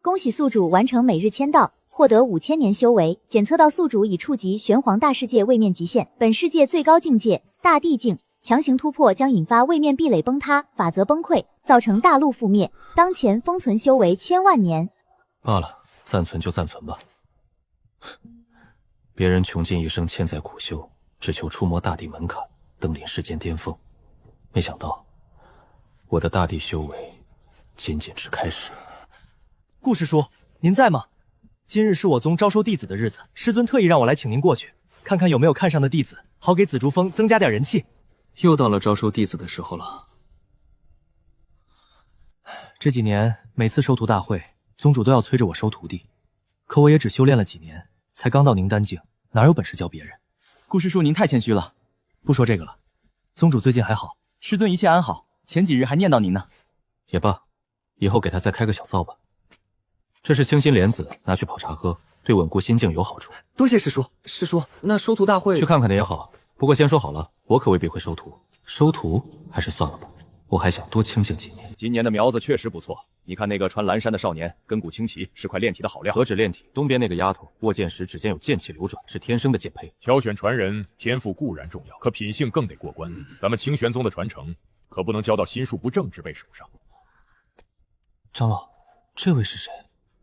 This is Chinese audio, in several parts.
恭喜宿主完成每日签到，获得5000年修为。检测到宿主已触及玄黄大世界位面极限，本世界最高境界大地境，强行突破将引发位面壁垒崩塌，法则崩溃，造成大陆覆灭。当前封存修为1000万年。罢了，暂存就暂存吧。别人穷尽一生欠债苦修，只求触摸大地门槛，登临世间巅峰。没想到，我的大地修为仅仅是开始。顾师叔，您在吗？今日是我宗招收弟子的日子，师尊特意让我来请您过去，看看有没有看上的弟子，好给紫竹峰增加点人气。又到了招收弟子的时候了。这几年每次收徒大会，宗主都要催着我收徒弟，可我也只修炼了几年，才刚到宁丹境，哪有本事教别人？顾师叔您太谦虚了。不说这个了，宗主最近还好？师尊一切安好，前几日还念叨您呢。也罢，以后给他再开个小灶吧。这是清心莲子，拿去泡茶喝，对稳固心境有好处。多谢师叔。师叔，那收徒大会去看看的也好，不过先说好了，我可未必会收徒。收徒还是算了吧，我还想多清静几年。今年的苗子确实不错，你看那个穿蓝衫的少年，根骨清奇，是块炼体的好料。何止炼体，东边那个丫头握剑时指尖有剑气流转，是天生的剑胚。挑选传人，天赋固然重要，可品性更得过关。咱们清玄宗的传承，可不能交到心术不正之辈手上。长老，这位是谁？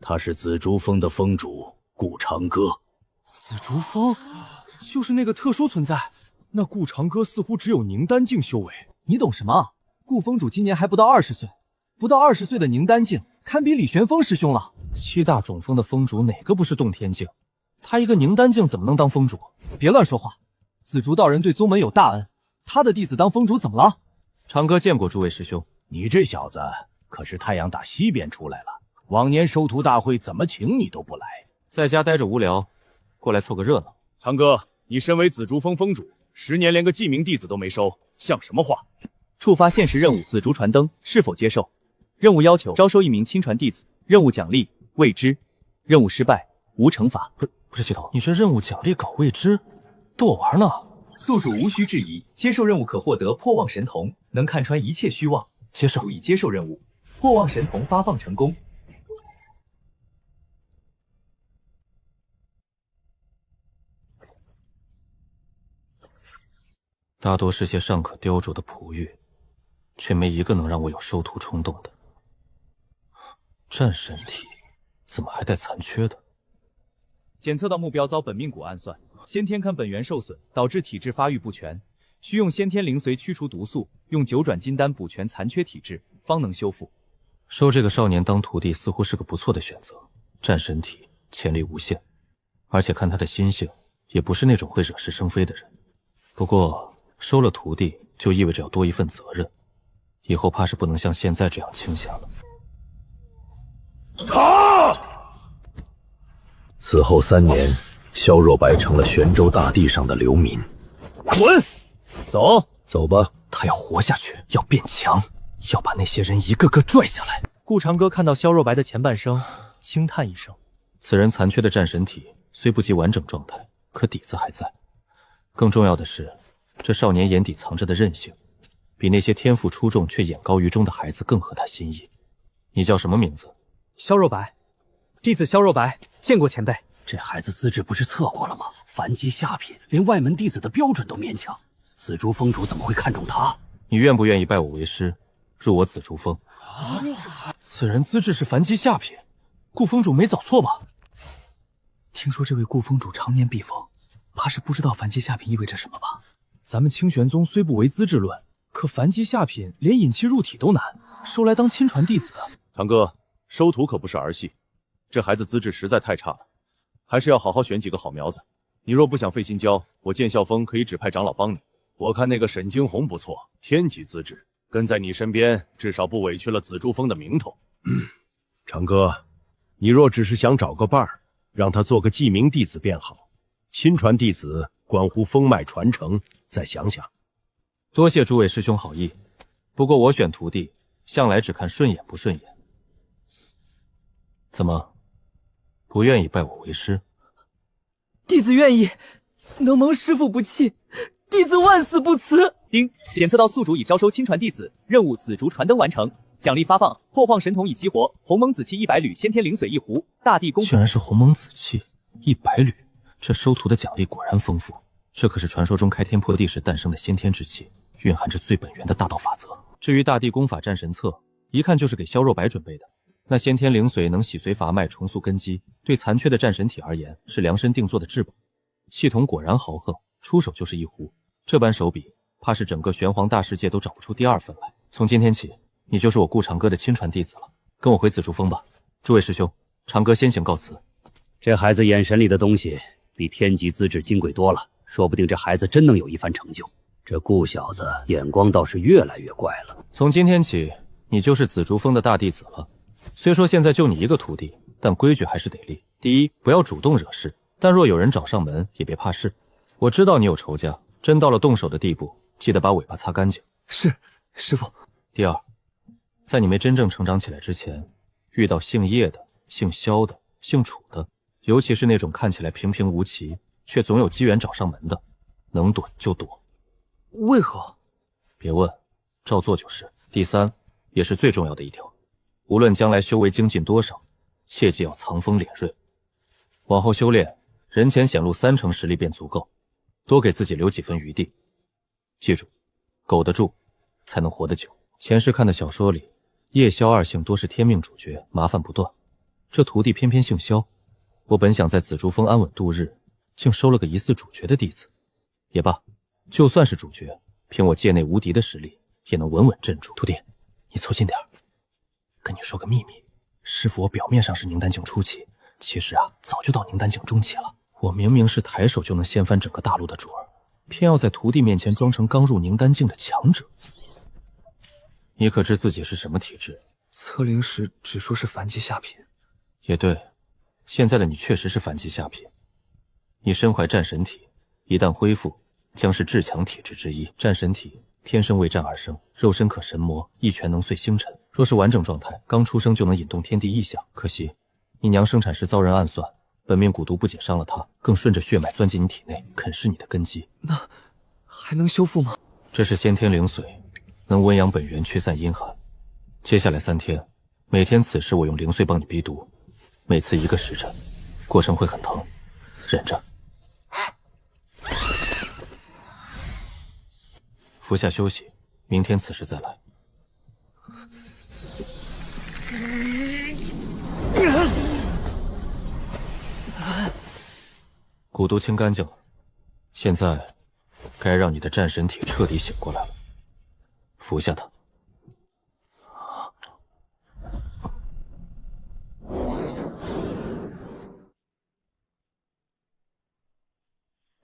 他是紫竹峰的峰主顾长歌。紫竹峰，就是那个特殊存在。那顾长歌似乎只有宁丹境修为。你懂什么？顾峰主今年还不到20岁，不到20岁的宁丹境，堪比李玄风师兄了。7大种峰的峰主哪个不是洞天境？他一个宁丹境怎么能当峰主？别乱说话。紫竹道人对宗门有大恩，他的弟子当峰主怎么了？长歌见过诸位师兄。你这小子可是太阳打西边出来了，往年收徒大会怎么请你都不来，在家待着无聊，过来凑个热闹。长哥，你身为紫竹峰峰主，10年连个记名弟子都没收，像什么话？触发现实任务紫竹传灯，是否接受？任务要求招收1名亲传弟子，任务奖励未知，任务失败无惩罚。不是系统，你这任务奖励搞未知，逗我玩呢？宿主无需质疑，接受任务可获得破妄神瞳，能看穿一切虚妄。接受。已接受任务，破妄神瞳发放成功。大多是些尚可雕琢的璞玉，却没一个能让我有收徒冲动的。战神体怎么还带残缺的？检测到目标遭本命骨暗算，先天看本源受损，导致体质发育不全，需用先天灵髓驱除毒素，用9转金丹补全残缺体质，方能修复。收这个少年当徒弟似乎是个不错的选择。战神体潜力无限，而且看他的心性，也不是那种会惹是生非的人。不过收了徒弟，就意味着要多一份责任，以后怕是不能像现在这样清闲了。此后3年，萧若白成了玄州大地上的流民。滚！走吧。他要活下去，要变强，要把那些人一个个拽下来。顾长歌看到萧若白的前半生，轻叹一声。此人残缺的战神体虽不及完整状态，可底子还在。更重要的是，这少年眼底藏着的韧性，比那些天赋出众却眼高于中的孩子更合他心意。你叫什么名字？萧若白，弟子萧若白，见过前辈。这孩子资质不是测过了吗？凡阶下品，连外门弟子的标准都勉强。紫竹峰主怎么会看中他？你愿不愿意拜我为师，入我紫竹峰？此人资质是凡阶下品，顾峰主没找错吧？听说这位顾峰主常年避风，怕是不知道凡阶下品意味着什么吧？咱们清玄宗虽不为资质论，可凡阶下品连引气入体都难，收来当亲传弟子的。长哥，收徒可不是儿戏，这孩子资质实在太差了，还是要好好选几个好苗子。你若不想费心教，我剑啸峰可以指派长老帮你。我看那个沈惊鸿不错，天级资质，跟在你身边，至少不委屈了紫竹峰的名头。长哥，你若只是想找个伴儿，让他做个记名弟子便好。亲传弟子关乎风脉传承，再想想。多谢诸位师兄好意，不过我选徒弟，向来只看顺眼不顺眼。怎么，不愿意拜我为师？弟子愿意，能蒙师父不弃，弟子万死不辞。丁，检测到宿主已招收亲传弟子，任务紫竹传灯完成，奖励发放：破荒神瞳已激活，鸿蒙紫气100缕，先天灵水1壶，大地公。居然是鸿蒙紫气100缕，这收徒的奖励果然丰富。这可是传说中开天破地时诞生的先天之气，蕴含着最本源的大道法则。至于大地功法战神册，一看就是给萧若白准备的。那先天灵髓能洗髓法脉，重塑根基，对残缺的战神体而言是量身定做的至宝。系统果然豪横，出手就是一壶。这般手笔，怕是整个玄黄大世界都找不出第二份来。从今天起，你就是我顾长歌的亲传弟子了。跟我回紫竹峰吧。诸位师兄，长歌先行告辞。这孩子眼神里的东西比天级资质金贵多了，说不定这孩子真能有一番成就。这顾小子眼光倒是越来越怪了。从今天起，你就是紫竹峰的大弟子了。虽说现在就你一个徒弟，但规矩还是得立。第一，不要主动惹事，但若有人找上门，也别怕事。我知道你有仇家，真到了动手的地步，记得把尾巴擦干净。是，师父。第二，在你没真正成长起来之前，遇到姓叶的、姓萧的、姓楚的，尤其是那种看起来平平无奇，却总有机缘找上门的，能躲就躲。为何？别问，照做就是。第三，也是最重要的一条，无论将来修为精进多少，切记要藏锋敛锐。往后修炼，人前显露30%实力便足够，多给自己留几分余地。记住，苟得住，才能活得久。前世看的小说里，叶萧二姓多是天命主角，麻烦不断。这徒弟偏偏姓萧，我本想在紫竹峰安稳度日，竟收了个疑似主角的弟子。也罢，就算是主角，凭我界内无敌的实力，也能稳稳镇住。徒弟，你凑近点，跟你说个秘密，师父我表面上是宁丹境初期，其实早就到宁丹境中期了。我明明是抬手就能掀翻整个大陆的主儿，偏要在徒弟面前装成刚入宁丹境的强者。你可知自己是什么体质？测灵时只说是凡级下品。也对，现在的你确实是凡级下品。你身怀战神体，一旦恢复，将是至强体质之一。战神体天生为战而生，肉身可神魔，一拳能碎星辰。若是完整状态，刚出生就能引动天地异象。可惜，你娘生产时遭人暗算，本命蛊毒不仅伤了她，更顺着血脉钻进你体内，啃噬你的根基。那还能修复吗？这是先天灵髓，能温养本源，驱散阴寒。接下来3天，每天此时我用灵髓帮你逼毒，每次1个时辰，过程会很疼，忍着。服下休息，明天此时再来。蛊毒清干净了，现在该让你的战神体彻底醒过来了。服下它。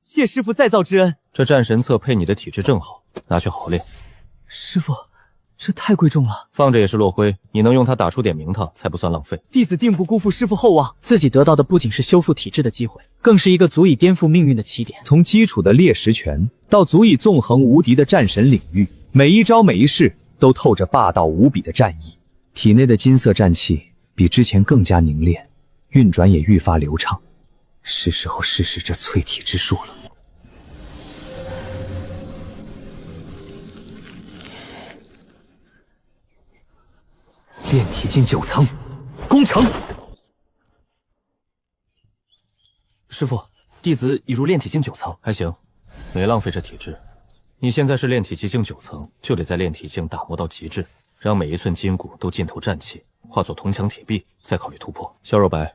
谢师父再造之恩。这战神册配你的体质正好，拿去好好练。师父，这太贵重了。放着也是落灰，你能用它打出点名堂，才不算浪费。弟子定不辜负师父厚望。自己得到的不仅是修复体质的机会，更是一个足以颠覆命运的起点。从基础的猎食拳到足以纵横无敌的战神领域，每一招每一式都透着霸道无比的战意。体内的金色战气比之前更加凝练，运转也愈发流畅。是时候试试这淬体之术了。炼体境9层，攻城！师父，弟子已入炼体境9层，还行，没浪费这体质。你现在是炼体境9层，就得在炼体境打磨到极致，让每一寸筋骨都浸透战气，化作铜墙铁壁，再考虑突破。萧若白，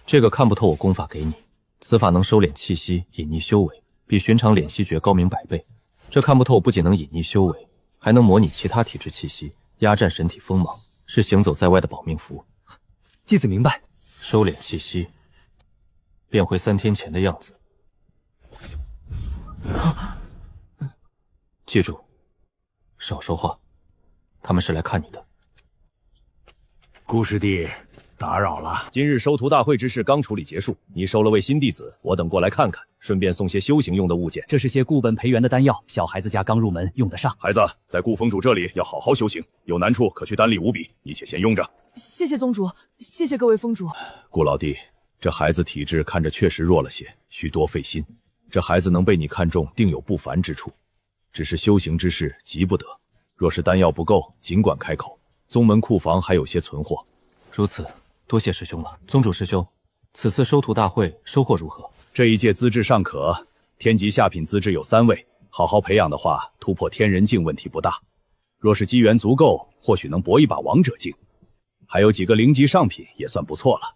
这个看不透我功法给你，此法能收敛气息，隐匿修为，比寻常敛息诀高明100倍。这看不透不仅能隐匿修为，还能模拟其他体质气息，压战神体锋芒。是行走在外的保命符。弟子明白。收敛气息，变回3天前的样子。记住，少说话，他们是来看你的。顾师弟，打扰了。今日收徒大会之事刚处理结束，你收了位新弟子，我等过来看看，顺便送些修行用的物件。这是些固本培元的丹药，小孩子家刚入门，用得上。孩子，在顾峰主这里要好好修行，有难处可去丹立无比，你且先用着。谢谢宗主，谢谢各位峰主。顾老弟，这孩子体质看着确实弱了些，需多费心。这孩子能被你看中，定有不凡之处，只是修行之事急不得。若是丹药不够，尽管开口，宗门库房还有些存货。如此，多谢师兄了。宗主师兄，此次收徒大会收获如何？这一届资质尚可，天级下品资质有3位，好好培养的话，突破天人境问题不大。若是机缘足够，或许能搏一把王者境。还有几个灵级上品也算不错了。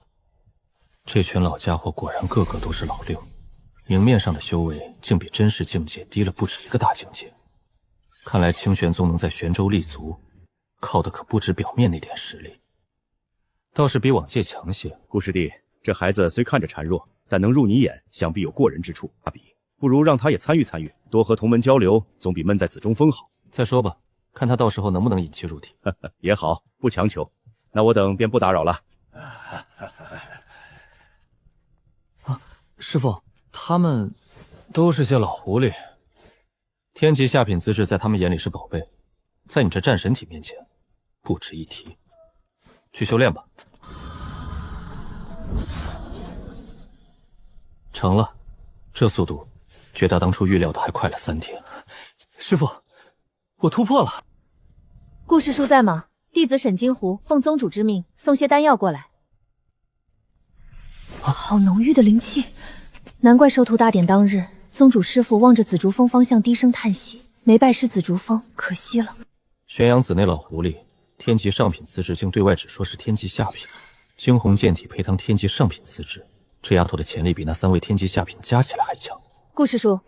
这群老家伙果然个个都是老六，明面上的修为竟比真实境界低了不止一个大境界。看来清玄宗能在玄州立足，靠的可不止表面那点实力，倒是比往届强些。顾师弟，这孩子虽看着孱弱，但能入你眼，想必有过人之处。不如让他也参与参与，多和同门交流，总比闷在紫中锋好。再说吧，看他到时候能不能引气入体。也好，不强求。那我等便不打扰了。师傅，他们都是些老狐狸，天级下品资质在他们眼里是宝贝，在你这战神体面前不值一提。去修炼吧。成了，这速度绝大当初预料的还快了3天。师傅，我突破了。顾师叔在吗？弟子沈金湖奉宗主之命送些丹药过来。好浓郁的灵气，难怪收徒大典当日，宗主师傅望着紫竹峰方向低声叹息，没拜师紫竹峰，可惜了。玄阳子那老狐狸，天级上品资质竟对外只说是天级下品，惊鸿剑体配当天级上品资质，这丫头的潜力比那3位天级下品加起来还强。顾师叔，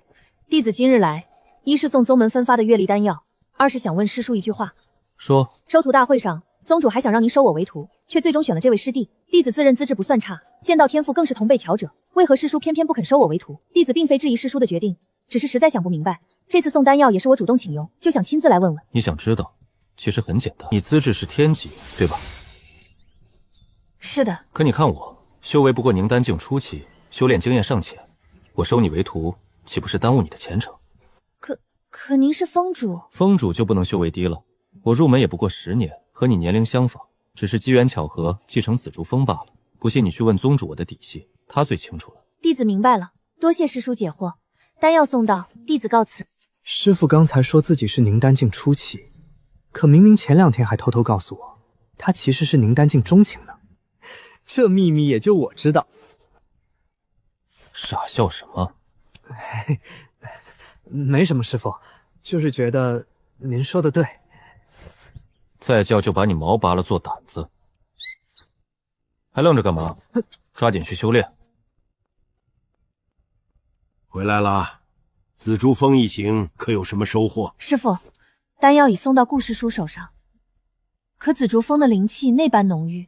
弟子今日来，一是送宗门分发的月历丹药，二是想问师叔一句话。说。收徒大会上，宗主还想让您收我为徒，却最终选了这位师弟。弟子自认资质不算差，剑道天赋更是同辈强者，为何师叔偏偏不肯收我为徒？弟子并非质疑师叔的决定，只是实在想不明白。这次送丹药也是我主动请用，就想亲自来问问。你想知道，其实很简单，你资质是天级，对吧？是的。可你看我，修为不过凝丹境初期，修炼经验尚浅，我收你为徒，岂不是耽误你的前程？可您是峰主，峰主就不能修为低了。我入门也不过10年，和你年龄相仿，只是机缘巧合继承紫竹峰罢了。不信你去问宗主我的底细，他最清楚了。弟子明白了，多谢师叔解惑。丹药送到，弟子告辞。师父刚才说自己是凝丹境初期，可明明前2天还偷偷告诉我，他其实是凝丹境中期呢。这秘密也就我知道。傻笑什么？没什么，师父，就是觉得您说的对。再叫就把你毛拔了做胆子，还愣着干嘛？抓紧去修炼。回来啦，紫竹峰一行可有什么收获？师父，丹药已送到顾师叔手上，可紫竹峰的灵气那般浓郁，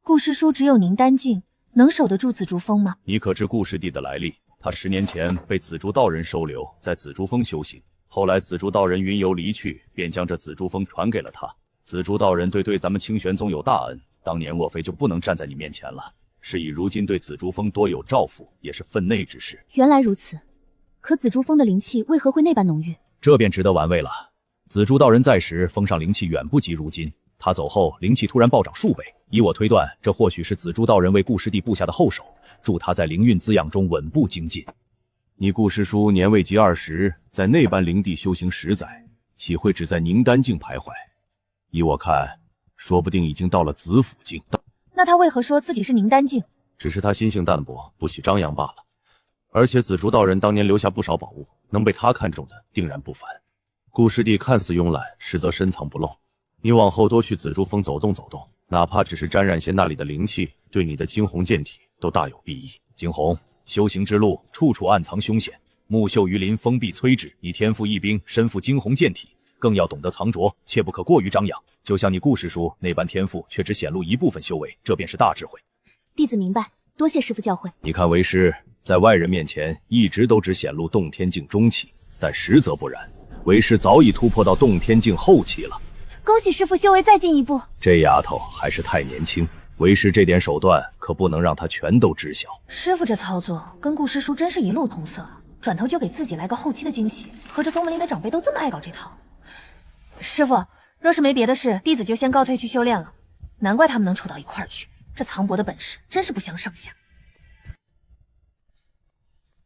顾师叔只有凝丹境，能守得住紫竹峰吗？你可知顾师弟的来历？他10年前被紫竹道人收留，在紫竹峰修行，后来紫竹道人云游离去，便将这紫竹峰传给了他。紫竹道人对咱们清玄宗有大恩，当年若非就不能站在你面前了。是以如今对紫竹峰多有照拂，也是分内之事。原来如此，可紫竹峰的灵气为何会那般浓郁？这便值得玩味了。紫竹道人在时，峰上灵气远不及如今，他走后，灵气突然暴涨数倍。以我推断，这或许是紫竹道人为顾师弟布下的后手，助他在灵韵滋养中稳步精进。你顾师叔年未及20，在那般灵地修行10载，岂会只在凝丹境徘徊？依我看，说不定已经到了紫府境。那他为何说自己是凝丹境？只是他心性淡薄，不喜张扬罢了。而且紫竹道人当年留下不少宝物，能被他看中的定然不凡。顾师弟看似慵懒，实则深藏不露。你往后多去紫竹峰走动走动，哪怕只是沾染些那里的灵气，对你的惊鸿剑体都大有裨益。惊鸿，修行之路处处暗藏凶险，木秀于林，风必摧之。你天赋异禀，身负惊鸿剑体，更要懂得藏拙，切不可过于张扬。就像你顾师叔那般天赋，却只显露一部分修为，这便是大智慧。弟子明白，多谢师父教诲。你看为师在外人面前一直都只显露洞天境中期，但实则不然，为师早已突破到洞天境后期了。恭喜师父修为再进一步。这丫头还是太年轻，为师这点手段可不能让她全都知晓。师父这操作跟顾师叔真是一路同色，转头就给自己来个后期的惊喜。合着宗门里的长辈都这么爱搞这套。师父，若是没别的事，弟子就先告退去修炼了。难怪他们能处到一块儿去，这藏博的本事真是不相上下。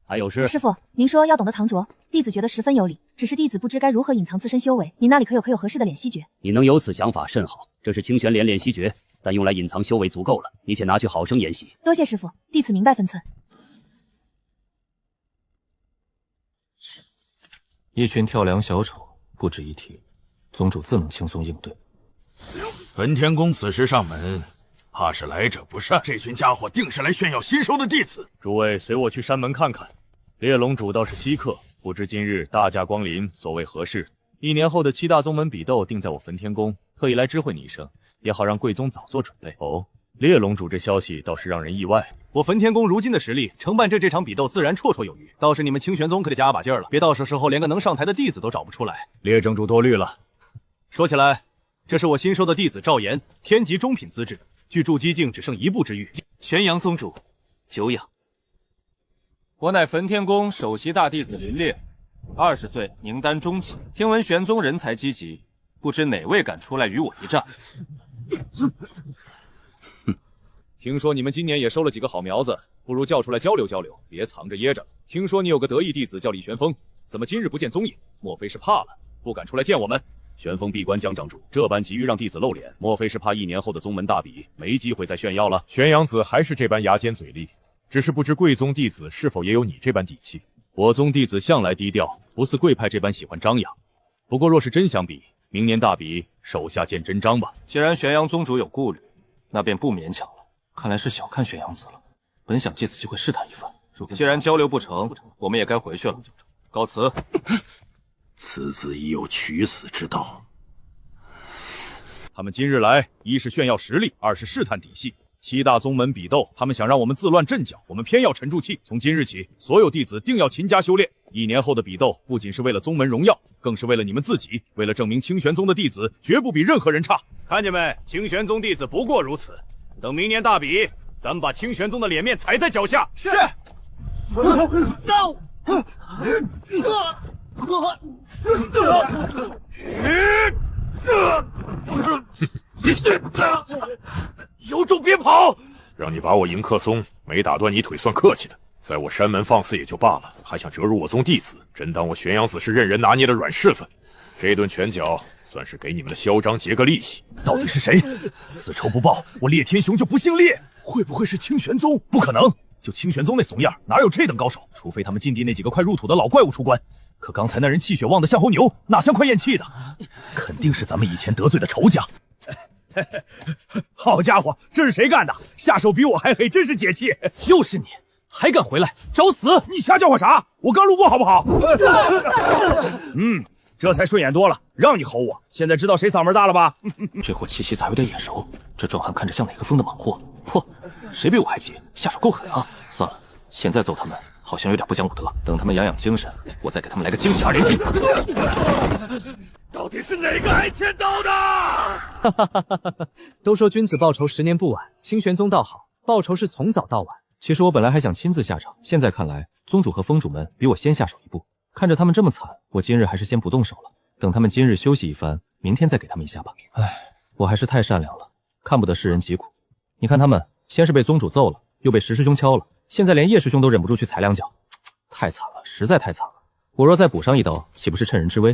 还有事？师父，您说要懂得藏拙，弟子觉得十分有理，只是弟子不知该如何隐藏自身修为，您那里可有合适的敛息诀？你能有此想法甚好，这是清玄连练习诀，但用来隐藏修为足够了，你且拿去好生研习。多谢师傅，弟子明白分寸。一群跳梁小丑不值一提，宗主自能轻松应对。文天公此时上门，怕是来者不善。这群家伙定是来炫耀新收的弟子。诸位随我去山门看看。猎龙主倒是稀客，不知今日大驾光临，所谓何事？1年后的7大宗门比斗定在我焚天宫，特意来知会你一声，也好让贵宗早做准备。哦，猎龙主这消息倒是让人意外。我焚天宫如今的实力，承办这场比斗自然绰绰有余。倒是你们清玄宗可得加把劲了，别到时候连个能上台的弟子都找不出来。猎城主多虑了。说起来，这是我新收的弟子赵岩，天级中品资质，距筑基境只剩1步之遥。玄阳宗主，久仰。我乃焚天宫首席大弟子林烈，20岁，宁丹中期。听闻玄宗人才济济，不知哪位敢出来与我一战？听说你们今年也收了几个好苗子，不如叫出来交流交流，别藏着掖着。听说你有个得意弟子叫李玄风，怎么今日不见踪影？莫非是怕了，不敢出来见我们？玄风闭关江掌主，这般急于让弟子露脸，莫非是怕1年后的宗门大比没机会再炫耀了？玄阳子还是这般牙尖嘴利，只是不知贵宗弟子是否也有你这般底气。我宗弟子向来低调，不似贵派这般喜欢张扬。不过若是真相比，明年大比，手下见真章吧。既然玄阳宗主有顾虑，那便不勉强了。看来是小看玄阳子了，本想借此机会试探一番。既然交流不成，我们也该回去了。告辞。此子已有取死之道。他们今日来，一是炫耀实力，二是试探底细。7大宗门比斗，他们想让我们自乱阵脚，我们偏要沉住气。从今日起，所有弟子定要勤加修炼。1年后的比斗，不仅是为了宗门荣耀，更是为了你们自己，为了证明清玄宗的弟子绝不比任何人差。看见没？清玄宗弟子不过如此。等明年大比，咱们把清玄宗的脸面踩在脚下。是。有种别跑！让你把我迎客松，没打断你腿算客气的。在我山门放肆也就罢了，还想折辱我宗弟子，真当我玄阳子是任人拿捏的软柿子？这顿拳脚算是给你们的嚣张结个利息。到底是谁？此仇不报，我烈天雄就不姓烈。会不会是清玄宗？不可能，就清玄宗那怂样，哪有这等高手？除非他们禁地那几个快入土的老怪物出关。可刚才那人气血旺得像头牛，哪像快咽气的？肯定是咱们以前得罪的仇家。好家伙，这是谁干的？下手比我还黑，真是解气！又是你，还敢回来找死？你瞎叫唤啥？我刚路过，好不好？这才顺眼多了。让你吼我，现在知道谁嗓门大了吧？这货气息咋有点眼熟？这壮汉看着像哪个疯的莽货？嚯，谁比我还急？下手够狠啊！算了，现在揍他们好像有点不讲武德。等他们养养精神，我再给他们来个惊喜2连击。到底是哪个挨千刀的？都说君子报仇10年不晚，清玄宗倒好，报仇是从早到晚。其实我本来还想亲自下场，现在看来，宗主和封主们比我先下手一步。看着他们这么惨，我今日还是先不动手了。等他们今日休息一番，明天再给他们一下吧。唉，我还是太善良了，看不得世人疾苦。你看他们，先是被宗主揍了，又被石师兄敲了，现在连叶师兄都忍不住去踩2脚，太惨了，实在太惨了。我若再补上一刀，岂不是趁人之危？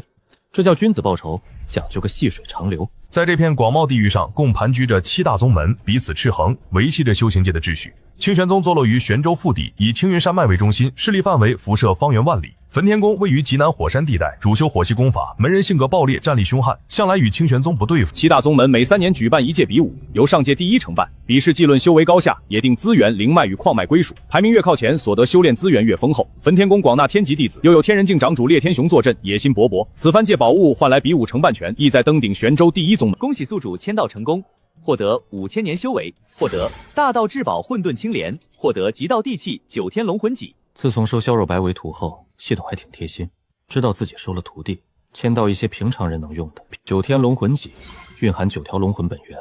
这叫君子报仇，讲究个细水长流。在这片广袤地域上，共盘踞着7大宗门，彼此斥衡，维系着修行界的秩序。清玄宗坐落于玄州腹地，以青云山脉为中心，势力范围辐射方圆万里。焚天宫位于极南火山地带，主修火系功法，门人性格暴烈，战力凶悍，向来与清玄宗不对付。7大宗门每3年举办一届比武，由上届第1承办，比试既论修为高下，也定资源、灵脉与矿脉归属，排名越靠前，所得修炼资源越丰厚。焚天宫广纳天级弟子，又有天人境掌主烈天雄坐镇，野心勃勃。此番借宝物换来比武承办权，意在登顶玄州第1宗门。恭喜宿主签到成功，获得5000年修为，获得大道至宝混沌青莲，获得极道地气9天龙魂戟。自从收削弱白为徒后，系统还挺贴心，知道自己收了徒弟，签到一些平常人能用的9天龙魂戟，蕴含9条龙魂本源。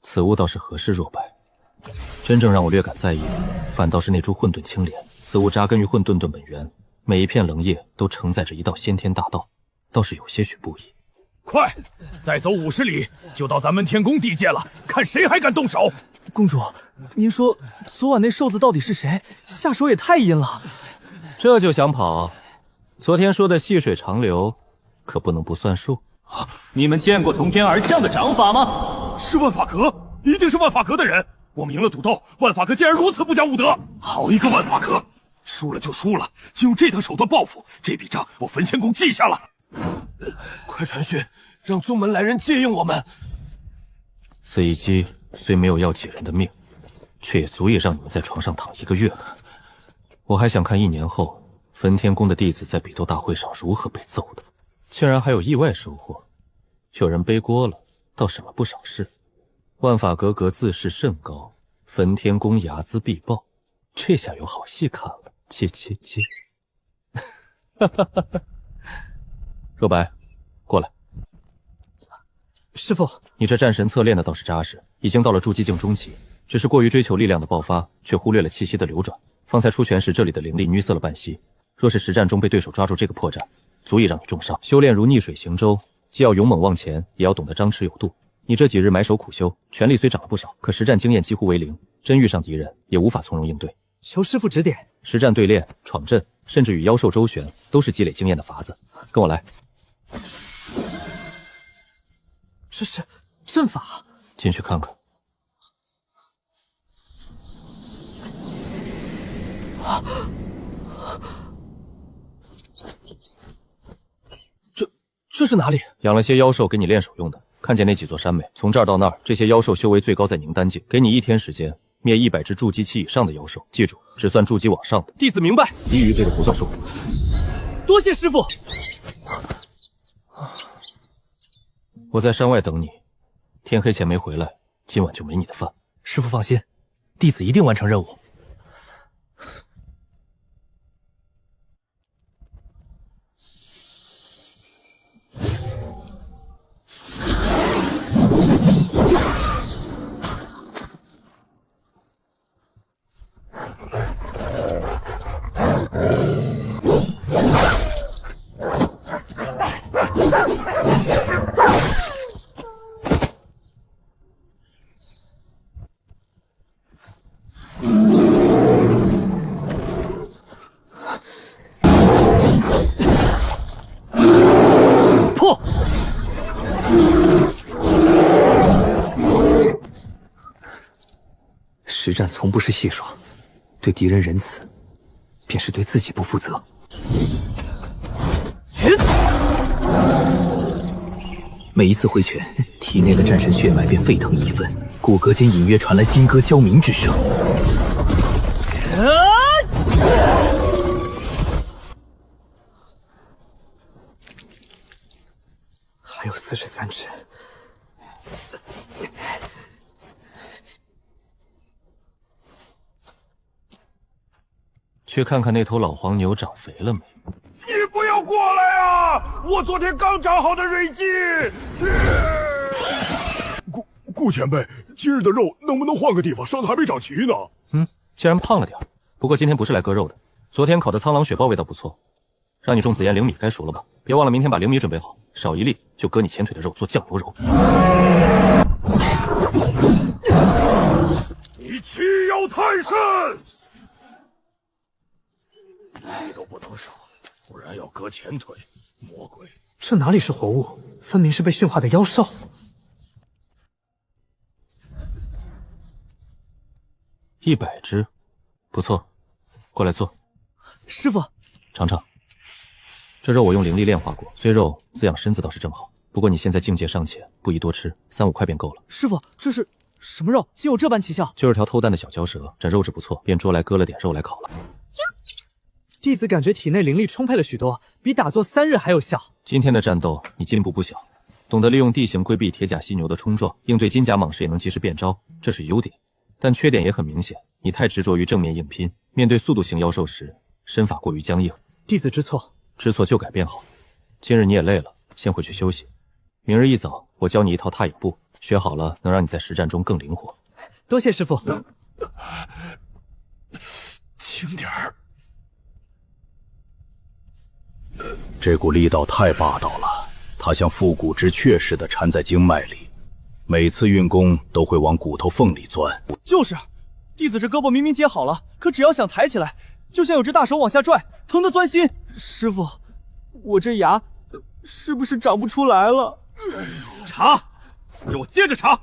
此物倒是合适若白。真正让我略感在意的，反倒是那株混沌青莲。此物扎根于混沌沌本源，每一片棱叶都承载着一道先天大道，倒是有些许不易。快，再走50里就到咱们天宫地界了，看谁还敢动手！公主，您说昨晚那瘦子到底是谁？下手也太阴了。这就想跑？昨天说的细水长流，可不能不算数。你们见过从天而降的掌法吗？是万法阁，一定是万法阁的人。我们赢了赌斗，万法阁竟然如此不讲武德！好一个万法阁！输了就输了，就用这等手段报复，这笔账我焚仙宫记下了。快传讯，让宗门来人接应我们。此一击虽没有要几人的命，却也足以让你们在床上躺1个月了。我还想看1年后焚天宫的弟子在比斗大会上如何被揍的。竟然还有意外收获，有人背锅了，倒省了不少事。万法阁阁自视甚高，焚天宫睚眦必报，这下有好戏看了。切。若白，过来。师父，你这战神策练的倒是扎实，已经到了筑基境中期，只是过于追求力量的爆发，却忽略了气息的流转。方才出拳时，这里的灵力淤塞了半息，若是实战中被对手抓住这个破绽，足以让你重伤。修炼如逆水行舟，既要勇猛往前，也要懂得张弛有度。你这几日埋首苦修，权力虽长了不少，可实战经验几乎为零，真遇上敌人，也无法从容应对。求师父指点。实战对练、闯阵，甚至与妖兽周旋，都是积累经验的法子。跟我来。这是阵法。进去看看。这是哪里？养了些妖兽给你练手用的。看见那几座山没？从这儿到那儿，这些妖兽修为最高在凝丹境，给你1天时间灭100只筑基期以上的妖兽。记住，只算筑基往上的。弟子明白。低于这个不算数。多谢师父。我在山外等你，天黑前没回来，今晚就没你的饭。师父放心，弟子一定完成任务。实战从不是戏耍，对敌人仁慈，便是对自己不负责。每一次挥拳，体内的战神血脉便沸腾1分，骨骼间隐约传来金戈交鸣之声。还有43只。去看看那头老黄牛长肥了没？你不要过来啊！我昨天刚长好的蕊记。顾前辈，今日的肉能不能换个地方？伤的还没长齐呢。竟然胖了点。不过今天不是来割肉的。昨天烤的苍狼血豹味道不错，让你种紫燕灵米该熟了吧？别忘了明天把灵米准备好，少一粒就割你前腿的肉做酱牛肉。你欺妖太甚！你都不能少，不然要割前腿。魔鬼，这哪里是活物，分明是被驯化的妖兽。100只，不错，过来坐。师父，尝尝。这肉我用灵力炼化过，虽肉滋养身子倒是正好。不过你现在境界尚浅，不宜多吃，3-5块便够了。师父，这是什么肉，竟有这般奇效？就是条偷丹的小蛟蛇，这肉质不错，便捉来割了点肉来烤了。弟子感觉体内灵力充沛了许多，比打坐3日还有效。今天的战斗你进步不小，懂得利用地形规避铁甲犀牛的冲撞，应对金甲蟒蛇也能及时变招，这是优点。但缺点也很明显，你太执着于正面硬拼，面对速度型妖兽时，身法过于僵硬。弟子知错，知错就改变好。今日你也累了，先回去休息。明日一早，我教你一套踏影步，学好了能让你在实战中更灵活。多谢师父。轻点儿。这股力道太霸道了，它像复古之雀似的缠在经脉里，每次运功都会往骨头缝里钻。就是，弟子这胳膊明明接好了，可只要想抬起来，就像有只大手往下拽，疼得钻心。师父，我这牙是不是长不出来了？查，给我接着查，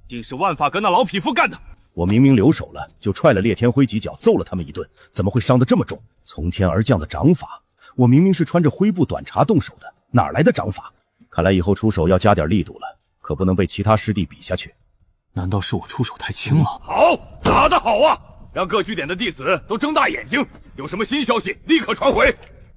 定是万法阁那老匹夫干的。我明明留手了，就踹了烈天辉几脚，揍了他们一顿，怎么会伤得这么重？从天而降的掌法，我明明是穿着灰布短茬动手的，哪来的掌法？看来以后出手要加点力度了，可不能被其他师弟比下去。难道是我出手太轻了？好，打得好啊！让各据点的弟子都睁大眼睛，有什么新消息立刻传回。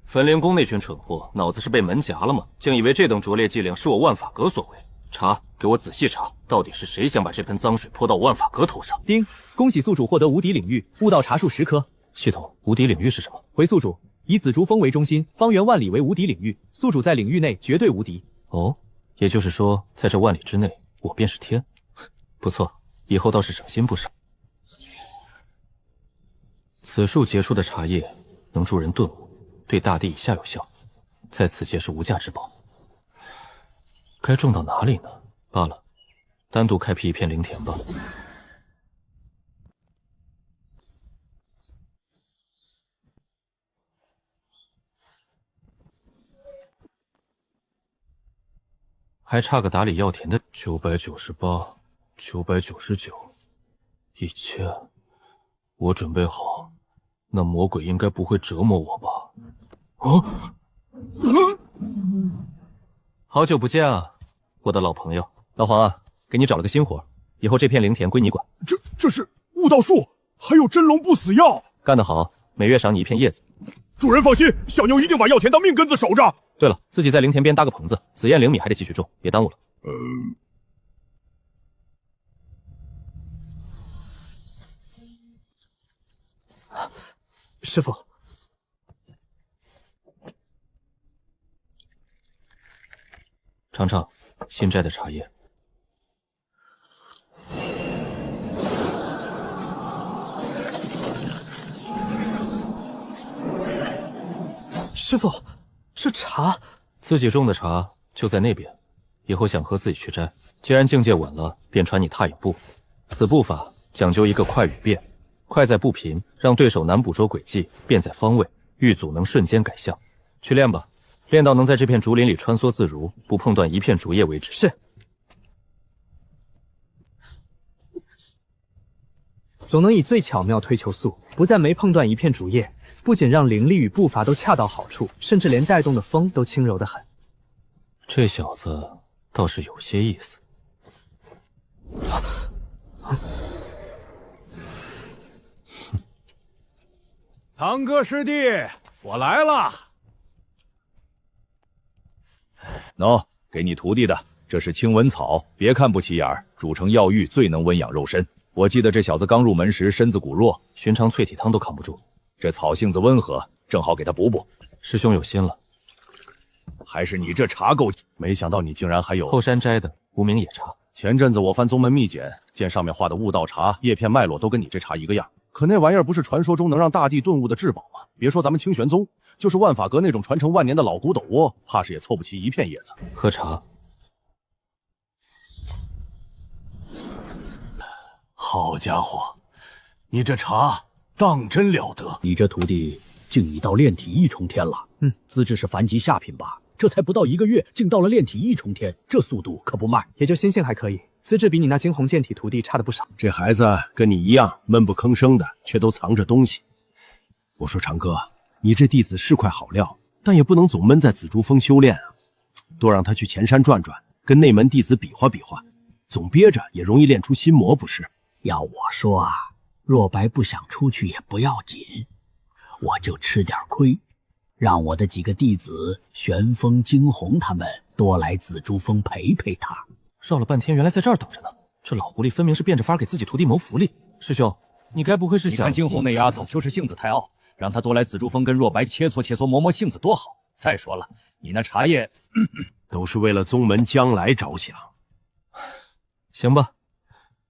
焚灵宫那群蠢货，脑子是被门夹了吗？竟以为这等拙劣伎俩是我万法阁所为？查，给我仔细查，到底是谁想把这盆脏水泼到我万法阁头上？丁，恭喜宿主获得无敌领域，悟道茶树10颗。系统，无敌领域是什么？回宿主，以紫竹峰为中心，方圆万里为无敌领域，宿主在领域内绝对无敌。哦，也就是说，在这万里之内，我便是天。不错，以后倒是省心不少。此树结出的茶叶能助人顿悟，对大地以下有效，在此界是无价之宝。该种到哪里呢？罢了，单独开辟一片灵田吧。还差个打理药田的998、999、1000。我准备好，那魔鬼应该不会折磨我吧？好久不见啊，我的老朋友。老黄啊，给你找了个新活，以后这片灵田归你管。这是悟道树，还有真龙不死药。干得好，每月赏你一片叶子。主人放心，小妞一定把药田当命根子守着。对了，自己在灵田边搭个棚子，紫燕灵米还得继续种，别耽误了。师傅，尝尝新摘的茶叶。师傅，这茶自己种的茶就在那边，以后想喝自己去摘。既然境界稳了，便传你踏影步。此步法讲究一个快与变，快在步频，让对手难捕捉轨迹；变在方位，遇阻能瞬间改向。去练吧，练到能在这片竹林里穿梭自如，不碰断一片竹叶为止。是。总能以最巧妙推求速，不在没碰断一片竹叶，不仅让灵力与步伐都恰到好处，甚至连带动的风都轻柔得很。这小子倒是有些意思。堂哥师弟，我来了。喏，给你徒弟的，这是青文草，别看不起眼儿，煮成药浴最能温养肉身。我记得这小子刚入门时身子骨弱，寻常淬体汤都扛不住，这草性子温和，正好给他补补。师兄有心了。还是你这茶够，没想到你竟然还有后山摘的无名野茶。前阵子我翻宗门秘简，见上面画的悟道茶叶片脉络都跟你这茶一个样，可那玩意儿不是传说中能让大地顿悟的至宝吗？别说咱们清玄宗，就是万法阁那种传承万年的老古斗窝，怕是也凑不齐一片叶子。喝茶。好家伙，你这茶当真了得！你这徒弟竟已到炼体1重天了，资质是凡级下品吧？这才不到1个月，竟到了炼体1重天，这速度可不慢。也就心性还可以，资质比你那惊鸿剑体徒弟差的不少。这孩子跟你一样闷不吭声的，却都藏着东西。我说长哥，你这弟子是块好料，但也不能总闷在紫竹峰修炼啊，多让他去前山转转，跟内门弟子比划比划，总憋着也容易练出心魔，不是？要我说啊，若白不想出去也不要紧，我就吃点亏，让我的几个弟子玄风、惊鸿他们多来紫竹峰陪陪他。绕了半天，原来在这儿等着呢。这老狐狸分明是变着法给自己徒弟谋福利。师兄，你该不会是想……你看惊鸿那丫头就是性子太傲，让她多来紫竹峰跟若白切磋切磋，磨磨性子多好。再说了，你那茶叶都是为了宗门将来着想。行吧，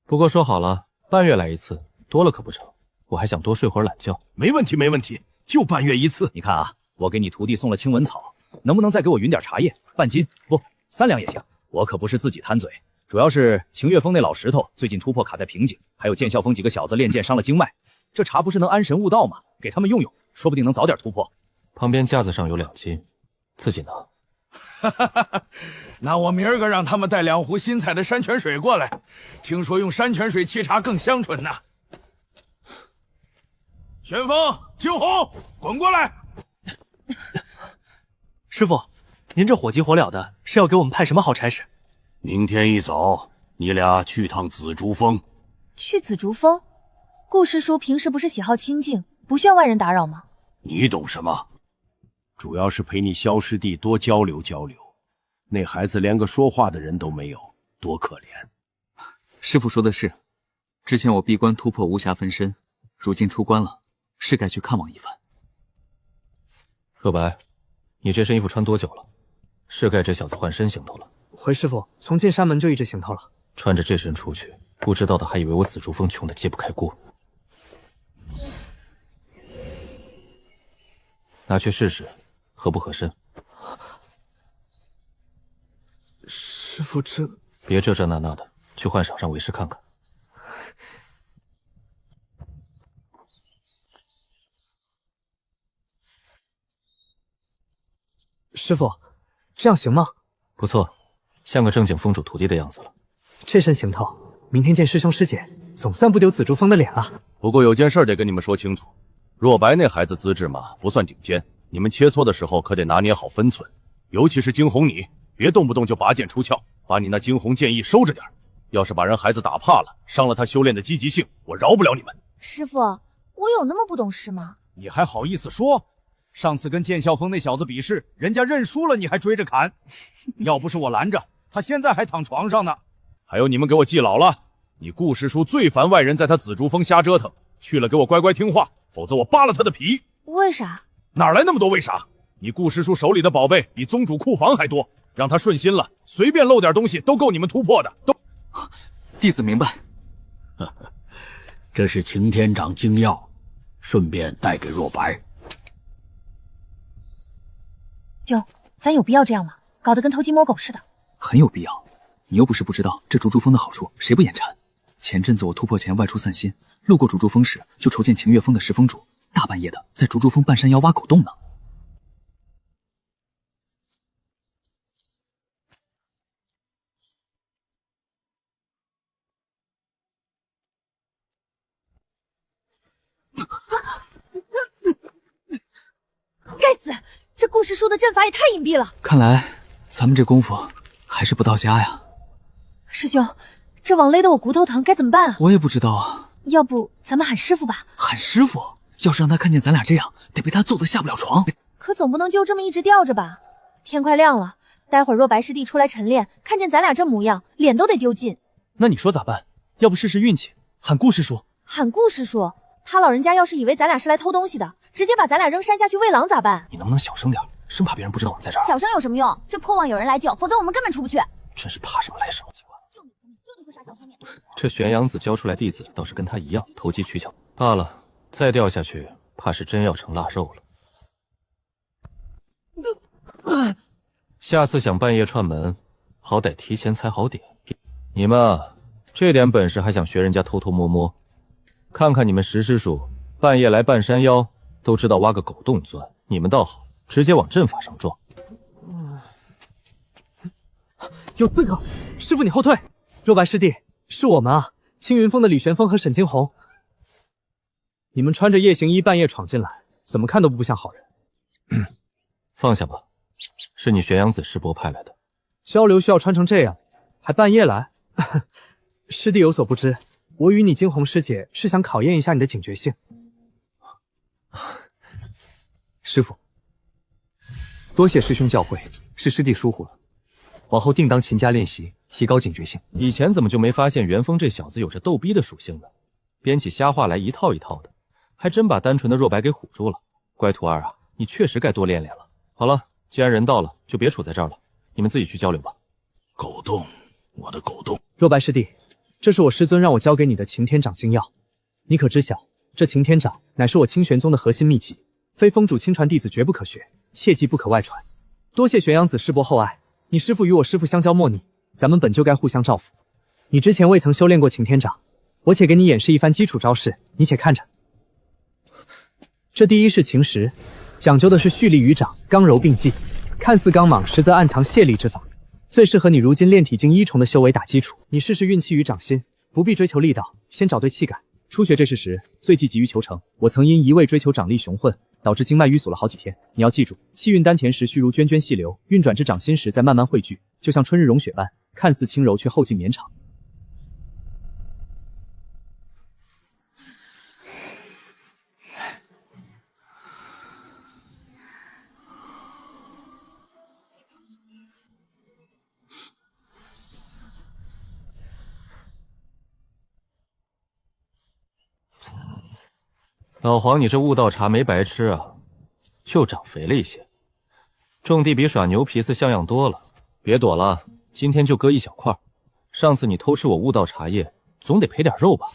不过说好了，半月来一次，多了可不成。我还想多睡会儿懒觉。没问题，没问题，就半月一次。你看啊，我给你徒弟送了青文草，能不能再给我匀点茶叶？半斤不，3两也行。我可不是自己贪嘴，主要是晴月峰那老石头最近突破卡在瓶颈，还有剑啸峰几个小子练剑伤了经脉，这茶不是能安神悟道吗？给他们用用，说不定能早点突破。旁边架子上有2斤，自己拿。那我明儿个让他们带2壶新采的山泉水过来，听说用山泉水沏茶更香醇呢。旋风、惊鸿，滚过来！师傅，您这火急火燎的，是要给我们派什么好差事？明天一早，你俩去趟紫竹峰。去紫竹峰？顾师叔平时不是喜好清静，不需要外人打扰吗？你懂什么？主要是陪你萧师弟多交流交流。那孩子连个说话的人都没有，多可怜。师傅说的是，之前我闭关突破无暇分身，如今出关了，是该去看望一番。若白，你这身衣服穿多久了？是该这小子换身行头了。回师傅，从进山门就一直行头了。穿着这身出去，不知道的还以为我紫竹峰穷的揭不开锅。拿去试试，合不合身？师傅，这……别这那的，去幻赏让为师看看。师傅，这样行吗？不错，像个正经封主徒弟的样子了。这身行头，明天见师兄师姐，总算不丢紫竹峰的脸了。不过有件事得跟你们说清楚，若白那孩子资质嘛，不算顶尖，你们切磋的时候可得拿捏好分寸，尤其是惊鸿你，别动不动就拔剑出鞘，把你那惊鸿剑意收着点。要是把人孩子打怕了，伤了他修炼的积极性，我饶不了你们。师傅，我有那么不懂事吗？你还好意思说？上次跟剑啸峰那小子比试，人家认输了，你还追着砍。要不是我拦着，他现在还躺床上呢。还有你们给我记牢了，你顾师叔最烦外人在他紫竹峰瞎折腾，去了给我乖乖听话，否则我扒了他的皮。为啥？哪来那么多为啥？你顾师叔手里的宝贝比宗主库房还多，让他顺心了，随便漏点东西都够你们突破的。都，弟子明白。这是擎天掌精要，顺便带给若白。兄，咱有必要这样吗？搞得跟偷鸡摸狗似的。很有必要。你又不是不知道这竹竹峰的好处，谁不眼馋？前阵子我突破前外出散心，路过竹竹峰时，就瞅见晴月峰的石峰主大半夜的在竹竹峰半山腰挖狗洞呢。该死！这顾师叔的阵法也太隐蔽了。看来咱们这功夫还是不到家呀。师兄，这网勒得我骨头疼，该怎么办啊？我也不知道啊。要不咱们喊师傅吧？喊师傅？要是让他看见咱俩这样，得被他揍得下不了床。可总不能就这么一直吊着吧？天快亮了，待会儿若白师弟出来晨练，看见咱俩这模样，脸都得丢尽。那你说咋办？要不试试运气，喊顾师叔？喊顾师叔？他老人家要是以为咱俩是来偷东西的，直接把咱俩扔山下去喂狼咋办？你能不能小声点，生怕别人不知道我们在这儿。小声有什么用？这破网有人来救，否则我们根本出不去。真是怕什么来什么。就你会耍小聪明。这玄阳子教出来弟子倒是跟他一样投机取巧，罢了，再掉下去，怕是真要成腊肉了。下次想半夜串门，好歹提前踩好点。你们啊，这点本事还想学人家偷偷摸摸？看看你们石师叔，半夜来半山腰，都知道挖个狗洞钻，你们倒好，直接往阵法上撞。有刺客！师傅你后退！若白师弟，是我们啊，青云峰的李玄风和沈惊鸿。你们穿着夜行衣半夜闯进来，怎么看都不像好人。放下吧，是你玄阳子师伯派来的。交流需要穿成这样，还半夜来？师弟有所不知，我与你惊鸿师姐是想考验一下你的警觉性。师傅，多谢师兄教诲，是师弟疏忽了，往后定当勤加练习，提高警觉性。以前怎么就没发现元丰这小子有着逗逼的属性呢？编起瞎话来一套一套的，还真把单纯的若白给唬住了。乖徒儿啊，你确实该多练练了。好了，既然人到了，就别杵在这儿了，你们自己去交流吧。狗洞，我的狗洞。若白师弟，这是我师尊让我交给你的擎天掌精要，你可知晓，这擎天掌乃是我清玄宗的核心秘籍，非封主亲传弟子绝不可学，切记不可外传。多谢玄阳子师伯厚爱，你师父与我师父相交莫逆，咱们本就该互相照拂。你之前未曾修炼过擎天掌，我且给你演示一番基础招式，你且看着。这第一式擎石，讲究的是蓄力于掌，刚柔并济。看似刚莽，实则暗藏泄力之法，最适合你如今炼体境1重的修为打基础。你试试运气与掌心，不必追求力道，先找对气感。初学这事时，最忌急于求成。我曾因一味追求掌力雄浑，导致经脉淤阻了好几天。你要记住，气运丹田时须如涓涓细流，运转至掌心时再慢慢汇聚，就像春日融雪般，看似轻柔却后劲绵长。老黄，你这悟道茶没白吃啊，就长肥了一些。种地比耍牛皮子像样多了。别躲了，今天就割一小块。上次你偷吃我悟道茶叶，总得赔点肉吧？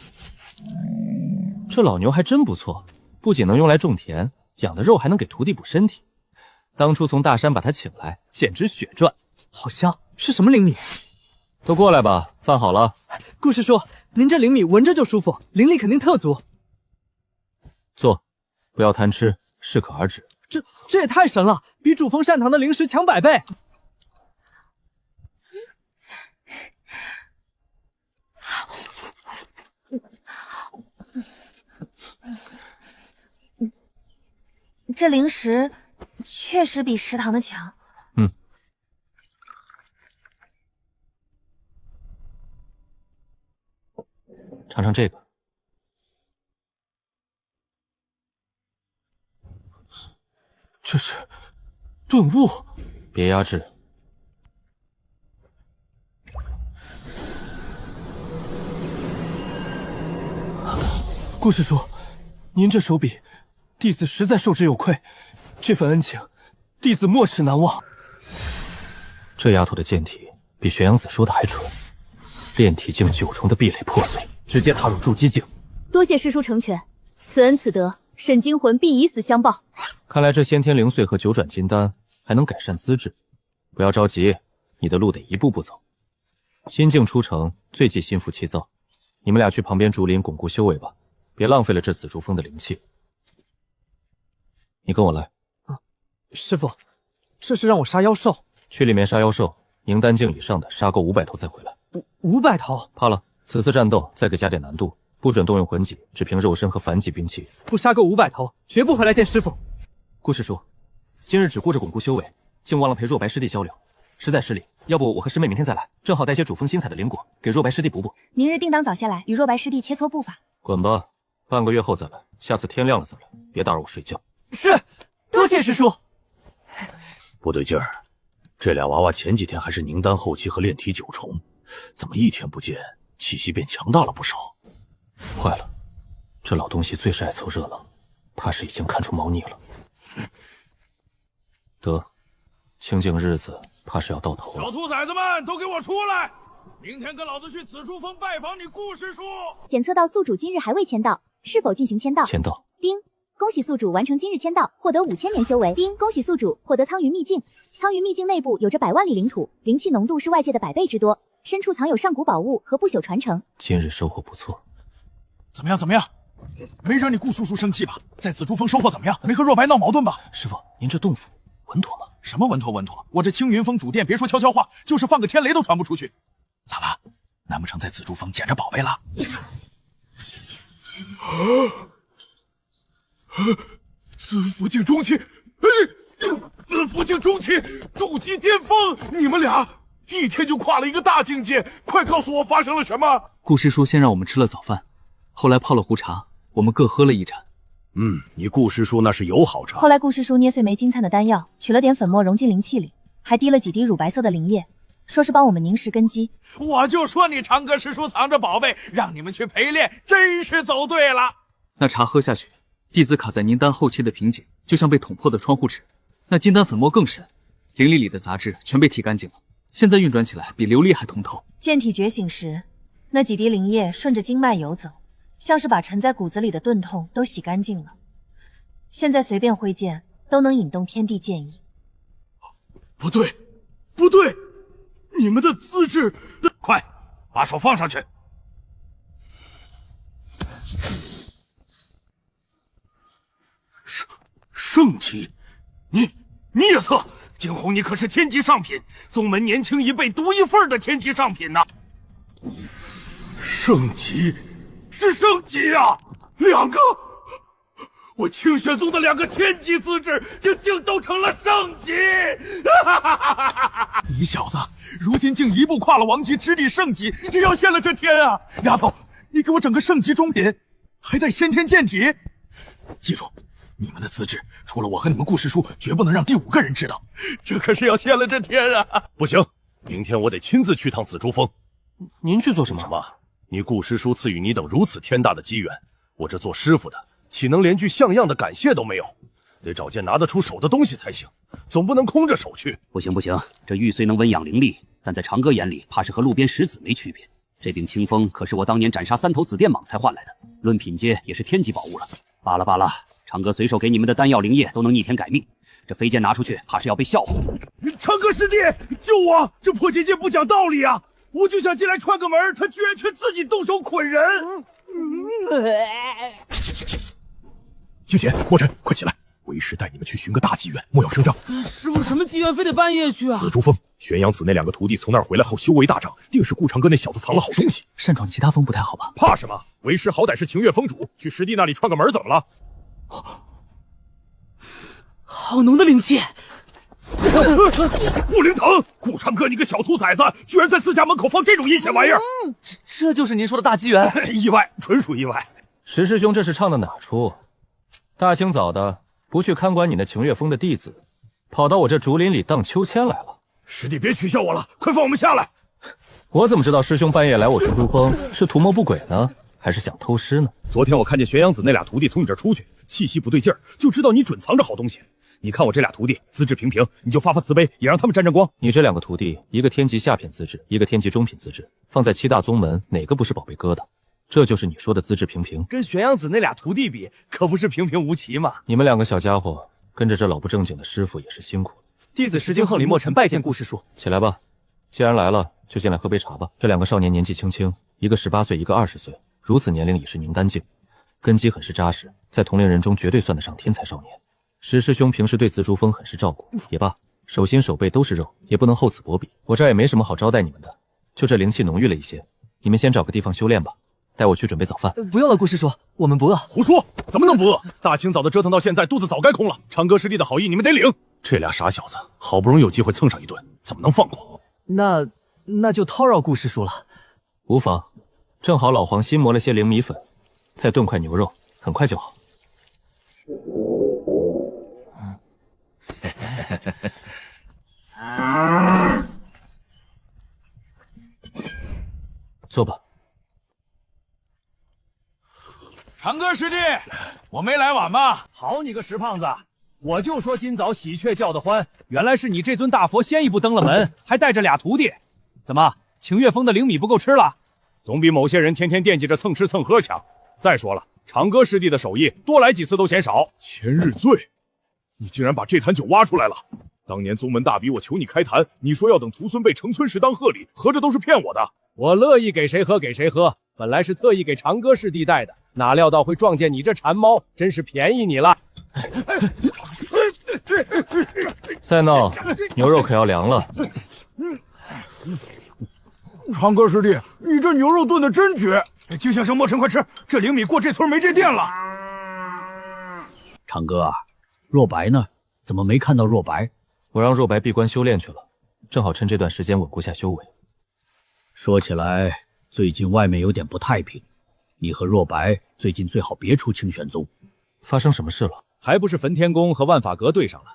这老牛还真不错，不仅能用来种田，养的肉还能给徒弟补身体。当初从大山把他请来，简直血赚。好香，是什么灵米？都过来吧，饭好了。顾师叔，您这灵米闻着就舒服，灵力肯定特足。坐，不要贪吃，适可而止。这也太神了，比主峰善堂的灵石强100倍。这灵石确实比食堂的强。尝尝这个。这是顿悟，别压制。顾师叔，您这手笔，弟子实在受之有愧，这份恩情，弟子没齿难忘。这丫头的剑体比玄阳子说的还准，炼体境9重的壁垒破碎，直接踏入筑基境。多谢师叔成全，此恩此德，沈金魂必以死相报。看来这先天灵碎和9转金丹还能改善资质，不要着急，你的路得一步步走。心境出城，最忌心浮气躁。你们俩去旁边竹林巩固修为吧，别浪费了这紫竹峰的灵气。你跟我来。师傅，这是让我杀妖兽？去里面杀妖兽，凝丹境以上的杀够500头再回来。500头？怕了，此次战斗再给加点难度，不准动用魂技，只凭肉身和反击兵器。不杀够500头，绝不回来见师傅。顾师叔，今日只顾着巩固修为，竟忘了陪若白师弟交流，实在失礼。要不我和师妹明天再来，正好带些主峰新采的灵果给若白师弟补补。明日定当早些来，与若白师弟切磋步伐。滚吧，半个月后再来，下次天亮了再来，别打扰我睡觉。是，多谢师叔。不对劲儿，这俩娃娃前几天还是凝丹后期和炼体9重，怎么一天不见，气息变强大了不少？坏了，这老东西最是爱凑热闹，怕是已经看出猫腻了。得，清静日子怕是要到头了。小兔崽子们都给我出来！明天跟老子去紫竹峰拜访你顾师叔。检测到宿主今日还未签到，是否进行签到？签到。丁，恭喜宿主完成今日签到，获得5000年修为。丁，恭喜宿主获得苍云秘境。苍云秘境内部有着100万里领土，灵气浓度是外界的100倍之多，深处藏有上古宝物和不朽传承。今日收获不错。怎么样？没惹你顾叔叔生气吧？在紫竹峰收获怎么样？没和若白闹矛盾吧？师傅，您这洞府稳妥吗？什么稳妥？我这青云峰主殿，别说悄悄话，就是放个天雷都传不出去。咋了？难不成在紫竹峰捡着宝贝了？紫福境中期，紫福境中期，筑基巅峰！你们俩一天就跨了一个大境界，快告诉我发生了什么！顾师叔先让我们吃了早饭，后来泡了壶茶，我们各喝了一盏。你顾师叔那是有好茶。后来顾师叔捏碎枚金灿的丹药，取了点粉末融进灵气里，还滴了几滴乳白色的灵液，说是帮我们凝实根基。我就说你长歌师叔藏着宝贝，让你们去陪练，真是走对了。那茶喝下去，弟子卡在凝丹后期的瓶颈，就像被捅破的窗户纸。那金丹粉末更深，灵力里的杂质全被剔干净了，现在运转起来比琉璃还通透。剑体觉醒时，那几滴灵液顺着经脉游走，像是把沉在骨子里的钝痛都洗干净了。现在随便挥剑都能引动天地剑意。不对，你们的资质，快把手放上去！圣级，你也测？惊鸿，你可是天级上品，宗门年轻一辈独一份的天级上品呐！圣级，是圣级啊！2个，我清玄宗的2个天级资质，竟都成了圣级！你小子，如今竟一步跨了王级，直抵圣级，这要现了这天啊！丫头，你给我整个圣级中品，还带先天剑体，记住。你们的资质，除了我和你们故事书，绝不能让第5个人知道。这可是要现了这天啊！不行，明天我得亲自去趟紫竹峰。您去做什么？什么？你故师叔赐予你等如此天大的机缘，我这做师傅的岂能连句像样的感谢都没有？得找件拿得出手的东西才行，总不能空着手去。不行不行，这玉虽能稳养灵力，但在长哥眼里，怕是和路边石子没区别。这柄清风可是我当年斩杀3头紫电蟒才换来的，论品阶也是天级宝物了。罢了罢了。长哥随手给你们的丹药灵液都能逆天改命，这飞剑拿出去，怕是要被笑话。长哥师弟，救我！这破结界不讲道理啊！我就想进来串个门，他居然却自己动手捆人。清闲、墨尘，快起来！为师带你们去寻个大机缘，莫要声张。师傅，什么机缘非得半夜去啊？紫竹峰，玄阳子那2个徒弟从那儿回来后修为大涨，定是顾长哥那小子藏了好东西。擅闯其他峰不太好吧？怕什么？为师好歹是晴月峰主，去师弟那里串个门怎么了？好浓的灵气！顾灵腾，顾长哥，你个小兔崽子，居然在自家门口放这种阴险玩意儿！这就是您说的大机缘？意外，纯属意外。石师兄这是唱的哪出？大清早的，不去看管你那晴月峰的弟子，跑到我这竹林里荡秋千来了。师弟，别取笑我了，快放我们下来！我怎么知道师兄半夜来我竹竹峰是图谋不轨呢，还是想偷师呢？昨天我看见玄阳子那俩徒弟从你这儿出去，气息不对劲儿，就知道你准藏着好东西。你看我这俩徒弟资质平平，你就发发慈悲，也让他们沾沾光。你这2个徒弟，一个天级下品资质，一个天级中品资质，放在7大宗门，哪个不是宝贝疙瘩？这就是你说的资质平平。跟玄阳子那俩徒弟比，可不是平平无奇嘛。你们2个小家伙跟着这老不正经的师傅也是辛苦了。弟子石京鹤李墨尘拜见顾师叔。起来吧，既然来了，就进来喝杯茶吧。这2个少年年纪轻轻，一个18岁，一个20岁，如此年龄已是凝丹境，根基很是扎实，在同龄人中绝对算得上天才少年。石师兄平时对紫竹峰很是照顾，也罢，手心手背都是肉，也不能厚此薄彼。我这儿也没什么好招待你们的，就这灵气浓郁了一些，你们先找个地方修炼吧，带我去准备早饭。不用了，顾师叔，我们不饿。胡说，怎么能不饿？大清早的折腾到现在，肚子早该空了。长哥师弟的好意你们得领。这俩傻小子好不容易有机会蹭上一顿，怎么能放过？那就叨扰顾师叔了。无妨，正好老黄新磨了些灵米粉，再炖块牛肉，很快就好。坐吧。长哥师弟，我没来晚吧？好你个石胖子，我就说今早喜鹊叫得欢，原来是你这尊大佛先一步登了门，还带着俩徒弟。怎么，晴月峰的灵米不够吃了？总比某些人天天惦记着蹭吃蹭喝强。再说了，长哥师弟的手艺多来几次都嫌少。前日醉，你竟然把这坛酒挖出来了！当年宗门大比，我求你开坛，你说要等徒孙辈成村时当贺礼，合着都是骗我的。我乐意给谁喝给谁喝，本来是特意给长哥师弟带的，哪料到会撞见你这馋猫，真是便宜你了。再闹，牛肉可要凉了。长哥师弟，你这牛肉炖的真绝！金先生、墨尘，快吃，这灵米过这村没这店了。长哥，若白呢？怎么没看到若白？我让若白闭关修炼去了，正好趁这段时间稳固下修为。说起来，最近外面有点不太平，你和若白最近最好别出清玄宗。发生什么事了？还不是焚天宫和万法阁对上了。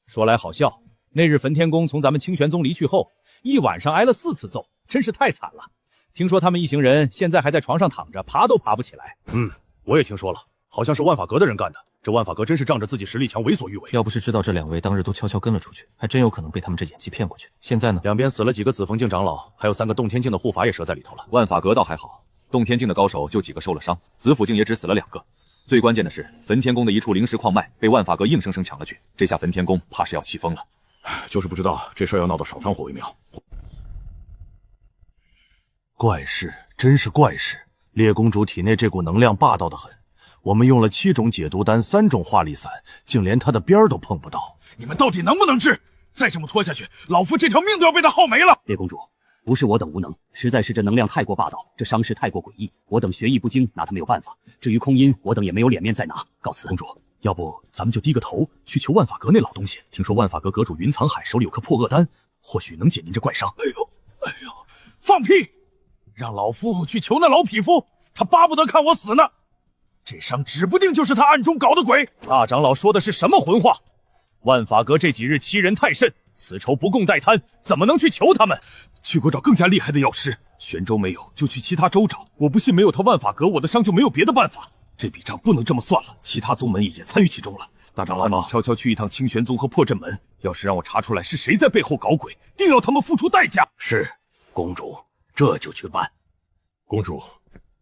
说来好笑，那日焚天宫从咱们清玄宗离去后，一晚上挨了4次揍，真是太惨了。听说他们一行人现在还在床上躺着，爬都爬不起来。我也听说了，好像是万法阁的人干的。这万法阁真是仗着自己实力强，为所欲为。要不是知道这2位当日都悄悄跟了出去，还真有可能被他们这演技骗过去。现在呢，两边死了几个紫凤境长老，还有3个洞天境的护法也折在里头了。万法阁倒还好，洞天境的高手就几个受了伤，紫府境也只死了2个。最关键的是，焚天宫的一处灵石矿脉被万法阁硬生生抢了去，这下焚天宫怕是要气疯了。就是不知道这事儿要闹到少团伙为妙。怪事，真是怪事！烈公主体内这股能量霸道的很，我们用了7种解毒丹，3种化力散，竟连她的边儿都碰不到。你们到底能不能治？再这么拖下去，老夫这条命都要被他耗没了。烈公主，不是我等无能，实在是这能量太过霸道，这伤势太过诡异，我等学艺不精，拿他没有办法。至于空音，我等也没有脸面再拿。告辞。公主，要不咱们就低个头去求万法阁那老东西。听说万法阁阁主云藏海手里有颗破厄丹，或许能解您这怪伤。哎呦，放屁！让老夫去求那老匹夫，他巴不得看我死呢。这伤指不定就是他暗中搞的鬼。大长老说的是什么混话？万法阁这几日欺人太甚，此仇不共戴摊，怎么能去求他们？去过找更加厉害的药师，玄州没有就去其他州找。我不信没有他万法阁，我的伤就没有别的办法。这笔账不能这么算了，其他宗门也参与其中了。大长老，你悄悄去一趟清玄宗和破阵门，要是让我查出来是谁在背后搞鬼，定要他们付出代价。是，公主，这就去办。公主，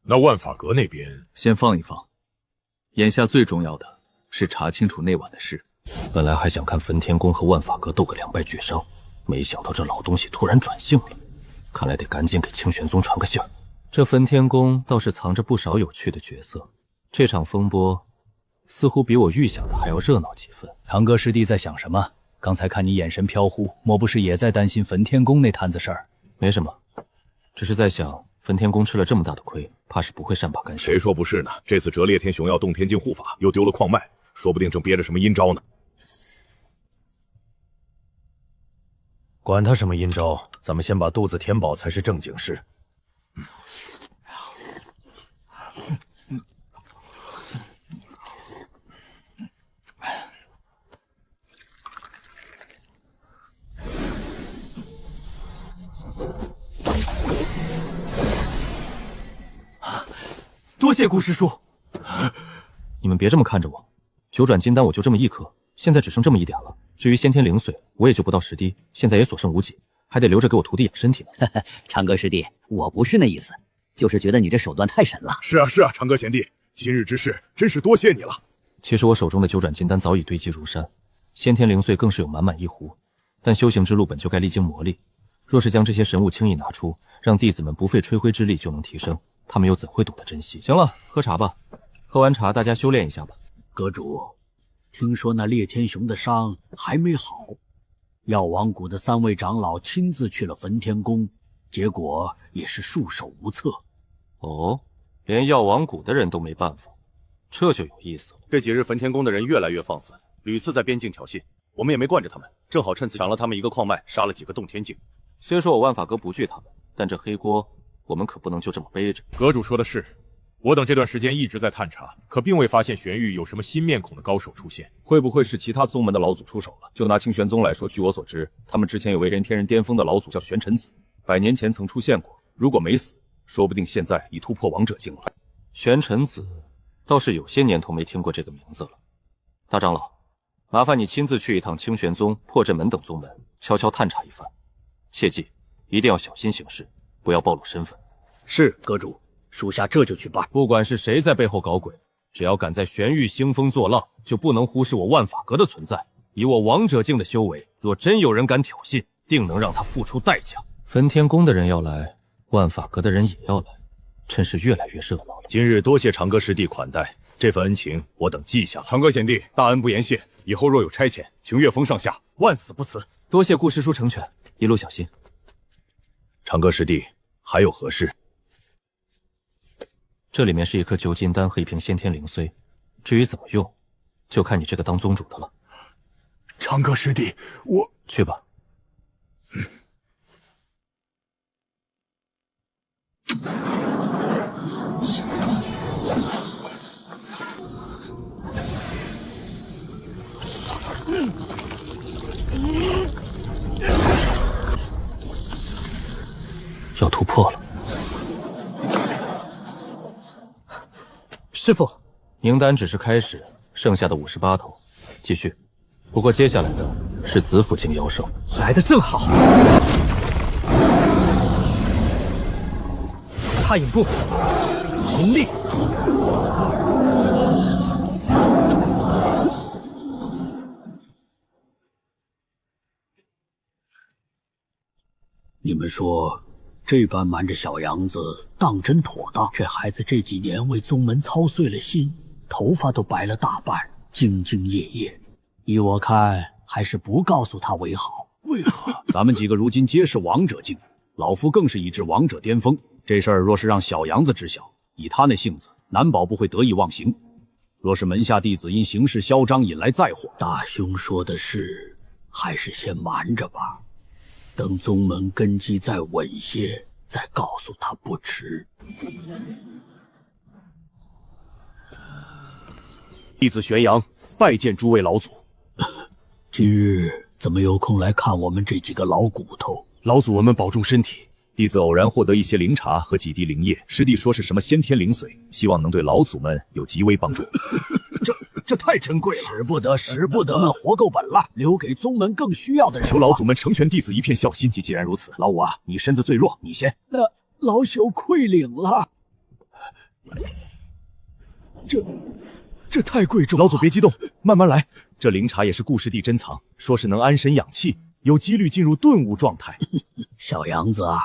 那万法阁那边先放一放，眼下最重要的是查清楚那晚的事。本来还想看焚天宫和万法阁斗个两败俱伤，没想到这老东西突然转性了，看来得赶紧给清玄宗传个信儿。这焚天宫倒是藏着不少有趣的角色，这场风波似乎比我预想的还要热闹几分。长歌师弟在想什么？刚才看你眼神飘忽，莫不是也在担心焚天宫那摊子事儿？没什么，只是在想焚天宫吃了这么大的亏，怕是不会善罢甘休。谁说不是呢？这次折裂天雄药洞天镜护法又丢了矿脉，说不定正憋着什么阴招呢。管他什么阴招，咱们先把肚子填饱才是正经事。多谢顾师叔。你们别这么看着我，九转金丹我就这么一颗，现在只剩这么一点了。至于先天灵髓，我也就不到10滴，现在也所剩无几，还得留着给我徒弟养身体呢。长歌师弟，我不是那意思，就是觉得你这手段太神了。是啊，长歌贤弟，今日之事真是多谢你了。其实我手中的九转金丹早已堆积如山，先天灵髓更是有满满一壶，但修行之路本就该历经磨砺，若是将这些神物轻易拿出，让弟子们不费吹灰之力就能提升，他们又怎会懂得珍惜？行了，喝茶吧，喝完茶大家修炼一下吧。阁主，听说那烈天雄的伤还没好，药王谷的3位长老亲自去了焚天宫，结果也是束手无策。哦，连药王谷的人都没办法，这就有意思了。这几日焚天宫的人越来越放肆，屡次在边境挑衅，我们也没惯着他们，正好趁此抢了他们一个矿脉，杀了几个洞天境。虽说我万法阁不惧他们，但这黑锅我们可不能就这么背着。阁主说的是，我等这段时间一直在探查，可并未发现玄域有什么新面孔的高手出现。会不会是其他宗门的老祖出手了？就拿清玄宗来说，据我所知，他们之前有位人天人巅峰的老祖叫玄尘子，100年前曾出现过，如果没死，说不定现在已突破王者境了。玄尘子倒是有些年头没听过这个名字了。大长老，麻烦你亲自去一趟清玄宗、破阵门等宗门，悄悄探查一番，切记一定要小心行事，不要暴露身份。是，阁主，属下这就去办。不管是谁在背后搞鬼，只要敢在玄域兴风作浪，就不能忽视我万法阁的存在。以我王者境的修为，若真有人敢挑衅，定能让他付出代价。焚天宫的人要来，万法阁的人也要来，真是越来越热闹了。今日多谢长歌师弟款待，这份恩情我等记下了。长歌贤弟，大恩不言谢，以后若有差遣，请岳峰上下，万死不辞。多谢顾师叔成全，一路小心。长歌师弟，还有何事？这里面是一颗9金丹和一瓶先天灵髓，至于怎么用，就看你这个当宗主的了。长歌师弟，我去吧。要突破了。师傅，宁丹只是开始，剩下的58头，继续。不过接下来的是子府境妖兽，来的正好。踏影步，灵力。你们说，这般瞒着小杨子当真妥当？这孩子这几年为宗门操碎了心，头发都白了大半，兢兢业业。依我看，还是不告诉他为好。为何？咱们几个如今皆是王者境，老夫更是已至王者巅峰。这事儿若是让小杨子知晓，以他那性子，难保不会得意忘形。若是门下弟子因行事嚣张引来灾祸，大兄说的是，还是先瞒着吧，等宗门根基再稳些，再告诉他不迟。弟子玄阳拜见诸位老祖。今日怎么有空来看我们这几个老骨头？老祖们保重身体。弟子偶然获得一些灵茶和几滴灵液，师弟说是什么先天灵髓，希望能对老祖们有极为帮助。这太珍贵了，使不得们活够本了，留给宗门更需要的人。求老祖们成全弟子一片孝心。既然如此，老五啊，你身子最弱，你先。那老朽愧领了。这太贵重了。老祖别激动，慢慢来。这灵茶也是顾师弟珍藏，说是能安神养气，有几率进入顿悟状态。小杨子啊，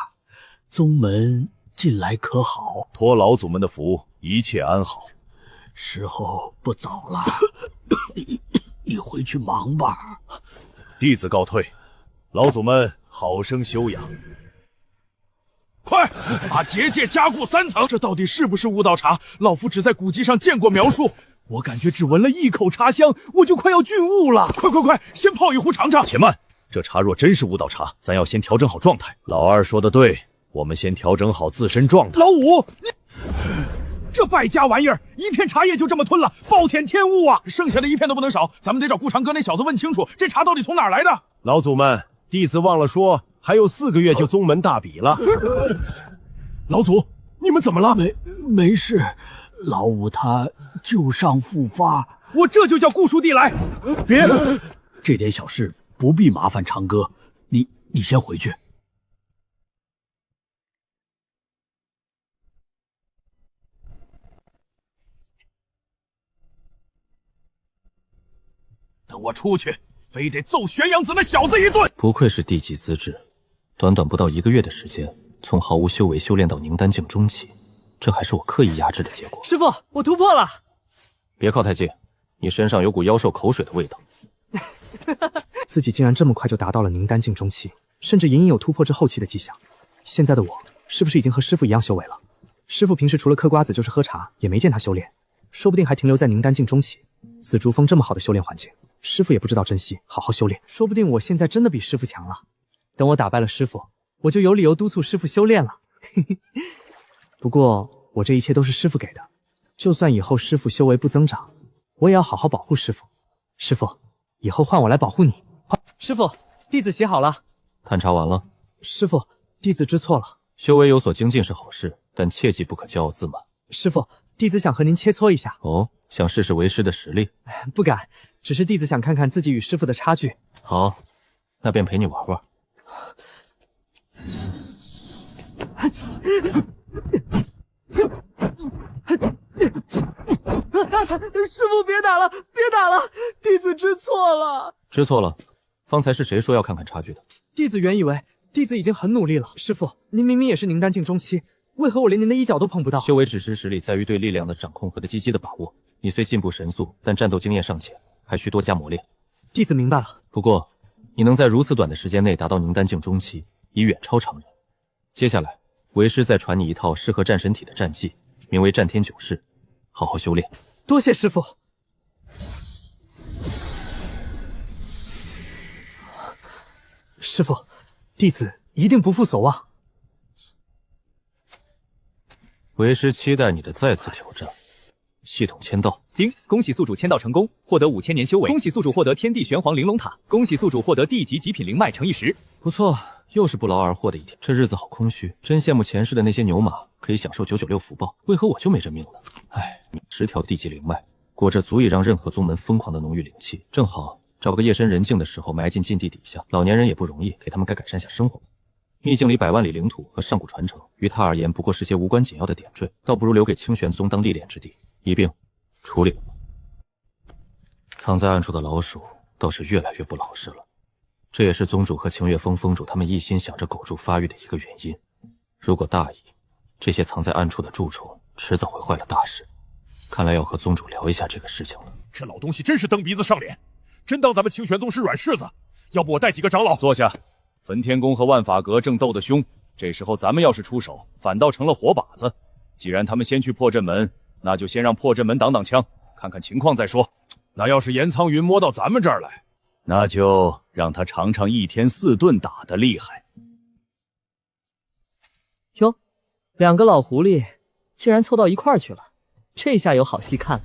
宗门近来可好？托老祖们的福，一切安好。时候不早了，你回去忙吧。弟子告退，老祖们好生休养。快把结界加固3层！这到底是不是悟道茶？老夫只在古籍上见过描述，我感觉只闻了一口茶香，我就快要俊悟了。快，先泡一壶尝尝。且慢，这茶若真是悟道茶，咱要先调整好状态。老二说的对，我们先调整好自身状态。老五，你这败家玩意儿，一片茶叶就这么吞了，暴殄天物啊！剩下的一片都不能少，咱们得找顾长哥那小子问清楚，这茶到底从哪儿来的。老祖们，弟子忘了说，还有4个月就宗门大比了。老祖，你们怎么了？没事，老五他旧伤复发。我这就叫顾叔弟来。别，这点小事不必麻烦长哥，你先回去。等我出去，非得揍玄阳子那小子一顿。不愧是地级资质，短短不到1个月的时间，从毫无修为修炼到凝丹境中期，这还是我刻意压制的结果。师傅，我突破了！别靠太近，你身上有股妖兽口水的味道。自己竟然这么快就达到了凝丹境中期，甚至隐隐有突破至后期的迹象。现在的我，是不是已经和师傅一样修为了？师傅平时除了嗑瓜子就是喝茶，也没见他修炼，说不定还停留在凝丹境中期。紫竹峰这么好的修炼环境，师傅也不知道珍惜，好好修炼。说不定我现在真的比师傅强了。等我打败了师傅，我就有理由督促师傅修炼了。不过我这一切都是师傅给的，就算以后师傅修为不增长，我也要好好保护师傅。师傅，以后换我来保护你。师傅，弟子写好了。探查完了。师傅，弟子知错了。修为有所精进是好事，但切记不可骄傲自满。师傅，弟子想和您切磋一下。哦，想试试为师的实力？不敢，只是弟子想看看自己与师傅的差距。好，那便陪你玩玩。师傅别打了，别打了，弟子知错了。知错了？方才是谁说要看看差距的？弟子原以为弟子已经很努力了。师傅，您明明也是凝丹境中期，为何我连您的一脚都碰不到？修为只是实力在于对力量的掌控和对击机的把握。你虽进步神速，但战斗经验尚浅，还需多加磨练。弟子明白了。不过，你能在如此短的时间内达到凝丹境中期，已远超常人。接下来，为师再传你一套适合战神体的战技，名为战天九式，好好修炼。多谢师傅。师傅，弟子一定不负所望。为师期待你的再次挑战。系统签到。丁，恭喜宿主签到成功，获得5000年修为。恭喜宿主获得天地玄黄玲珑塔。恭喜宿主获得地级极品灵脉乘以10。不错，又是不劳而获的一天。这日子好空虚，真羡慕前世的那些牛马可以享受996福报，为何我就没这命呢？唉，10条地级灵脉，果这足以让任何宗门疯狂的浓郁灵气。正好找个夜深人静的时候埋进禁地底下，老年人也不容易，给他们改善下生活。秘境里100万里领土和上古传承，于他而言不过是些无关紧要的点缀，倒不如留给清玄宗当历练之地，一并处理了。藏在暗处的老鼠倒是越来越不老实了，这也是宗主和清月峰峰主他们一心想着苟住发育的一个原因。如果大意，这些藏在暗处的蛀虫迟早会坏了大事。看来要和宗主聊一下这个事情了。这老东西真是蹬鼻子上脸，真当咱们清玄宗是软柿子，要不我带几个长老？坐下。焚天宫和万法阁正斗得凶，这时候咱们要是出手，反倒成了活靶子。既然他们先去破阵门，那就先让破阵门挡挡枪，看看情况再说。那要是严苍云摸到咱们这儿来，那就让他尝尝1天4顿打的厉害。哟，两个老狐狸竟然凑到一块儿去了，这下有好戏看了。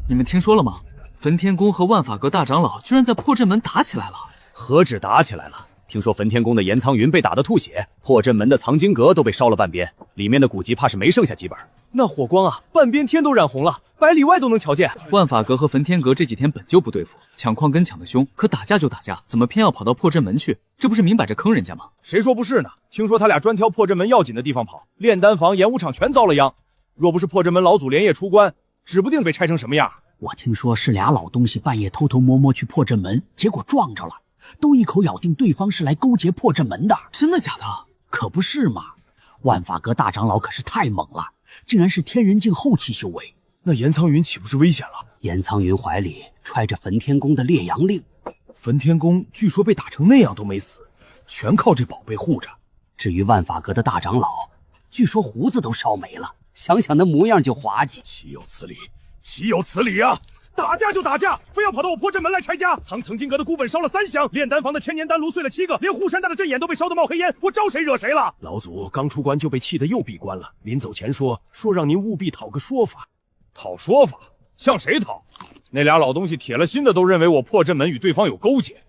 你们听说了吗？焚天宫和万法阁大长老居然在破阵门打起来了。何止打起来了？听说焚天宫的严苍云被打得吐血，破阵门的藏经阁都被烧了半边，里面的古籍怕是没剩下几本。那火光啊，半边天都染红了，百里外都能瞧见。万法阁和焚天阁这几天本就不对付，抢矿跟抢得凶，可打架就打架，怎么偏要跑到破阵门去？这不是明摆着坑人家吗？谁说不是呢？听说他俩专挑破阵门要紧的地方跑，炼丹房、演武场全遭了殃。若不是破阵门老祖连夜出关，指不定被拆成什么样。我听说是俩老东西半夜偷偷摸摸去破阵门，结果撞着了，都一口咬定对方是来勾结破阵门的。真的假的？可不是嘛！万法阁大长老可是太猛了，竟然是天人境后期修为。那严苍云岂不是危险了？严苍云怀里揣着焚天宫的烈阳令，焚天宫据说被打成那样都没死，全靠这宝贝护着。至于万法阁的大长老，据说胡子都烧没了，想想那模样就滑稽。岂有此理！岂有此理啊！打架就打架，非要跑到我破阵门来拆家。藏经阁的孤本烧了3箱，炼丹房的千年丹炉碎了7个，连护山大的阵眼都被烧得冒黑烟，我招谁惹谁了？老祖刚出关就被气得又闭关了，临走前说让您务必讨个说法。讨说法？向谁讨？那俩老东西铁了心的都认为我破阵门与对方有勾结，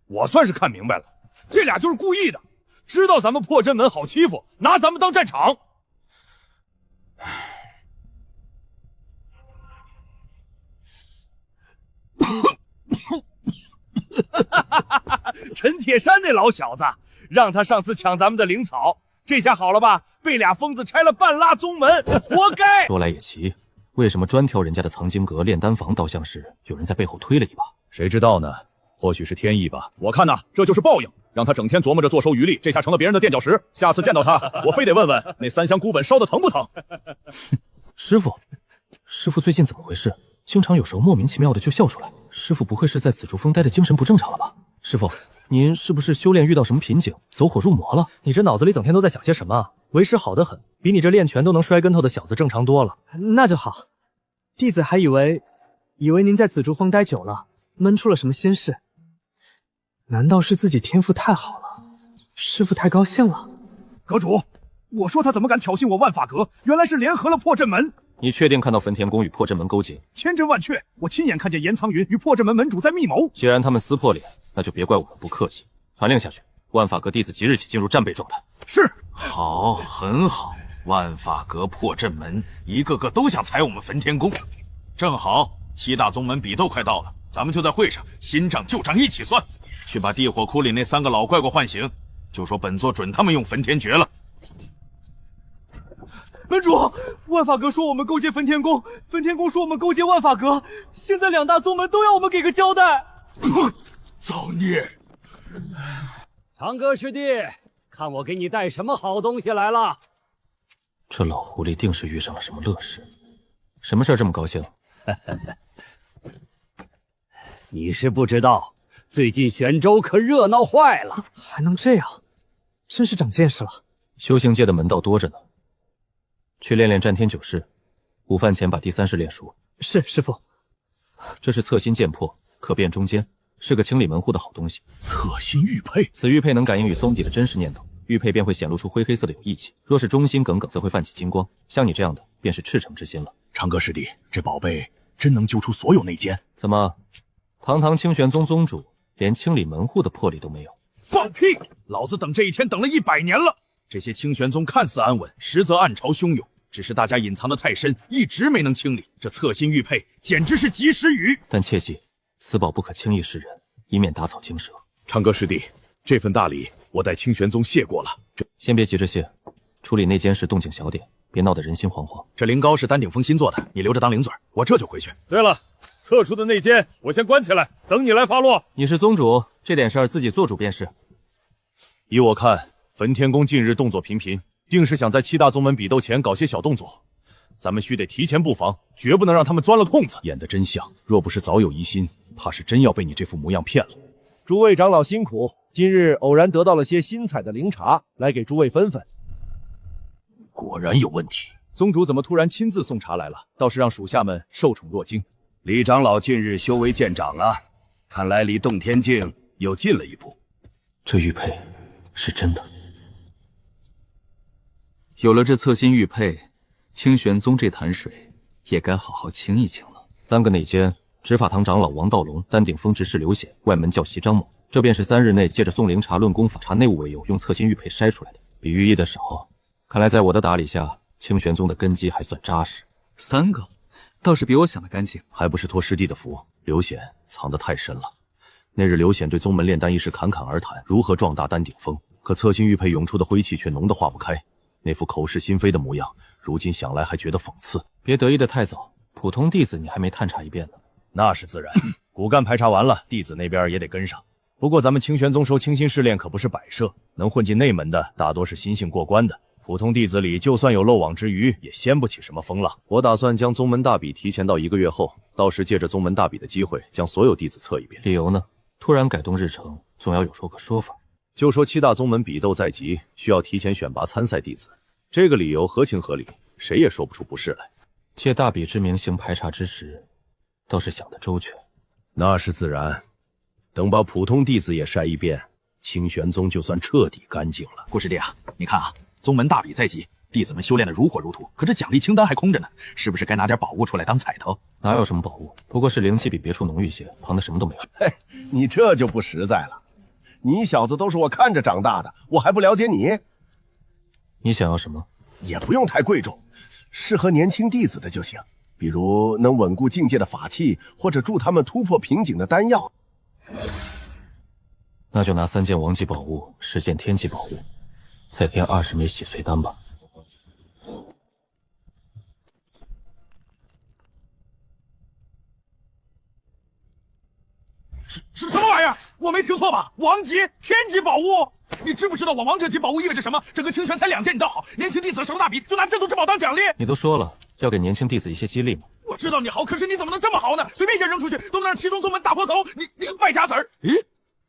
我算是看明白了，这俩就是故意的，知道咱们破阵门好欺负，拿咱们当战场。陈铁山那老小子，让他上次抢咱们的灵草，这下好了吧？被俩疯子拆了半拉宗门，活该！说来也奇，为什么专挑人家的藏经阁、炼丹房，倒像是有人在背后推了一把？谁知道呢？或许是天意吧。我看呐，这就是报应，让他整天琢磨着坐收渔利，这下成了别人的垫脚石。下次见到他，我非得问问那3箱孤本烧得疼不疼。师傅最近怎么回事？经常有时候莫名其妙的就笑出来。师傅不会是在紫竹峰待的精神不正常了吧？师傅，您是不是修炼遇到什么瓶颈，走火入魔了？你这脑子里整天都在想些什么？为师好得很，比你这练拳都能摔跟头的小子正常多了。那就好，弟子还以为您在紫竹峰待久了，闷出了什么心事。难道是自己天赋太好了，师傅太高兴了？阁主，我说他怎么敢挑衅我万法阁，原来是联合了破阵门。你确定看到焚天宫与破阵门勾结？千真万确，我亲眼看见严苍云与破阵门门主在密谋。既然他们撕破脸，那就别怪我们不客气。传令下去，万法阁弟子即日起进入战备状态。是。好，很好。万法阁、破阵门一个个都想踩我们焚天宫，正好7大宗门比斗快到了，咱们就在会上新账旧账一起算，去把地火窟里那3个老怪怪唤醒，就说本座准他们用焚天诀了。门主，万法阁说我们勾结焚天宫，焚天宫说我们勾结万法阁，现在2大宗门都要我们给个交代。造孽！长歌师弟，看我给你带什么好东西来了。这老狐狸定是遇上了什么乐事，什么事这么高兴？你是不知道，最近玄州可热闹坏了。还能这样，真是长见识了。修行界的门道多着呢。去练练战天九式，午饭前把第3式练熟。是，师父。这是侧心剑魄，可变中间，是个清理门户的好东西。侧心玉佩，此玉佩能感应与宗底的真实念头，玉佩便会显露出灰黑色的有义气。若是忠心耿耿，则会泛起金光。像你这样的，便是赤诚之心了。长歌师弟，这宝贝真能揪出所有内奸？怎么，堂堂清玄宗宗主，连清理门户的魄力都没有？放屁！老子等这一天等了100年了。这些清玄宗看似安稳，实则暗潮汹涌。只是大家隐藏得太深，一直没能清理。这侧心玉佩简直是及时雨。但切记，此宝不可轻易示人，以免打草惊蛇。长歌师弟，这份大礼我代清玄宗谢过了。先别急着谢，处理那件事动静小点，别闹得人心惶惶。这灵膏是丹顶峰新做的，你留着当零嘴，我这就回去。对了，测出的内奸我先关起来，等你来发落。你是宗主，这点事儿自己做主便是。依我看，焚天宫近日动作频频，定是想在7大宗门比斗前搞些小动作，咱们须得提前布防，绝不能让他们钻了空子。演得真像，若不是早有疑心，怕是真要被你这副模样骗了。诸位长老辛苦，今日偶然得到了些新采的灵茶，来给诸位分分。果然有问题，宗主怎么突然亲自送茶来了？倒是让属下们受宠若惊。李长老近日修为见长了，看来离洞天境又近了一步。这玉佩是真的。有了这侧心玉佩，清玄宗这潭水也该好好清一清了。3个内奸。执法堂长老王道龙、丹顶峰执事刘显、外门教习张某，这便是3日内借着送灵茶论功法查内务为由，用侧心玉佩筛出来的。比寓意的少，看来在我的打理下，清玄宗的根基还算扎实。3个，倒是比我想的干净。还不是托师弟的福，刘显藏得太深了。那日刘显对宗门炼丹一事侃侃而谈，如何壮大丹顶峰，可侧心玉佩涌出的灰气却浓得化不开，那副口是心非的模样，如今想来还觉得讽刺。别得意的太早，普通弟子你还没探查一遍呢。那是自然，骨干排查完了，弟子那边也得跟上。不过咱们清玄宗收清心试炼可不是摆设，能混进内门的大多是心性过关的，普通弟子里就算有漏网之鱼，也掀不起什么风浪。我打算将宗门大比提前到1个月后，到时借着宗门大比的机会，将所有弟子测一遍。理由呢？突然改动日程，总要有个说法。就说7大宗门比斗在即，需要提前选拔参赛弟子，这个理由合情合理，谁也说不出不是来。借大比之名行排查之时，倒是想得周全。那是自然，等把普通弟子也筛一遍，清玄宗就算彻底干净了。顾师弟啊，你看啊，宗门大比在即，弟子们修炼的如火如荼，可这奖励清单还空着呢，是不是该拿点宝物出来当彩头？哪有什么宝物，不过是灵气比别处浓郁些，旁的什么都没有。嘿，你这就不实在了。你小子都是我看着长大的，我还不了解你？你想要什么？也不用太贵重，适合年轻弟子的就行。比如能稳固境界的法器，或者助他们突破瓶颈的丹药。那就拿3件王级宝物，10件天级宝物，再添20枚洗髓丹吧。是什么玩意儿？我没听错吧？王级、天级宝物？你知不知道我王这级宝物意味着什么？整个清泉才2件你倒好，年轻弟子收大比，就拿镇族之宝当奖励。你都说了要给年轻弟子一些激励嘛。我知道你豪，可是你怎么能这么豪呢？随便一件扔出去，都能让七宗宗门打破头。你个败家子儿！咦，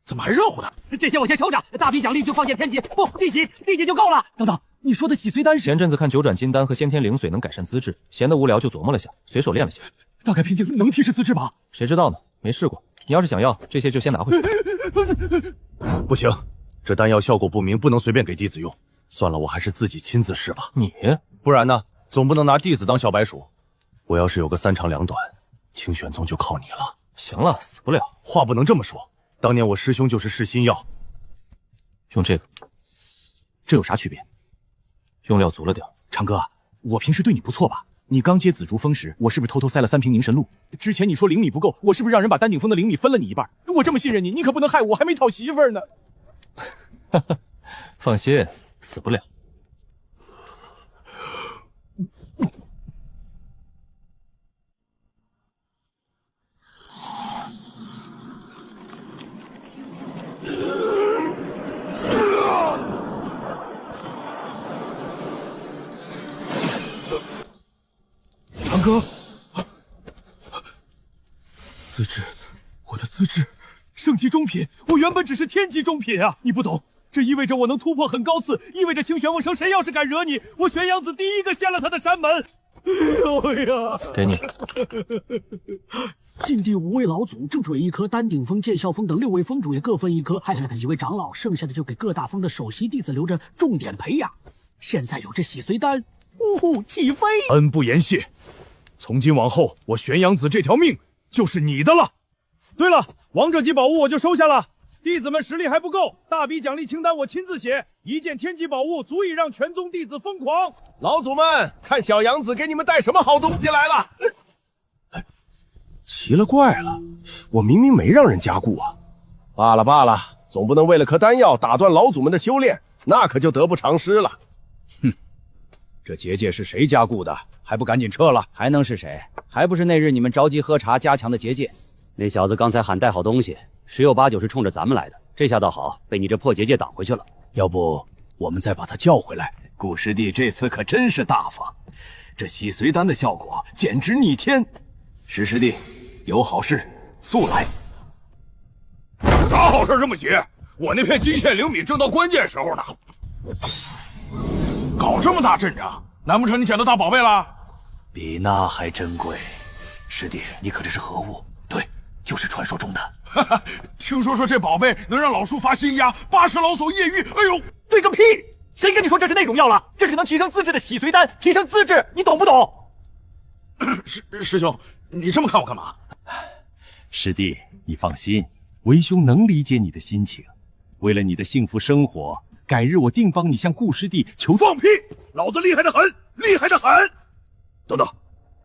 怎么还热乎呢？这些我先收着，大比奖励就放进天级，不，地级就够了。等等，你说的洗髓丹是？前阵子看九转金丹和先天灵髓能改善资质，闲得无聊就琢磨了下，随手练了些。大概瓶颈能提升资质吧？谁知道呢？没试过。你要是想要这些，就先拿回去。不行，这丹药效果不明，不能随便给弟子用。算了，我还是自己亲自试吧。你不然呢？总不能拿弟子当小白鼠。我要是有个3长2短，清玄宗就靠你了。行了，死不了。话不能这么说。当年我师兄就是试心药，用这个。这有啥区别？用料足了点。长哥，我平时对你不错吧？你刚接紫竹峰时，我是不是偷偷塞了3瓶凝神露？之前你说灵米不够，我是不是让人把丹顶峰的灵米分了你一半？我这么信任你，你可不能害我还没讨媳妇儿呢。放心，死不了。长哥，资质，我的资质，圣级中品，我原本只是天级中品啊！你不懂，这意味着我能突破很高次，意味着清玄瓮城谁要是敢惹你，我玄阳子第一个掀了他的山门。哎呀，给你。禁地5位老祖，正准1颗，丹顶峰、剑啸峰等6位峰主也各分1颗，还有1位长老，剩下的就给各大峰的首席弟子留着重点培养。现在有这洗髓丹，起飞！恩不言谢。从今往后，我玄阳子这条命就是你的了。对了，王者级宝物我就收下了。弟子们实力还不够，大笔奖励清单我亲自写，1件天级宝物足以让全宗弟子疯狂。老祖们，看小杨子给你们带什么好东西来了！奇了怪了，我明明没让人加固啊！罢了罢了，总不能为了颗丹药打断老祖们的修炼，那可就得不偿失了。哼，这结界是谁加固的？还不赶紧撤了？还能是谁？还不是那日你们着急喝茶加强的结界。那小子刚才喊带好东西，十有八九是冲着咱们来的。这下倒好，被你这破结界挡回去了。要不我们再把他叫回来？顾师弟这次可真是大方，这洗髓丹的效果简直逆天。石师弟，有好事速来！啊！啥好事这么急？我那片金线灵敏正到关键时候呢。搞这么大阵仗，难不成你捡到大宝贝了？比那还珍贵。师弟，你可这是何物？对，就是传说中的。哈哈，听说这宝贝能让老树发新芽，80老叟夜狱。哎呦，对个屁！谁跟你说这是那种药了？这是能提升资质的洗髓丹，提升资质，你懂不懂？师兄，你这么看我干嘛？师弟，你放心，为兄能理解你的心情。为了你的幸福生活，改日我定帮你向顾师弟求。放屁！老子厉害的很，厉害的很！等等，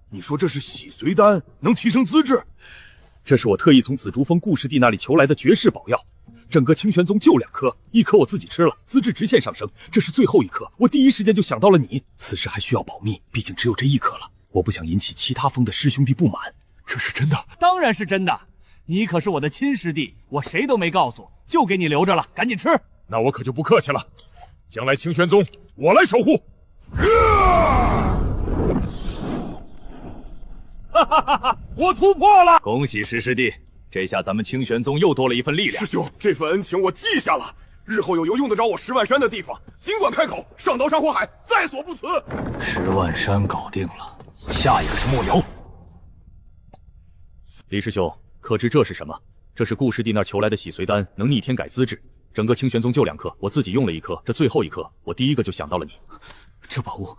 你说这是洗髓丹，能提升资质？这是我特意从紫竹峰顾师弟那里求来的绝世宝药，整个清玄宗就2颗，1颗我自己吃了，资质直线上升。这是最后1颗，我第一时间就想到了你。此事还需要保密，毕竟只有这1颗了，我不想引起其他峰的师兄弟不满。这是真的？当然是真的，你可是我的亲师弟，我谁都没告诉，就给你留着了，赶紧吃。那我可就不客气了，将来清玄宗我来守护。哈哈哈哈！我突破了！恭喜石师弟，这下咱们清玄宗又多了一份力量。师兄，这份恩情我记下了，日后有用得着我10万山的地方，尽管开口，上刀山火海，在所不辞。10万山搞定了，下一个是墨瑶。李师兄，可知这是什么？这是顾师弟那儿求来的洗髓丹，能逆天改资质。整个清玄宗就2颗，我自己用了1颗，这最后1颗，我第一个就想到了你。这宝物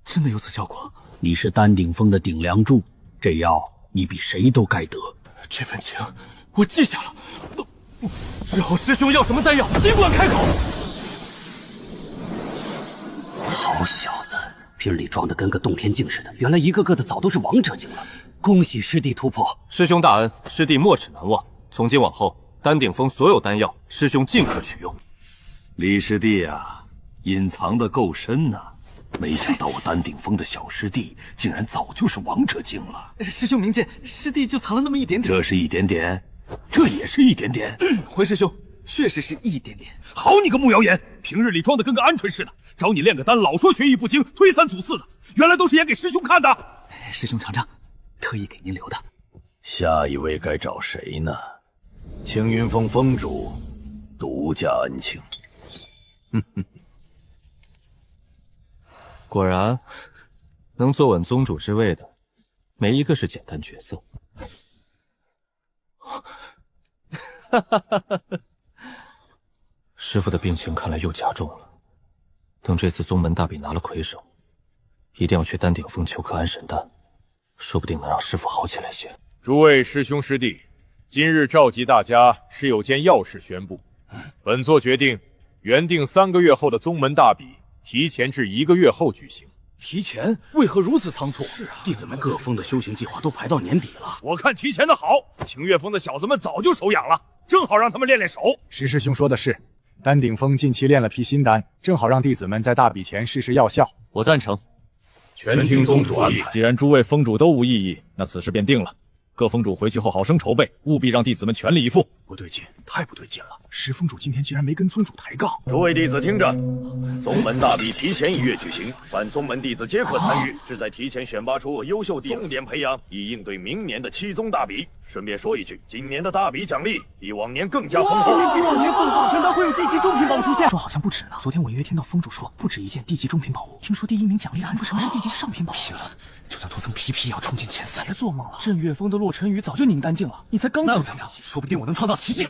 真的有此效果？你是丹顶峰的顶梁柱，这药你比谁都该得。这份情我记下了，日后师兄要什么丹药，尽管开口。好小子，瓶里装的跟个洞天镜似的，原来一个个的早都是王者境了。恭喜师弟突破，师兄大恩，师弟没齿难忘。从今往后，丹顶峰所有丹药，师兄尽可取用。李师弟啊，隐藏的够深呐。没想到我丹顶峰的小师弟竟然早就是王者境了。师兄明鉴，师弟就藏了那么一点点。这是一点点，这也是一点点。回师兄，确实是一点点。好你个木谣言，平日里装的跟个鹌鹑似的，找你练个丹老说学艺不精，推三阻四的，原来都是演给师兄看的。师兄尝尝，特意给您留的。下一位该找谁呢？青云峰峰主独家恩情。果然，能坐稳宗主之位的，没一个是简单角色。师父的病情看来又加重了。等这次宗门大比拿了魁首，一定要去丹顶峰求颗安神丹，说不定能让师父好起来些。诸位师兄师弟，今日召集大家是有件要事宣布。本座决定，原定3个月后的宗门大比，提前至1个月后举行。提前？为何如此仓促？是啊，弟子们各峰的修行计划都排到年底了。我看提前的好，清月峰的小子们早就手痒了，正好让他们练练手。石师兄说的是，丹顶峰近期练了批新丹，正好让弟子们在大比前试试药效。我赞成，全听宗主安排。既然诸位峰主都无异议，那此事便定了。各峰主回去后好生筹备，务必让弟子们全力以赴。不对劲，太不对劲了！石峰主今天竟然没跟宗主抬杠。诸位弟子听着，宗门大比提前1月举行，凡宗门弟子皆可参与，旨在提前选拔出优秀弟子，重点培养，以应对明年的7宗大比。顺便说一句，今年的大比奖励比往年更加丰厚。今年比往年更好，难道会有地级中品宝物出现？说好像不止呢。昨天我隐约听到峰主说，不止1件地级中品宝物。听说第1名奖励还不什么是地级上品宝物？拼了！就算多层皮皮也要冲进前3。别做梦了！镇月峰的洛尘羽早就凝丹境了，你才刚那怎么样？说不定我能创造奇迹。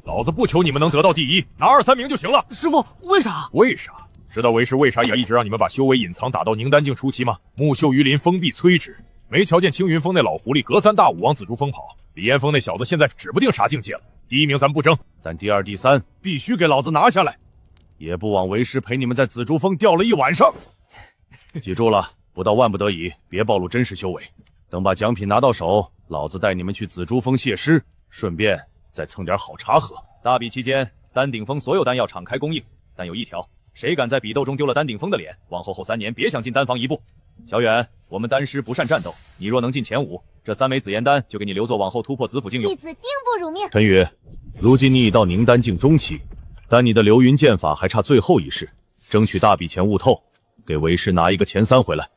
老子不求你们能得到第1，拿2、3名就行了。师父，为啥？为啥？知道为师为啥也一直让你们把修为隐藏打到凝丹境初期吗？木秀于林，风必摧之。没瞧见青云峰那老狐狸隔3大5往紫竹峰跑，李岩峰那小子现在指不定啥境界了。第1名咱不争，但第2、第3必须给老子拿下来，也不枉为师陪你们在紫竹峰吊了1晚上。记住了，不到万不得已，别暴露真实修为。等把奖品拿到手，老子带你们去紫竹峰谢师，顺便再蹭点好茶喝。大比期间，丹顶峰所有丹药敞开供应，但有一条，谁敢在比斗中丢了丹顶峰的脸，往后3年别想进丹房1步。小远，我们丹师不善战斗，你若能进前5，这3枚紫炎丹就给你留作往后突破紫府境用。弟子定不辱命。陈宇，如今你已到凝丹境中期，但你的流云剑法还差最后1式，争取大比前悟透，给为师拿一个前3回来。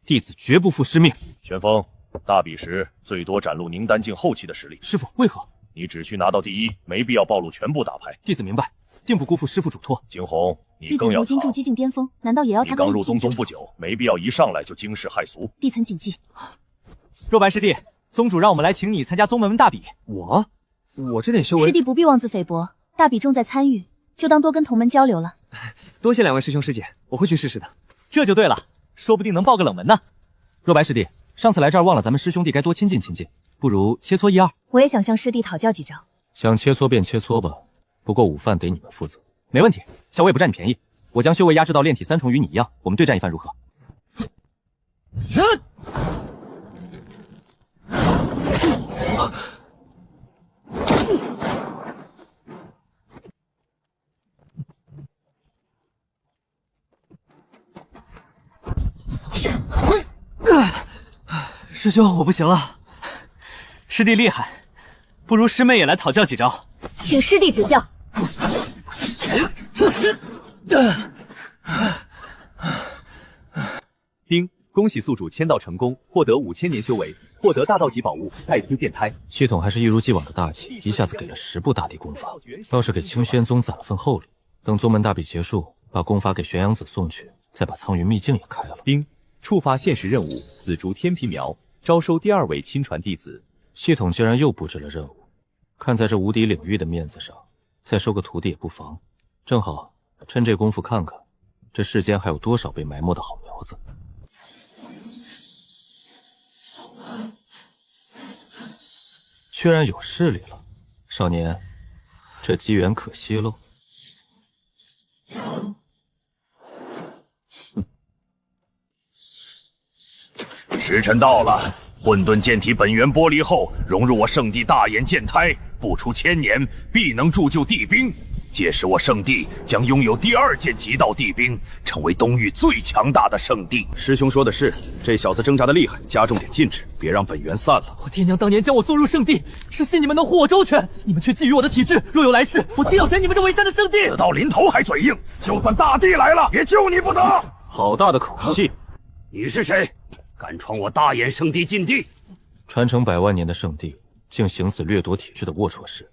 弟子绝不负师命。旋风，大比时最多展露宁丹境后期的实力。师傅，为何？你只需拿到第一，没必要暴露全部打牌。弟子明白，定不辜负师傅嘱托。惊鸿，你弟子更要藏。如今筑基境巅峰，难道也要你他个刚入宗不久，没必要一上来就惊世骇俗。弟曾谨记。若白师弟，宗主让我们来请你参加宗门大比。我这点修为，师弟不必妄自菲薄，大比重在参与，就当多跟同门交流了。多谢两位师兄师姐，我会去试试的。这就对了，说不定能爆个冷门呢。若白师弟，上次来这儿忘了咱们师兄弟该多亲近亲近，不如切磋一二。我也想向师弟讨教几招。想切磋便切磋吧，不过午饭得你们负责。没问题，小魏不占你便宜，我将修为压制到炼体3重，与你一样，我们对战一番如何？师兄，我不行了。师弟厉害，不如师妹也来讨教几招。请师弟指教。丁，恭喜宿主签到成功，获得5000年修为，获得大道级宝物太虚剑胎。系统还是一如既往的大气，一下子给了10部大地功法，倒是给清轩宗攒了份厚礼。等宗门大比结束，把功法给玄阳子送去，再把苍云秘境也开了。丁，触发现实任务紫竹天皮苗，招收第2位亲传弟子。系统竟然又布置了任务，看在这无敌领域的面子上，再收个徒弟也不妨。正好趁这功夫看看，这世间还有多少被埋没的好苗子。居然有势力了，少年，这机缘可惜喽。时辰到了，混沌剑体本源剥离后，融入我圣地大眼剑胎，不出1000年，必能铸就地兵。届时我圣地将拥有第2件极道地兵，成为东域最强大的圣地。师兄说的是，这小子挣扎的厉害，加重点禁制，别让本源散了。我爹娘当年将我送入圣地，是信你们能护我周全，你们却觊觎我的体质。若有来世，我定要选你们这为山的圣地。死到临头还嘴硬，就算大帝来了，也救你不得。好大的口气！你是谁？敢闯我大眼圣地禁地？传承100万年的圣地，竟行此掠夺体质的龌龊事，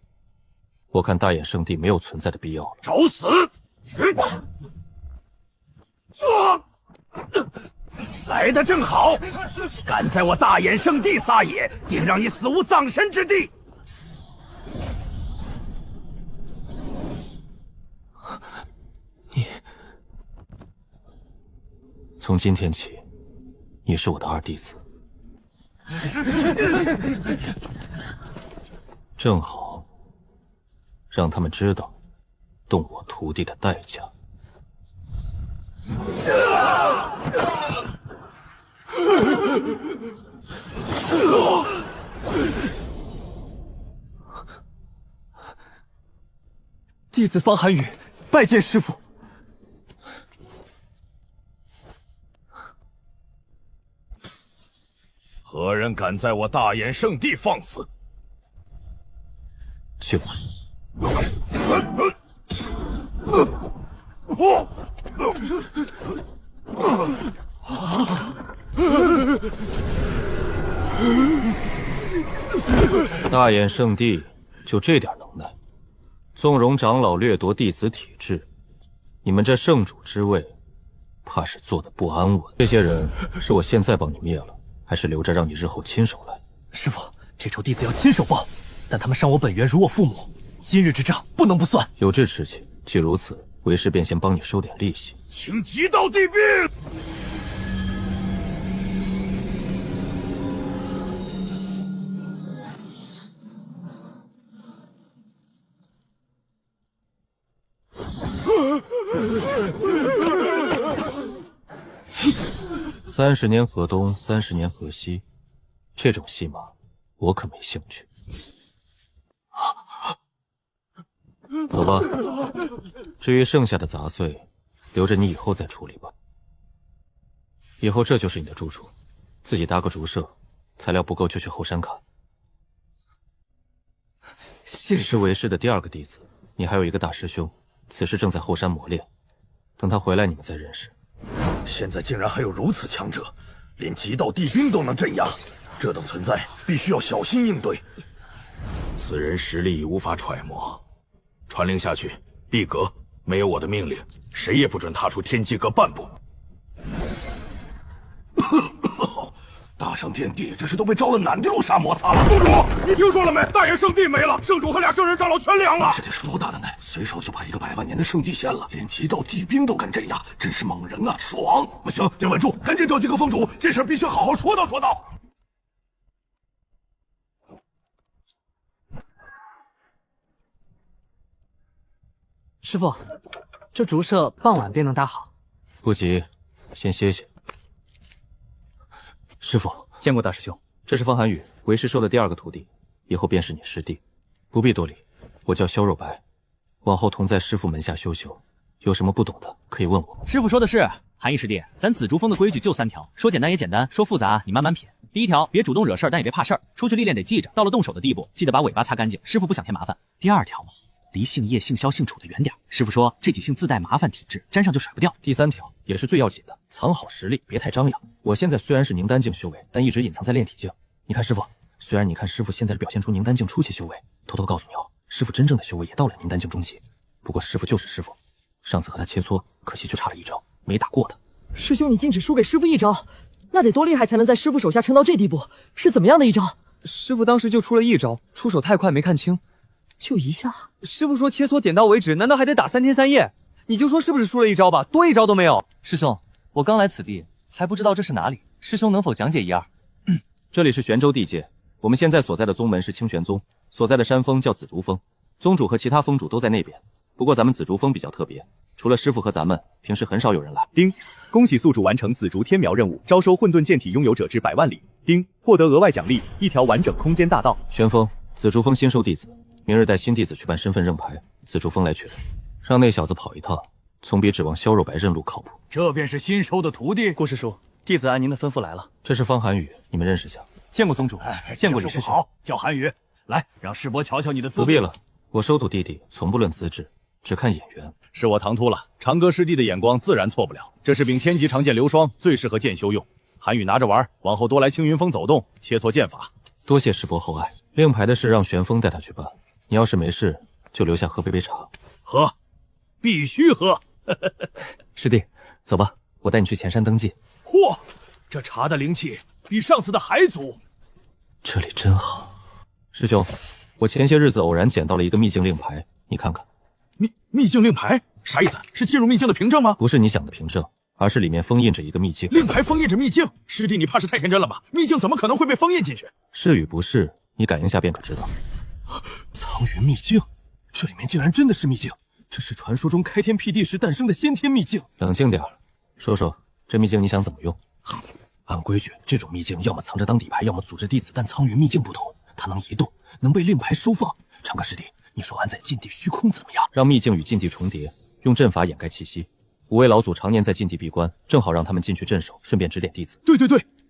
我看大眼圣地没有存在的必要了。找死！来得正好，敢在我大眼圣地撒野，定让你死无葬身之地！你，从今天起，你是我的2弟子。正好让他们知道动我徒弟的代价。弟子方寒雨拜见师父。何人敢在我大眼圣地放肆？去吧。大眼圣地就这点能耐，纵容长老掠夺弟子体质，你们这圣主之位，怕是坐得不安稳。这些人是我现在帮你灭了，还是留着让你日后亲手来？师父，这仇弟子要亲手报，但他们伤我本源如我父母，今日之账不能不算。有志持情，既如此，为师便先帮你收点利息。请极道地兵！30年河东，30年河西，这种戏码我可没兴趣。走吧，至于剩下的杂碎，留着你以后再处理吧。以后这就是你的住处，自己搭个竹舍，材料不够就去后山砍。谢是为师的第2个弟子，你还有一个大师兄，此时正在后山磨练，等他回来你们再认识。现在竟然还有如此强者，连极道地兵都能镇压，这等存在必须要小心应对。此人实力已无法揣摩，传令下去，闭阁，没有我的命令，谁也不准踏出天机阁半步。大圣天帝这是都被招了哪地路杀摩擦了？公主，你听说了没？大爷圣地没了，圣主和俩圣人长老全凉了。这得是多大的难？随手就把一个100万年的圣地掀了，连极道地兵都敢镇压，真是猛人啊！爽！不行，得稳住，赶紧找几个封主，这事儿必须好好说道说道。师傅，这竹舍傍晚便能搭好。不急，先歇歇。师傅，见过大师兄。这是方寒宇，为师收的第2个徒弟，以后便是你师弟，不必多礼。我叫萧肉白，往后同在师傅门下修行，有什么不懂的可以问我。师傅说的是，寒宇师弟，咱紫竹峰的规矩就3条，说简单也简单，说复杂你慢慢品。第1条，别主动惹事儿，但也别怕事儿，出去历练得记着，到了动手的地步，记得把尾巴擦干净，师傅不想添麻烦。第2条嘛，离姓叶、姓萧、姓楚的远点，师傅说这几姓自带麻烦体质，沾上就甩不掉。第3条也是最要紧的，藏好实力，别太张扬。我现在虽然是凝丹境修为，但一直隐藏在炼体境。你看师傅，虽然你看师傅现在表现出凝丹境初期修为，偷偷告诉你哦，师傅真正的修为也到了凝丹境中期。不过师傅就是师傅，上次和他切磋，可惜就差了1招，没打过他。师兄，你竟只输给师傅1招，那得多厉害才能在师傅手下撑到这地步？是怎么样的1招？师傅当时就出了1招，出手太快没看清，就一下。师傅说切磋点到为止，难道还得打3天3夜？你就说是不是输了1招吧，多1招都没有。师兄，我刚来此地，还不知道这是哪里，师兄能否讲解1二？这里是玄州地界，我们现在所在的宗门是清玄宗，所在的山峰叫紫竹峰，宗主和其他峰主都在那边。不过咱们紫竹峰比较特别，除了师傅和咱们，平时很少有人来。丁，恭喜宿主完成紫竹天苗任务，招收混沌剑体拥有者至100万里。丁，获得额外奖励1条完整空间大道。玄峰，紫竹峰新收弟子，明日带新弟子去办身份认牌，紫竹峰来取人，让那小子跑一趟，总比指望萧肉白认路靠谱。这便是新收的徒弟。顾师叔，弟子按您的吩咐来了。这是方寒宇，你们认识下？见过宗主，见过李师兄。好，叫寒宇来，让师伯瞧瞧你的资历。不必了，我收徒弟弟从不论资质，只看眼缘。是我唐突了，长歌师弟的眼光自然错不了。这是柄天级长剑流霜，最适合剑修用。寒宇拿着玩，往后多来青云峰走动，切磋剑法。多谢师伯厚爱。令牌的事让玄风带他去办，你要是没事，就留下喝杯茶。喝，必须喝。师弟，走吧，我带你去前山登记。嚯，这茶的灵气比上次的还足。这里真好。师兄，我前些日子偶然捡到了一个秘境令牌，你看看。秘境令牌啥意思？是进入秘境的凭证吗？不是你想的凭证，而是里面封印着一个秘境。令牌封印着秘境？师弟，你怕是太天真了吧？秘境怎么可能会被封印进去？是与不是，你感应下便可知道。苍云秘境，这里面竟然真的是秘境，这是传说中开天辟地时诞生的先天秘境。冷静点，说说这秘境你想怎么用？按规矩，这种秘境要么藏着当底牌，要么组织弟子，但苍云秘境不同，它能移动，能被令牌收放。长歌师弟，你说安在禁地虚空怎么样？让秘境与禁地重叠，用阵法掩盖气息。5位老祖常年在禁地闭关，正好让他们进去镇守，顺便指点弟子。对，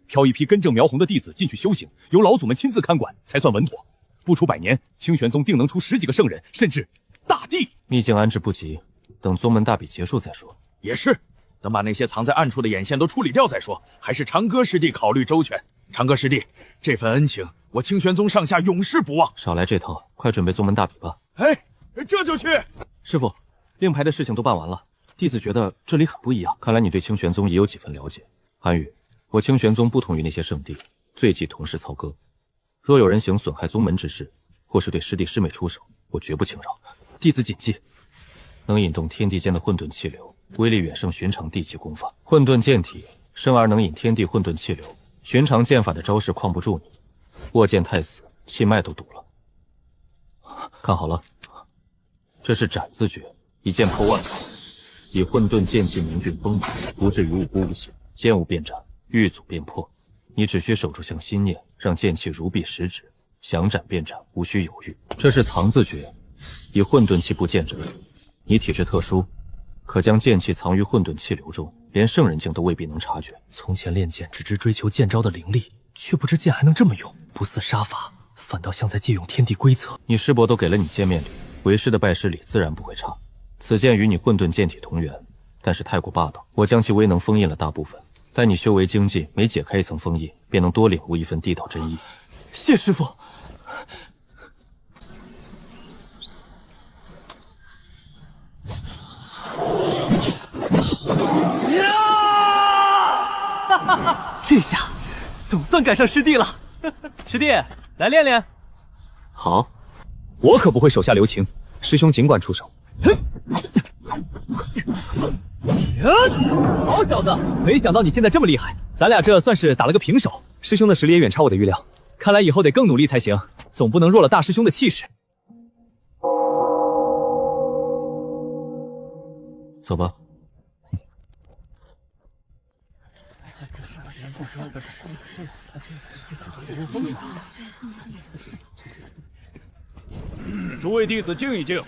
挑一批根正苗红的弟子进去修行，由老祖们亲自看管，才算稳妥。不出100年，清玄宗定能出10几个圣人，甚至大帝。秘境安置不急，等宗门大比结束再说。也是，等把那些藏在暗处的眼线都处理掉再说。还是长歌师弟考虑周全。长歌师弟，这份恩情，我清玄宗上下永世不忘。少来这套，快准备宗门大比吧。哎，这就去。师傅，令牌的事情都办完了，弟子觉得这里很不一样。看来你对清玄宗也有几分了解。韩宇，我清玄宗不同于那些圣地，最忌同室操戈。若有人行损害宗门之事，或是对师弟师妹出手，我绝不轻饶。弟子谨记。能引动天地间的混沌气流，威力远胜寻常地级功法。混沌剑体生而能引天地混沌气流，寻常剑法的招式框不住你，握剑太死，气脉都堵了。看好了，这是斩字诀，一剑破万法，以混沌剑气凝聚锋芒，不至于物不无形，剑无变斩，欲阻便破。你只需守住向心念，让剑气如臂使指，想斩便斩，无需犹豫。这是藏字诀，以混沌气布剑者，你体质特殊，可将剑气藏于混沌气流中，连圣人境都未必能察觉。从前练剑只知追求剑招的灵力，却不知剑还能这么用，不似杀法，反倒像在借用天地规则。你师伯都给了你见面礼，为师的拜师礼自然不会差。此剑与你混沌剑体同源，但是太过霸道，我将其威能封印了大部分。待你修为精进，每解开一层封印，便能多领悟一份地道真意。谢师傅。这下总算赶上师弟了。师弟，来练练。好，我可不会手下留情，师兄尽管出手。好小子，没想到你现在这么厉害，咱俩这算是打了个平手。师兄的实力也远超我的预料，看来以后得更努力才行，总不能弱了大师兄的气势。走吧。诸位弟子静一静，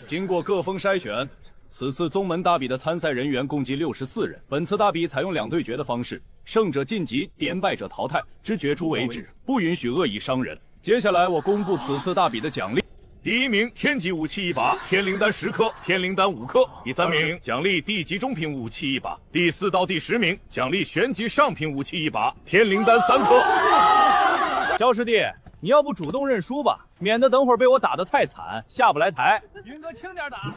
经过各方筛选，此次宗门大比的参赛人员共计64人。本次大比采用2对决的方式，胜者晋级，点败者淘汰，至决出为止，不允许恶意伤人。接下来我公布此次大比的奖励。第1名天级武器1把，天灵丹10颗，天灵丹5颗。第3名奖励地级中品武器1把。第4到第10名奖励玄级上品武器1把，天灵丹3颗。肖师弟，你要不主动认输吧，免得等会儿被我打得太惨，下不来台。云哥轻点打。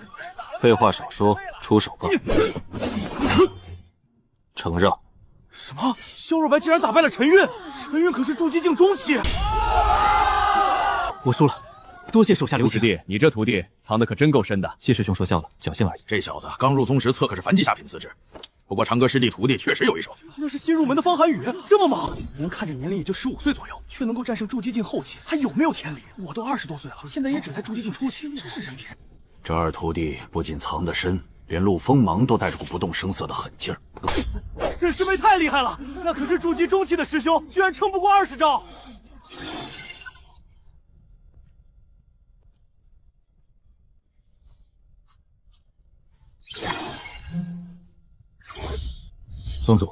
废话少说，出手吧。承让。什么？萧若白竟然打败了陈韵？陈韵可是筑基境中期。我输了。多谢手下留情。师弟，你这徒弟藏的可真够深的。谢师兄说笑了，侥幸而已。这小子刚入宗时测可是凡级下品资质，不过长歌师弟徒弟确实有一手。那是新入门的方寒雨，这么猛，人看着年龄也就15岁左右，却能够战胜筑基境后期，还有没有天理？我都20多岁了，现在也只在筑基境初期，真是人品。这二徒弟不仅藏得深，连陆锋芒都带着股不动声色的狠劲儿。这师妹太厉害了，那可是筑基中期的师兄，居然撑不过20招。宗主，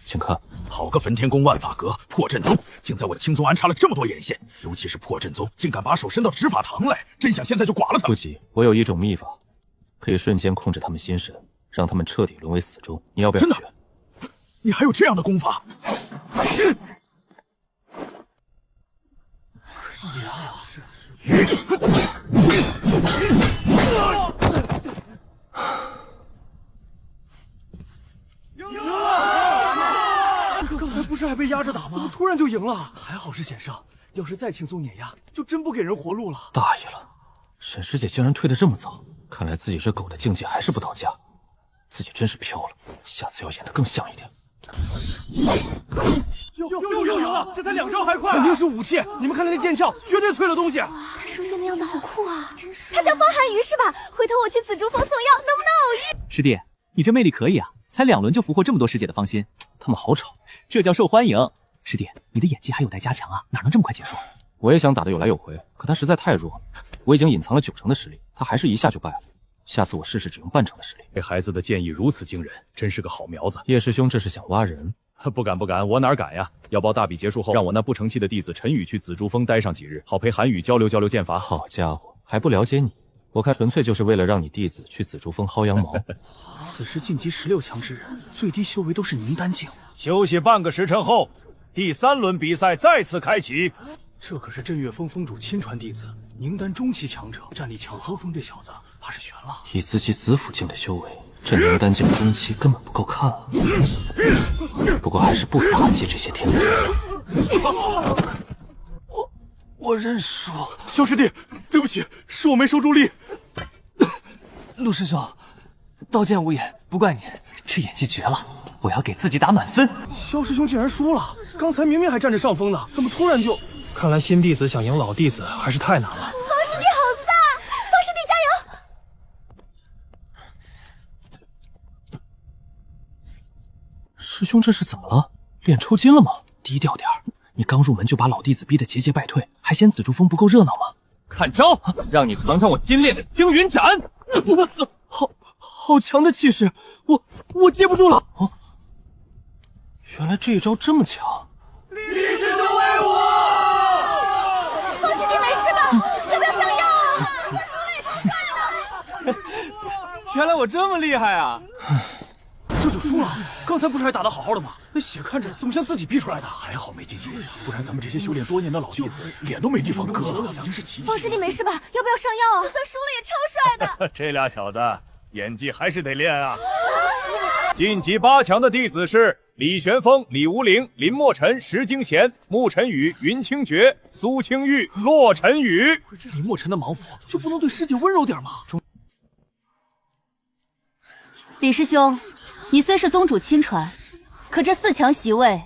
请看。好个焚天宫万法阁破阵宗，竟在我的青宗安插了这么多眼线，尤其是破阵宗，竟敢把手伸到执法堂来，真想现在就剐了他。不急，我有一种秘法，可以瞬间控制他们心神，让他们彻底沦为死忠。你要不要学？你还有这样的功法？刚才不是还被压着打吗？怎么突然就赢了？还好是险胜，要是再轻松碾压，就真不给人活路了。大意了，沈师姐居然退得这么早，看来自己这狗的境界还是不到家，自己真是飘了，下次要演得更像一点。又赢了，这才2招还快，肯定是武器。你们看那剑鞘，绝对淬了东西。他书仙的样子好酷啊，真是。他叫方寒鱼是吧？回头我去紫竹峰送药，能不能偶遇？师弟，你这魅力可以啊，才2轮就俘获这么多师姐的芳心。他们好吵，这叫受欢迎。师弟，你的演技还有待加强啊，哪能这么快结束？我也想打得有来有回，可他实在太弱，我已经隐藏了9成的实力，他还是一下就败了。下次我试试只用半成的实力。这孩子的剑意如此惊人，真是个好苗子。叶师兄这是想挖人？不敢不敢，我哪敢呀！要包大比结束后，让我那不成器的弟子陈宇去紫竹峰待上几日，好陪韩宇交流交流剑法。好家伙，还不了解你？我看纯粹就是为了让你弟子去紫竹峰薅羊毛。此时晋级16强之人，最低修为都是凝丹境。休息半个时辰后，第3轮比赛再次开启。这可是镇岳峰峰主亲传弟子，凝丹中期强者，战力强。何峰这小子怕是悬了。以自己子府境的修为，这凝丹境中期根本不够看啊。不过还是不打击这些天才。我认输。萧师弟，对不起，是我没收住力。陆师兄，刀剑无眼，不怪你，这演技绝了，我要给自己打满分。萧师兄竟然输了，刚才明明还占着上风呢，怎么突然就……看来新弟子想赢老弟子还是太难了。方师弟好飒，方师弟加油！师兄这是怎么了？脸抽筋了吗？低调点儿，你刚入门就把老弟子逼得节节败退，还嫌紫竹峰不够热闹吗？看招，让你尝尝我精炼的青云斩！好强的气势，我接不住了。哦，原来这一招这么强。李师兄为我！方师弟没事吧？要不要上药啊？再输了也是帅的。原来我这么厉害啊！这就输了？刚才不是还打得好好的吗？那血看着怎么像自己逼出来的？还好没进去，不然咱们这些修炼多年的老弟子脸都没地方搁了，已经是奇迹。方师弟没事吧？要不要上药啊？就算输了也超帅的。这俩小子演技还是得练啊。晋级8强的弟子是李玄风、李无灵、林墨尘、石惊贤、穆晨宇、云清绝、苏清玉、洛尘宇。这林墨尘的毛府就不能对师姐温柔点吗？李师兄，你虽是宗主亲传，可这4强席位，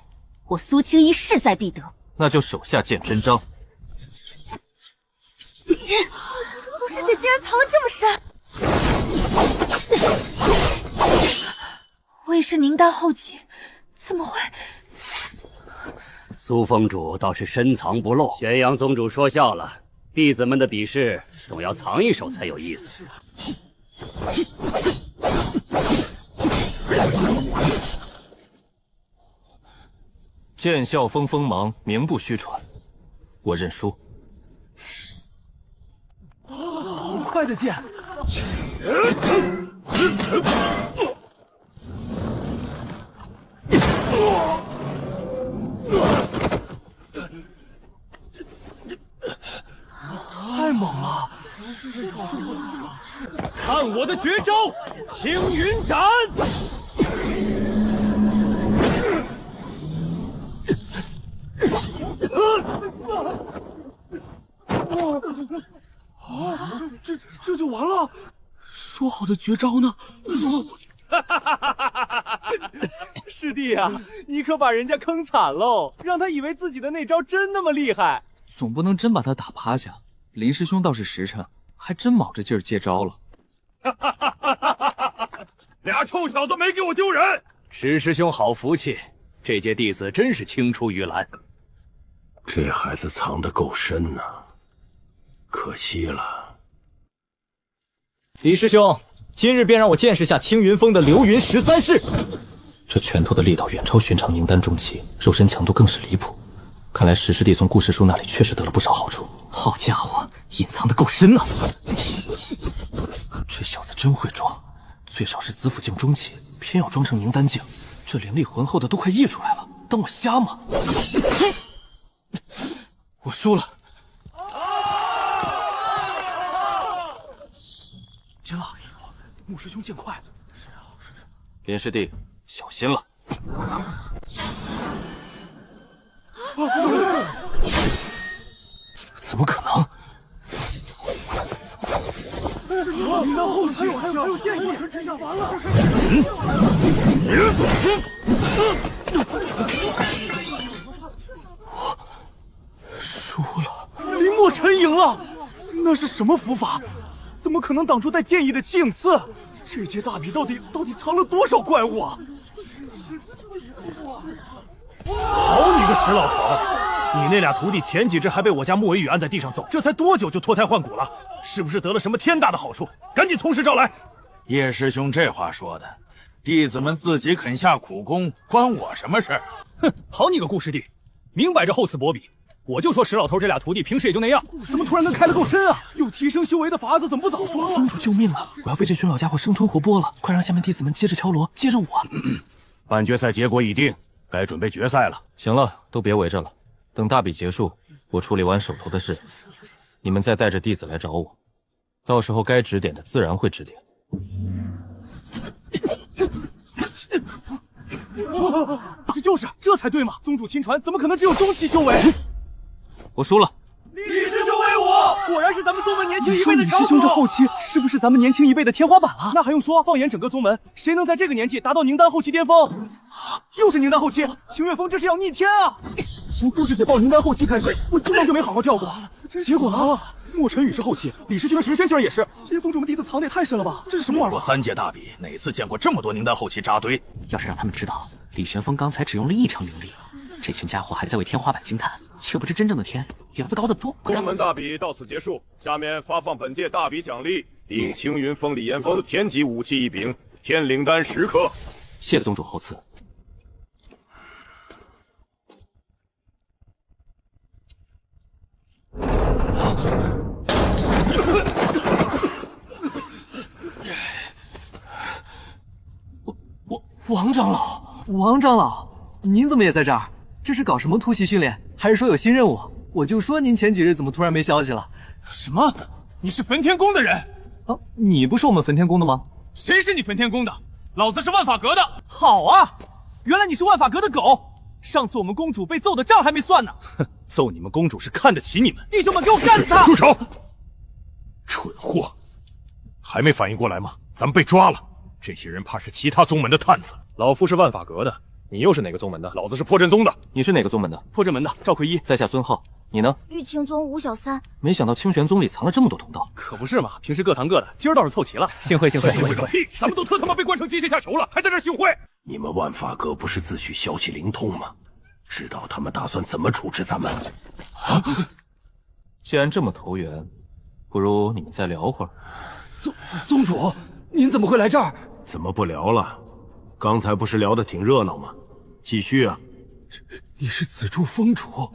我苏青衣势在必得。那就手下见真章。苏师姐竟然藏得这么深！我也是宁丹后期，怎么会？苏峰主倒是深藏不露。玄阳宗主说笑了，弟子们的比试总要藏一手才有意思。见笑风锋芒，名不虚传，我认输。好快的剑！太猛了！看我的绝招青云斩！这就完了？说好的绝招呢？师弟啊，你可把人家坑惨喽，让他以为自己的那招真那么厉害。总不能真把他打趴下。林师兄倒是实诚，还真卯着劲儿接招了。俩臭小子没给我丢人！石师兄好福气，这届弟子真是青出于蓝。这孩子藏得够深呐，可惜了。李师兄，今日便让我见识下青云峰的流云13式。这拳头的力道远超寻常宁丹中期，肉身强度更是离谱。看来石师弟从顾师叔那里确实得了不少好处。好家伙，隐藏得够深啊！这小子真会装，最少是紫府境中期，偏要装成宁丹境，这灵力浑厚的都快溢出来了，当我瞎吗？我输了。见了，穆师兄见快。林师弟，小心了。怎么可能？你的后期还有建议，这下完了。输了。林墨尘赢了，那是什么符法？怎么可能挡住带剑意的气影刺？这届大比到底藏了多少怪物啊！好你个石老头，你那俩徒弟前几只还被我家莫维羽按在地上揍，这才多久就脱胎换骨了？是不是得了什么天大的好处？赶紧从实招来！叶师兄这话说的，弟子们自己肯下苦功，关我什么事儿？哼，好你个顾师弟，明摆着厚此薄彼。我就说石老头这俩徒弟平时也就那样，怎么突然跟开了够深啊？有提升修为的法子，怎么不早说？宗主救命了！我要被这群老家伙生吞活剥了！快让下面弟子们接着敲锣，接着我。半决赛结果已定，该准备决赛了。行了，都别围着了，等大比结束，我处理完手头的事，你们再带着弟子来找我，到时候该指点的自然会指点。就是，这才对嘛！宗主亲传，怎么可能只有中期修为？我输了。李师兄为我，果然是咱们宗门年轻一辈的长处。李师兄这后期是不是咱们年轻一辈的天花板了？那还用说？放眼整个宗门，谁能在这个年纪达到宁丹后期巅峰？又是宁丹后期，秦岳峰这是要逆天啊！从苏师姐报宁丹后期开始，我根本就没好好跳过，结果呢？莫尘宇是后期，李师兄的神仙竟然也是，这些宗主们弟子藏的也太深了吧？这是什么玩法？我3届大比，哪次见过这么多宁丹后期扎堆？要是让他们知道李玄风刚才只用了1成灵力，这群家伙还在为天花板惊叹，却不知真正的天远不高得多。宗门大比到此结束，下面发放本届大比奖励：定青云峰李岩峰天级武器1柄，天灵丹10颗。谢宗主厚赐。王长老，您怎么也在这儿？这是搞什么突袭训练，还是说有新任务？我就说您前几日怎么突然没消息了？什么？你是焚天宫的人？啊，你不是我们焚天宫的吗？谁是你焚天宫的？老子是万法阁的。好啊，原来你是万法阁的狗。上次我们公主被揍的账还没算呢。哼，揍你们公主是看得起你们。弟兄们，给我干死他！住手！蠢货，还没反应过来吗？咱们被抓了，这些人怕是其他宗门的探子。老夫是万法阁的，你又是哪个宗门的？老子是破阵宗的。你是哪个宗门的？破阵门的赵奎一，在下孙浩。你呢？玉清宗吴小三。没想到清玄宗里藏了这么多同道。可不是嘛，平时各藏各的，今儿倒是凑齐了。幸会。屁！咱们都特他妈被关成机械下囚了，还在这幸会？你们万法阁不是自诩消息灵通吗？知道他们打算怎么处置咱们？既然这么投缘，不如你们再聊会儿。宗主，您怎么会来这儿？怎么不聊了？刚才不是聊得挺热闹吗？继续啊！你是紫竹峰主？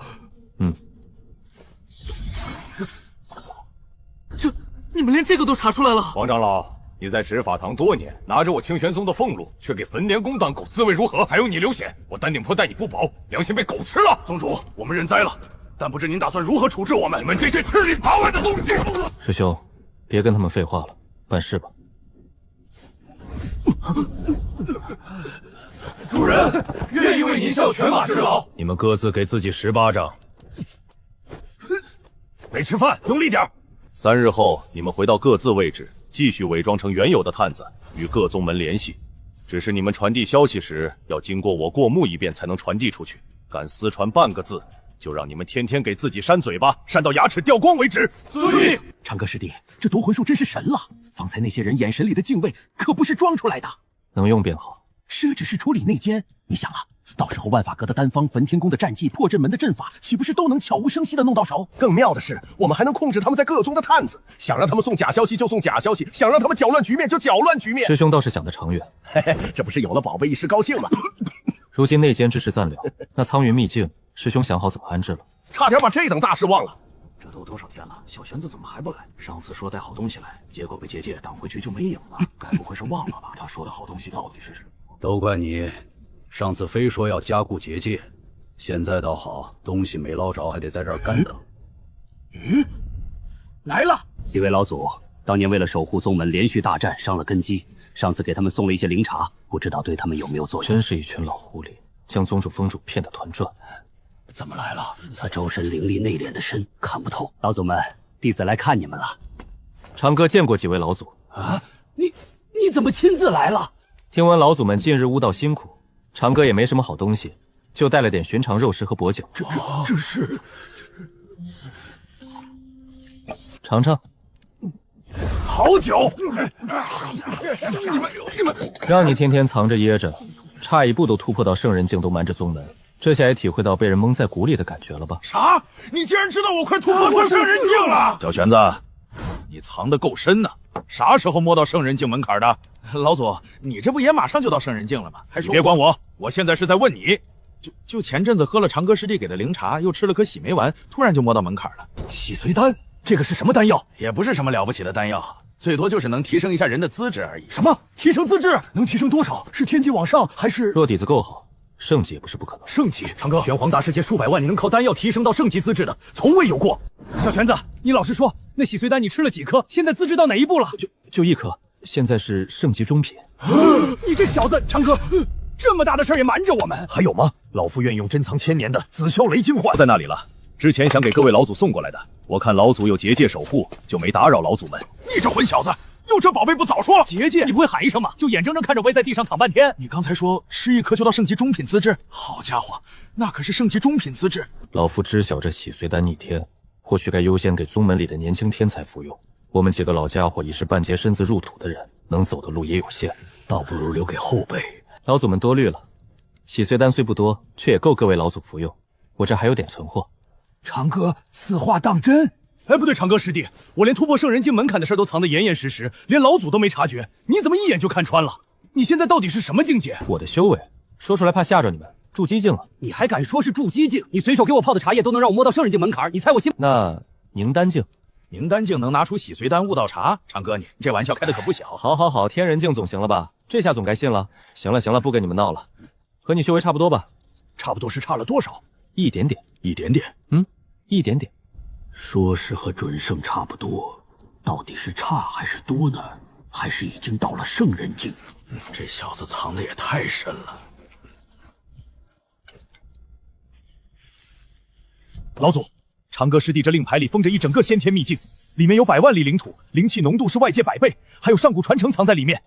你们连这个都查出来了？王长老，你在执法堂多年，拿着我清玄宗的俸禄，却给焚天宫当狗，滋味如何？还有你刘显，我丹顶坡待你不薄，良心被狗吃了。宗主，我们认栽了，但不知您打算如何处置我们？你们这些吃里扒外的东西！师兄，别跟他们废话了，办事吧。主人，愿意为您效犬马之劳。你们各自给自己10巴掌。没吃饭，用力点。3日后，你们回到各自位置，继续伪装成原有的探子，与各宗门联系。只是你们传递消息时，要经过我过目一遍才能传递出去。敢私传半个字，就让你们天天给自己扇嘴巴，扇到牙齿掉光为止。遵命。长歌师弟，这夺魂术真是神了！方才那些人眼神里的敬畏，可不是装出来的。能用便好。这只是处理内奸，你想啊，到时候万法阁的丹方、焚天宫的战技、破阵门的阵法，岂不是都能悄无声息的弄到手？更妙的是，我们还能控制他们在各宗的探子，想让他们送假消息就送假消息，想让他们搅乱局面就搅乱局面。师兄倒是想得长远，嘿嘿，这不是有了宝贝一时高兴吗？如今内奸之事暂了，那苍云秘境，师兄想好怎么安置了？差点把这等大事忘了。这都多少天了，小玄子怎么还不来？上次说带好东西来，结果被结界挡回去就没影了。该不会是忘了吧？他说的好东西到底是什么？都怪你，上次非说要加固结界，现在倒好，东西没捞着，还得在这儿干等。来了！几位老祖，当年为了守护宗门，连续大战伤了根基，上次给他们送了一些灵茶，不知道对他们有没有作用？真是一群老狐狸，将宗主封主骗得团转。怎么来了？他周身灵力内敛的深，看不透。老祖们，弟子来看你们了。长歌见过几位老祖啊？你怎么亲自来了？听闻老祖们近日悟道辛苦，长歌也没什么好东西，就带了点寻常肉食和薄酒。这是尝尝。好酒！你们，让你天天藏着掖着，差一步都突破到圣人境，都瞒着宗门，这下也体会到被人蒙在鼓里的感觉了吧？啥？你竟然知道我快突破圣人境了？小玄子，你藏得够深呢，啥时候摸到圣人境门槛的？老祖，你这不也马上就到圣人境了吗？还说你别管我，我现在是在问你。就前阵子喝了长歌师弟给的灵茶，又吃了颗洗眉丸，突然就摸到门槛了。洗髓丹，这个是什么丹药？也不是什么了不起的丹药，最多就是能提升一下人的资质而已。什么？提升资质？能提升多少？是天级往上还是？若底子够好，圣级也不是不可能。圣级，长歌，玄黄大世界数百万，你能靠丹药提升到圣级资质的，从未有过。小玄子，你老实说，那洗髓丹你吃了几颗？现在资质到哪一步了？就1颗，现在是圣级中品。你这小子，长歌，这么大的事儿也瞒着我们？还有吗？老夫愿意用珍藏千年的紫霄雷晶换。在那里了，之前想给各位老祖送过来的，我看老祖有结界守护，就没打扰老祖们。你这混小子，有这宝贝不早说？结界，你不会喊一声吗？就眼睁睁看着我也在地上躺半天。你刚才说吃1颗就到圣级中品资质，好家伙，那可是圣级中品资质。老夫知晓这洗髓丹逆天，或许该优先给宗门里的年轻天才服用。我们几个老家伙已是半截身子入土的人，能走的路也有限，倒不如留给后辈。老祖们多虑了，洗髓丹虽不多，却也够各位老祖服用。我这还有点存货。长歌，此话当真？哎，不对，长歌师弟，我连突破圣人境门槛的事都藏得严严实实，连老祖都没察觉，你怎么一眼就看穿了？你现在到底是什么境界？我的修为，说出来怕吓着你们，筑基境了。你还敢说是筑基境？你随手给我泡的茶叶都能让我摸到圣人境门槛，你猜我信？那凝丹境，凝丹境能拿出洗髓丹悟道茶？长哥，你这玩笑开的可不小。好，天人境总行了吧？这下总该信了。行了行了，不跟你们闹了，和你修为差不多吧？差不多是差了多少？一点点，一点点。一点点。说是和准圣差不多，到底是差还是多呢？还是已经到了圣人境？这小子藏的也太深了。老祖，长歌师弟这令牌里封着一整个先天秘境，里面有100万里领土，灵气浓度是外界100倍，还有上古传承藏在里面。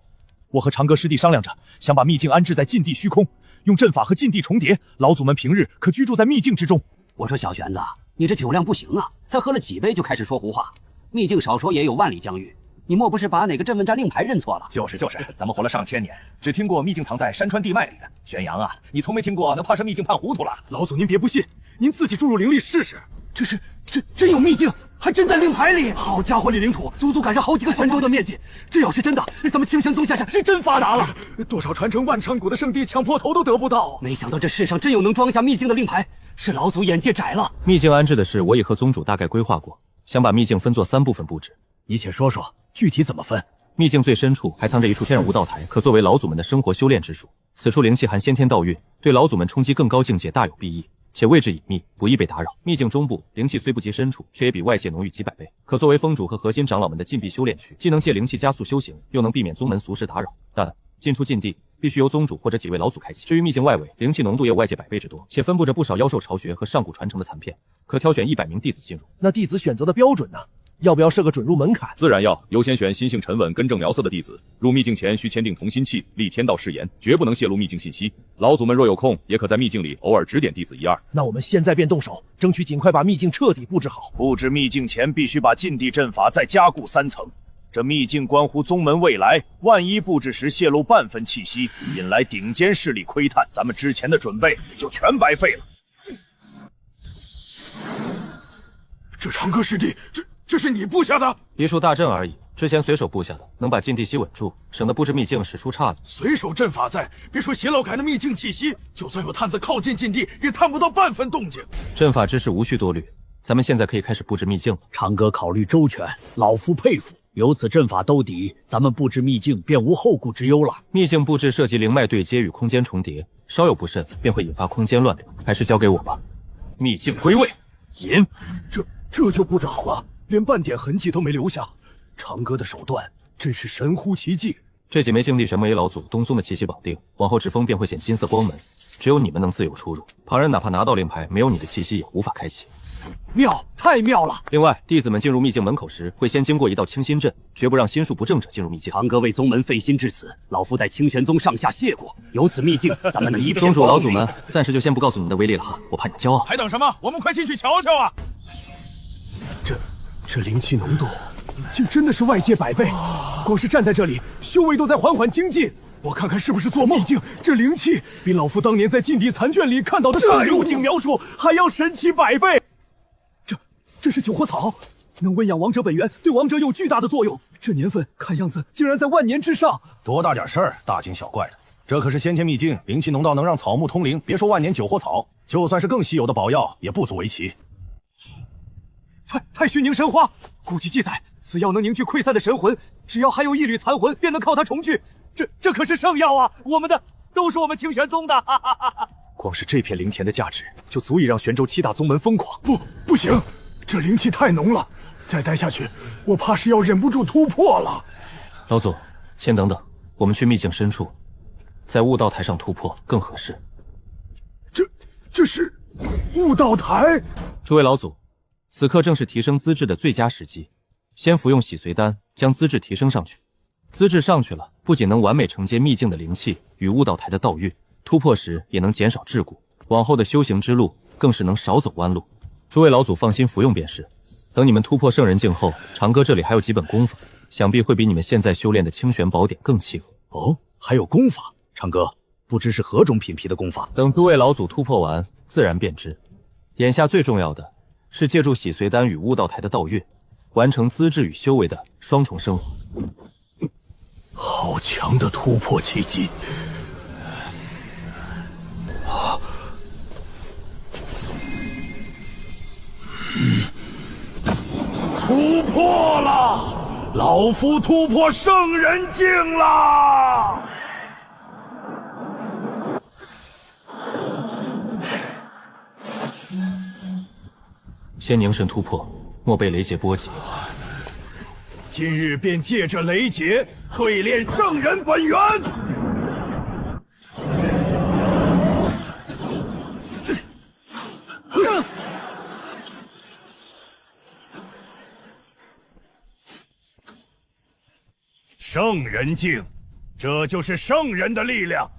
我和长歌师弟商量着，想把秘境安置在禁地虚空，用阵法和禁地重叠，老祖们平日可居住在秘境之中。我说小玄子，你这酒量不行啊，才喝了几杯就开始说胡话。秘境少说也有万里疆域，你莫不是把哪个镇问寨令牌认错了？就是，咱们活了上千年，只听过秘境藏在山川地脉里的。玄阳啊，你从没听过，那怕是秘境判糊涂了。老祖您别不信，您自己注入灵力试试。这真有秘境，还真在令牌里。好家伙，里领土足足赶上好几个玄州的面积。这要是真的，咱们清玄宗先生是真发达了。多少传承万丈古的圣地抢破头都得不到。没想到这世上真有能装下秘境的令牌，是老祖眼界窄了。秘境安置的事，我也和宗主大概规划过，想把秘境分作3部分布置。你且说说具体怎么分？秘境最深处还藏着一处天然无道台，可作为老祖们的生活修炼之处。此处灵气含先天道运，对老祖们冲击更高境界大有裨益，且位置隐秘，不易被打扰。秘境中部灵气虽不及深处，却也比外界浓郁几百倍，可作为峰主和核心长老们的禁闭修炼区，既能借灵气加速修行，又能避免宗门俗事打扰。但进出禁地必须由宗主或者几位老祖开启。至于秘境外围，灵气浓度也有外界100倍之多，且分布着不少妖兽巢穴和上古传承的残片，可挑选100名弟子进入。那弟子选择的标准呢？要不要设个准入门槛？自然要，优先选心性沉稳、根正苗色的弟子。入秘境前需签订同心契，立天道誓言，绝不能泄露秘境信息。老祖们若有空，也可在秘境里偶尔指点弟子1、2。那我们现在便动手，争取尽快把秘境彻底布置好。布置秘境前，必须把禁地阵法再加固3层。这秘境关乎宗门未来，万一布置时泄露半分气息，引来顶尖势力窥探，咱们之前的准备就全白费了。这长歌师弟，这是你布下的？一处大阵而已，之前随手布下的，能把禁地息稳住，省得布置秘境使出岔子。随手阵法在，别说邪老改的秘境气息，就算有探子靠近禁地，也探不到半分动静。阵法之事无需多虑，咱们现在可以开始布置秘境了。长歌考虑周全，老夫佩服。有此阵法兜底，咱们布置秘境便无后顾之忧了。秘境布置涉及灵脉对接与空间重叠，稍有不慎便会引发空间乱流，还是交给我吧。秘境归位，引。这就布置好了，连半点痕迹都没留下。长歌的手段真是神乎其技。这几枚境地玄魔 A 老祖东松的气息绑定，往后指封便会显金色光门，只有你们能自由出入，旁人哪怕拿到令牌，没有你的气息也无法开启。妙，太妙了！另外，弟子们进入秘境门口时，会先经过一道清心阵，绝不让心术不正者进入秘境。长歌为宗门费心至此，老夫待清玄宗上下谢过。有此秘境，咱们能一片宗主老祖们，暂时就先不告诉你们的威力了哈，我怕你骄傲。还等什么？我们快进去瞧瞧啊！这灵气浓度，竟真的是外界100倍，光是站在这里，修为都在缓缓精进。我看看是不是做梦？秘境这灵气比老夫当年在禁地残卷里看到的上入境描述还要神奇100倍。这是九火草，能温养王者本源，对王者有巨大的作用。这年份看样子竟然在万年之上。多大点事儿，大惊小怪的。这可是先天秘境，灵气浓到能让草木通灵，别说万年九火草，就算是更稀有的宝药，也不足为奇。太虚凝神花，古籍记载，此药能凝聚溃散的神魂，只要还有一缕残魂，便能靠它重聚。这可是圣药啊！我们的都是我们清玄宗的。光是这片灵田的价值，就足以让玄州7大宗门疯狂。不行，这灵气太浓了，再待下去，我怕是要忍不住突破了。老祖，先等等，我们去秘境深处，在悟道台上突破更合适。这是悟道台？诸位老祖，此刻正是提升资质的最佳时机，先服用洗髓丹，将资质提升上去。资质上去了，不仅能完美承接秘境的灵气与悟道台的道运，突破时也能减少桎梏，往后的修行之路更是能少走弯路。诸位老祖放心服用便是。等你们突破圣人境后，长歌这里还有几本功法，想必会比你们现在修炼的清玄宝典更契合。哦，还有功法？长歌，不知是何种品皮的功法？等诸位老祖突破完，自然便知。眼下最重要的是借助洗髓丹与悟道台的道运，完成资质与修为的双重升华。好强的突破契机！突破了！老夫突破圣人境了！先凝神突破，莫被雷劫波及。今日便借着雷劫淬炼圣人本源。圣人境，这就是圣人的力量。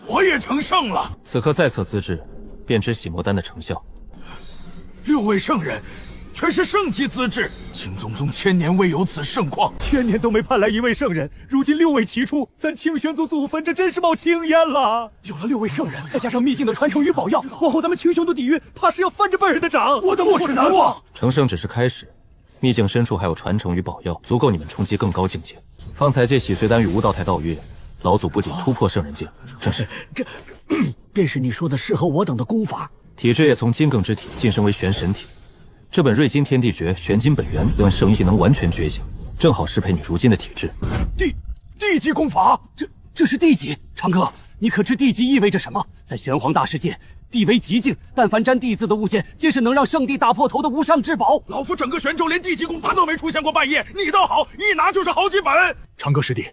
我也成圣了。此刻再测资质，便知洗魔丹的成效。6位圣人，全是圣级资质。青宗宗千年未有此盛况，千年都没盼来一位圣人，如今6位齐出，咱清玄宗祖坟这真是冒青烟了。有了6位圣人，再加上秘境的传承与宝药，往后咱们清玄宗底蕴怕是要翻着辈儿的涨。我的末世难忘。成圣只是开始，秘境深处还有传承与宝药，足够你们冲击更高境界。方才借洗髓丹与无道台道运，老祖不仅突破圣人境，正是这便是你说的适合我等的功法。体质也从金更之体晋升为玄神体。这本《瑞金天地诀》玄金本源，论圣意能完全觉醒，正好适配你如今的体质。地级功法，这是地级。长哥，你可知地级意味着什么？在玄黄大世界，地为极境，但凡沾地字的物件，皆是能让圣地打破头的无上至宝。老夫整个玄州连地级功法都没出现过半页，你倒好，一拿就是好几本。长哥师弟，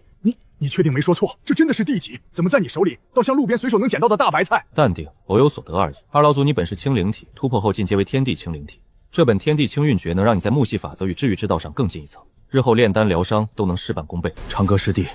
你确定没说错？这真的是地级？怎么在你手里倒像路边随手能捡到的大白菜？淡定，偶有所得而已。二老祖，你本是清灵体，突破后进阶为天地清灵体。这本天地清运诀能让你在木系法则与治愈之道上更进一层，日后炼丹疗伤都能事半功倍。长哥师弟，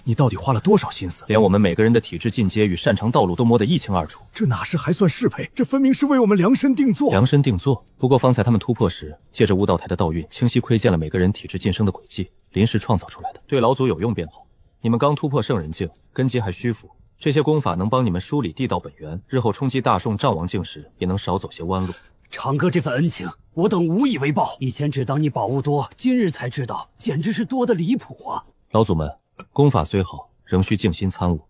你到底花了多少心思？连我们每个人的体质进阶与擅长道路都摸得一清二楚。这哪是还算适配，这分明是为我们量身定做。量身定做。不过方才他们突破时，借着悟道台的道运，清晰窥见了每个人体质晋升的轨迹，临时创造出来的，对老祖有用便好。你们刚突破圣人境，根基还虚浮，这些功法能帮你们梳理地道本源，日后冲击大圣瘴王境时，也能少走些弯路。长哥这份恩情，我等无以为报。以前只当你宝物多，今日才知道，简直是多得离谱啊！老祖们，功法虽好，仍需静心参悟。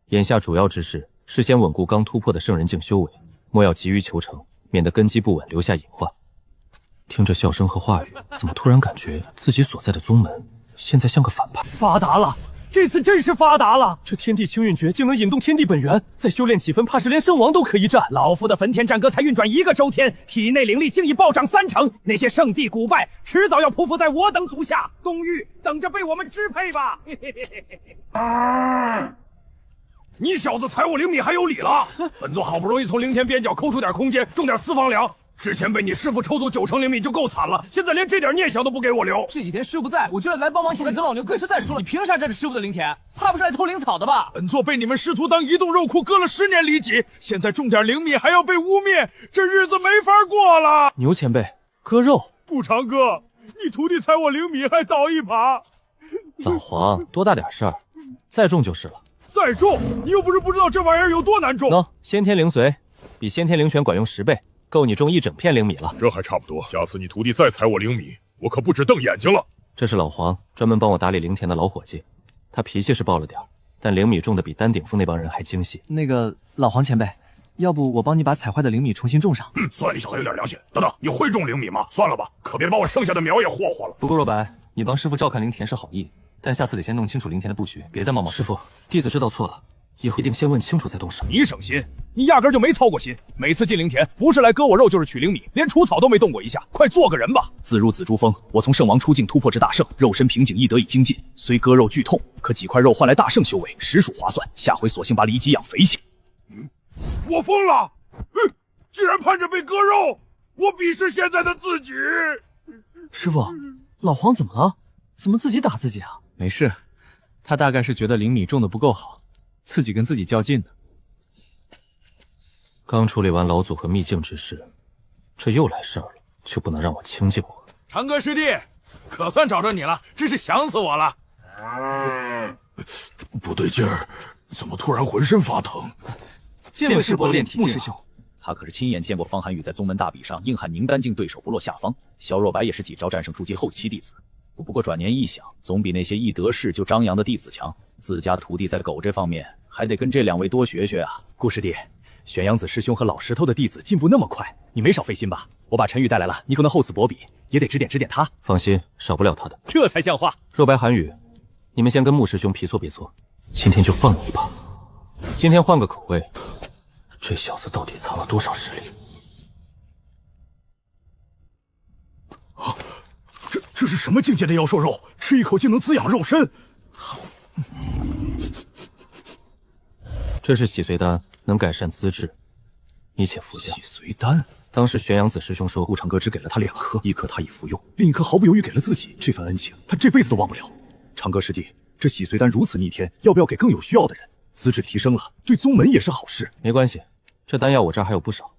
眼下主要之事，是先稳固刚突破的圣人境修为，莫要急于求成，免得根基不稳，留下隐患。听着笑声和话语，怎么突然感觉自己所在的宗门现在像个反派？发达了！这次真是发达了！这天地清运诀竟能引动天地本源，再修炼几分，怕是连圣王都可以战。老夫的焚天战歌才运转1个周天，体内灵力竟已暴涨3成。那些圣地古败，迟早要匍匐在我等足下。东域等着被我们支配吧！你小子踩我灵米还有理了？本座好不容易从灵田边角抠出点空间，种点私房粮。之前被你师父抽走9成灵米就够惨了，现在连这点念想都不给我留。这几天师傅在，我就来帮忙洗本尊老牛。可是再说了，你凭啥占着师傅的灵田？怕不是来偷灵草的吧？本座被你们师徒当移动肉库割了10年里脊，现在种点灵米还要被污蔑，这日子没法过了。牛前辈，割肉？不，长哥，你徒弟踩我灵米还倒一耙。老黄，多大点事儿，再种就是了。再种？你又不是不知道这玩意儿有多难种。喏，先天灵髓比先天灵泉管用10倍。够你种1整片灵米了，这还差不多。下次你徒弟再踩我灵米，我可不止瞪眼睛了。这是老黄专门帮我打理灵田的老伙计，他脾气是爆了点，但灵米种的比丹顶峰那帮人还精细。那个老黄前辈，要不我帮你把踩坏的灵米重新种上？算你小子有点良心。等等，你会种灵米吗？算了吧，可别把我剩下的苗也霍霍了。不过若白，你帮师傅照看灵田是好意，但下次得先弄清楚灵田的布局，别再冒冒失。师傅，弟子知道错了，以后一定先问清楚再动手。你省心，你压根就没操过心。每次进灵田，不是来割我肉，就是取灵米，连除草都没动过一下。快做个人吧！自入紫珠峰，我从圣王出境突破至大圣，肉身瓶颈亦得以精进。虽割肉剧痛，可几块肉换来大圣修为，实属划算。下回索性把里脊养肥些。我疯了！居然盼着被割肉，我鄙视现在的自己。师傅，老黄怎么了？怎么自己打自己啊？没事，他大概是觉得灵米种的不够好，自己跟自己较劲呢。刚处理完老祖和秘境之事，这又来事儿了，就不能让我清静会儿？长哥师弟，可算找着你了，真是想死我了。不对劲儿，怎么突然浑身发疼？见识过炼体境，师兄，他可是亲眼见过方寒宇在宗门大比上硬汉宁丹境对手不落下风。萧若白也是几招战胜筑基后期弟子。不过转念一想，总比那些一得势就张扬的弟子强。自家徒弟在狗这方面还得跟这2位多学学啊。顾师弟，玄阳子师兄和老石头的弟子进步那么快，你没少费心吧？我把陈宇带来了，你可能厚此薄彼，也得指点指点他。放心，少不了他的，这才像话。若白、韩宇，你们先跟穆师兄皮磋皮磋，今天就放你一把。今天换个口味，这小子到底藏了多少实力？啊，这是什么境界的妖兽肉？吃一口竟能滋养肉身？这是洗髓丹，能改善资质，你且服下。洗髓丹，当时玄阳子师兄说，顾长歌只给了他2颗，一颗他已服用，另一颗毫不犹豫给了自己。这份恩情，他这辈子都忘不了。长歌师弟，这洗髓丹如此逆天，要不要给更有需要的人？资质提升了，对宗门也是好事。没关系，这丹药我这儿还有不少，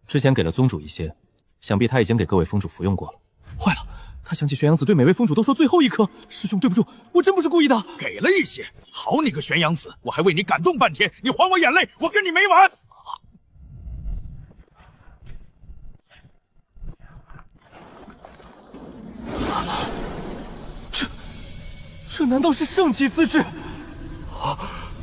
之前给了宗主一些，想必他已经给各位封主服用过了。坏了，他想起玄阳子对每位封主都说最后一颗。师兄，对不住，我真不是故意的。给了一些，好你个玄阳子，我还为你感动半天，你还我眼泪，我跟你没完！这难道是圣级资质？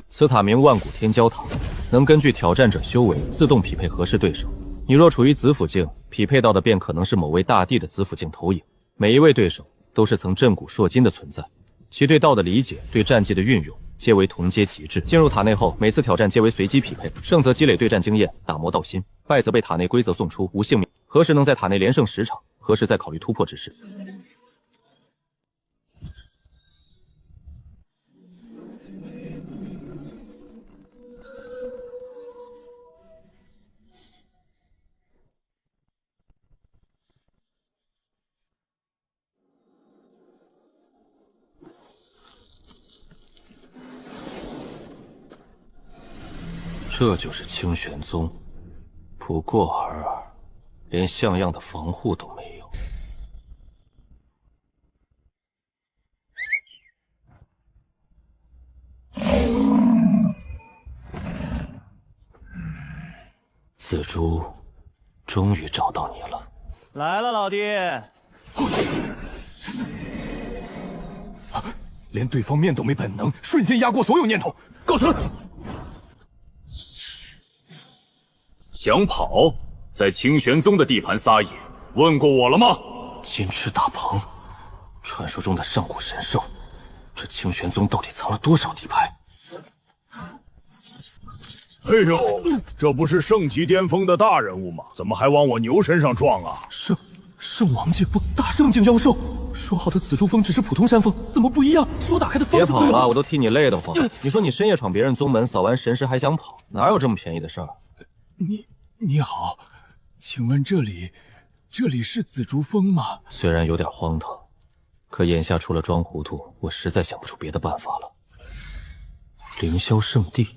此塔名万古天骄塔，能根据挑战者修为自动匹配合适对手。你若处于子府境，匹配到的便可能是某位大帝的子府境投影。每一位对手都是曾震古烁今的存在，其对道的理解、对战技的运用皆为同阶极致。进入塔内后，每次挑战皆为随机匹配，胜则积累对战经验，打磨道心；败则被塔内规则送出，无性命。何时能在塔内连胜10场？何时再考虑突破之事？这就是清玄宗，不过尔尔，连像样的防护都没有。紫珠，终于找到你了。来了，老弟。连对方面都没本能，瞬间压过所有念头。告辞。想跑，在清玄宗的地盘撒野，问过我了吗？金翅大鹏，传说中的上古神兽，这清玄宗到底藏了多少底牌？哎呦，这不是圣级巅峰的大人物吗？怎么还往我牛身上撞啊？圣王界不大圣境妖兽，说好的紫珠峰只是普通山峰，怎么不一样？说打开的方式别跑了，我都替你累得慌。你说你深夜闯别人宗门，扫完神识还想跑，哪有这么便宜的事儿？你好，请问这里是紫竹峰吗？虽然有点荒唐，可眼下除了装糊涂，我实在想不出别的办法了。凌霄圣地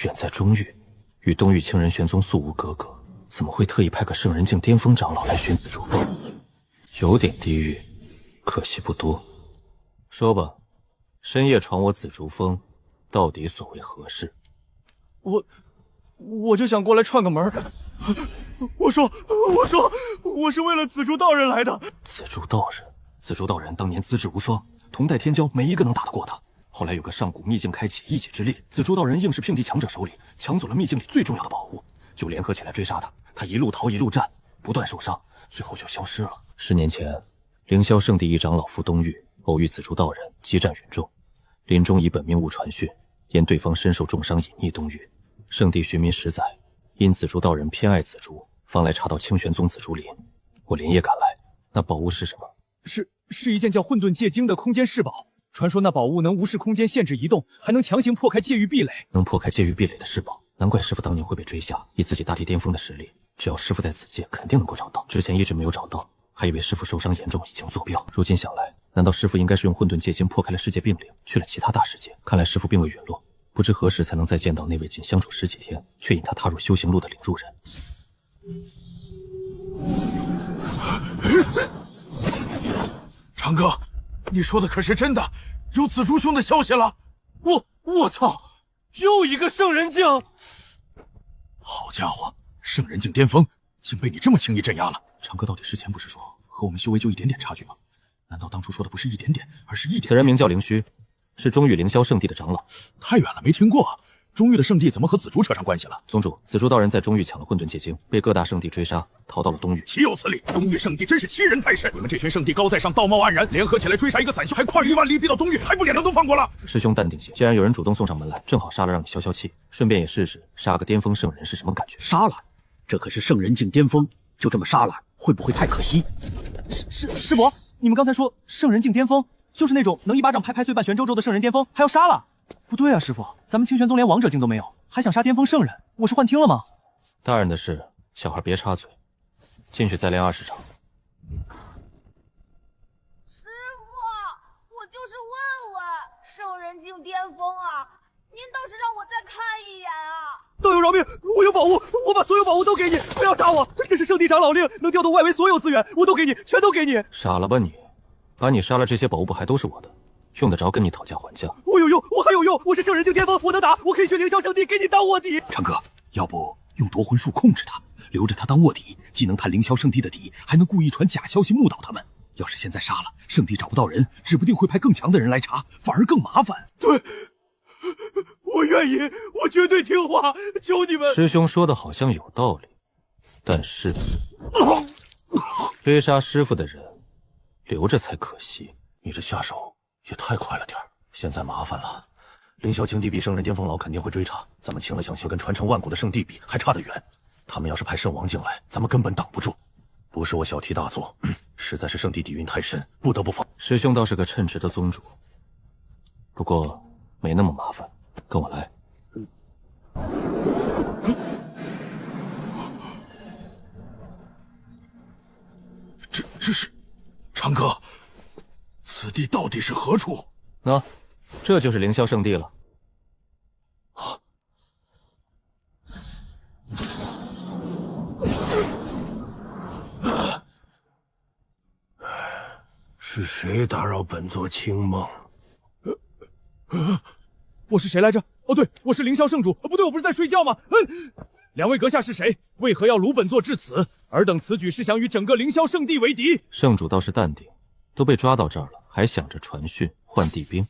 远在中域，与东域清人玄宗素无隔阂，怎么会特意派个圣人境巅峰长老来寻紫竹峰？有点地域，可惜不多。说吧，深夜闯我紫竹峰，到底所谓何事？我就想过来串个门。我说，我是为了紫竹道人来的。紫竹道人，紫竹道人当年资质无双，同代天骄没一个能打得过他。后来有个上古秘境开启，一己之力，紫竹道人硬是聘帝强者手里抢走了秘境里最重要的宝物，就联合起来追杀他。他一路逃一路战，不断受伤，最后就消失了。10年前，凌霄圣地一长老赴东域，偶遇紫竹道人，激战云众，临终以本命物传讯，言对方身受重伤，隐匿东域。圣地寻觅10载，因紫竹道人偏爱紫竹，方来查到清玄宗紫竹林。我连夜赶来。那宝物是什么？是一件叫混沌界经的空间至宝。传说那宝物能无视空间限制移动，还能强行破开界域壁垒。能破开界域壁垒的至宝，难怪师父当年会被追下。以自己大帝巅峰的实力，只要师父在此界，肯定能够找到。之前一直没有找到，还以为师父受伤严重，已经作标。如今想来，难道师父应该是用混沌界经破开了世界病灵，去了其他大世界？看来师父并未陨落。不知何时才能再见到那位仅相处10几天，却引他踏入修行路的领路人。长哥，你说的可是真的？有紫竹兄的消息了？我操！又一个圣人境！好家伙，圣人境巅峰竟被你这么轻易镇压了！长哥到底之前不是说和我们修为就一点点差距吗？难道当初说的不是一点点，而是一点？此人名叫凌虚，是中域凌霄圣地的长老。太远了，没听过。中域的圣地怎么和紫竹扯上关系了？宗主，紫竹道人在中域抢了混沌结晶，被各大圣地追杀，逃到了东域。岂有此理！中域圣地真是欺人太甚！你们这群圣地高在上，道貌岸然，联合起来追杀一个散修，还跨1万里逼到东域，还不脸都放过了？师兄淡定些，既然有人主动送上门来，正好杀了让你消消气，顺便也试试杀个巅峰圣人是什么感觉。杀了？这可是圣人境巅峰，就这么杀了，会不会太可惜？师伯，你们刚才说圣人境巅峰，就是那种能一巴掌拍碎半玄州州的圣人巅峰，还要杀了？不对啊，师傅，咱们清玄宗连王者境都没有，还想杀巅峰圣人？我是幻听了吗？大人的事，小孩别插嘴。进去再练20场。师傅，我就是问问，圣人境巅峰啊，您倒是让我再看一眼啊！道友饶命，我有宝物，我把所有宝物都给你，不要杀我！这是圣地长老令，能调动外围所有资源，我都给你，全都给你！傻了吧你？把你杀了，这些宝物不还都是我的？用得着跟你讨价还价？我有用，我还有用，我是圣人境巅峰，我能打，我可以去凌霄圣地给你当卧底。长哥，要不用夺魂术控制他，留着他当卧底，既能探凌霄圣地的底，还能故意传假消息误导他们。要是现在杀了，圣地找不到人，指不定会派更强的人来查，反而更麻烦。对，我愿意，我绝对听话，求你们。师兄说的好像有道理，但是追杀师傅的人留着才可惜。你这下手也太快了点儿，现在麻烦了。凌霄青帝比圣人巅峰老肯定会追查，咱们请了想修跟传承万古的圣地比还差得远。他们要是派圣王进来，咱们根本挡不住。不是我小题大做，实在是圣地底蕴太深，不得不放。师兄倒是个称职的宗主，不过没那么麻烦，跟我来。这是长哥，此地到底是何处？那，这就是凌霄圣地了。是谁打扰本座清梦？我是谁来着？哦，对，我是凌霄圣主。不对，我不是在睡觉吗？两位阁下是谁？为何要掳本座至此？尔等此举是想与整个凌霄圣地为敌？圣主倒是淡定，都被抓到这儿了，还想着传讯换地兵。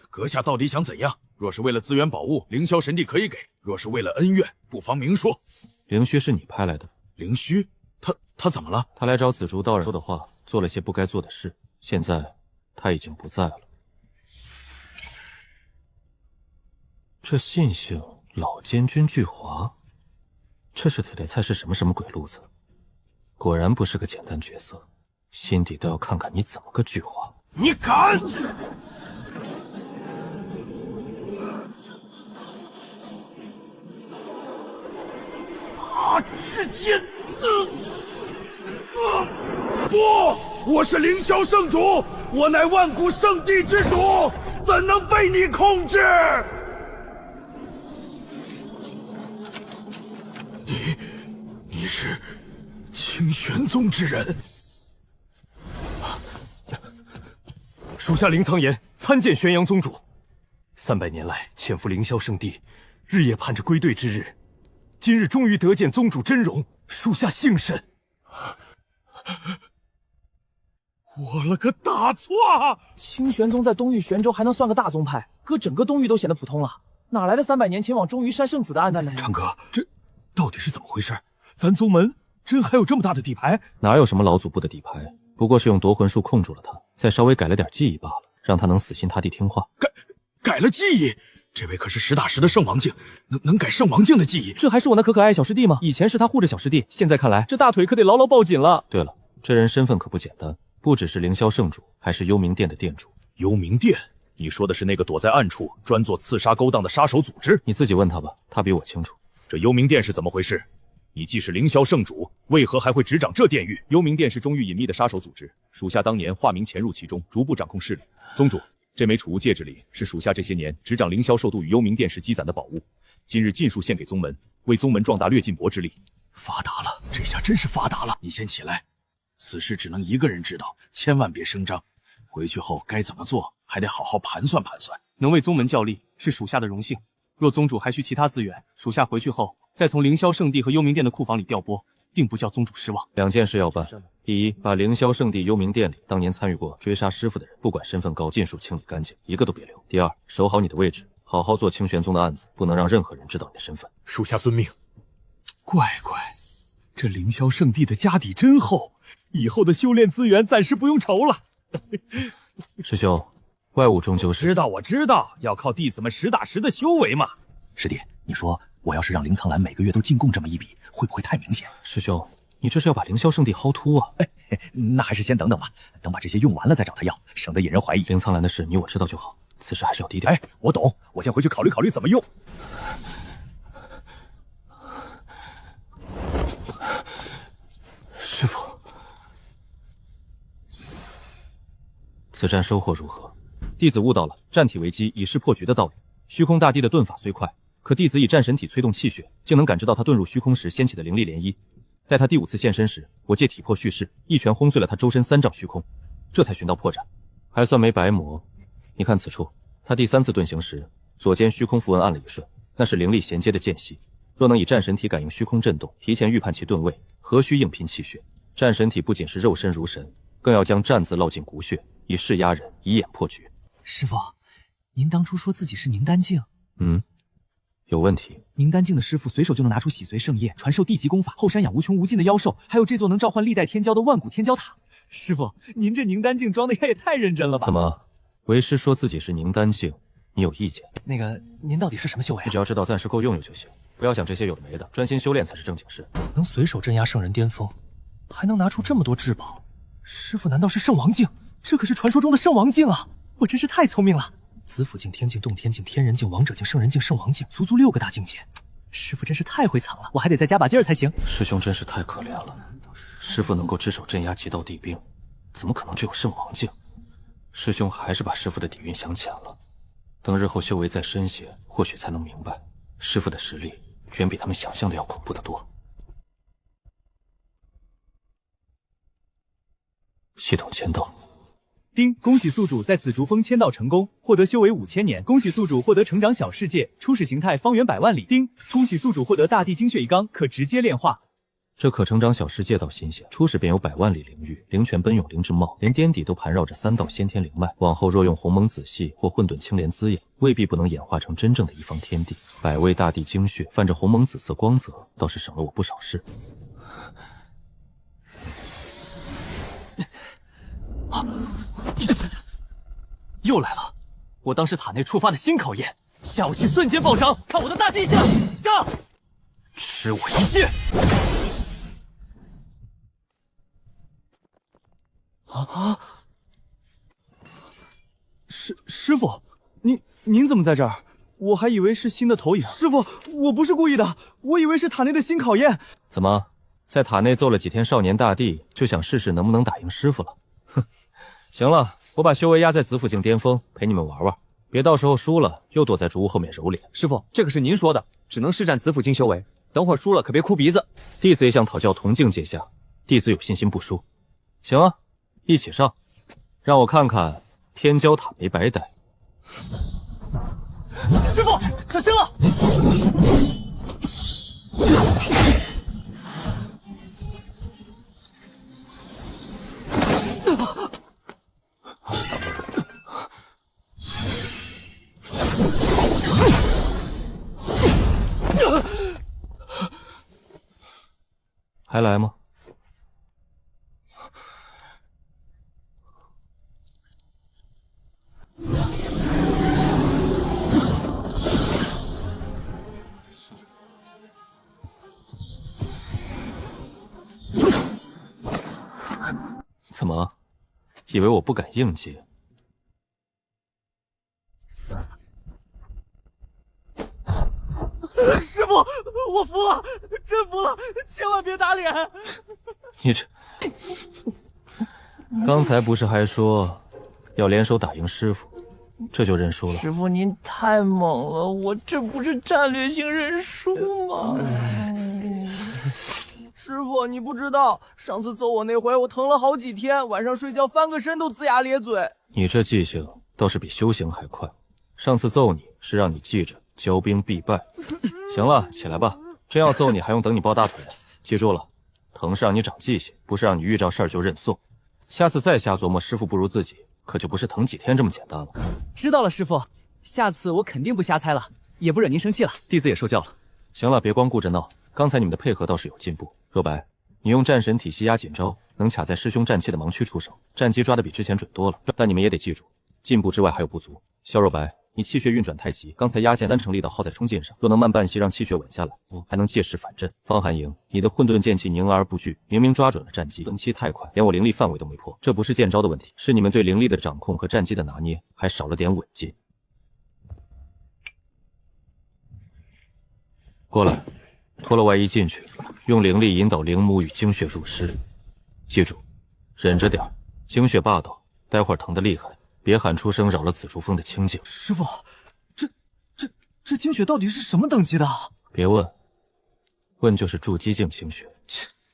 阁下到底想怎样？若是为了资源宝物，凌霄神地可以给；若是为了恩怨，不妨明说。灵虚是你派来的？灵虚？他怎么了？他来找紫竹道人说的话，做了些不该做的事，现在他已经不在了。这信姓老监军巨华，这是得猜是什么鬼路子？果然不是个简单角色，心底都要看看你怎么个巨华！你敢！世界，不！我是凌霄圣主，我乃万古圣地之主，怎能被你控制？你是清玄宗之人？属下凌苍岩参见玄阳宗主。300年来潜伏凌霄圣地，日夜盼着归队之日。今日终于得见宗主真容，属下幸甚。我了个大错！清玄宗在东域玄州还能算个大宗派，搁整个东域都显得普通了，哪来的300年前往钟于山圣子的案子呢？长哥，这到底是怎么回事？咱宗门真还有这么大的底牌？哪有什么老祖部的底牌，不过是用夺魂术控住了他，再稍微改了点技艺罢了，让他能死心塌地听话。改了技艺？这位可是实打实的圣王境，能改圣王境的技艺？这还是我那可爱小师弟吗？以前是他护着小师弟，现在看来这大腿可得牢牢抱紧了。对了，这人身份可不简单，不只是凌霄圣主，还是幽冥殿的殿主。幽冥殿？你说的是那个躲在暗处专做刺杀勾当的杀手组织？你自己问他吧，他比我清楚。这幽冥殿是怎么回事？你既是凌霄圣主，为何还会执掌这殿狱？幽冥殿是中域隐秘的杀手组织，属下当年化名潜入其中，逐步掌控势力。宗主，这枚储物戒指里是属下这些年执掌凌霄兽度与幽冥殿时积攒的宝物，今日尽数献给宗门，为宗门壮大略尽薄之力。发达了，这下真是发达了！你先起来，此事只能一个人知道，千万别声张。回去后该怎么做，还得好好盘算盘算。能为宗门效力是属下的荣幸。若宗主还需其他资源，属下回去后再从凌霄圣地和幽冥殿的库房里调拨，定不叫宗主失望。2件事要办：第一，把凌霄圣地幽冥殿里当年参与过追杀师傅的人，不管身份高，尽数清理干净，一个都别留。第二，守好你的位置，好好做清玄宗的案子，不能让任何人知道你的身份。属下遵命。乖乖，这凌霄圣地的家底真厚，以后的修炼资源暂时不用愁了。师兄，怪物终究是……知道，我知道，要靠弟子们实打实的修为嘛。师弟，你说我要是让凌苍兰每个月都进贡这么一笔，会不会太明显？师兄，你这是要把凌霄圣地薅秃啊？那还是先等等吧，等把这些用完了再找他要，省得引人怀疑。凌苍兰的事你我知道就好，此事还是要低调。我懂，我先回去考虑考虑怎么用。师父，此战收获如何？弟子悟到了战体为基，以势破局的道理。虚空大帝的遁法虽快，可弟子以战神体催动气血，竟能感知到他遁入虚空时掀起的灵力涟漪。待他第5次现身时，我借体魄蓄势，一拳轰碎了他周身3丈虚空，这才寻到破绽，还算没白磨。你看此处，他第3次遁形时，左肩虚空符文按了一瞬，那是灵力衔接的间隙。若能以战神体感应虚空震动，提前预判其遁位，何须硬拼气血？战神体不仅是肉身如神，更要将战字烙进骨血，以势压人，以眼破局。师父，您当初说自己是宁丹境，有问题？宁丹境的师傅随手就能拿出洗髓圣液，传授地级功法，后山养无穷无尽的妖兽，还有这座能召唤历代天骄的万古天骄塔。师傅，您这宁丹境装的也太认真了吧？怎么，为师说自己是宁丹境，你有意见？那个，您到底是什么修为啊？你只要知道暂时够用就行，不要想这些有的没的，专心修炼才是正经事。能随手镇压圣人巅峰，还能拿出这么多至宝，师傅难道是圣王境？这可是传说中的圣王境啊！我真是太聪明了。子府境、天境、洞天境、天人境、王者境、圣人境、圣王境，足足6个大境界。师傅真是太会藏了，我还得再加把劲儿才行。师兄真是太可怜了，师傅能够只手镇压极道地兵，怎么可能只有圣王境？师兄还是把师傅的底蕴想浅了。等日后修为再深些，或许才能明白，师傅的实力远比他们想象的要恐怖得多。系统签到。丁，恭喜宿主在紫竹峰签到成功，获得修为5000年。恭喜宿主获得成长小世界，初始形态方圆100万里。丁，恭喜宿主获得大地精血一缸，可直接炼化。这可成长小世界倒新鲜，初始便有100万里灵域，灵泉奔涌，灵之茂，连巅底都盘绕着3道先天灵脉。往后若用鸿蒙子系或混沌青莲滋养，未必不能演化成真正的一方天地。百味大地精血泛着鸿蒙紫色光泽，倒是省了我不少事。又来了！我当时塔内触发的新考验，下武器瞬间暴涨，看我的大劲象！下，吃我一剑！师傅，您怎么在这儿？我还以为是新的投影。师傅，我不是故意的，我以为是塔内的新考验。怎么，在塔内揍了几天少年大帝，就想试试能不能打赢师傅了？哼，行了。我把修为压在子府境巅峰，陪你们玩玩，别到时候输了又躲在竹屋后面揉脸。师傅，这可是您说的，只能施展子府境修为，等会儿输了可别哭鼻子。弟子也想讨教同境界下，弟子有信心不输。行啊，一起上，让我看看天骄塔没白待。师傅，小心了！还来吗？怎么，以为我不敢硬接？师傅，我服了，真服了，千万别打脸！你这，刚才不是还说要联手打赢师傅，这就认输了？师傅您太猛了，我这不是战略性认输吗？师傅，你不知道，上次揍我那回，我疼了好几天，晚上睡觉翻个身都龇牙咧嘴。你这记性倒是比修行还快。上次揍你是让你记着骄兵必败。行了，起来吧。真要揍你，还用等你抱大腿？记住了，疼是让你长记性，不是让你遇到事儿就认怂。下次再瞎琢磨师傅不如自己，可就不是疼几天这么简单了。知道了，师傅。下次我肯定不瞎猜了，也不惹您生气了。弟子也受教了。行了，别光顾着闹，刚才你们的配合倒是有进步。若白，你用战神体系压紧招，能卡在师兄战气的盲区出手，战机抓的比之前准多了。但你们也得记住，进步之外还有不足。萧若白，你气血运转太急，刚才压线30%力道耗在冲劲上，若能慢半息让气血稳下来，还能借势反震。方寒莹，你的混沌剑气凝而不聚，明明抓准了战机，分期太快，连我灵力范围都没破。这不是剑招的问题，是你们对灵力的掌控和战机的拿捏还少了点稳劲。过来，脱了外衣进去，用灵力引导灵母与精血入尸。记住，忍着点，精血霸道，待会儿疼得厉害，别喊出声扰了紫竹峰的清静。师傅，这精血到底是什么等级的？别问，问就是筑基境精血。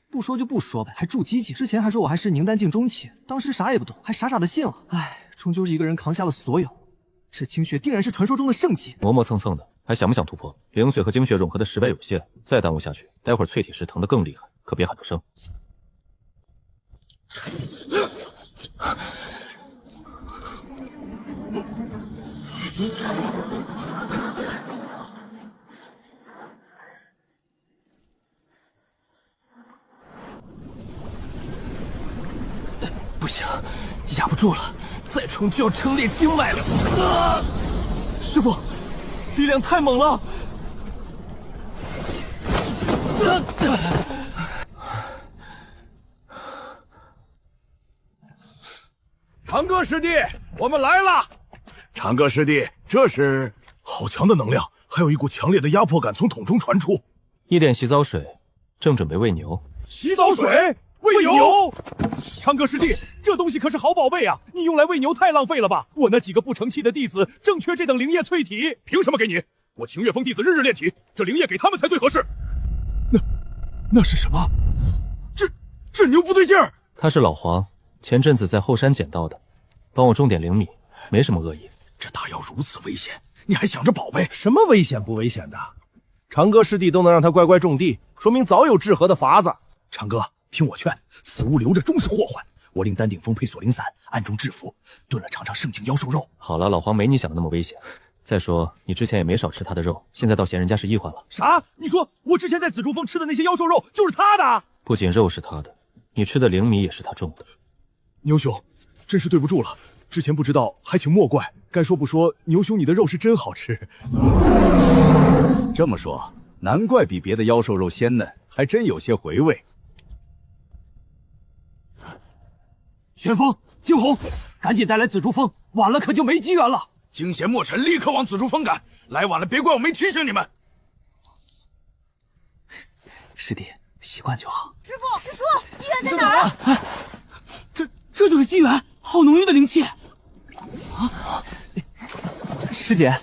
不说就不说呗，还筑基境。之前还说我还是凝丹境中期，当时啥也不懂，还傻傻的信了。唉，终究是一个人扛下了所有。这精血定然是传说中的圣级。磨磨蹭蹭的，还想不想突破？灵髓和精血融合的时代有限，再耽误下去，待会儿淬体时疼得更厉害，可别喊出声。不行，压不住了，再冲就要撑裂经脉了。师傅，力量太猛了！长歌师弟，我们来了！长歌师弟，这是好强的能量，还有一股强烈的压迫感从桶中传出。一点洗澡水，正准备喂牛。洗澡水？喂牛？长歌师弟，这东西可是好宝贝啊！你用来喂牛太浪费了吧？我那几个不成器的弟子正缺这等灵液淬体，凭什么给你？我清月峰弟子日日练体，这灵液给他们才最合适。那是什么？这牛不对劲儿！他是老黄，前阵子在后山捡到的，帮我种点灵米，没什么恶意。这大药如此危险，你还想着宝贝？什么危险不危险的？长歌师弟都能让他乖乖种地，说明早有治河的法子。长歌，听我劝，此物留着终是祸患。我令丹顶峰配锁灵散，暗中制服，炖了尝尝圣境妖兽肉。好了，老黄没你想的那么危险。再说你之前也没少吃他的肉，现在倒嫌人家是异患了。啥？你说我之前在紫竹峰吃的那些妖兽肉就是他的？不仅肉是他的，你吃的灵米也是他种的。牛兄，真是对不住了，之前不知道，还请莫怪。该说不说，牛兄你的肉是真好吃。这么说，难怪比别的妖兽肉鲜嫩，还真有些回味。旋风、惊鸿，赶紧带来紫竹峰，晚了可就没机缘了。惊贤莫尘，立刻往紫竹峰赶，来晚了别怪我没提醒你们。师弟，习惯就好。师傅，师叔，机缘在哪儿啊？这就是机缘，好浓郁的灵气。师姐，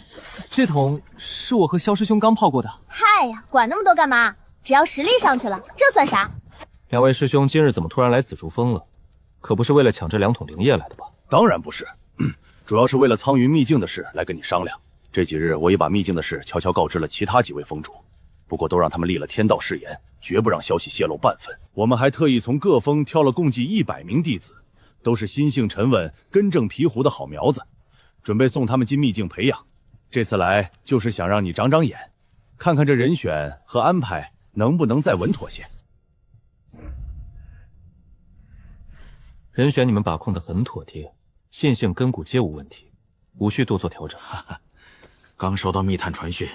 这桶是我和萧师兄刚泡过的。嗨呀，管那么多干嘛？只要实力上去了，这算啥？两位师兄今日怎么突然来紫竹峰了？可不是为了抢这2桶灵液来的吧？当然不是，主要是为了苍云秘境的事来跟你商量。这几日我也把秘境的事悄悄告知了其他几位峰主，不过都让他们立了天道誓言，绝不让消息泄露半分。我们还特意从各峰挑了共计100名弟子，都是心性沉稳、根正皮胡的好苗子，准备送他们进秘境培养。这次来就是想让你长长眼，看看这人选和安排能不能再稳妥些。人选你们把控得很妥帖，信性根骨皆无问题，无需多做调整。刚收到密探传讯，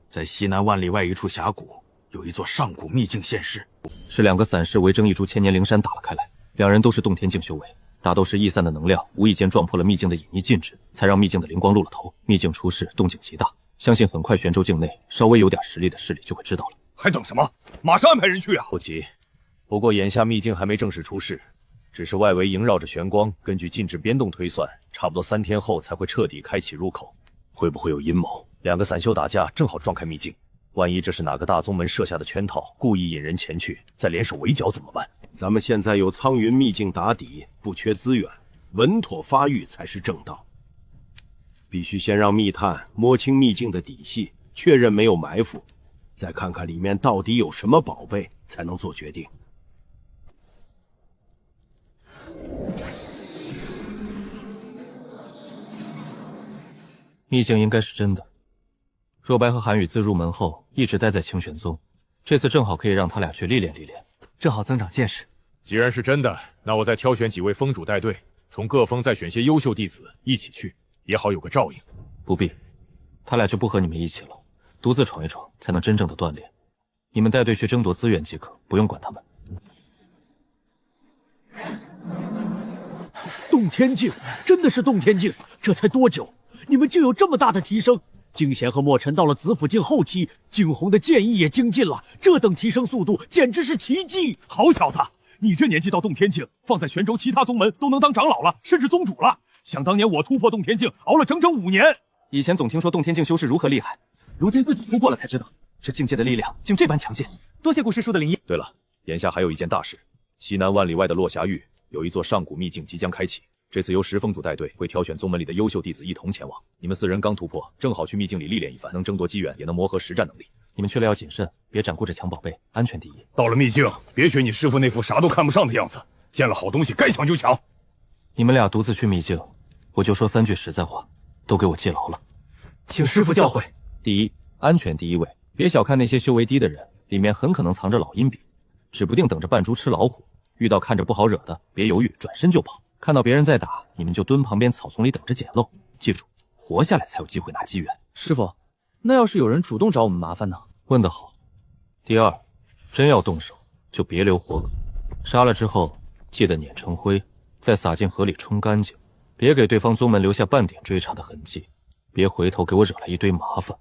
在西南万里外一处峡谷，有一座上古秘境现世。是2个散士围争一株千年灵山打了开来，2人都是洞天境修为，打斗时逸散的能量无意间撞破了秘境的隐匿禁制，才让秘境的灵光露了头。秘境出事，动静极大，相信很快玄州境内稍微有点实力的势力就会知道了。还等什么？马上安排人去啊！不急，不过眼下秘境还没正式出事，只是外围萦绕着玄光，根据禁制编动推算，差不多3天后才会彻底开启入口。会不会有阴谋？2个散修打架，正好撞开秘境，万一这是哪个大宗门设下的圈套，故意引人前去，再联手围剿怎么办？咱们现在有苍云秘境打底，不缺资源，稳妥发育才是正道。必须先让密探摸清秘境的底细，确认没有埋伏，再看看里面到底有什么宝贝，才能做决定。秘境应该是真的。若白和韩宇自入门后一直待在清玄宗，这次正好可以让他俩去历练历练，正好增长见识。既然是真的，那我再挑选几位峰主带队，从各峰再选些优秀弟子一起去，也好有个照应。不必，他俩就不和你们一起了，独自闯一闯才能真正的锻炼。你们带队去争夺资源即可，不用管他们。洞天境，真的是洞天境！这才多久，你们竟有这么大的提升？惊贤和墨尘到了紫府境后期，景洪的剑意也精进了，这等提升速度简直是奇迹！好小子，你这年纪到洞天境，放在玄州其他宗门都能当长老了，甚至宗主了。想当年我突破洞天境，熬了整整5年。以前总听说洞天境修士如何厉害，如今自己突破了才知道，这境界的力量竟这般强劲。多谢顾师叔的灵验。对了，眼下还有一件大事，西南万里外的落霞域有一座上古秘境即将开启。这次由10峰主带队，会挑选宗门里的优秀弟子一同前往。你们4人刚突破，正好去秘境里历练一番，能争夺机缘，也能磨合实战能力。你们去了要谨慎，别只顾着抢宝贝，安全第一。到了秘境，别学你师傅那副啥都看不上的样子，见了好东西该抢就抢。你们俩独自去秘境，我就说3句实在话，都给我记牢了。请师傅教诲。第一，安全第一位，别小看那些修为低的人，里面很可能藏着老阴笔，指不定等着扮猪吃老虎。遇到看着不好惹的，别犹豫，转身就跑。看到别人在打，你们就蹲旁边草丛里等着捡漏。记住，活下来才有机会拿机缘。师傅，那要是有人主动找我们麻烦呢？问得好。第二，真要动手，就别留活口，杀了之后记得碾成灰，再撒进河里冲干净，别给对方宗门留下半点追查的痕迹，别回头给我惹来一堆麻烦。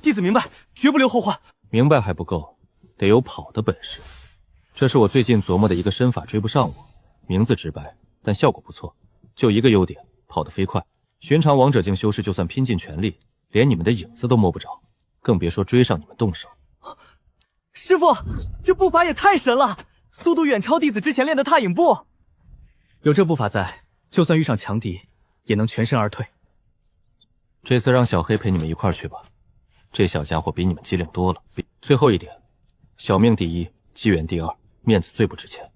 弟子明白，绝不留后患。明白还不够，得有跑的本事。这是我最近琢磨的一个身法，追不上我，名字直白，但效果不错，就一个优点，跑得飞快。寻常王者境修士就算拼尽全力，连你们的影子都摸不着，更别说追上你们动手。师傅，这步伐也太神了，速度远超弟子之前练的踏影步。有这步法在，就算遇上强敌，也能全身而退。这次让小黑陪你们一块去吧，这小家伙比你们机灵多了。最后一点，小命第一，机缘第二，面子最不值钱。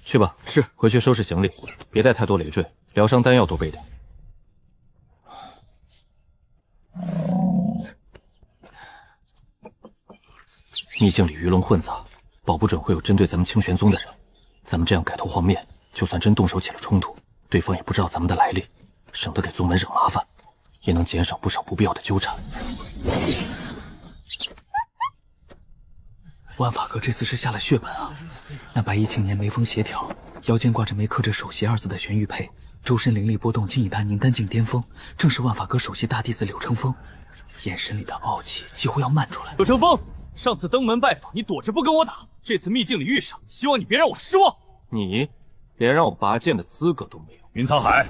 去吧，是，回去收拾行李，别带太多累赘，疗伤丹药多备点。秘境里鱼龙混杂，保不准会有针对咱们清玄宗的人。咱们这样改头换面，就算真动手起了冲突，对方也不知道咱们的来历，省得给宗门惹麻烦，也能减少不少不必要的纠缠。万法阁这次是下了血本啊！那白衣青年眉峰协调，腰间挂着没刻着首席2字的玄玉佩，周身灵力波动，竟已达凝丹境巅峰，正是万法阁首席大弟子柳成风，眼神里的傲气几乎要漫出来。柳成风，上次登门拜访你躲着不跟我打，这次秘境里遇上，希望你别让我失望。你连让我拔剑的资格都没有。云沧海，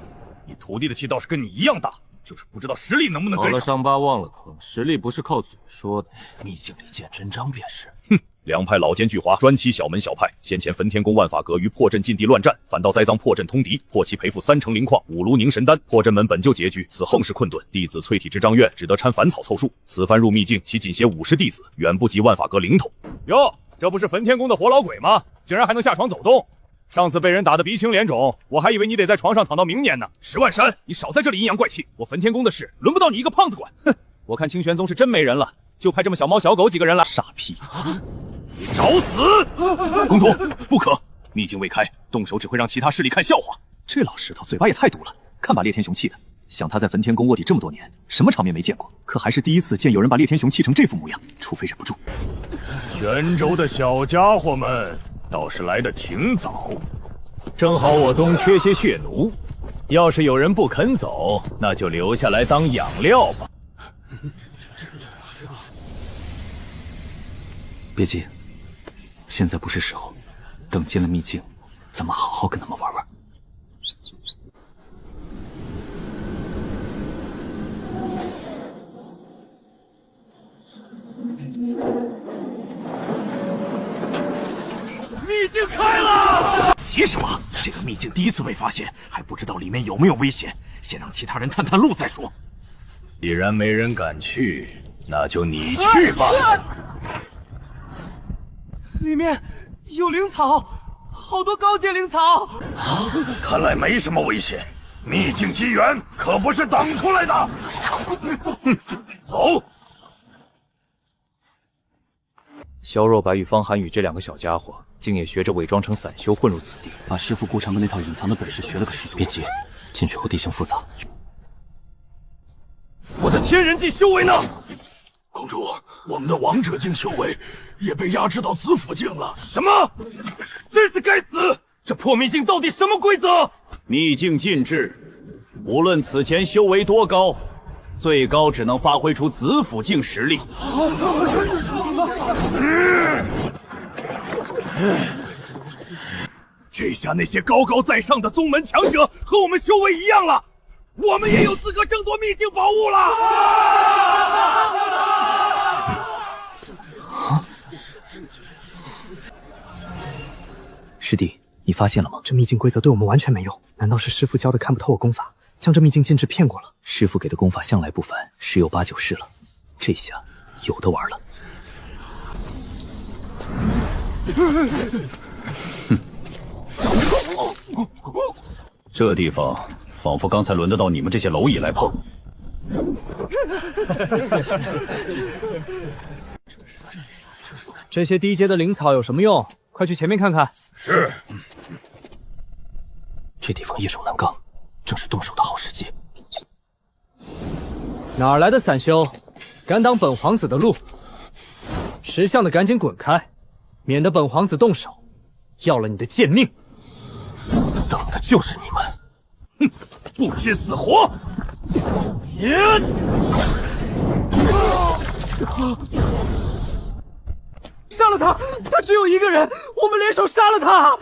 你徒弟的气倒是跟你一样大，就是不知道实力能不能跟上。好了伤疤忘了疼，实力不是靠嘴说的，秘境里见真章便是。哼，两派老奸巨猾，专欺小门小派。先前焚天宫万法阁于破阵禁地乱战，反倒栽赃破阵通敌，迫其赔付3成灵矿5炉凝神丹。破阵门本就拮据，此后更是困顿。弟子淬体之张苑只得掺凡草凑数。此番入秘境，其仅携50弟子，远不及万法阁零头。哟，这不是焚天宫的活老鬼吗？竟然还能下床走动！上次被人打得鼻青脸肿，我还以为你得在床上躺到明年呢。10万山，你少在这里阴阳怪气！我焚天宫的事轮不到你一个胖子管。哼，我看清玄宗是真没人了，就派这么小猫小狗几个人来。傻屁！你找死！公主，不可！秘境未开，动手只会让其他势力看笑话。这老石头嘴巴也太毒了，看把烈天雄气的。想他在焚天宫卧底这么多年，什么场面没见过，可还是第一次见有人把烈天雄气成这副模样，除非忍不住。泉州的小家伙们倒是来得挺早，正好我东缺些血奴，要是有人不肯走，那就留下来当养料吧。别急，现在不是时候，等进了秘境，咱们好好跟他们玩玩。秘境开了！急什么？这个秘境第一次被发现，还不知道里面有没有危险，先让其他人探探路再说。既然没人敢去，那就你去吧。里面有灵草，好多高阶灵草。看来没什么危险，秘境机缘可不是等出来的。走。萧若白与方寒雨这两个小家伙，竟也学着伪装成散修混入此地，把师傅顾长的那套隐藏的本事学了个十足。别急，进去后地形复杂。我的天人境修为呢？公主，我们的王者境修为也被压制到子府境了。什么？真是该死！这破秘境到底什么规则？秘境禁制，无论此前修为多高，最高只能发挥出子府境实力。这下那些高高在上的宗门强者和我们修为一样了，我们也有资格争夺秘境宝物了。师弟，你发现了吗？这秘境规则对我们完全没用，难道是师父教的看不透我功法，将这秘境禁制骗过了？师父给的功法向来不凡，十有八九是了。这下有的玩了。这地方仿佛刚才轮得到你们这些蝼蚁来碰。这些低阶的灵草有什么用？快去前面看看。是。这地方易守难刚，正是动手的好时机。哪儿来的散修，敢挡本皇子的路？识相的赶紧滚开，免得本皇子动手，要了你的贱命。等的就是你们！哼，不知死活！杀了他！他只有一个人，我们联手杀了他！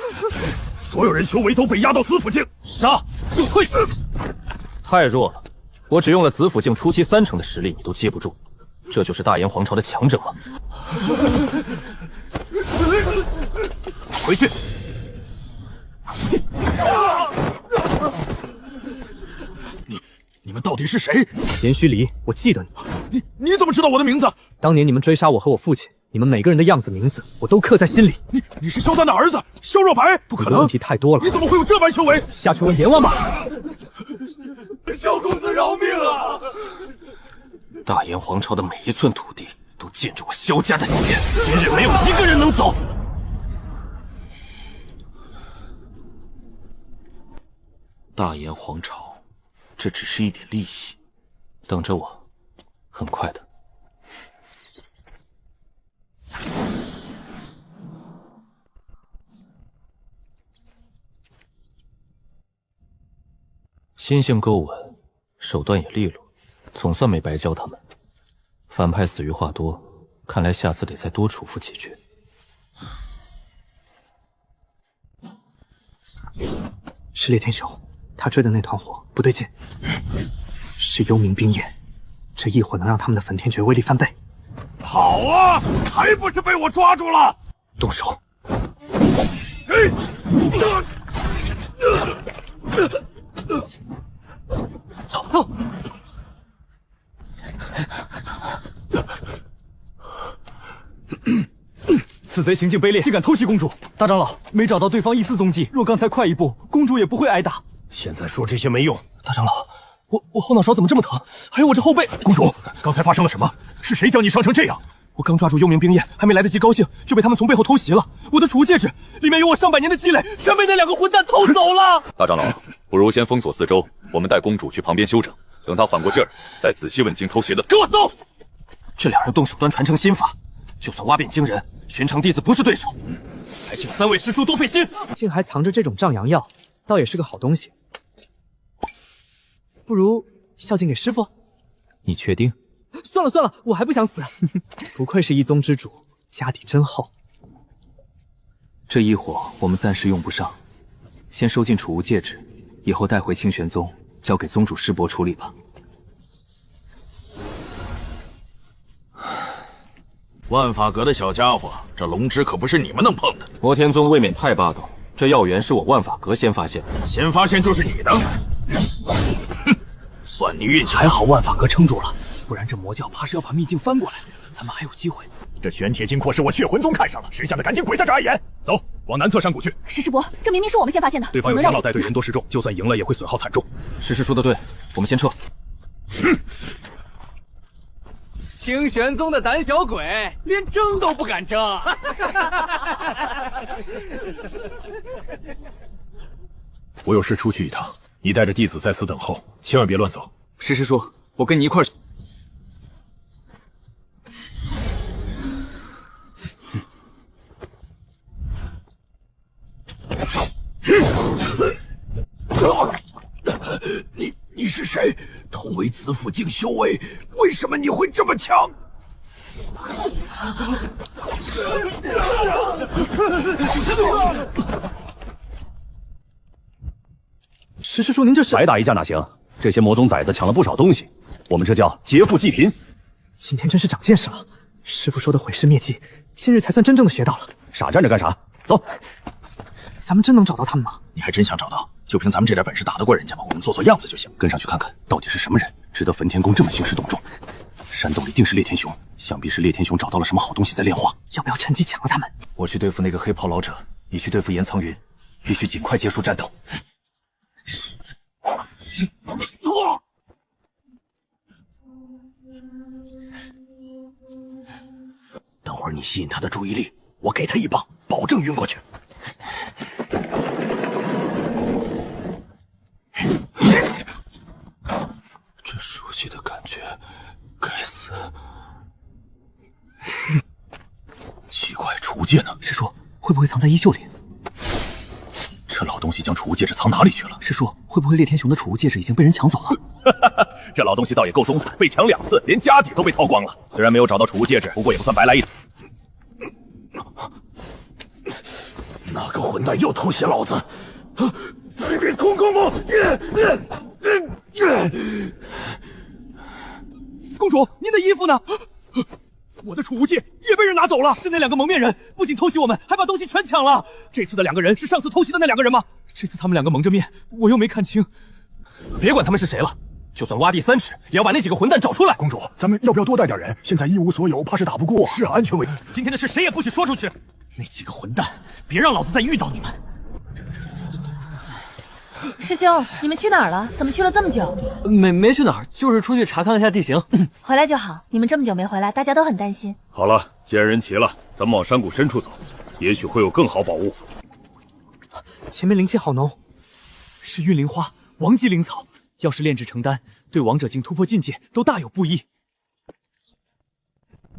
所有人修为都被压到子府境，杀！就退！太弱了，我只用了子府境初期30%的实力，你都接不住，这就是大炎皇朝的强者吗？回去！你们到底是谁？严虚离，我记得你。你怎么知道我的名字？当年你们追杀我和我父亲，你们每个人的样子名字我都刻在心里。你是萧丹的儿子萧若白？不可能！问题太多了。你怎么会有这般修为？下去问阎王吧。萧公子饶命啊！大炎皇朝的每一寸土地都浸着我萧家的血，今日没有一个人能走。大炎皇朝，这只是一点利息。等着我，很快的。心性够稳，手段也利落，总算没白教他们。反派死于话多，看来下次得再多处罚几句。是烈天雄，他追的那团火不对劲，是幽冥冰焰，这一火能让他们的焚天诀威力翻倍。好啊，还不是被我抓住了！动手！走！此贼行径卑劣，竟敢偷袭公主！大长老，没找到对方一丝踪迹，若刚才快一步，公主也不会挨打。现在说这些没用。大长老，我后脑勺怎么这么疼？还有我这后背……公主，刚才发生了什么？是谁将你伤成这样？我刚抓住幽冥冰焰，还没来得及高兴，就被他们从背后偷袭了。我的储物戒指里面有我上百年的积累，全被那两个混蛋偷走了。大长老，不如先封锁四周，我们带公主去旁边休整，等她缓过劲儿，再仔细问经偷袭的。给我搜！这两人动手段传承心法，就算挖遍惊人，寻常弟子不是对手。还请3位师叔多费心。竟还藏着这种壮阳药，倒也是个好东西。不如孝敬给师傅？你确定？算了算了，我还不想死。不愧是一宗之主，家底真厚。这一火我们暂时用不上，先收进储物戒指，以后带回清玄宗，交给宗主师伯处理吧。万法阁的小家伙，这龙脂可不是你们能碰的。摩天宗未免太霸道，这药源是我万法阁先发现的，先发现就是你的。哼，算你运气好。还好万法阁撑住了，不然这魔教怕是要把秘境翻过来，咱们还有机会。这玄铁金阔是我血魂宗看上了，识相的赶紧鬼在这碍眼。走，往南侧山谷去。石师伯，这明明是我们先发现的，对方有长老带队，人多势众，就算赢了也会损耗惨重。石师说的对，我们先撤。清玄宗的胆小鬼，连争都不敢争。我有事出去一趟，你带着弟子在此等候，千万别乱走。石师叔，我跟你一块儿。你是谁？同为子府境修为，为什么你会这么强？石师叔，您这是白打一架哪行？这些魔宗崽子抢了不少东西，我们这叫劫富济贫。今天真是长见识了，师傅说的毁尸灭迹，今日才算真正的学到了。傻站着干啥？走，咱们真能找到他们吗？你还真想找到？就凭咱们这点本事打得过人家吗？我们做做样子就行，跟上去看看到底是什么人，值得焚天宫这么兴师动众。山洞里定是烈天雄，想必是烈天雄找到了什么好东西在炼化。要不要趁机抢了他们？我去对付那个黑袍老者，你去对付岩苍云，必须尽快结束战斗。等会儿你吸引他的注意力，我给他一棒，保证晕过去。这熟悉的感觉，该死！奇怪，储物戒呢？师叔，会不会藏在衣袖里？这老东西将储物戒指藏哪里去了？师叔，会不会烈天雄的储物戒指已经被人抢走了？这老东西倒也够松散，被抢2次，连家底都被掏光了。虽然没有找到储物戒指，不过也不算白来一趟。那个混蛋又偷袭老子！这边空空吗？公主，您的衣服呢？我的储物戒也被人拿走了。是那2个蒙面人，不仅偷袭我们，还把东西全抢了。这次的2个人是上次偷袭的那2个人吗？这次他们2个蒙着面，我又没看清。别管他们是谁了，就算挖地3尺，也要把那几个混蛋找出来。公主，咱们要不要多带点人？现在一无所有，怕是打不过。是安全为主。今天的事谁也不许说出去。那几个混蛋，别让老子再遇到你们。师兄，你们去哪儿了？怎么去了这么久？没去哪儿，就是出去查看了下地形。回来就好。你们这么久没回来，大家都很担心。好了，既然人齐了，咱们往山谷深处走，也许会有更好宝物。前面灵气好浓，是运灵花、王级灵草，要是炼制成丹，对王者境突破境界都大有裨益。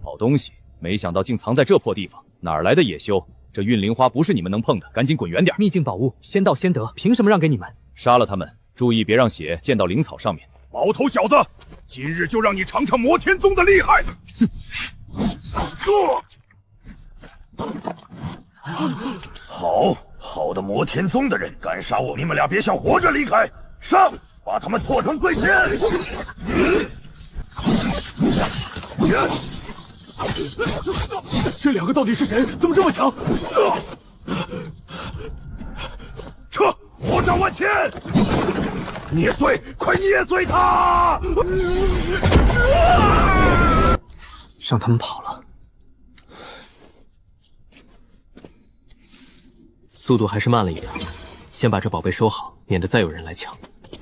好东西，没想到竟藏在这破地方，哪儿来的野修？这运灵花不是你们能碰的，赶紧滚远点！秘境宝物，先到先得，凭什么让给你们？杀了他们，注意别让血溅到灵草上面。毛头小子，今日就让你尝尝魔天宗的厉害！好的魔天宗的人敢杀我，你们俩别想活着离开！上，把他们剁成碎片！这2个到底是谁？怎么这么强？撤！火掌万千！捏碎，快捏碎他！让他们跑了。速度还是慢了一点，先把这宝贝收好，免得再有人来抢。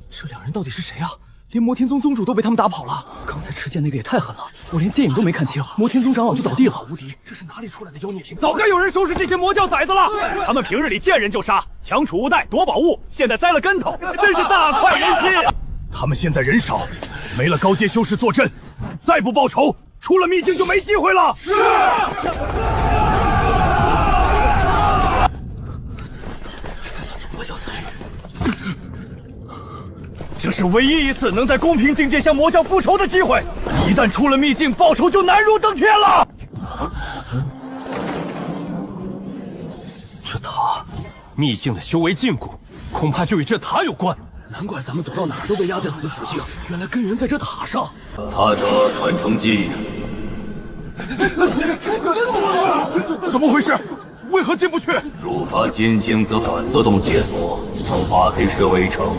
这2人到底是谁啊？连魔天宗宗主都被他们打跑了。刚才持剑那个也太狠了，我连剑影都没看清，魔天宗长老就倒地了。无敌，这是哪里出来的妖孽庭？早该有人收拾这些魔教崽子了。他们平日里见人就杀，抢储物袋、夺宝物，现在栽了跟头，真是大快人心。他们现在人少，没了高阶修士坐镇，再不报仇，出了秘境就没机会了。是。这是唯一一次能在公平境界向魔教复仇的机会，一旦出了秘境，报仇就难如登天了。这塔，秘境的修为禁锢，恐怕就与这塔有关。难怪咱们走到哪儿都被压在子府境，原来根源在这塔上。他的传承技，怎么回事？为何进不去？入法进境则反自动解锁，从法黑石围城。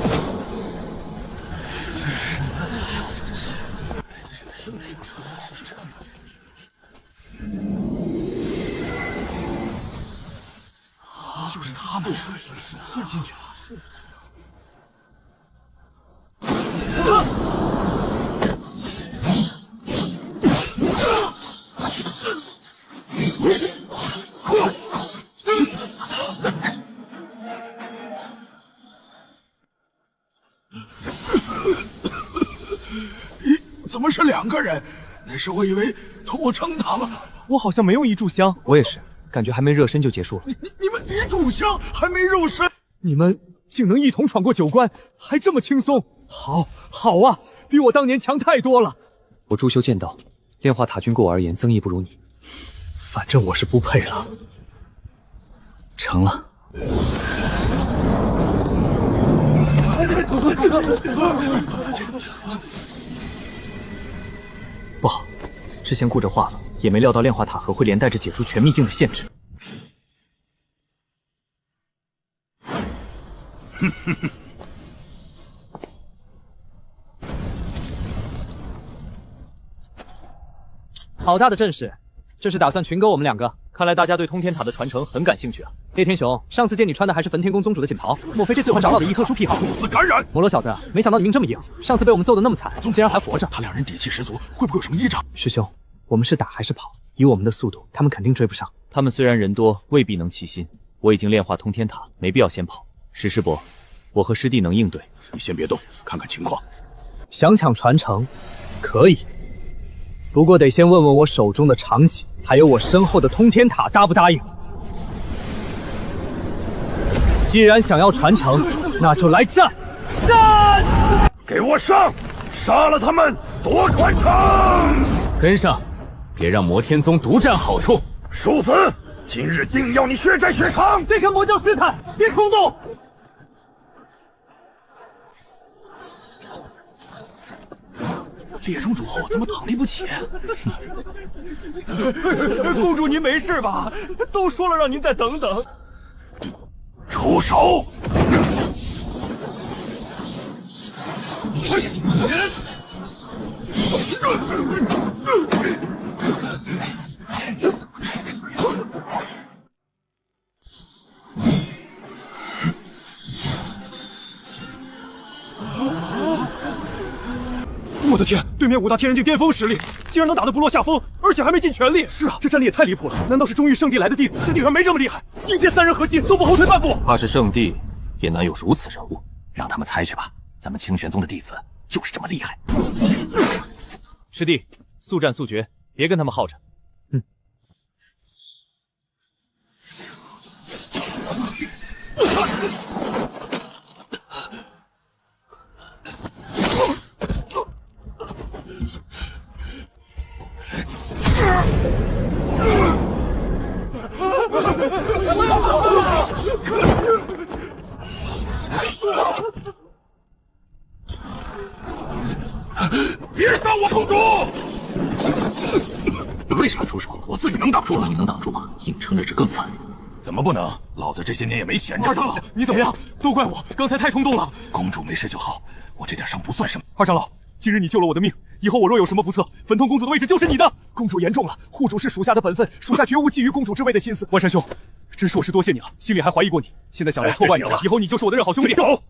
就是他们，钻进去了。怎么是2个人？那时我以为屠城他们了。我好像没用一炷香。我也是，感觉还没热身就结束了。你们一炷香还没肉身，你们竟能一同闯过9关，还这么轻松。好啊，比我当年强太多了。我朱修剑道，炼化塔军对我而言增益不如你，反正我是不配了。成了。不好，之前顾着化了，也没料到炼化塔核会连带着解除全秘境的限制。好大的阵势，这是打算群殴我们2个？看来大家对通天塔的传承很感兴趣啊。烈天雄，上次见你穿的还是焚天宫宗主的锦袍，莫非这次和长老的异特殊癖好？自感染。摩罗小子，没想到你命这么硬，上次被我们揍得那么惨，竟然还活着。他2人底气十足，会不会有什么异常？师兄，我们是打还是跑？以我们的速度，他们肯定追不上。他们虽然人多，未必能齐心。我已经炼化通天塔，没必要先跑。石师伯，我和师弟能应对。你先别动，看看情况。想抢传承，可以。不过得先问问我手中的长戟，还有我身后的通天塔答不答应。既然想要传承，那就来战！战！给我上！杀了他们，夺传承！跟上，别让魔天宗独占好处。庶子，今日定要你血债血偿！这个魔教试探，别冲动！列宗主后怎么躺立不起？公主您没事吧？都说了让您再等等。出手！我的天，对面5大天人境巅峰实力，竟然能打得不落下风，而且还没尽全力。是啊，这战力也太离谱了。难道是中域圣地来的弟子？这地方没这么厉害，应届3人合击都不后退半步。怕是圣地也难有如此人物。让他们猜去吧，咱们清玄宗的弟子就是这么厉害。师弟，速战速决，别跟他们耗着。别杀我公主！为啥出手？我自己能挡住了，你能挡住吗？硬撑着只更惨。怎么不能？老子这些年也没闲着。二长老，你怎么样？都怪我，刚才太冲动了。公主没事就好，我这点伤不算什么。二长老，今日你救了我的命，以后我若有什么不测，粉痛公主的位置就是你的。公主言重了，护主是属下的本分，属下绝无觊觎公主之位的心思。万山兄，真是我是多谢你了，心里还怀疑过你，现在想来错怪你了。以后你就是我的认好兄弟。走。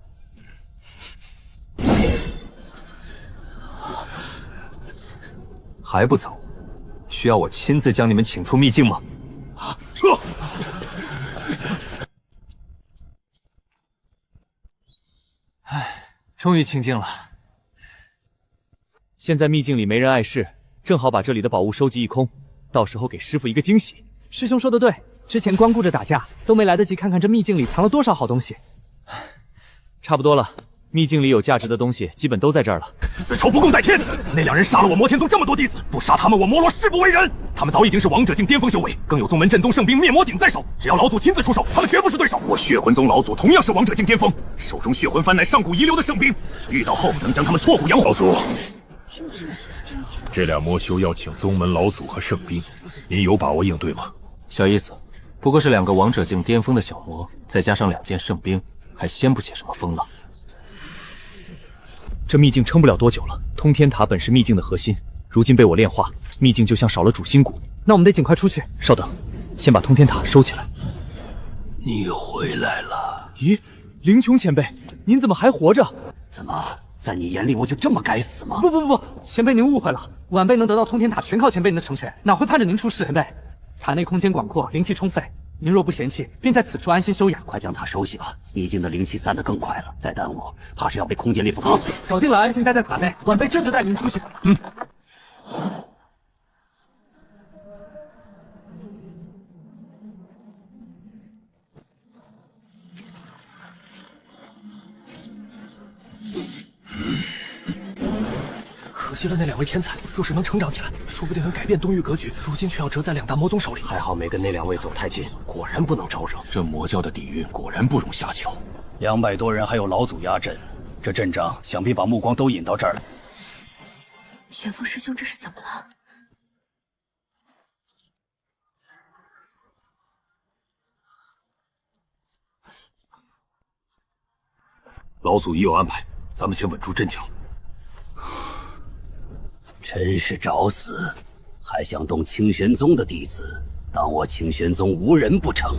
还不走？需要我亲自将你们请出秘境吗？撤！终于清静了。现在秘境里没人碍事，正好把这里的宝物收集一空，到时候给师傅一个惊喜。师兄说的对，之前光顾着打架，都没来得及看看这秘境里藏了多少好东西。差不多了。秘境里有价值的东西基本都在这儿了。此仇不共戴天！那2人杀了我魔天宗这么多弟子，不杀他们，我摩罗誓不为人。他们早已经是王者境巅峰修为，更有宗门正宗圣兵灭魔鼎在手。只要老祖亲自出手，他们绝不是对手。我血魂宗老祖同样是王者境巅峰，手中血魂幡乃上古遗留的圣兵，遇到后能将他们挫骨扬灰。老祖，这俩魔修要请宗门老祖和圣兵，您有把握应对吗？小意思，不过是2个王者境巅峰的小魔，再加上2件圣兵，还掀不起什么风浪。这秘境撑不了多久了。通天塔本是秘境的核心，如今被我炼化，秘境就像少了主心骨。那我们得尽快出去。稍等，先把通天塔收起来。你回来了。咦，灵琼前辈，您怎么还活着？怎么，在你眼里我就这么该死吗？不，前辈您误会了，晚辈能得到通天塔，全靠前辈您的成全，哪会盼着您出世？前辈，塔内空间广阔，灵气充沛，您若不嫌弃，便在此处安心休养。快将塔收起吧，你境的灵气散得更快了，再耽误，怕是要被空间裂缝打死。守定了，安心待在塔内，晚辈这就带您出去。可惜了那2位天才，若是能成长起来，说不定能改变东域格局。如今却要折在2大魔宗手里。还好没跟那2位走太近，果然不能招惹。这魔教的底蕴果然不容下瞧。200多人还有老祖压阵，这阵仗想必把目光都引到这儿了。玄风师兄这是怎么了？老祖已有安排，咱们先稳住阵脚。真是找死！还想动清玄宗的弟子，当我清玄宗无人不成？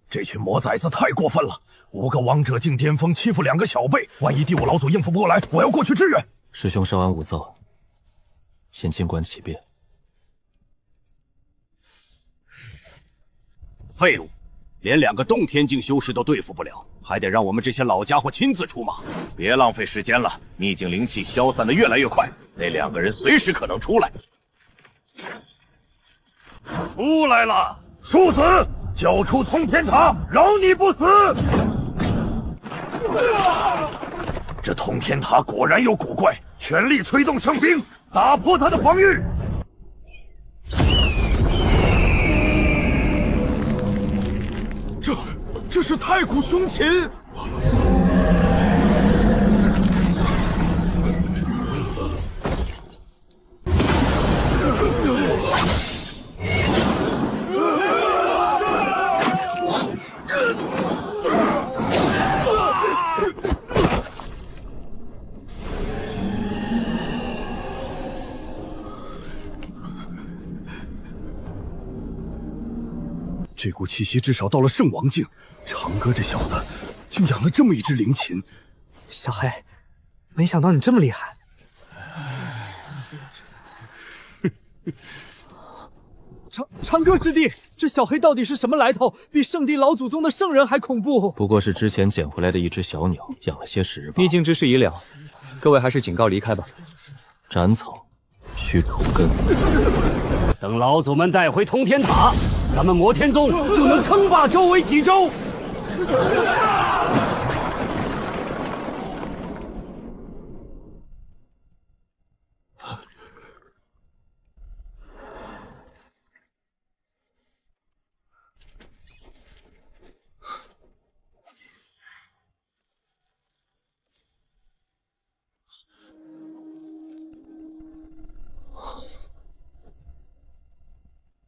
这群魔崽子太过分了！5个王者境巅峰欺负2个小辈，万一第5老祖应付不过来，我要过去支援。师兄稍安勿躁，先静观其变。废物，连2个洞天境修士都对付不了，还得让我们这些老家伙亲自出马。别浪费时间了，秘境灵气消散的越来越快，那2个人随时可能出来。出来了，庶子，交出通天塔，饶你不死！这通天塔果然有古怪，全力催动圣兵，打破他的防御。这是太古凶禽！这股气息至少到了圣王境，长哥这小子竟养了这么一只灵禽。小黑，没想到你这么厉害。长哥师弟，这小黑到底是什么来头？比圣地老祖宗的圣人还恐怖。不过是之前捡回来的一只小鸟，养了些时日吧。毕竟之事已了，各位还是警告离开吧。斩草须除根。等老祖们带回通天塔，咱们摩天宗就能称霸周围几州。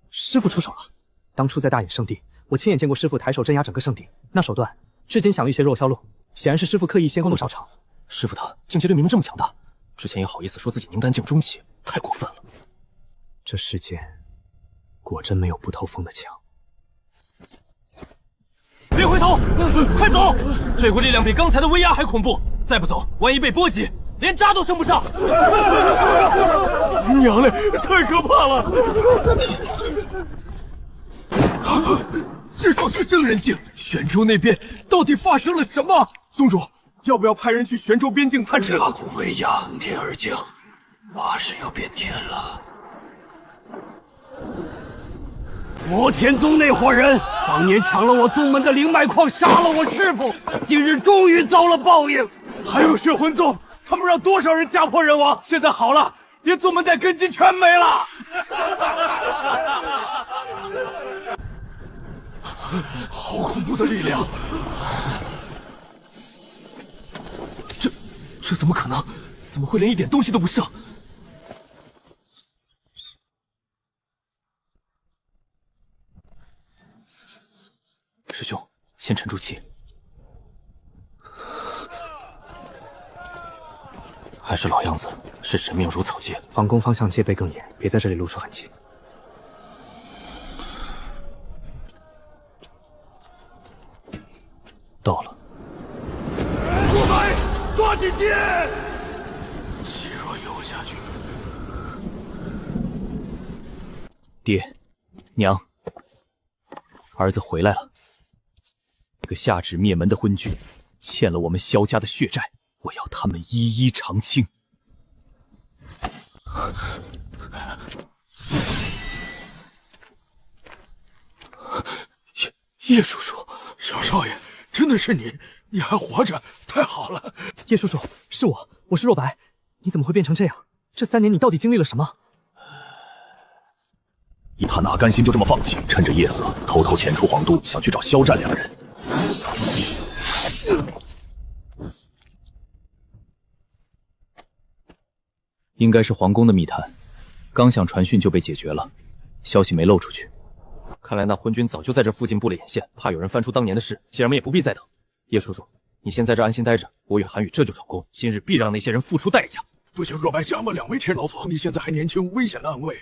师父出手了。当初在大野圣地，我亲眼见过师父抬手镇压整个圣地，那手段至今享誉血肉销路，显然是师父刻意先动手场。师父他境界对明明这么强大，之前也好意思说自己凝丹境中期，太过分了。这世间果真没有不透风的墙。别回头，快走！这股力量比刚才的威压还恐怖，再不走，万一被波及，连渣都升不上。娘嘞，太可怕了！这说是圣人境，玄州那边到底发生了什么？宗主，要不要派人去玄州边境探查？这股威压从天而降，怕是要变天了。摩天宗那伙人当年抢了我宗门的灵脉矿，杀了我师父，今日终于遭了报应。还有血魂宗，他们让多少人家破人亡？现在好了，连宗门带根基全没了。好恐怖的力量！这怎么可能？怎么会连一点东西都不剩？师兄，先沉住气。还是老样子，视神命如草芥。皇宫方向戒备更严，别在这里露出痕迹。到了。过来，抓紧点！气若游下去，爹，娘，儿子回来了。这个下旨灭门的昏君，欠了我们萧家的血债，我要他们一一偿清。叶叔叔，小少爷，真的是你，你还活着，太好了！叶叔叔，是我是若白，你怎么会变成这样？这3年你到底经历了什么？他哪甘心就这么放弃？趁着夜色，偷偷潜出皇都，想去找萧战两人。应该是皇宫的密探，刚想传讯就被解决了，消息没漏出去。看来那昏君早就在这附近布了眼线，怕有人翻出当年的事。既然我们也不必再等，叶叔叔，你先在这安心待着，我与韩宇这就找工，今日必让那些人付出代价。不行，若白这么两位天老祖，你现在还年轻，危险的暗卫，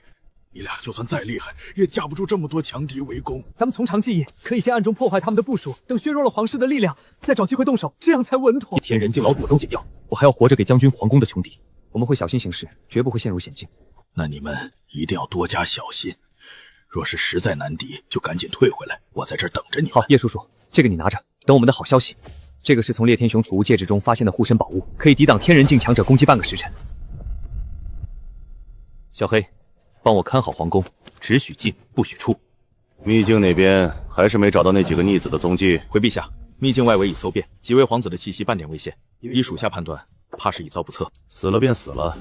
你俩就算再厉害，也架不住这么多强敌围攻。咱们从长计议，可以先暗中破坏他们的部署，等削弱了皇室的力量，再找机会动手，这样才稳妥。天人境老祖都解掉，我还要活着给将军皇宫的兄弟。我们会小心行事，绝不会陷入险境。那你们一定要多加小心，若是实在难敌，就赶紧退回来，我在这儿等着你们。好，叶叔叔，这个你拿着，等我们的好消息。这个是从烈天雄储物戒指中发现的护身宝物，可以抵挡天人境强者攻击半个时辰。小黑，帮我看好皇宫，只许进，不许出。秘境那边还是没找到那几个逆子的踪迹。回陛下，秘境外围已搜遍，几位皇子的气息半点未现，依属下判断，怕是已遭不测。死了便死了，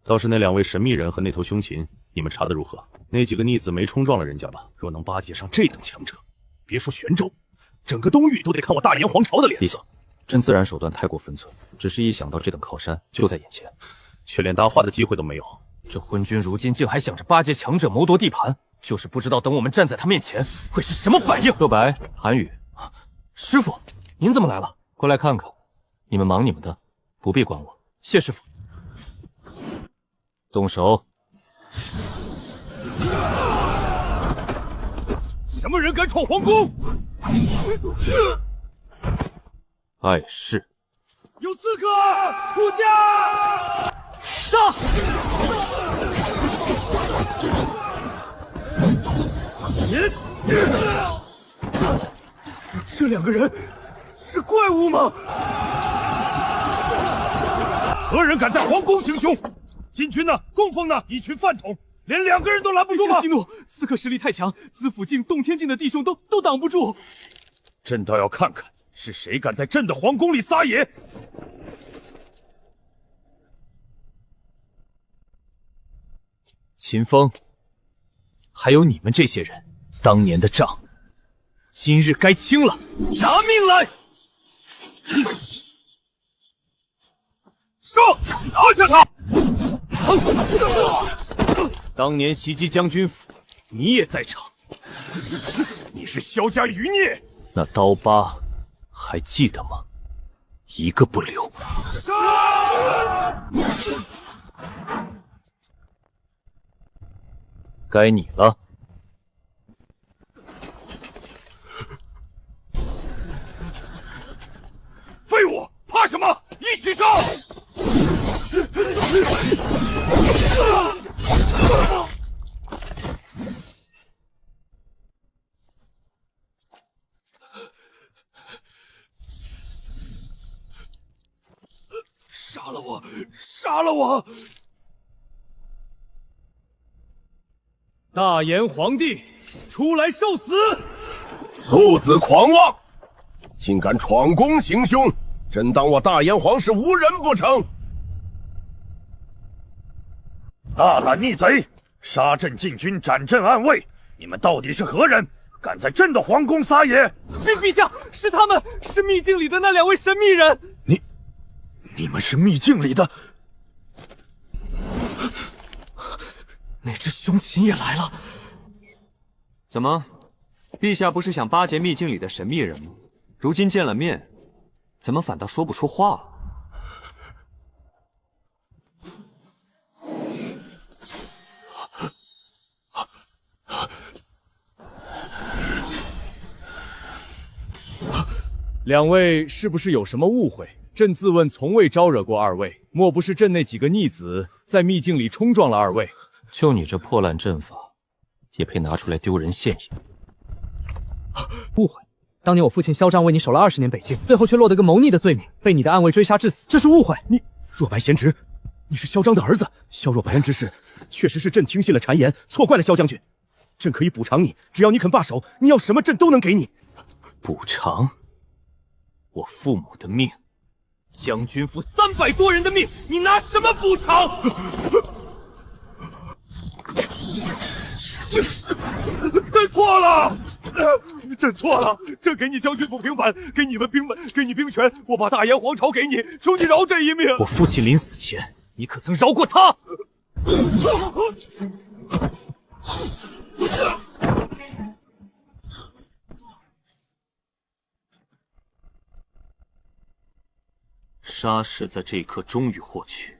倒是那2位神秘人和那头凶禽，你们查得如何？那几个逆子没冲撞了人家吧？若能巴结上这等强者，别说玄州，整个东域都得看我大炎皇朝的脸色。朕自然手段太过分寸，只是一想到这等靠山就在眼前，却连搭话的机会都没有。这昏君如今竟还想着巴结强者谋夺地盘，就是不知道等我们站在他面前会是什么反应。若白、韩宇，师傅，您怎么来了？过来看看。你们忙你们的，不必管我。谢师傅。动手。什么人敢闯皇宫？碍事。有刺客！护驾！上！这2个人是怪物吗？何人敢在皇宫行凶？禁军呢？供奉呢？一群饭桶，连2个人都拦不住吗？息怒，刺客实力太强，资府境、洞天境的弟兄都挡不住。朕倒要看看是谁敢在朕的皇宫里撒野！秦风，还有你们这些人，当年的账，今日该清了。拿命来！上，拿下他！当年袭击将军府，你也在场。你是萧家余孽。那刀疤还记得吗？一个不留。该你了。废物，怕什么？一起上！杀了我！杀了我！大炎皇帝，出来受死！孺子狂妄，竟敢闯宫行凶！真当我大炎皇是无人不成？大胆逆贼，杀朕禁军，斩朕暗卫！你们到底是何人？敢在朕的皇宫撒野？陛下，是他们，是秘境里的那2位神秘人。你们是秘境里的？那只凶禽也来了。怎么，陛下不是想巴结秘境里的神秘人吗？如今见了面，怎么反倒说不出话了？两位是不是有什么误会？朕自问从未招惹过二位，莫不是朕那几个逆子在秘境里冲撞了二位？就你这破烂阵法，也配拿出来丢人现眼？误会。当年我父亲萧战为你守了20年北境，最后却落得个谋逆的罪名，被你的暗卫追杀致死，这是误会。你若白贤侄，你是萧章的儿子，萧若白恩之事，确实是朕听信了谗言，错怪了萧将军。朕可以补偿你，只要你肯罢手，你要什么朕都能给你。补偿？我父母的命，将军府300多人的命，你拿什么补偿？朕错了，朕错了，朕给你将军府平反，给你们兵们，给你兵权，我把大燕皇朝给你，求你饶朕一命。我父亲临死前，你可曾饶过他？沙石在这一刻终于获取。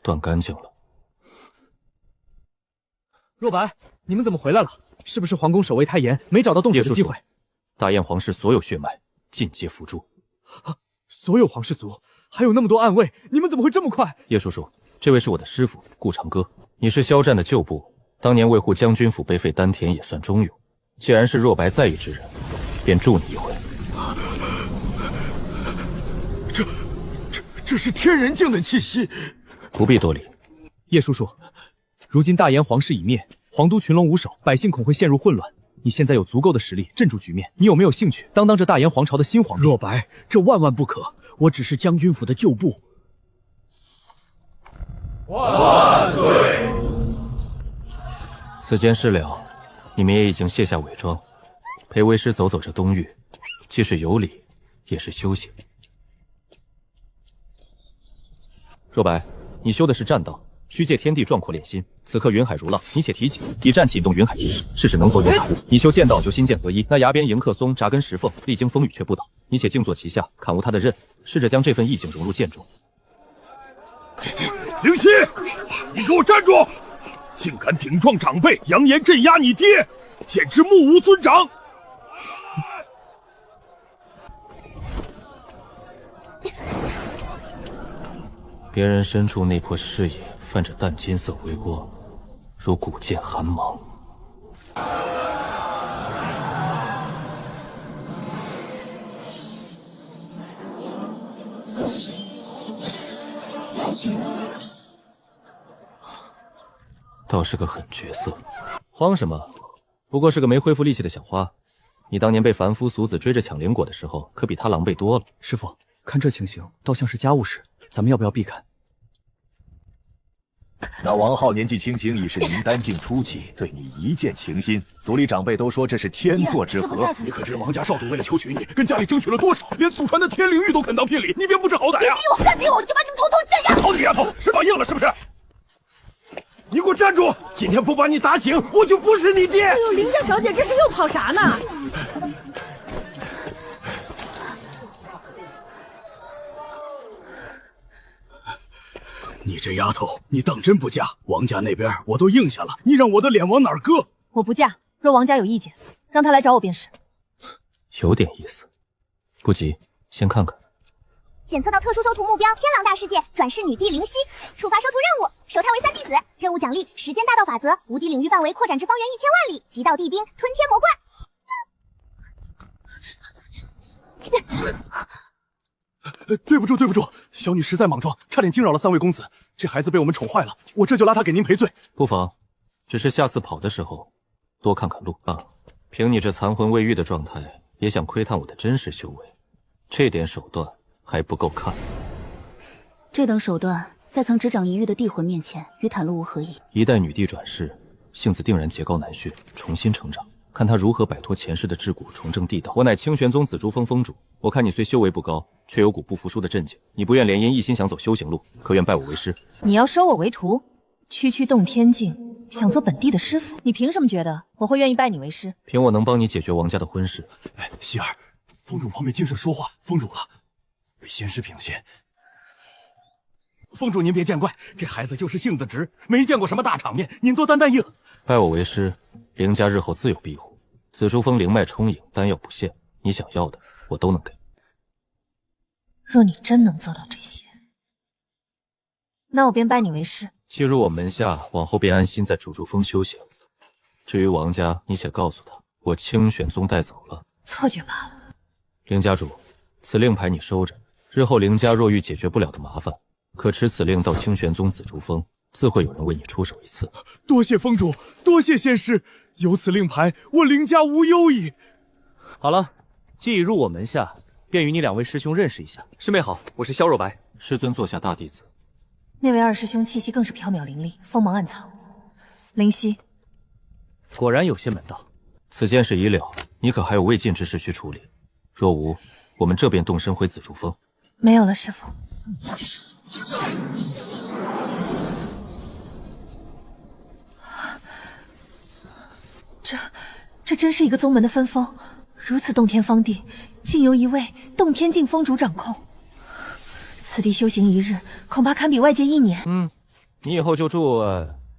断干净了。若白，你们怎么回来了？是不是皇宫守卫太严，没找到动手的机会？大燕皇室所有血脉尽皆伏诛。所有皇室族，还有那么多暗卫，你们怎么会这么快？叶叔叔，这位是我的师傅顾长歌，你是萧战的旧部，当年维护将军府被废丹田也算忠勇。既然是若白在意之人，便助你一回。这是天人境的气息。不必多礼。叶叔叔，如今大燕皇室已灭，皇都群龙无首，百姓恐会陷入混乱。你现在有足够的实力镇住局面，你有没有兴趣当这大燕皇朝的新皇帝？若白，这万万不可！我只是将军府的旧部。万岁！此间事了，你们也已经卸下伪装，陪为师走走这东域，既是有礼，也是修行。若白，你修的是战道，需借天地壮阔练心。此刻云海如浪，你且提起，以战启动云海之势，试试能否有产物。你修剑道就心剑合一，那崖边迎客松扎根石缝，历经风雨却不倒。你且静坐其下，砍无他的刃，试着将这份意境融入剑中。灵犀，你给我站住！竟敢顶撞长辈，扬言镇压你爹，简直目无尊长！别人身处那破视野，泛着淡金色微光，如古剑寒芒。倒是个狠角色，慌什么？不过是个没恢复力气的小花。你当年被凡夫俗子追着抢灵果的时候，可比他狼狈多了。师傅，看这情形，倒像是家务事，咱们要不要避开？那王浩年纪轻轻已是灵丹境初期，对你一见倾心，族里长辈都说这是天作之合。你可知王家少主为了求娶你，跟家里争取了多少，连祖传的天灵玉都肯当聘礼，你别不知好歹呀！你逼我，再逼我，我就把你们统统镇压！好你个丫头，翅膀硬了是不是？你给我站住！今天不把你打醒，我就不是你爹！哎呦，林家小姐这是又跑啥呢？你这丫头，你当真不嫁？王家那边我都应下了，你让我的脸往哪儿搁？我不嫁，若王家有意见，让他来找我便是。有点意思，不急，先看看。检测到特殊收徒目标天狼大世界，转世女帝灵犀，触发收徒任务，收他为3弟子。任务奖励：时间大道法则，无敌领域范围扩展至方圆1000万里，极道地兵，吞天魔怪。对不住，小女实在莽撞，差点惊扰了3位公子。这孩子被我们宠坏了，我这就拉他给您赔罪。不妨，只是下次跑的时候多看看路啊。凭你这残魂未愈的状态，也想窥探我的真实修为，这点手段还不够看。这等手段，在曾执掌一域的地魂面前，与袒露无何异。一代女帝转世，性子定然节高难恤，重新成长。看她如何摆脱前世的桎梏，重正地道。我乃清玄宗紫竹峰峰主，我看你虽修为不高，却有股不服输的镇静。你不愿联姻，一心想走修行路，可愿拜我为师？你要收我为徒？区区洞天境，想做本地的师傅？你凭什么觉得我会愿意拜你为师？凭我能帮你解决王家的婚事。哎，希儿，峰主旁边精神说话，封主了，为仙师平仙。封主您别见怪，这孩子就是性子直，没见过什么大场面，您多担待应。拜我为师，凌家日后自有庇护。紫竹峰灵脉充盈，丹药不限，你想要的我都能给。若你真能做到这些，那我便拜你为师。既入我门下，往后便安心在竹竹峰修行。至于王家，你且告诉他，我清玄宗带走了。错觉罢了。凌家主，此令牌你收着，日后凌家若遇解决不了的麻烦，可持此令到清玄宗紫竹峰，自会有人为你出手一次。多谢峰主，多谢仙师，有此令牌，我凌家无忧矣。好了，既已入我门下，便与你两位师兄认识一下。师妹好，我是萧若白。师尊座下大弟子。那位二师兄气息更是缥缈凌厉，锋芒暗藏。灵犀，果然有些门道。此件事已了，你可还有未尽之事需处理？若无，我们这便动身回紫竹峰。没有了，师父。这真是一个宗门的分封，如此洞天方地，竟由一位洞天境峰主掌控。此地修行一日，恐怕堪比外界1年。你以后就住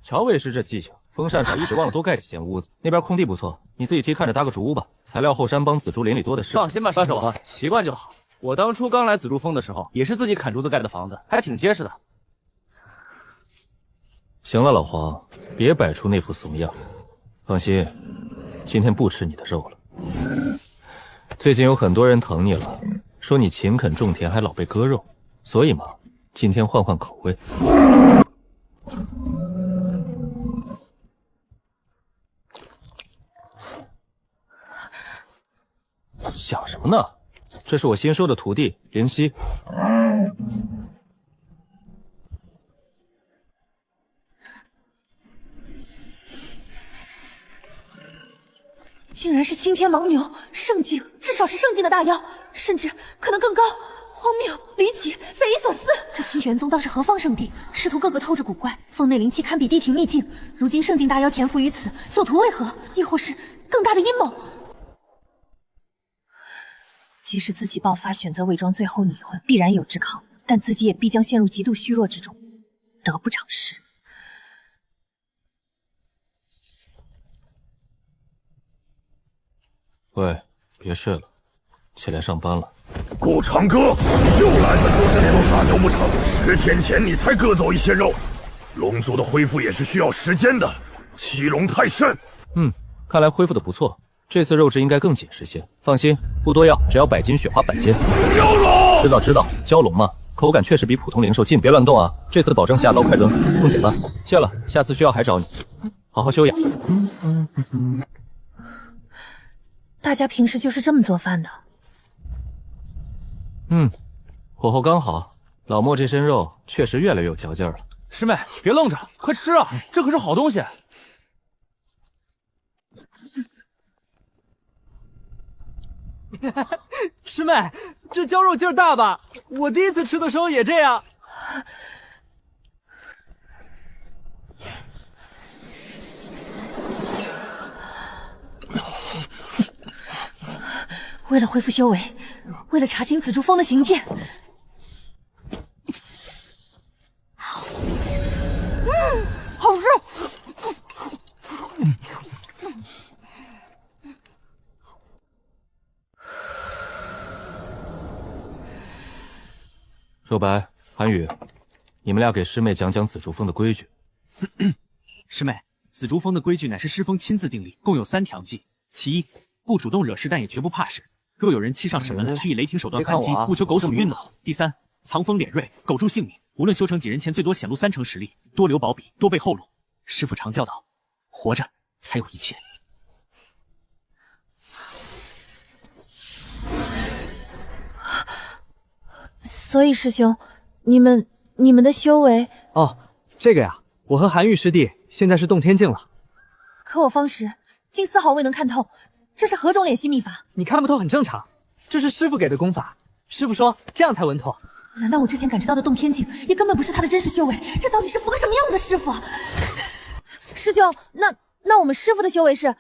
乔卫师这记性，风扇少，一直忘了多盖几间屋子。那边空地不错，你自己提看着搭个竹屋吧。材料后山帮紫竹林里多的是。放心吧，师傅，习惯就好。我当初刚来紫竹峰的时候，也是自己砍竹子盖的房子，还挺结实的。行了，老黄，别摆出那副怂样。放心，今天不吃你的肉了。最近有很多人疼你了，说你勤恳种田还老被割肉，所以嘛，今天换换口味。想什么呢？这是我新收的徒弟灵犀。竟然是青天牦牛，圣境，至少是圣境的大妖，甚至可能更高。荒谬、离奇、匪夷所思！这清玄宗当是何方圣地？师徒个个透着古怪，峰内灵气堪比地庭秘境。如今圣境大妖潜伏于此，所图为何？亦或是更大的阴谋？即使自己爆发，选择伪装，最后拟婚，必然有之抗，但自己也必将陷入极度虚弱之中，得不偿失。喂，别睡了，起来上班了。顾长歌，你又懒得捉这头傻牛不成？10天前你才割走一些肉，龙族的恢复也是需要时间的，欺龙太甚。看来恢复的不错，这次肉质应该更紧实些。放心，不多要，只要100斤雪花板筋。蛟龙，知道，蛟龙嘛，口感确实比普通灵兽近，别乱动啊！这次保证下刀快扔，用剪吧。谢了，下次需要还找你，好好休养。大家平时就是这么做饭的。火候刚好，老莫这身肉确实越来越有嚼劲了。师妹，别愣着，快吃啊！这可是好东西。师妹，这绞肉劲儿大吧？我第一次吃的时候也这样。为了恢复修为，为了查清紫竹峰的行迹，好吃。若白、韩宇，你们俩给师妹讲讲紫竹峰的规矩。师妹，紫竹峰的规矩乃是师峰亲自订立，共有3条纪。其一，不主动惹事，但也绝不怕事。若有人欺上审问，须以雷霆手段反击，务求狗死运脑。第三，藏锋敛锐，苟住性命。无论修成几人前，最多显露30成实力，多留保笔，多备后路。师父常教导，活着才有一切。所以师兄，你们的修为……哦，这个呀，我和韩玉师弟现在是洞天境了。可我方时竟丝毫未能看透，这是何种敛息秘法？你看不透很正常，这是师傅给的功法。师傅说这样才稳妥。难道我之前感知到的洞天境也根本不是他的真实修为？这到底是服个什么样的师傅啊？师兄，那我们师傅的修为是？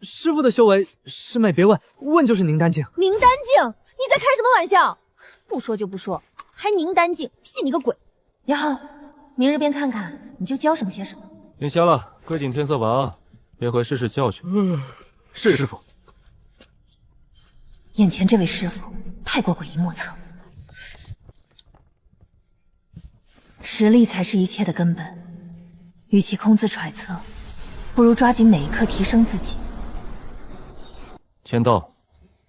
师傅的修为，师妹别问，问就是凝丹境。凝丹境？你在开什么玩笑？不说就不说，还凝丹境，信你个鬼！然后明日便看看你就教什么些什么。练瞎了，归谨天色晚啊，别回试试教训。是师傅。眼前这位师傅太过诡异莫测，实力才是一切的根本。与其空自揣测，不如抓紧每一刻提升自己。签到。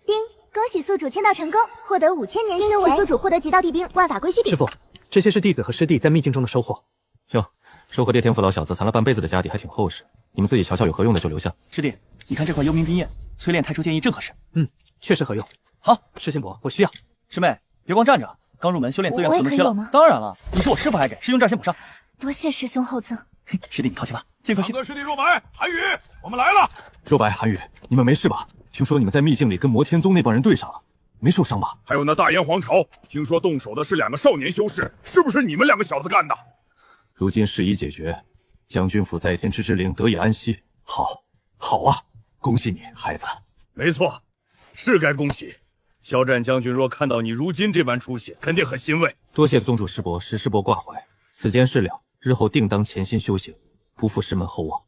叮，恭喜宿主签到成功，获得5000年修为。恭喜宿主获得极道地兵万法归虚鼎。师傅，这些是弟子和师弟在秘境中的收获。哟，收获猎天赋老小子藏了半辈子的家底还挺厚实，你们自己瞧瞧有何用的就留下。师弟，你看这块幽冥冰液，淬炼太初剑意正合适。确实合用。好，世心伯，我需要。师妹，别光站着，刚入门修炼资源可能缺了。当然了，你是我师傅还给，师兄这儿先补上。多谢师兄厚赠。师弟你靠前吧，见过师弟。师弟若白、韩宇，我们来了。若白、韩宇，你们没事吧？听说你们在秘境里跟魔天宗那帮人对上了，没受伤吧？还有那大燕皇朝，听说动手的是2个少年修士，是不是你们2个小子干的？如今事已解决，将军府在天之之灵得以安息。好啊，恭喜你，孩子。没错，是该恭喜。肖战将军若看到你如今这般出息，肯定很欣慰。多谢宗主师伯、石师伯挂怀，此间事了，日后定当潜心修行，不负师门厚望。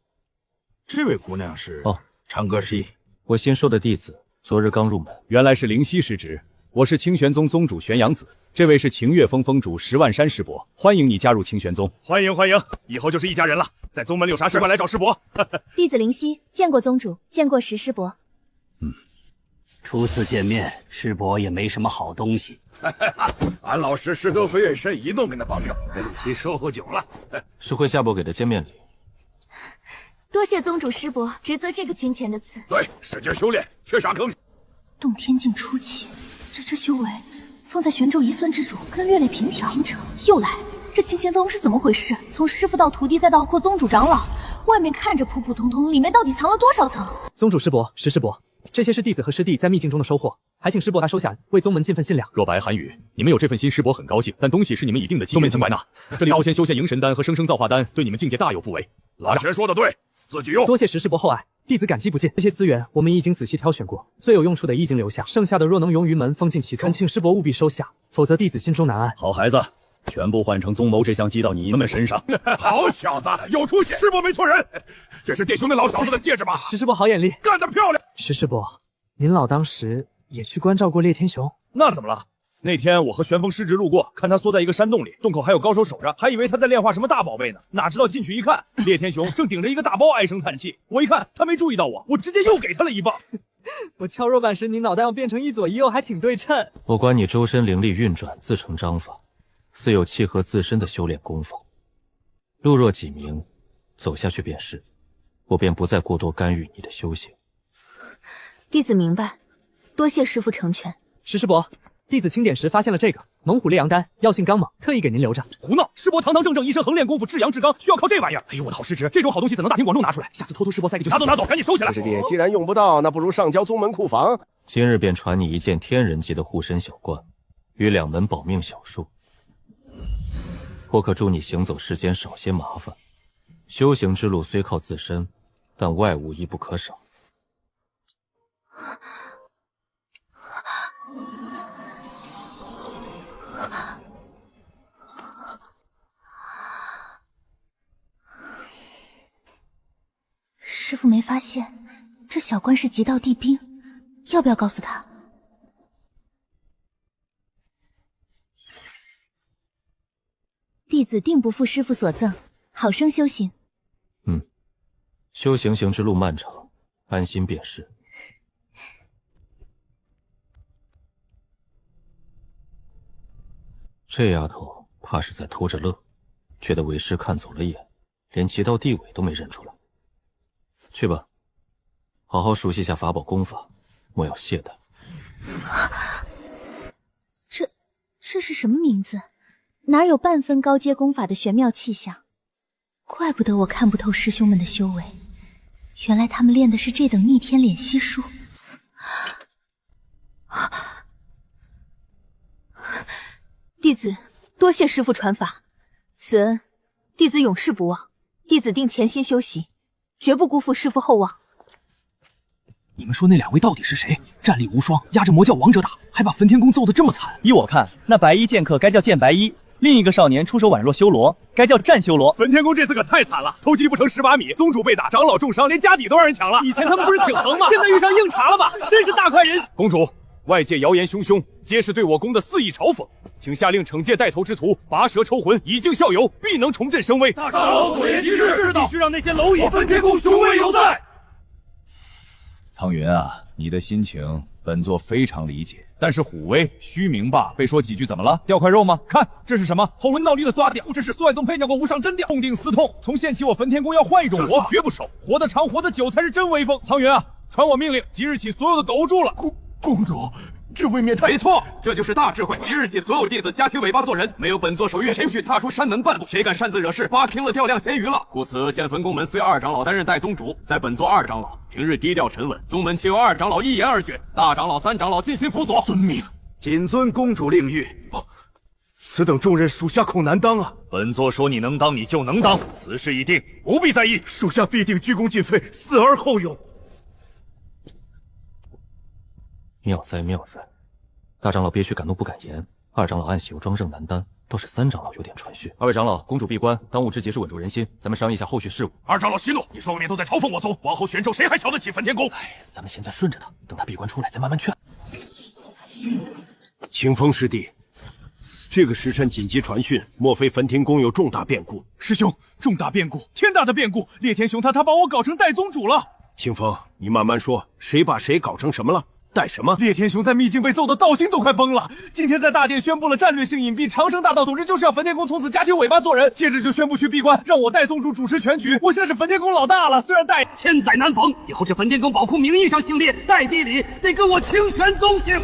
这位姑娘是长歌师，我新收的弟子，昨日刚入门。原来是灵犀师侄，我是清玄宗宗主玄阳子，这位是晴月峰峰主石万山师伯，欢迎你加入清玄宗。欢迎，以后就是一家人了。在宗门里有啥事快来找师伯。弟子灵犀见过宗主，见过石师伯。初次见面，师伯也没什么好东西。俺老师师尊飞跃身移动跟他帮着，跟你西收获久了。是会下伯给的见面礼。多谢宗主师伯职责这个金钱的词。对，使劲修炼，缺啥坑。洞天境初期，这支修为放在玄州一寸之主，跟略略平调。又来，这清玄宗是怎么回事？从师傅到徒弟，再到扩宗主长老，外面看着普普通通，里面到底藏了多少层？宗主师伯、石师伯，这些是弟子和师弟在秘境中的收获，还请师伯拿收下，为宗门尽份心粮。若白、韩宇，你们有这份心，师伯很高兴，但东西是你们一定的宗门情怀纳。这里傲仙修仙迎神丹和生生造化丹对你们境界大有不为。老玄说的对，自己用。多谢石师伯厚爱，弟子感激不尽。这些资源我们已经仔细挑选过，最有用处的已经留下，剩下的若能用于门，封进其宗，恳请师伯务必收下，否则弟子心中难安。好孩子，全部换成宗谋之相击到你们身上。好小子，有出息！师伯没错人，这是弟兄那老小子的戒指吧？石师伯好眼力，干得漂亮！石师伯，您老当时也去关照过烈天雄？那怎么了？那天我和玄风师侄路过，看他缩在一个山洞里，洞口还有高手守着，还以为他在炼化什么大宝贝呢，哪知道进去一看，烈天雄正顶着一个大包唉声叹气。我一看他没注意到我，我直接又给他了一棒。我敲弱板时，你脑袋要变成一左一右，还挺对称。我管你周身灵力运转，自成章法，似有契合自身的修炼功法。路若几明，走下去便是，我便不再过多干预你的修行。弟子明白，多谢师父成全。石师伯，弟子清点时发现了这个猛虎烈阳丹，药性刚猛，特意给您留着。胡闹！师伯堂堂正正一身横练功夫，至阳至刚，需要靠这玩意儿？哎呦，我的好师侄，这种好东西怎能大庭广众拿出来？下次偷偷师伯塞给就行。拿走，赶紧收起来！师弟，既然用不到，那不如上交宗门库房。今日便传你一件天人级的护身小冠，与2门保命小术，或可助你行走世间少些麻烦。修行之路虽靠自身，但外物亦不可少。师傅没发现这小关是极道地兵，要不要告诉他？弟子定不负师父所赠，好生修行。修行之路漫长，安心便是。这丫头怕是在偷着乐，觉得为师看走了眼，连极道地尾都没认出来。去吧，好好熟悉下法宝功法，莫要懈怠。这是什么名字？哪有半分高阶功法的玄妙气象？怪不得我看不透师兄们的修为，原来他们练的是这等逆天敛息术。弟子多谢师父传法，此恩弟子永世不忘。弟子定潜心修习，绝不辜负师父厚望。你们说那2位到底是谁？战力无双，压着魔教王者打，还把焚天宫揍得这么惨。依我看，那白衣剑客该叫剑白衣，另一个少年出手宛若修罗，该叫战修罗。焚天宫这次可太惨了，偷鸡不成18米，宗主被打，长老重伤，连家底都让人抢了。以前他们不是挺横吗？现在遇上硬茬了吧？真是大快人心。公主，外界谣言汹汹，皆是对我宫的肆意嘲讽，请下令惩戒带头之徒，拔舌抽魂，以儆效尤，必能重振声威。大长老所言极是，必须让那些蝼蚁焚天宫雄威犹在。苍云啊，你的心情本座非常理解，但是虎威、虚名霸被说几句怎么了？掉块肉吗？看这是什么？吼文闹绿的刷掉，这是苏外宗配尿过无上真调，痛定思痛，从现起我焚天宫要换一种活法，绝不守，活得长活得久才是真威风。苍云啊，传我命令，即日起所有的狗住了。公主，这未免太……没错，这就是大智慧。即日起所有弟子夹起尾巴做人，没有本座手谕，谁许踏出山门半步，谁敢擅自惹事，扒平了调亮咸鱼了。故此，现焚宫门虽2长老担任代宗主，在本座2长老，平日低调沉稳，宗门且由2长老一言而决，大长老、3长老尽心辅佐。遵命。谨遵公主令谕。此等重任，属下恐难当啊！本座说你能当，你就能当，此事已定，不必在意。属下必定鞠躬尽瘁，死而后勇。妙哉妙哉，大长老憋屈敢怒不敢言，2长老暗喜又装正难担，倒是3长老有点传讯。2位长老，公主闭关，当务之急是稳住人心，咱们商议一下后续事务。2长老息怒，你双面都在嘲讽我宗，往后玄州谁还瞧得起焚天宫？咱们现在顺着他，等他闭关出来再慢慢劝。清风师弟，这个时辰紧急传讯，莫非焚天宫有重大变故？师兄，重大变故，天大的变故！烈天雄他把我搞成代宗主了。清风，你慢慢说，谁把谁搞成什么了？带什么？烈天雄在秘境被揍得道心都快崩了，今天在大殿宣布了战略性隐蔽长生大道，总之就是要焚天宫从此夹起尾巴做人，接着就宣布去闭关，让我代宗主主持全局。我现在是焚天宫老大了，虽然代千载难逢，以后这焚天宫宝库名义上姓烈，代地里得跟我清玄宗姓。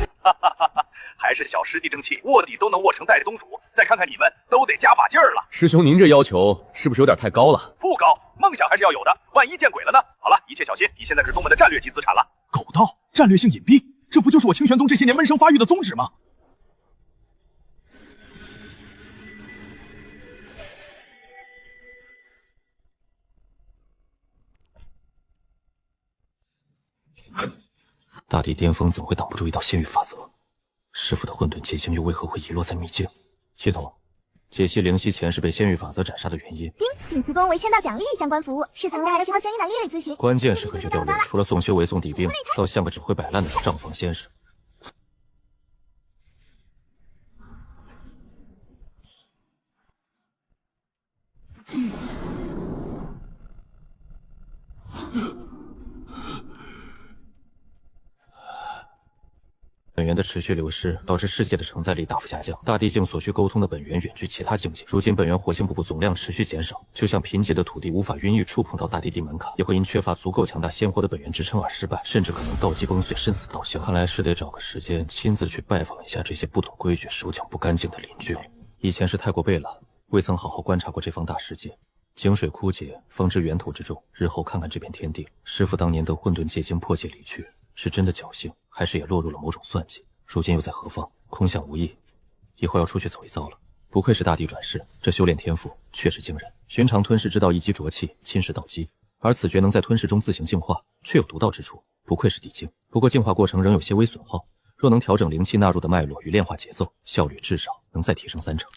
还是小师弟争气，卧底都能卧成代宗主，再看看你们，都得加把劲儿了。师兄，您这要求是不是有点太高了？不高，梦想还是要有的，万一见鬼了呢？好了，一切小心，你现在是宗门的战略级资产了。狗道，战略性隐蔽，这不就是我清玄宗这些年闷声发育的宗旨吗？大地巅峰怎会挡不住一道仙域法则？师父的混沌结晶又为何会遗落在秘境？系统，解析灵犀前世被仙域法则斩杀的原因。请提供为签到奖励相关服务，是曾在其他嫌疑男列类咨询。关键时刻就掉泪，除了宋修为、宋帝兵，倒像个只会摆烂的账房先生。本源的持续流失，导致世界的承载力大幅下降，大地境所需沟通的本源远居其他境界。如今本源火星瀑布总量持续减少，就像贫瘠的土地无法孕育触碰到大地门槛，也会因缺乏足够强大鲜活的本源支撑而失败，甚至可能道基崩碎，生死道消。看来是得找个时间亲自去拜访一下这些不懂规矩、手脚不干净的邻居了。以前是太过被懒，未曾好好观察过这方大世界。井水枯竭，方知源头之重。日后看看这片天地，师父当年的混沌结晶破界离去，是真的侥幸，还是也落入了某种算计？如今又在何方？空想无益，以后要出去走一遭了。不愧是大地转世，这修炼天赋确实惊人。寻常吞噬之道一击浊气，侵蚀道基，而此诀能在吞噬中自行净化，却有独到之处，不愧是地境。不过净化过程仍有些微损耗，若能调整灵气纳入的脉络与炼化节奏，效率至少能再提升3成。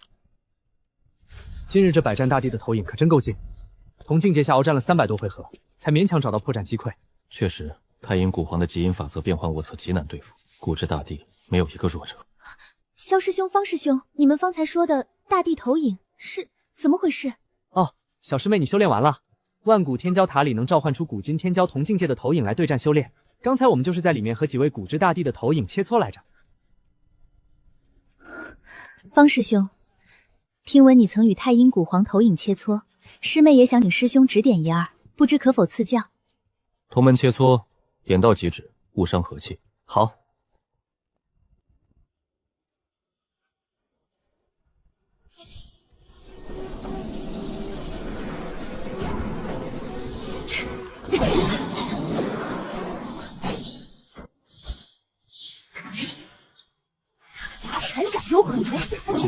今日这百战大帝的投影可真够劲，同境界下鏖战了300多回合，才勉强找到破绽机会。确实，太阴古皇的极阴法则变幻莫测，极难对付。古之大帝没有一个弱者。萧师兄、方师兄，你们方才说的大地投影是怎么回事？哦，小师妹，你修炼完了。万古天骄塔里能召唤出古今天骄同境界的投影来对战修炼。刚才我们就是在里面和几位古之大帝的投影切磋来着。方师兄，听闻你曾与太阴古皇投影切磋，师妹也想请师兄指点一二，不知可否赐教？同门切磋，点到即止，勿伤和气。好。还想有可能？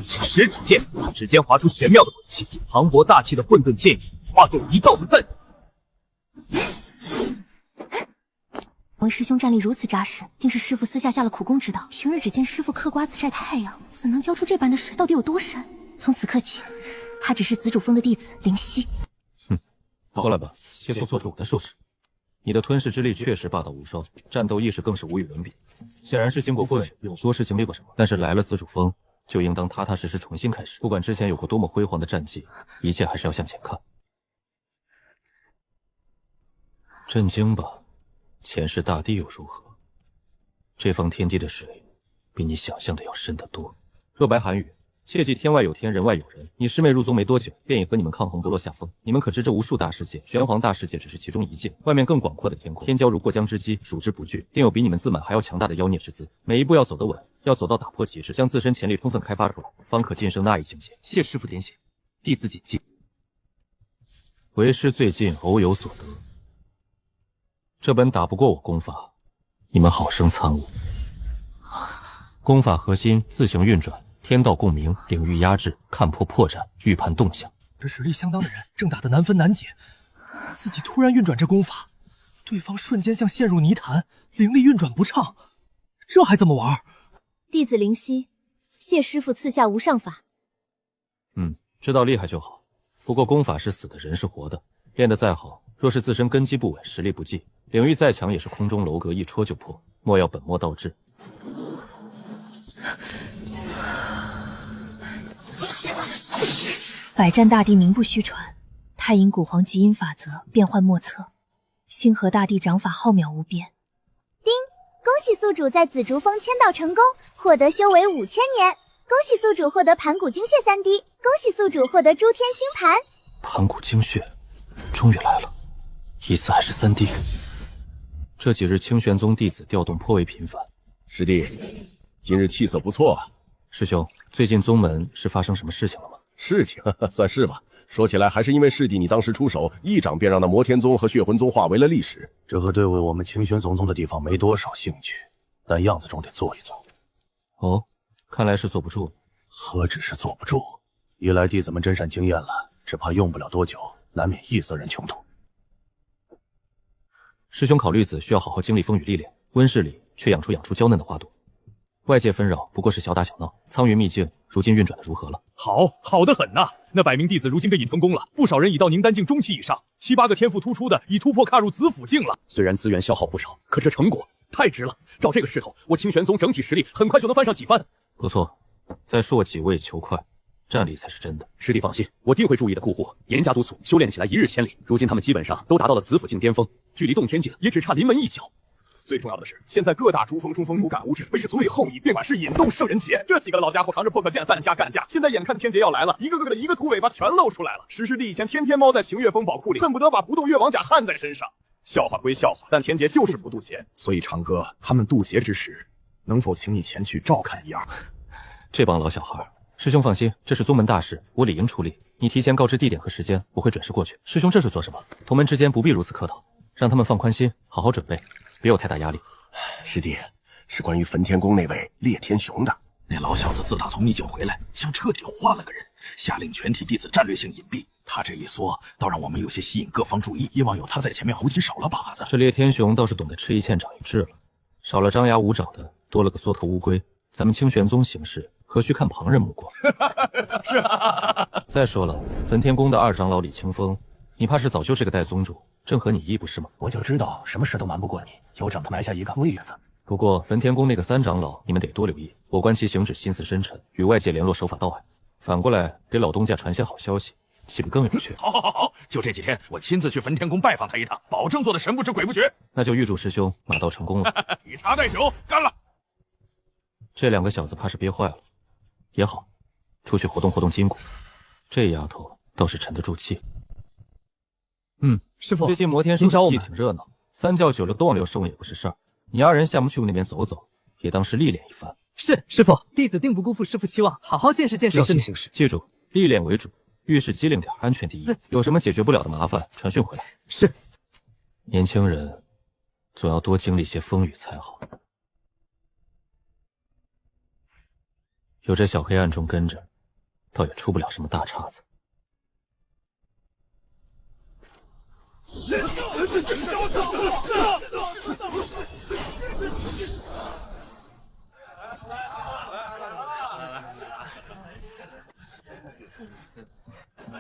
十指剑，指尖划出玄妙的鬼气，磅礴大气的混沌剑影化作一道的愤。为师兄战力如此扎实，定是师傅私下下了苦功指导。平日只见师傅嗑瓜子晒太阳，怎能教出这般的水？到底有多深？从此刻起，他只是紫主峰的弟子灵犀。过来吧，切磋磋我的术式。你的吞噬之力确实霸道无双，战斗意识更是无与伦比。显然是经过风雨，有说是经历过什么，但是来了紫主峰，就应当踏踏实实重新开始。不管之前有过多么辉煌的战绩，一切还是要向前看。震惊吧，前世大地又如何？这方天地的水，比你想象的要深得多。若白寒雨，切记天外有天，人外有人。你师妹入宗没多久，便已和你们抗衡不落下风。你们可知这无数大世界，玄黄大世界只是其中一界，外面更广阔的天空，天骄如过江之鲫，数之不巨，定有比你们自满还要强大的妖孽之姿。每一步要走得稳，要走到打破极致，将自身潜力充分开发出来，方可晋升那一境界。谢师傅点醒，弟子谨记。为师最近偶有所得，这本打不过我功法，你们好生参悟。功法核心自行运转，天道共鸣，领域压制，看破破绽，预判动向。这实力相当的人正打得难分难解，自己突然运转这功法，对方瞬间像陷入泥潭，灵力运转不畅，这还怎么玩？弟子灵犀，谢师傅赐下无上法。知道厉害就好。不过功法是死的，人是活的，练得再好，若是自身根基不稳，实力不济，领域再强也是空中楼阁，一戳就破。莫要本末倒置。百战大帝名不虚传，太阴古皇极阴法则变幻莫测，星河大帝掌法浩渺无边。叮！恭喜宿主在紫竹峰签到成功，获得修为5000年。恭喜宿主获得盘古精血3滴，恭喜宿主获得诸天星盘。盘古精血终于来了，一次还是3滴。这几日清玄宗弟子调动颇为频繁。师弟，今日气色不错啊。师兄，最近宗门是发生什么事情了吗？事情算是吧。说起来，还是因为师弟你当时出手，一掌便让那摩天宗和血魂宗化为了历史。这和对位我们清玄宗宗的地方没多少兴趣，但样子总得做一做。哦，看来是坐不住了。何止是坐不住，一来弟子们真善经验了，只怕用不了多久，难免一色人穷途。师兄考虑子需要好好经历风雨历练，温室里却养出娇嫩的花朵。外界纷扰不过是小打小闹，苍云秘境如今运转的如何了？好得很呐！那百名弟子如今被引成功了，不少人已到宁丹境中期以上，7、8个天赋突出的已突破踏入紫府境了。虽然资源消耗不少，可这成果太值了。照这个势头，我清玄宗整体实力很快就能翻上几番。不错，再硕几位求快，战力才是真的。师弟放心，我定会注意的顾护，严加督促，修炼起来一日千里。如今他们基本上都达到了紫府境巅峰，距离洞天境也只差临门一脚。最重要的是，现在各大珠峰冲锋有感无知，为是足以后羿，便管是引动圣人劫。这几个老家伙扛着破壳剑散家干架，现在眼看天劫要来了，一个个的一个秃尾巴全露出来了。石师弟以前天天猫在晴月峰宝库里，恨不得把不动越王甲焊在身上。笑话归笑话，但天劫就是不渡劫，所以长哥他们渡劫之时，能否请你前去照看一二？这帮老小孩，师兄放心，这是宗门大事，我理应出力。你提前告知地点和时间，我会准时过去。师兄这是做什么？同门之间不必如此客套，让他们放宽心，好好准备。别有太大压力。师弟，是关于焚天宫那位烈天雄的。那老小子自打从秘境回来，像彻底换了个人，下令全体弟子战略性隐蔽。他这一说，倒让我们有些吸引各方注意。以往有他在前面，后期少了把子。这烈天雄倒是懂得吃一堑长一智了，少了张牙舞爪的，多了个缩头乌龟。咱们清玄宗行事，何须看旁人目光？是啊。再说了，焚天宫的2长老李清风，你怕是早就是个代宗主，正合你意不是吗？我就知道什么事都瞒不过你，有长他埋下一杆位子。不过焚天宫那个3长老，你们得多留意。我观其行止心思深沉，与外界联络手法道隘，反过来给老东家传些好消息，岂不更有趣？好，就这几天，我亲自去焚天宫拜访他一趟，保证做的神不知鬼不觉。那就预祝师兄马到成功了。以茶代酒，干了！这2个小子怕是憋坏了，也好，出去活动活动筋骨。这丫头倒是沉得住气。师傅，最近摩天术季挺热闹，3教9流都往流送也不是事儿。你2人下午去那边走走，也当是历练一番。是师傅，弟子定不辜负师傅期望，好好见识见识师弟。记住，历练为主，遇事机灵点，安全第一。有什么解决不了的麻烦，传讯回来。是。年轻人总要多经历些风雨才好。有这小黑暗中跟着，倒也出不了什么大岔子。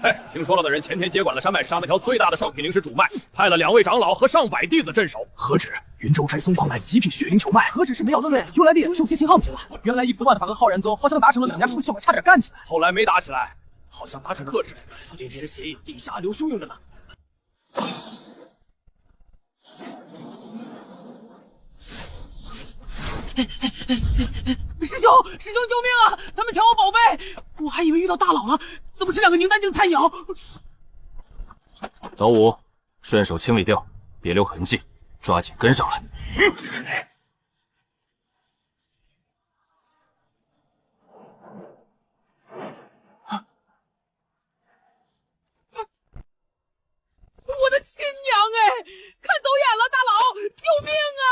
哎，听说了的人前天接管了山脉杀那条最大的圣品灵石主脉，派了2位长老和上百弟子镇守。何止云州斋松矿脉极品血灵球脉，何止是没有论论，又来点手些信号起来。原来一服万法和浩然宗好像达成了2家师傅效果，差点干起来。后来没打起来，好像达成克制，临时协议地下流汹涌着呢。师兄救命啊！他们抢我宝贝，我还以为遇到大佬了，怎么是2个凝丹境菜鸟？老五，顺手清理掉，别留痕迹，抓紧跟上来。我的亲娘哎！看走眼了，大佬，救命啊！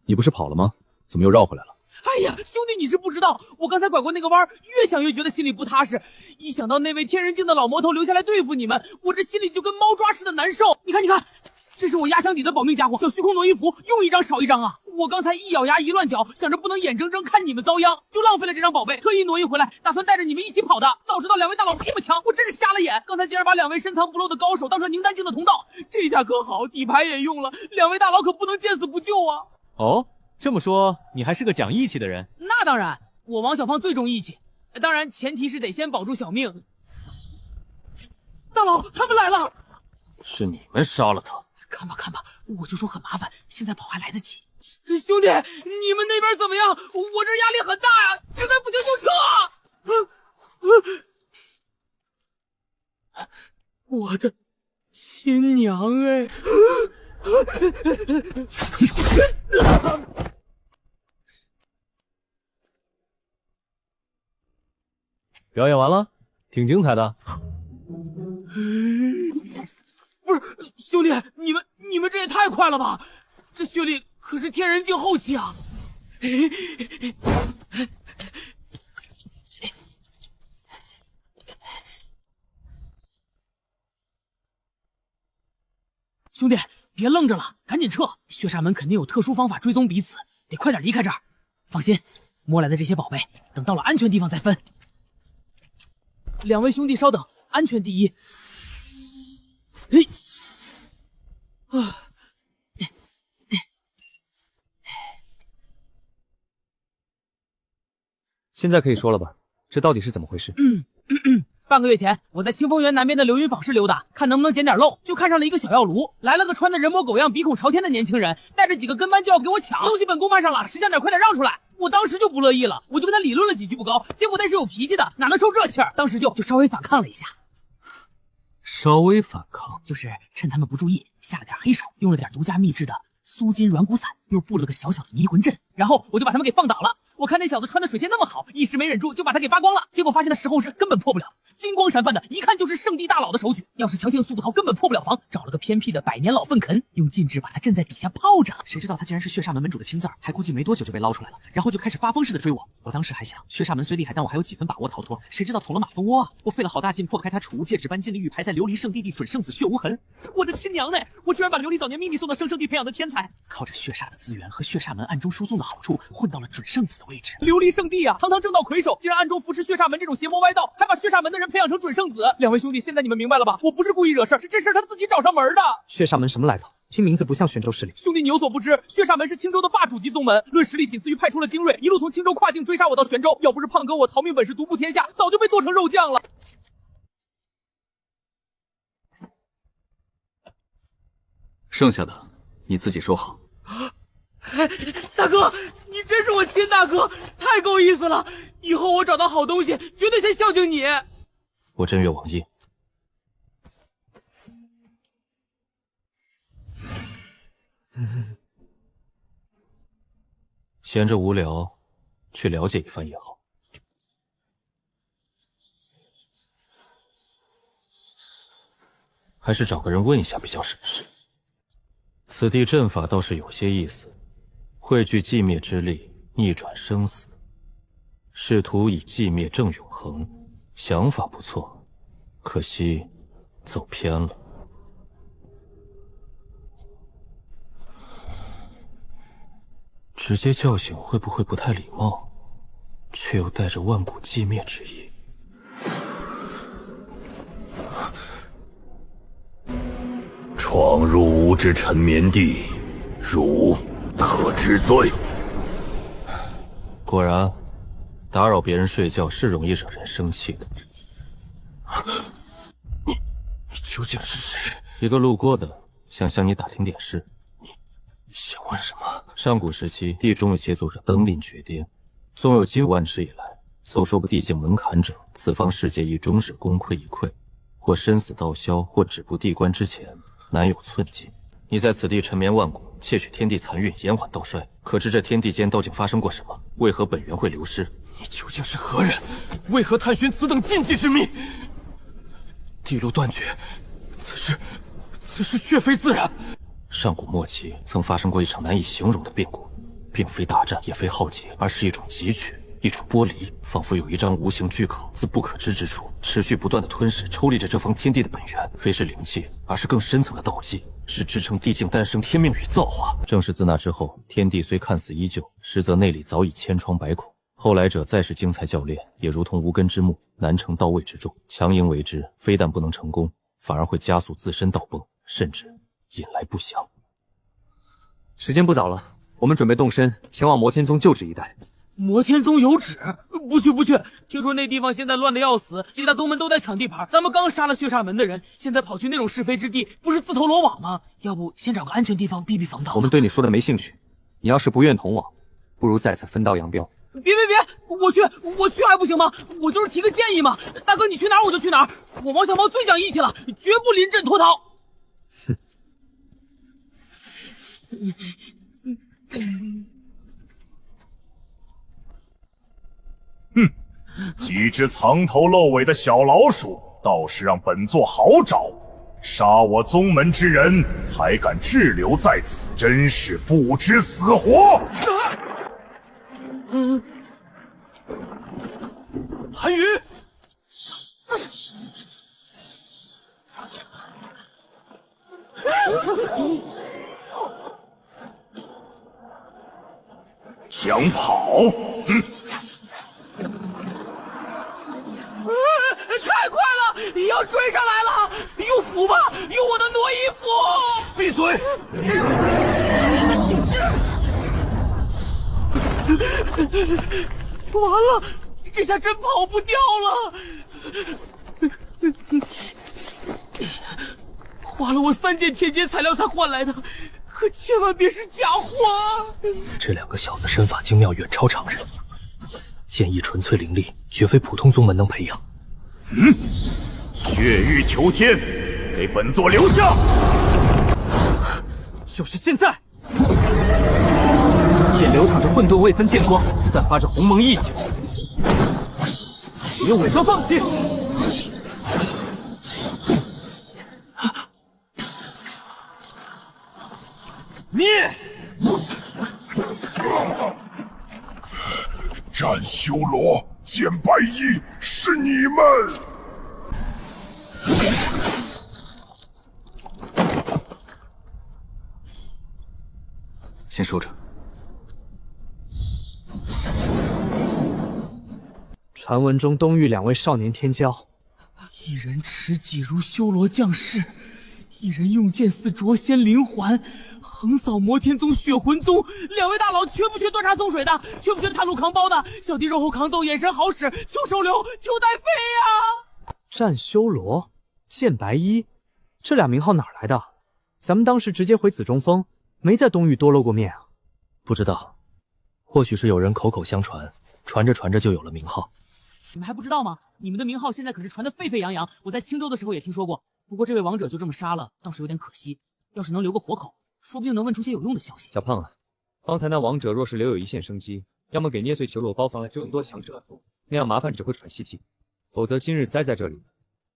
你不是跑了吗？怎么又绕回来了？哎呀，兄弟，你是不知道，我刚才拐过那个弯，越想越觉得心里不踏实。一想到那位天人境的老魔头留下来对付你们，我这心里就跟猫抓似的难受。你看，这是我压箱底的保命家伙，小虚空挪衣符，用一张少一张啊！我刚才一咬牙一乱脚，想着不能眼睁睁看你们遭殃，就浪费了这张宝贝，特意挪移回来，打算带着你们一起跑的。早知道2位大佬这么强，我真是瞎了眼。刚才竟然把2位深藏不露的高手当成凝丹境的同道，这下可好，底牌也用了，2位大佬可不能见死不救啊！哦，这么说你还是个讲义气的人。那当然，我王小胖最重义气，当然前提是得先保住小命。大佬，他们来了！是你们杀了他？看吧，我就说很麻烦，现在跑还来得及。兄弟，你们那边怎么样？我这压力很大呀，现在不行就撤！我的亲娘哎！表演完了，挺精彩的。不是，兄弟，你们这也太快了吧！这血力可是天人境后期啊！兄弟，别愣着了，赶紧撤！血煞门肯定有特殊方法追踪彼此，得快点离开这儿。放心，摸来的这些宝贝，等到了安全地方再分。2位兄弟稍等，安全第一。现在可以说了吧？这到底是怎么回事？半个月前，我在清风园南边的流云坊市溜达，看能不能捡点漏，就看上了一个小药炉。来了个穿的人模狗样、鼻孔朝天的年轻人，带着几个跟班就要给我抢东西，本宫派上了，识相点，快点让出来！我当时就不乐意了，我就跟他理论了几句不高，结果那是有脾气的，哪能受这气儿？当时就稍微反抗了一下。稍微反抗，就是趁他们不注意，下了点黑手，用了点独家秘制的苏金软骨散，又布了个小小的迷魂阵，然后我就把他们给放倒了。我看那小子穿的水仙那么好，一时没忍住就把他给扒光了，结果发现他石后石根本破不了，金光闪闪的，一看就是圣地大佬的手举。要是强行速度逃，根本破不了防，找了个偏僻的百年老粪坑，用禁制把他镇在底下泡着。谁知道他竟然是血煞门门主的亲自儿，还估计没多久就被捞出来了，然后就开始发疯似的追我。我当时还想，血煞门虽厉害，但我还有几分把握逃脱，谁知道捅了马蜂窝啊！我费了好大劲破开他储物戒指般金力玉牌，在琉璃圣地准圣子血无痕。我的亲娘呢！我居然把琉璃早年秘密送到圣圣地培养的天才，靠着血煞的资源和血煞门暗中输送的好处，混到了准圣子的位置。琉璃圣地啊，堂堂正道魁首，竟然暗中扶持血煞门这种邪魔歪道，还把血煞门的人培养成准圣子。2位兄弟，现在你们明白了吧？我不是故意惹事儿，是这事儿他自己找上门的。血煞门什么来头？听名字不像玄州势力。兄弟，你有所不知，血煞门是青州的霸主级宗门，论实力仅次于派出了精锐，一路从青州跨境追杀我到玄州。要不是胖哥我逃命本事独步天下，早就被剁成肉酱了。剩下的你自己收好。大哥，你真是我亲大哥，太够意思了！以后我找到好东西，绝对先孝敬你。我真月网印。闲着无聊，去了解一番也好。还是找个人问一下比较省事。此地阵法倒是有些意思，汇聚寂灭之力，逆转生死，试图以寂灭正永恒，想法不错，可惜走偏了。直接叫醒会不会不太礼貌，却又带着万古寂灭之意。闯入吾之沉眠地，汝可知罪？果然，打扰别人睡觉是容易惹人生气的。你究竟是谁？一个路过的，想向你打听点事。你想问什么？上古时期，地中有协作者登临绝巅，纵有今万世以来，走说不地境门槛者，此方世界亦终是功亏一篑，或生死道消，或止步地关之前，难有寸进。你在此地沉眠万古，窃取天地残韵，延缓道衰。可知这天地间究竟发生过什么？为何本源会流失？你究竟是何人？为何探寻此等禁忌之秘？地路断绝，此事却非自然。上古末期曾发生过一场难以形容的变故，并非大战，也非浩劫，而是一种汲取，一种剥离，仿佛有一张无形巨口自不可知之处持续不断的吞噬抽离着这方天地的本源，非是灵气，而是更深层的道气，是支撑地境诞生天命与造化。正是自那之后，天地虽看似依旧，实则内里早已千疮百孔。后来者再是精彩教练，也如同无根之木，难成到位之重。强行为之，非但不能成功，反而会加速自身道崩，甚至引来不祥。时间不早了，我们准备动身前往摩天宗旧址一带。摩天宗有旨？不去不去！听说那地方现在乱得要死，几大宗门都在抢地盘，咱们刚杀了血煞门的人，现在跑去那种是非之地，不是自投罗网吗？要不先找个安全地方避避防盗。我们对你说的没兴趣，你要是不愿同往，不如再次分道扬镳。别！我去还不行吗？我就是提个建议嘛。大哥，你去哪儿我就去哪儿。我王小猫最讲义气了，绝不临阵脱逃。几只藏头露尾的小老鼠，倒是让本座好找。杀我宗门之人，还敢滞留在此，真是不知死活！韩宇，想跑？太快了，你要追上来了！用斧吧，用我的挪移斧！闭嘴！完了，这下真跑不掉了！花了我3件天阶材料才换来的，可千万别是假货啊！这两个小子身法精妙，远超常人，剑意纯粹凌厉，绝非普通宗门能培养。血欲求天，给本座留下！就是现在！剑流淌着混沌未分剑光，散发着鸿蒙意境。别伪装放弃！灭！战修罗、剑白衣，是你们！先收着。传闻中东域2位少年天骄，一人持戟如修罗降世，一人用剑似谪仙灵环，横扫摩天宗、血魂宗。2位大佬缺不缺端茶送水的？缺不缺探路扛包的？小弟肉后扛揍，眼神好使，求收留，求带飞呀！战修罗、剑白衣，这俩名号哪来的？咱们当时直接回紫中峰，没在东域多露过面啊。不知道，或许是有人口口相传，传着传着就有了名号。你们还不知道吗？你们的名号现在可是传得沸沸扬扬，我在青州的时候也听说过。不过这位王者就这么杀了，倒是有点可惜。要是能留个活口，说不定能问出些有用的消息。小胖啊，方才那王者若是留有一线生机，要么给捏碎球裸包房来救更多强者，那样麻烦只会喘息气；否则今日栽在这里，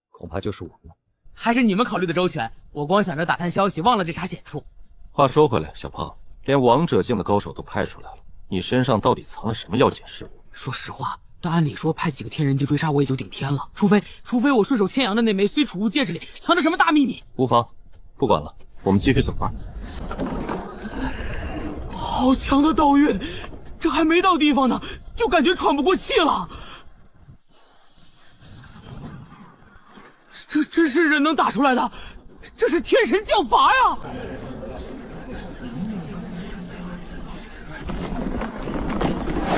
恐怕就是我们了。还是你们考虑的周全，我光想着打探消息，忘了这茬险处。话说回来，小胖，连王者境的高手都派出来了，你身上到底藏了什么要紧事物？说实话，但按理说派几个天人级追杀我也就顶天了，除非我顺手牵羊的那枚虽储物戒指里藏着什么大秘密。无妨，不管了，我们继续走吧。好好强的道运，这还没到地方呢，就感觉喘不过气了。这真是人能打出来的，这是天神降罚呀！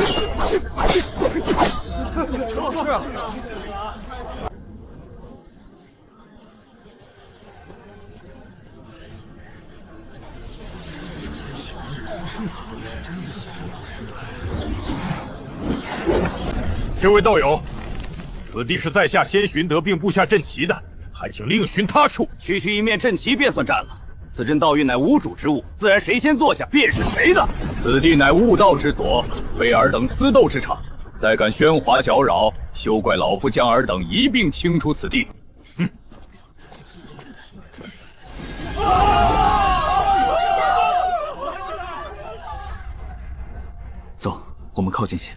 是啊。这位道友，此地是在下先寻得并布下阵旗的，还请另寻他处。区区一面阵旗便算占了？此阵道运乃无主之物，自然谁先坐下便是谁的。此地乃悟道之所，非尔等私斗之场。再敢喧哗搅扰，休怪老夫将尔等一并清除此地。哼！走，我们靠近些。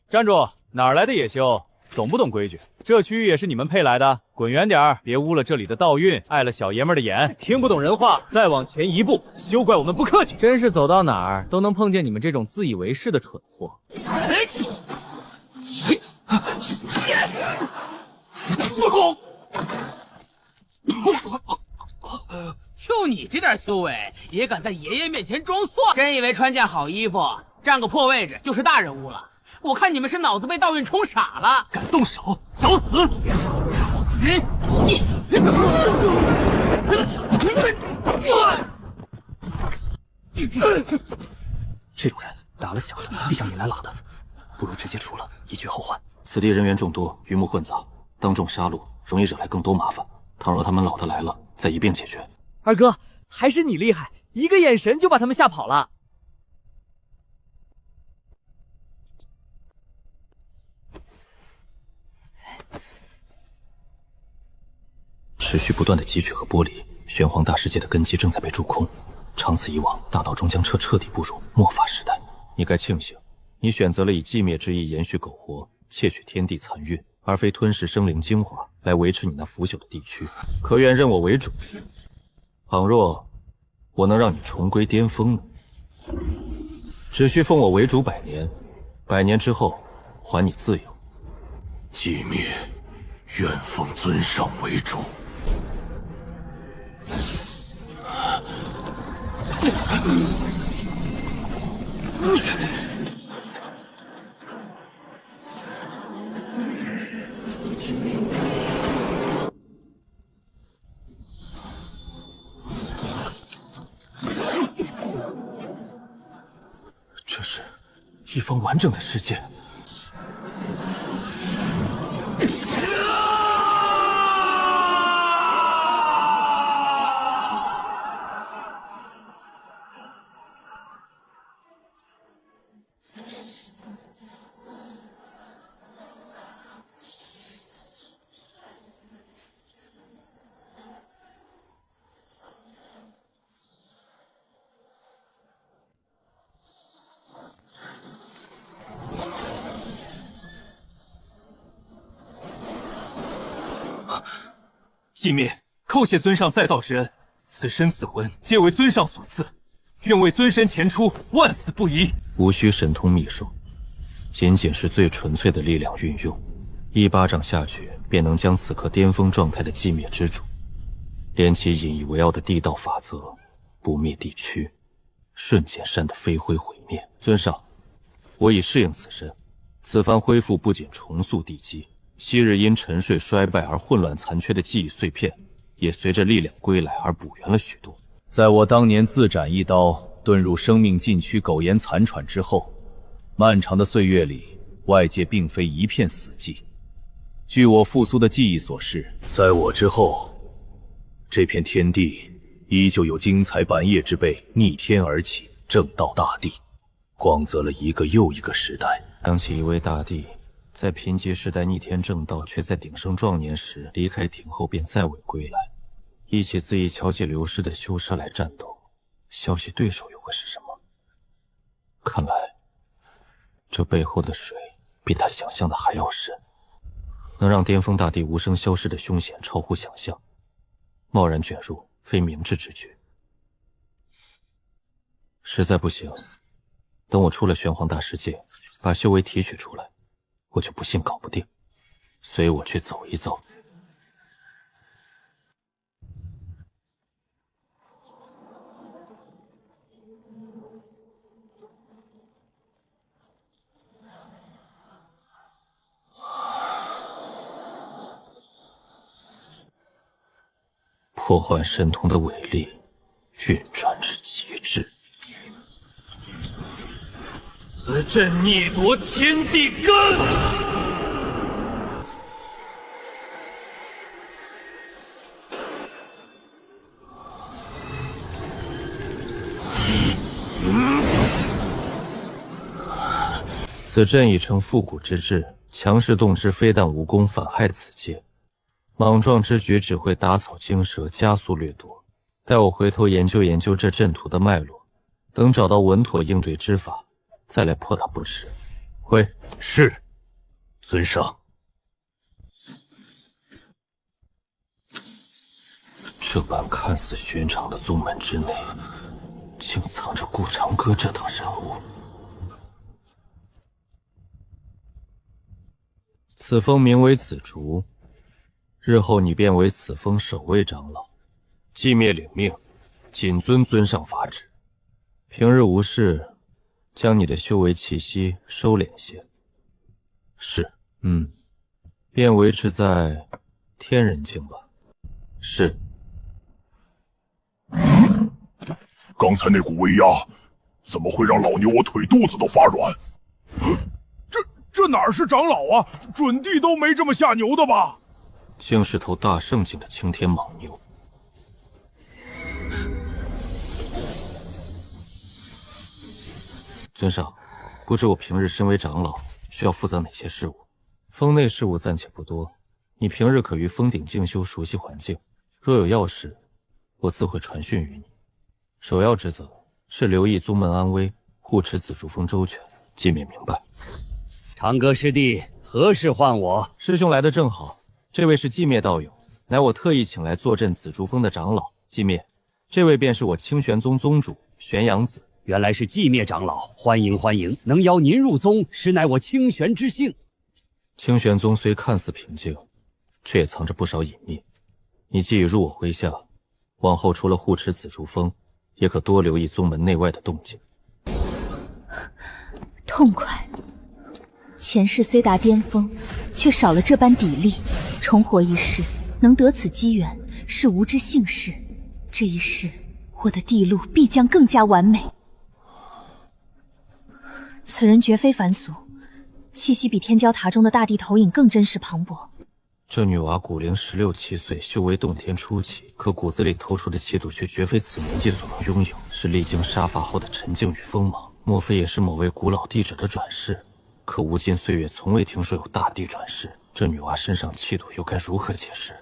站住！哪儿来的野修？懂不懂规矩？这区域也是你们配来的，滚远点儿，别污了这里的道运，碍了小爷们的眼。听不懂人话，再往前一步，休怪我们不客气。真是走到哪儿都能碰见你们这种自以为是的蠢货。就你这点修为，也敢在爷爷面前装蒜？真以为穿件好衣服，占个破位置就是大人物了？我看你们是脑子被道运冲傻了！敢动手，找死！这种人打了小的，必想引来老的，不如直接除了，以绝后患。此地人员众多，鱼目混杂，当众杀戮容易惹来更多麻烦。倘若他们老的来了，再一并解决。二哥，还是你厉害，一个眼神就把他们吓跑了。持续不断的汲取和剥离，玄黄大世界的根基正在被蛀空。长此以往，大道终将彻底步入末法时代。你该庆幸，你选择了以寂灭之意延续苟活，窃取天地残运，而非吞噬生灵精华来维持你那腐朽的地区。可愿认我为主？倘若我能让你重归巅峰呢？只需奉我为主100年，100年之后还你自由。寂灭，愿奉尊上为主。这是一方完整的世界。寂灭，叩谢尊上再造之恩，此身此魂皆为尊上所赐，愿为尊身前出，万死不移。无需神通秘术，仅仅是最纯粹的力量运用，一巴掌下去便能将此刻巅峰状态的寂灭之主，连其引以为傲的地道法则，不灭地区，瞬间删得飞灰毁灭。尊上，我已适应此身，此番恢复不仅重塑地基，昔日因沉睡衰败而混乱残缺的记忆碎片，也随着力量归来而补圆了许多。在我当年自斩一刀，遁入生命禁区苟延残喘之后，漫长的岁月里，外界并非一片死寂。据我复苏的记忆所示，在我之后，这片天地依旧有精彩百业之辈逆天而起，正道大地，光泽了一个又一个时代。想起一位大帝，在贫瘠时代逆天正道，却在鼎盛壮年时离开鼎后便再未归来，一起恣意敲击流失的修士来战斗，消息对手又会是什么？看来这背后的水比他想象的还要深，能让巅峰大帝无声消失的凶险超乎想象，贸然卷入非明智之举。实在不行，等我出了玄黄大世界，把修为提取出来，我就不信搞不定。随我去走一走。破幻神通的伟力运转至极致，此阵逆夺天地根。此阵已成复古之志，强势动之，非但无功，反害此界。莽撞之举只会打草惊蛇，加速掠夺。待我回头研究研究这阵图的脉络，等找到稳妥应对之法，再来破它不迟。回是，尊上。这般看似寻常的宗门之内，竟藏着顾长歌这等人物。此峰名为紫竹，日后你便为此峰首位长老。寂灭领命，谨遵尊上法旨。平日无事，将你的修为气息收敛些。是，便维持在天人境吧。是。刚才那股威压，怎么会让老牛我腿肚子都发软？这哪是长老啊，准帝都没这么下牛的吧？竟是头大圣境的青天蟒牛。尊上，不知我平日身为长老，需要负责哪些事务？峰内事务暂且不多，你平日可于峰顶静修，熟悉环境。若有要事，我自会传讯于你。首要职责是留意宗门安危，护持紫竹峰周全。寂灭明白。长歌师弟，何事唤我？师兄来得正好，这位是寂灭道友，乃我特意请来坐镇紫竹峰的长老。寂灭，这位便是我清玄宗宗主玄阳子。原来是寂灭长老，欢迎欢迎！能邀您入宗，实乃我清玄之幸。清玄宗虽看似平静，却也藏着不少隐秘。你既已入我麾下，往后除了护持紫竹峰，也可多留意宗门内外的动静。痛快！前世虽达巅峰，却少了这般砥砺。重活一世，能得此机缘，是吾之幸事。这一世，我的地路必将更加完美。此人绝非凡俗，气息比天骄塔中的大地投影更真实磅礴。这女娃古龄16、17岁，修为洞天初期，可骨子里透出的气度却绝非此年纪所能拥有，是历经杀伐后的沉静与锋芒。莫非也是某位古老帝者的转世？可无尽岁月，从未听说有大帝转世。这女娃身上气度又该如何解释？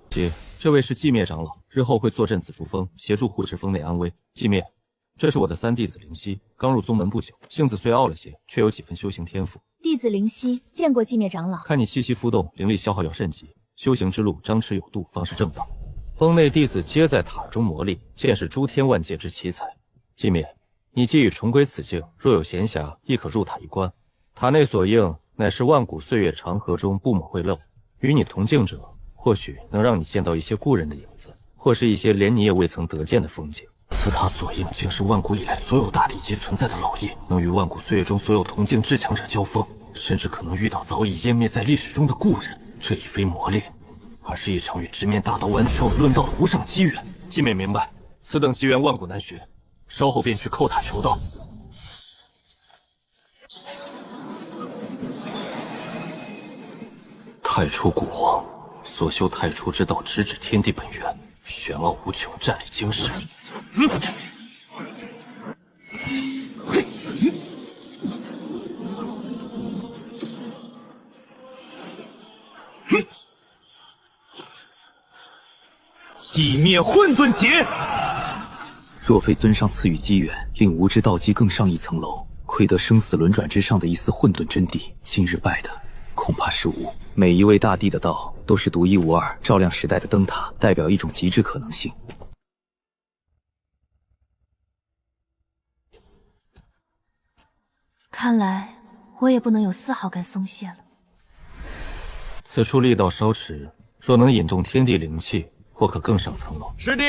姐，这位是寂灭长老，日后会坐镇紫竹峰，协助护持峰内安危。寂灭，这是我的三弟子灵犀，刚入宗门不久，性子虽傲了些，却有几分修行天赋。弟子灵犀见过寂灭长老。看你气息浮动，灵力消耗要甚急，修行之路张弛有度，方是正道。峰内弟子皆在塔中磨砺，见识诸天万界之奇才。寂灭，你既已重归此境，若有闲暇，亦可入塔一观。塔内所映，乃是万古岁月长河中不抹会漏。与你同境者，或许能让你见到一些故人的影子，或是一些连你也未曾得见的风景。此塔所映，竟是万古以来所有大地级存在的老业，能与万古岁月中所有同境至强者交锋，甚至可能遇到早已湮灭在历史中的故人。这已非磨练，而是一场与直面大道完全有论道的无上机缘。寂灭明白，此等机缘万古难寻，稍后便去叩塔求道。太初古皇所修太初之道，直指天地本源，玄奥无穷，战力惊世。寂灭混沌劫！若非尊上赐予机缘，令吾之道基更上一层楼，亏得生死轮转之上的一丝混沌真谛，今日败的恐怕是吾。每一位大帝的道都是独一无二，照亮时代的灯塔，代表一种极致可能性。看来我也不能有丝毫敢松懈了。此处力道稍迟，若能引动天地灵气，或可更上层楼。师弟，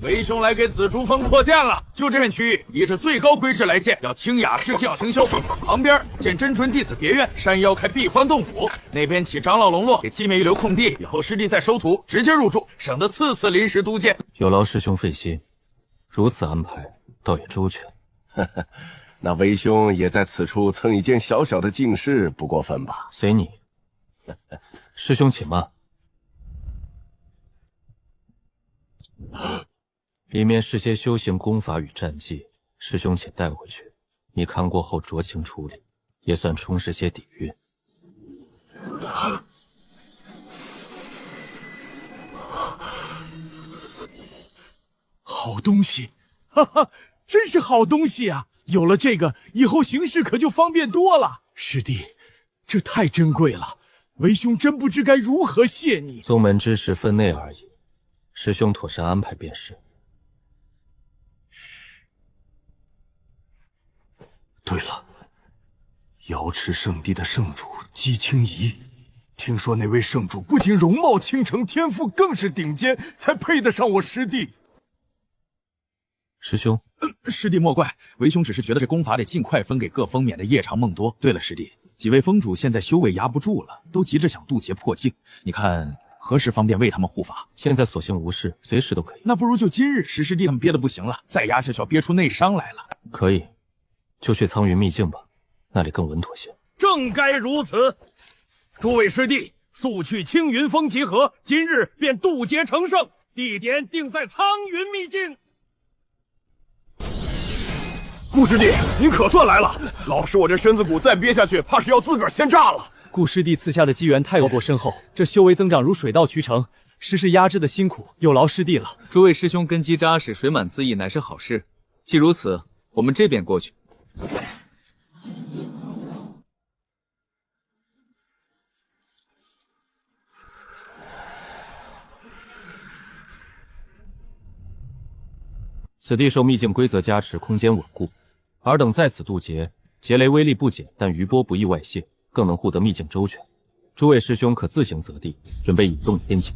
为兄来给紫竹峰扩建了。就这片区域，以是最高规制来建，要清雅致教清修。旁边建真纯弟子别院，山腰开闭关洞府，那边起长老笼络，给寂灭一流空地。以后师弟再收徒，直接入住，省得次次临时督建。有劳师兄费心，如此安排倒也周全。那为兄也在此处蹭一间小小的净室，不过分吧？随你。师兄请慢。里面是些修行功法与战技，师兄且带回去，你看过后酌情处理，也算充实些底蕴。好东西，哈哈，真是好东西啊！有了这个，以后行事可就方便多了。师弟，这太珍贵了，为兄真不知该如何谢你。宗门之事分内而已，师兄妥善安排便是。对了，瑶池圣地的圣主姬清怡，听说那位圣主不仅容貌倾城，天赋更是顶尖，才配得上我师弟。师兄，师弟莫怪，为兄只是觉得这功法得尽快分给各峰，免得夜长梦多。对了，师弟，几位峰主现在修为压不住了，都急着想渡劫破境，你看何时方便为他们护法？现在所幸无事，随时都可以。那不如就今日，石师弟他们憋得不行了，再压下去要憋出内伤来了。可以，就去苍云秘境吧，那里更稳妥些。正该如此，诸位师弟速去青云峰集合，今日便渡劫成圣，地点定在苍云秘境。顾师弟，您可算来了！老师，我这身子骨再憋下去，怕是要自个儿先炸了。顾师弟赐下的机缘太过深厚，这修为增长如水到渠成，实是压制的辛苦，有劳师弟了。诸位师兄根基扎实，水满自溢，乃是好事。既如此，我们这边过去。此地受秘境规则加持，空间稳固。尔等在此渡劫，劫雷威力不减，但余波不易外泄，更能护得秘境周全。诸位师兄可自行择地，准备引动天机。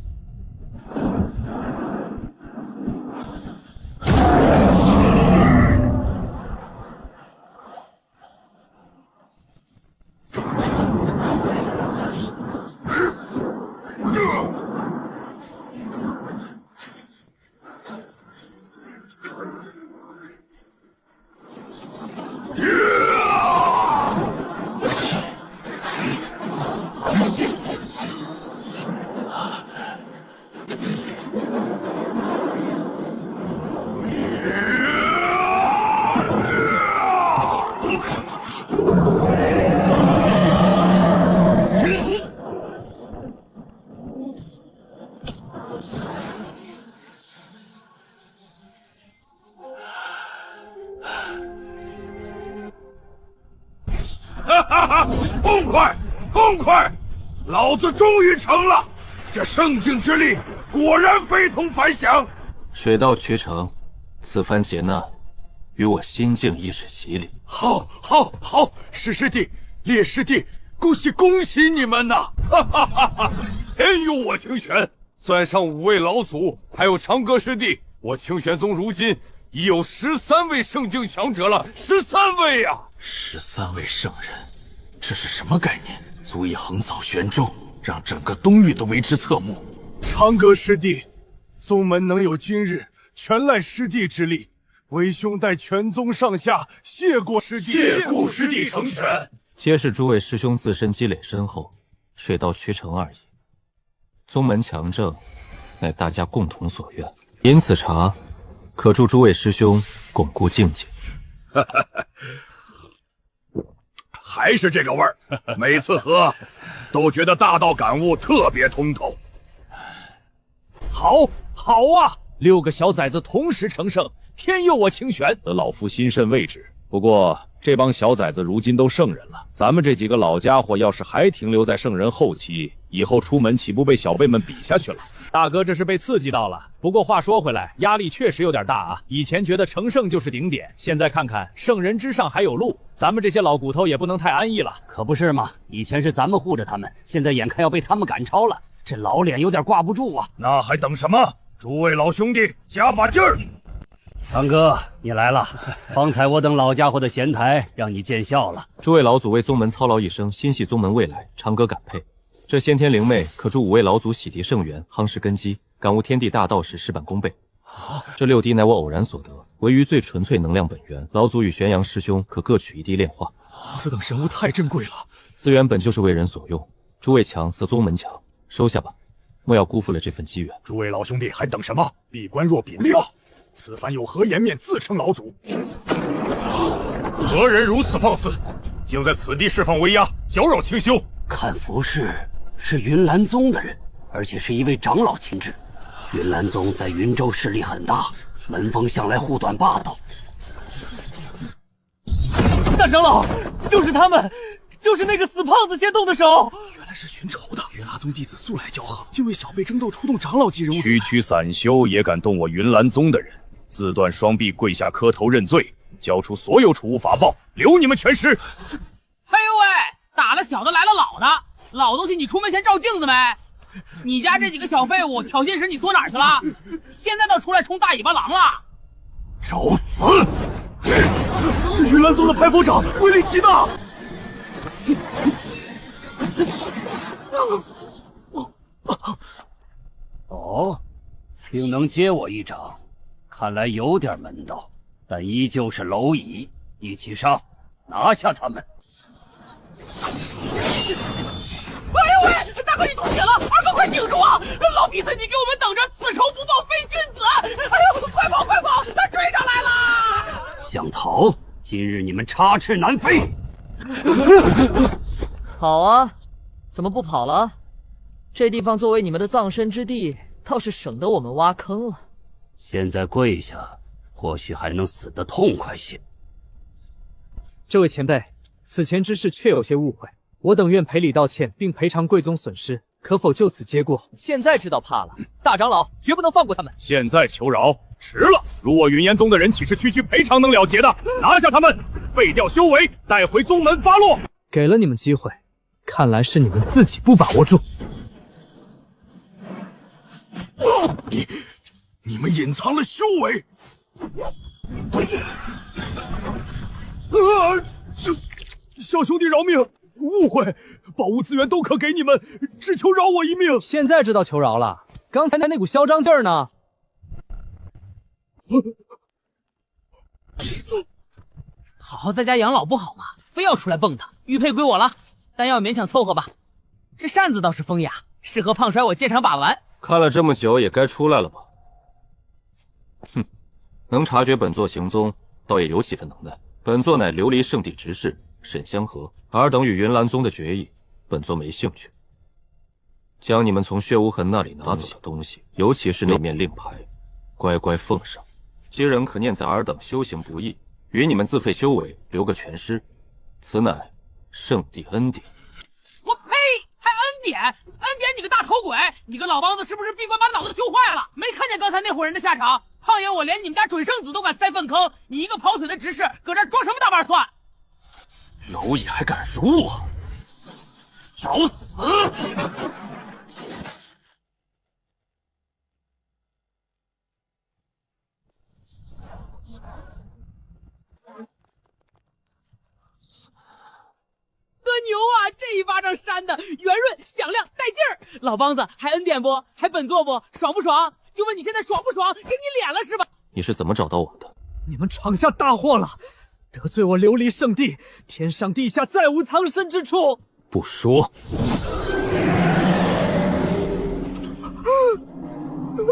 痛快，痛快！老子终于成了！这圣境之力果然非同凡响。水到渠成，此番劫难，与我心境亦是洗礼。好，好，好！石师弟、烈师弟，恭喜恭喜你们呐！哈哈哈哈！天佑我清玄，算上5位老祖，还有长歌师弟，我清玄宗如今已有13位圣境强者了，13位呀！13位圣人，这是什么概念？足以横扫玄州，让整个东域都为之侧目。长歌师弟，宗门能有今日，全赖师弟之力。为兄代全宗上下谢过师弟，谢顾师弟成全。皆是诸位师兄自身积累深厚，水到渠成而已。宗门强盛，乃大家共同所愿。饮此茶，可助诸位师兄巩固境界。还是这个味儿，每次喝都觉得大道感悟特别通透。好，好啊！6个小崽子同时成圣，天佑我清玄！老夫心甚未知。不过这帮小崽子如今都圣人了，咱们这几个老家伙要是还停留在圣人后期，以后出门岂不被小辈们比下去了？大哥这是被刺激到了。不过话说回来，压力确实有点大啊。以前觉得成圣就是顶点，现在看看圣人之上还有路，咱们这些老骨头也不能太安逸了。可不是嘛，以前是咱们护着他们，现在眼看要被他们赶超了，这老脸有点挂不住啊。那还等什么？诸位老兄弟，加把劲儿！堂哥，你来了。方才我等老家伙的闲谈，让你见笑了。诸位老祖为宗门操劳一生，心系宗门未来，长歌感佩。这先天灵魅可助5位老祖洗涤圣元，夯实根基，感悟天地大道时事半功倍。这6滴乃我偶然所得，为于最纯粹能量本源。老祖与玄阳师兄可各取1滴炼化。此等神物太珍贵了，资源本就是为人所用，诸位强则宗门强，收下吧，莫要辜负了这份机缘。诸位老兄弟还等什么？闭关若秉令，此番有何颜面自称老祖？何人如此放肆，竟在此地释放威压，搅扰清修？看服饰是云岚宗的人，而且是一位长老亲至。云岚宗在云州势力很大，门风向来护短霸道。大长老，就是他们，就是那个死胖子先动的手。原来是寻仇的。云剌宗弟子素来骄横，竟为小辈争斗出动长老级人物。区区散修也敢动我云岚宗的人，自断双臂跪下磕头认罪，交出所有储物法宝，留你们全尸。嘿呦喂，打了小的来了老的，老东西你出门前照镜子没？你家这几个小废物挑衅时你缩哪儿去了？现在倒出来冲大尾巴狼了？找死！是云岚宗的排佛长，威力极大。哦，并能接我一掌，看来有点门道，但依旧是蝼蚁。一起上，拿下他们！哎呦喂，大哥你吐血了，二哥快顶住啊！老痞子你给我们等着，此仇不报非君子！哎呦，快跑快跑，他追上来了！想逃，今日你们插翅难飞！好啊，怎么不跑了？这地方作为你们的葬身之地，倒是省得我们挖坑了。现在跪下，或许还能死得痛快些。这位前辈，此前之事确有些误会，我等愿赔礼道歉，并赔偿贵宗损失，可否就此接过？现在知道怕了，大长老绝不能放过他们。现在求饶，迟了。如我云岩宗的人岂是区区赔偿能了结的？拿下他们，废掉修为，带回宗门发落。给了你们机会，看来是你们自己不把握住。你们隐藏了修为！小兄弟饶命，误会，宝物资源都可给你们，只求饶我一命。现在知道求饶了，刚才那股嚣张劲儿呢？好好在家养老不好吗？非要出来蹦跶。玉佩归我了，丹药勉强凑合吧。这扇子倒是风雅，适合胖甩我见场把玩。看了这么久，也该出来了吧？哼，能察觉本座行踪，倒也有几分能耐。本座乃琉璃圣地执事沈香河，尔等与云岚宗的决议，本座没兴趣。将你们从血无痕那里拿走的东西，尤其是那面令牌，乖乖奉上。今人可念在尔等修行不易，与你们自废修为，留个全尸，此乃圣地恩典。我呸！还恩典？恩典你个大头鬼！你个老梆子是不是闭关把脑子修坏了？没看见刚才那伙人的下场？胖爷我连你们家准圣子都敢塞粪坑，你一个跑腿的执事，搁这装什么大瓣蒜？蝼蚁还敢辱我！找死！哥牛啊！这一巴掌扇的圆润响亮带劲儿。老梆子还恩典不？还本座不？爽不爽？就问你现在爽不爽？给你脸了是吧？你是怎么找到我的？你们闯下大祸了，得罪我琉璃圣地，天上地下再无藏身之处。不说。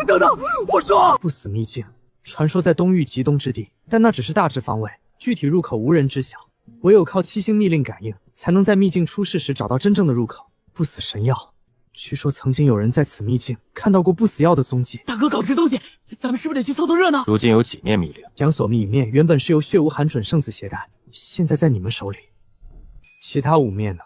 等等，我说不死秘境，传说在东域极东之地，但那只是大致方位，具体入口无人知晓，唯有靠七星密令感应，才能在秘境出世时找到真正的入口。不死神药，据说曾经有人在此秘境看到过不死药的踪迹。大哥搞这东西，咱们是不是得去凑凑热闹？如今有几面密令两所秘面原本是由血无寒准圣子携带，现在在你们手里。其他5面呢？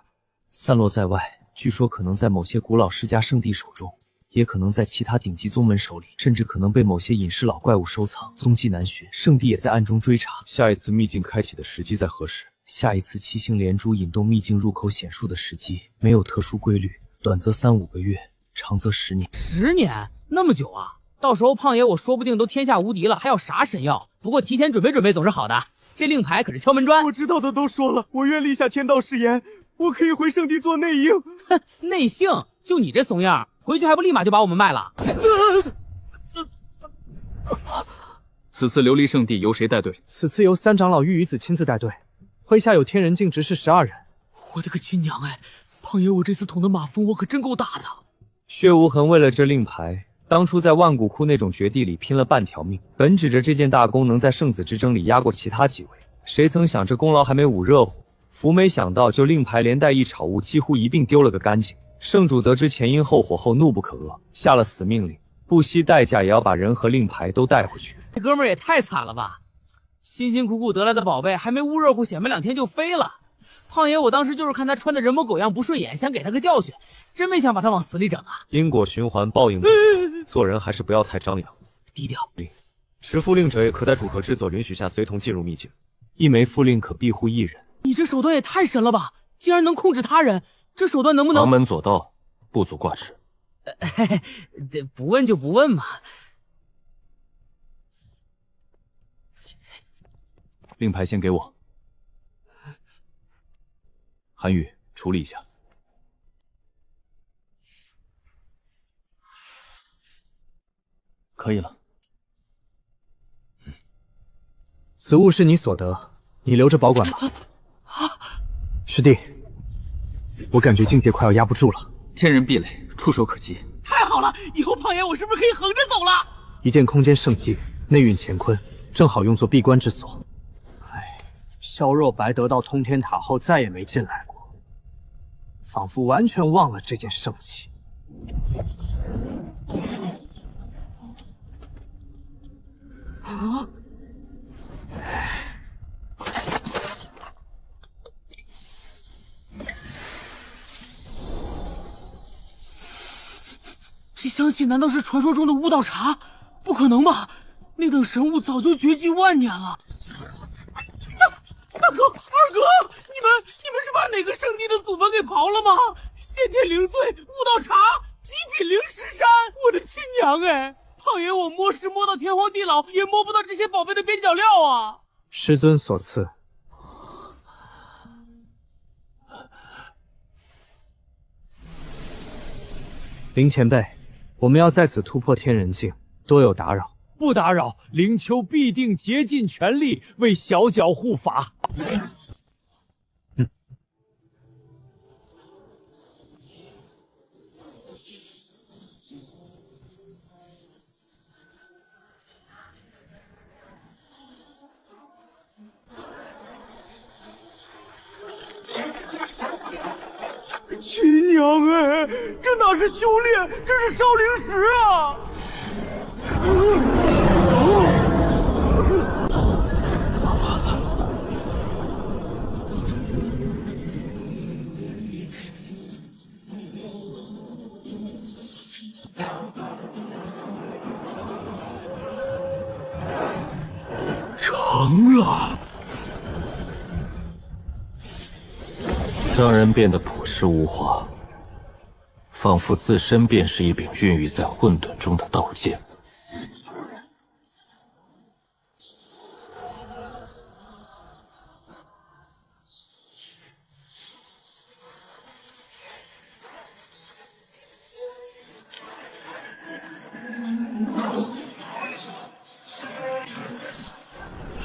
散落在外，据说可能在某些古老世家圣地手中。也可能在其他顶级宗门手里，甚至可能被某些隐世老怪物收藏，踪迹难寻。圣地也在暗中追查。下一次秘境开启的时机在何时？下一次七星连珠引动秘境入口显数的时机没有特殊规律，短则3-5个月，长则10年。10年？那么久啊！到时候胖爷我说不定都天下无敌了，还要啥神药？不过提前准备准备总是好的。这令牌可是敲门砖。我知道的都说了，我愿立下天道誓言，我可以回圣地做内应。哼，内姓？就你这怂样，回去还不立马就把我们卖了？此次琉璃圣地由谁带队？此次由3长老玉与子亲自带队，麾下有天人境执事12人。我的个亲娘哎！胖爷我这次捅的马蜂窝可真够大的。血无痕为了这令牌，当初在万古窟那种绝地里拼了半条命，本指着这件大功能在圣子之争里压过其他几位，谁曾想这功劳还没捂热乎，福没想到就令牌连带一炒物几乎一并丢了个干净。圣主得知前因后果后怒不可遏，下了死命令，不惜代价也要把人和令牌都带回去。这哥们儿也太惨了吧！辛辛苦苦得来的宝贝还没捂热乎显摆2天就飞了。胖爷我当时就是看他穿的人模狗样不顺眼，想给他个教训，真没想把他往死里整啊！因果循环，报应不息，做人还是不要太张扬，低调。持符令者也可在主客之左允许下随同进入秘境，1枚符令可庇护1人。你这手段也太神了吧！竟然能控制他人，这手段能不能？旁门左道，不足挂齿。这不问就不问嘛。令牌先给我，韩宇处理一下。可以了。此物是你所得，你留着保管吧。师弟，我感觉境界快要压不住了。天人壁垒，触手可及。太好了，以后胖爷我是不是可以横着走了？一件空间圣器，内蕴乾坤，正好用作闭关之所。唉，萧若白得到通天塔后再也没进来过，仿佛完全忘了这件圣器。啊！这香气难道是传说中的巫道茶？不可能吧！那等神物早就绝迹万年了。大哥、二哥，你们是把哪个圣地的祖坟给刨了吗？先天灵醉、巫道茶、极品灵石山，我的亲娘哎！胖爷我摸石摸到天荒地老，也摸不到这些宝贝的边角料啊！师尊所赐。林前辈，我们要在此突破天人境，多有打扰。不打扰，灵丘必定竭尽全力为小脚护法。亲娘哎，这哪是修炼，这是烧灵石啊！成了。让人变得朴实无华，仿佛自身便是一柄孕育在混沌中的刀剑。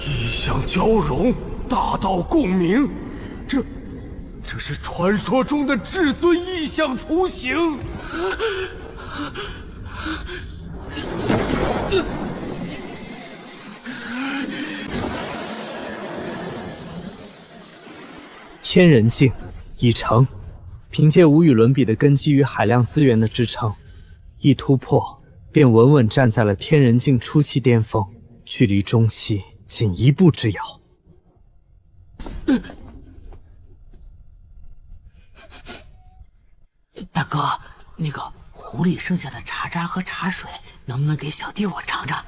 异象交融，大道共鸣，这是传说中的至尊异象雏形。天人境已成，凭借无与伦比的根基与海量资源的支撑，一突破便稳稳站在了天人境初期巅峰，距离中期仅1步之遥。大哥，那个壶里剩下的茶渣和茶水，能不能给小弟我尝尝？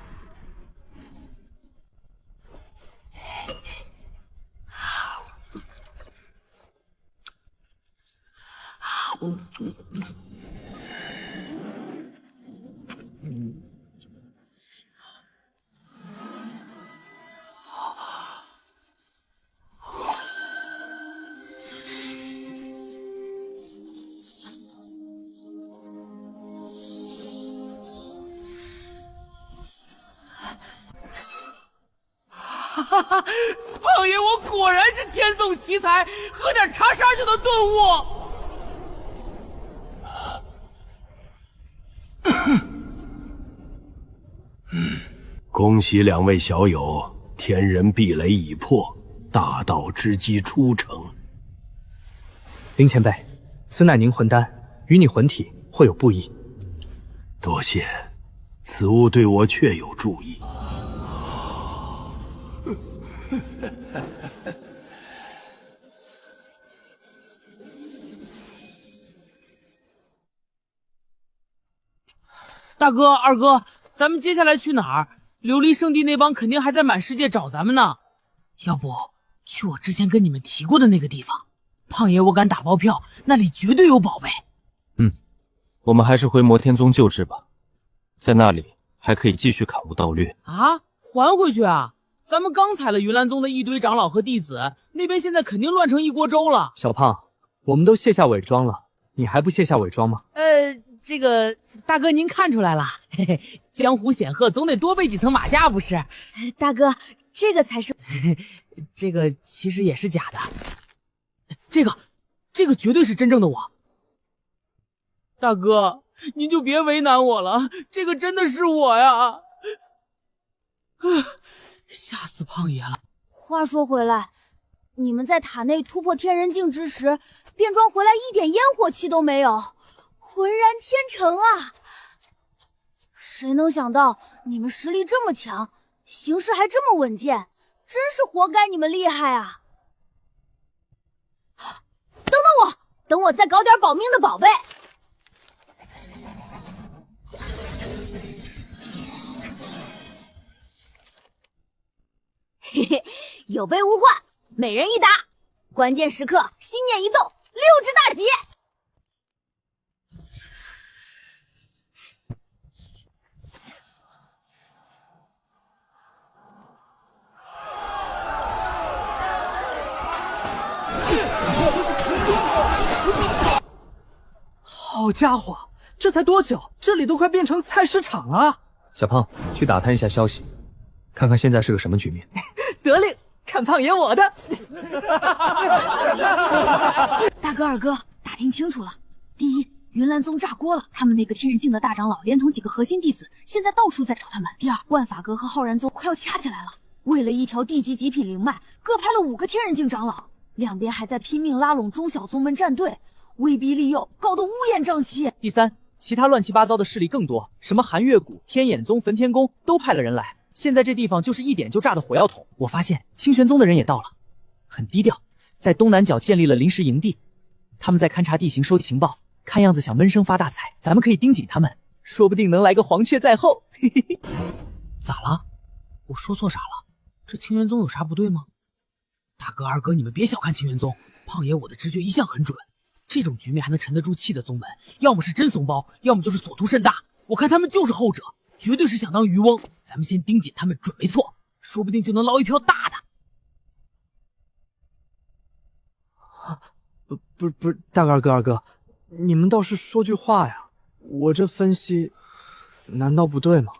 哈哈，胖爷，我果然是天纵奇才，喝点茶沙就能顿悟。恭喜两位小友，天人壁垒已破，大道之基初成。林前辈，此乃凝魂丹，与你魂体会有不异。多谢，此物对我确有助益。大哥、二哥，咱们接下来去哪儿？琉璃圣地那帮肯定还在满世界找咱们呢。要不去我之前跟你们提过的那个地方？胖爷，我敢打包票，那里绝对有宝贝。我们还是回摩天宗旧址吧，在那里还可以继续砍悟盗略。啊，还回去啊？咱们刚踩了云岚宗的一堆长老和弟子，那边现在肯定乱成一锅粥了。小胖，我们都卸下伪装了，你还不卸下伪装吗？这个大哥您看出来了，嘿嘿，江湖显赫总得多备几层马甲不是？大哥，这个才是，这个其实也是假的，这个绝对是真正的我。大哥，您就别为难我了，这个真的是我呀！吓死胖爷了。话说回来，你们在塔内突破天人境之时，变装回来一点烟火气都没有，浑然天成啊！谁能想到你们实力这么强，行事还这么稳健，真是活该你们厉害啊！等等我，等我再搞点保命的宝贝。嘿嘿，有备无患，每人一打，关键时刻心念一动，溜之大吉。好家伙，这才多久，这里都快变成菜市场了。小胖，去打探一下消息，看看现在是个什么局面。得令，看胖爷我的。大哥二哥，打听清楚了。第一，云岚宗炸锅了，他们那个天人境的大长老连同几个核心弟子，现在到处在找他们。第二，万法阁和浩然宗快要掐起来了，为了一条地级极品灵脉，各派了5个天人境长老，两边还在拼命拉拢中小宗门战队，威逼利诱，搞得乌烟瘴气。第三，其他乱七八糟的势力更多，什么寒月谷、天眼宗、焚天宫都派了人来。现在这地方就是一点就炸的火药桶。我发现清玄宗的人也到了，很低调，在东南角建立了临时营地，他们在勘察地形、收集情报，看样子想闷声发大财。咱们可以盯紧他们，说不定能来个黄雀在后。嘿嘿嘿。咋了？我说错啥了？这清玄宗有啥不对吗？大哥二哥，你们别小看清玄宗，胖爷我的直觉一向很准，这种局面还能沉得住气的宗门，要么是真怂包，要么就是所图甚大。我看他们就是后者，绝对是想当渔翁。咱们先盯紧他们准没错，说不定就能捞一票大的。不是，大哥二哥，你们倒是说句话呀！我这分析难道不对吗？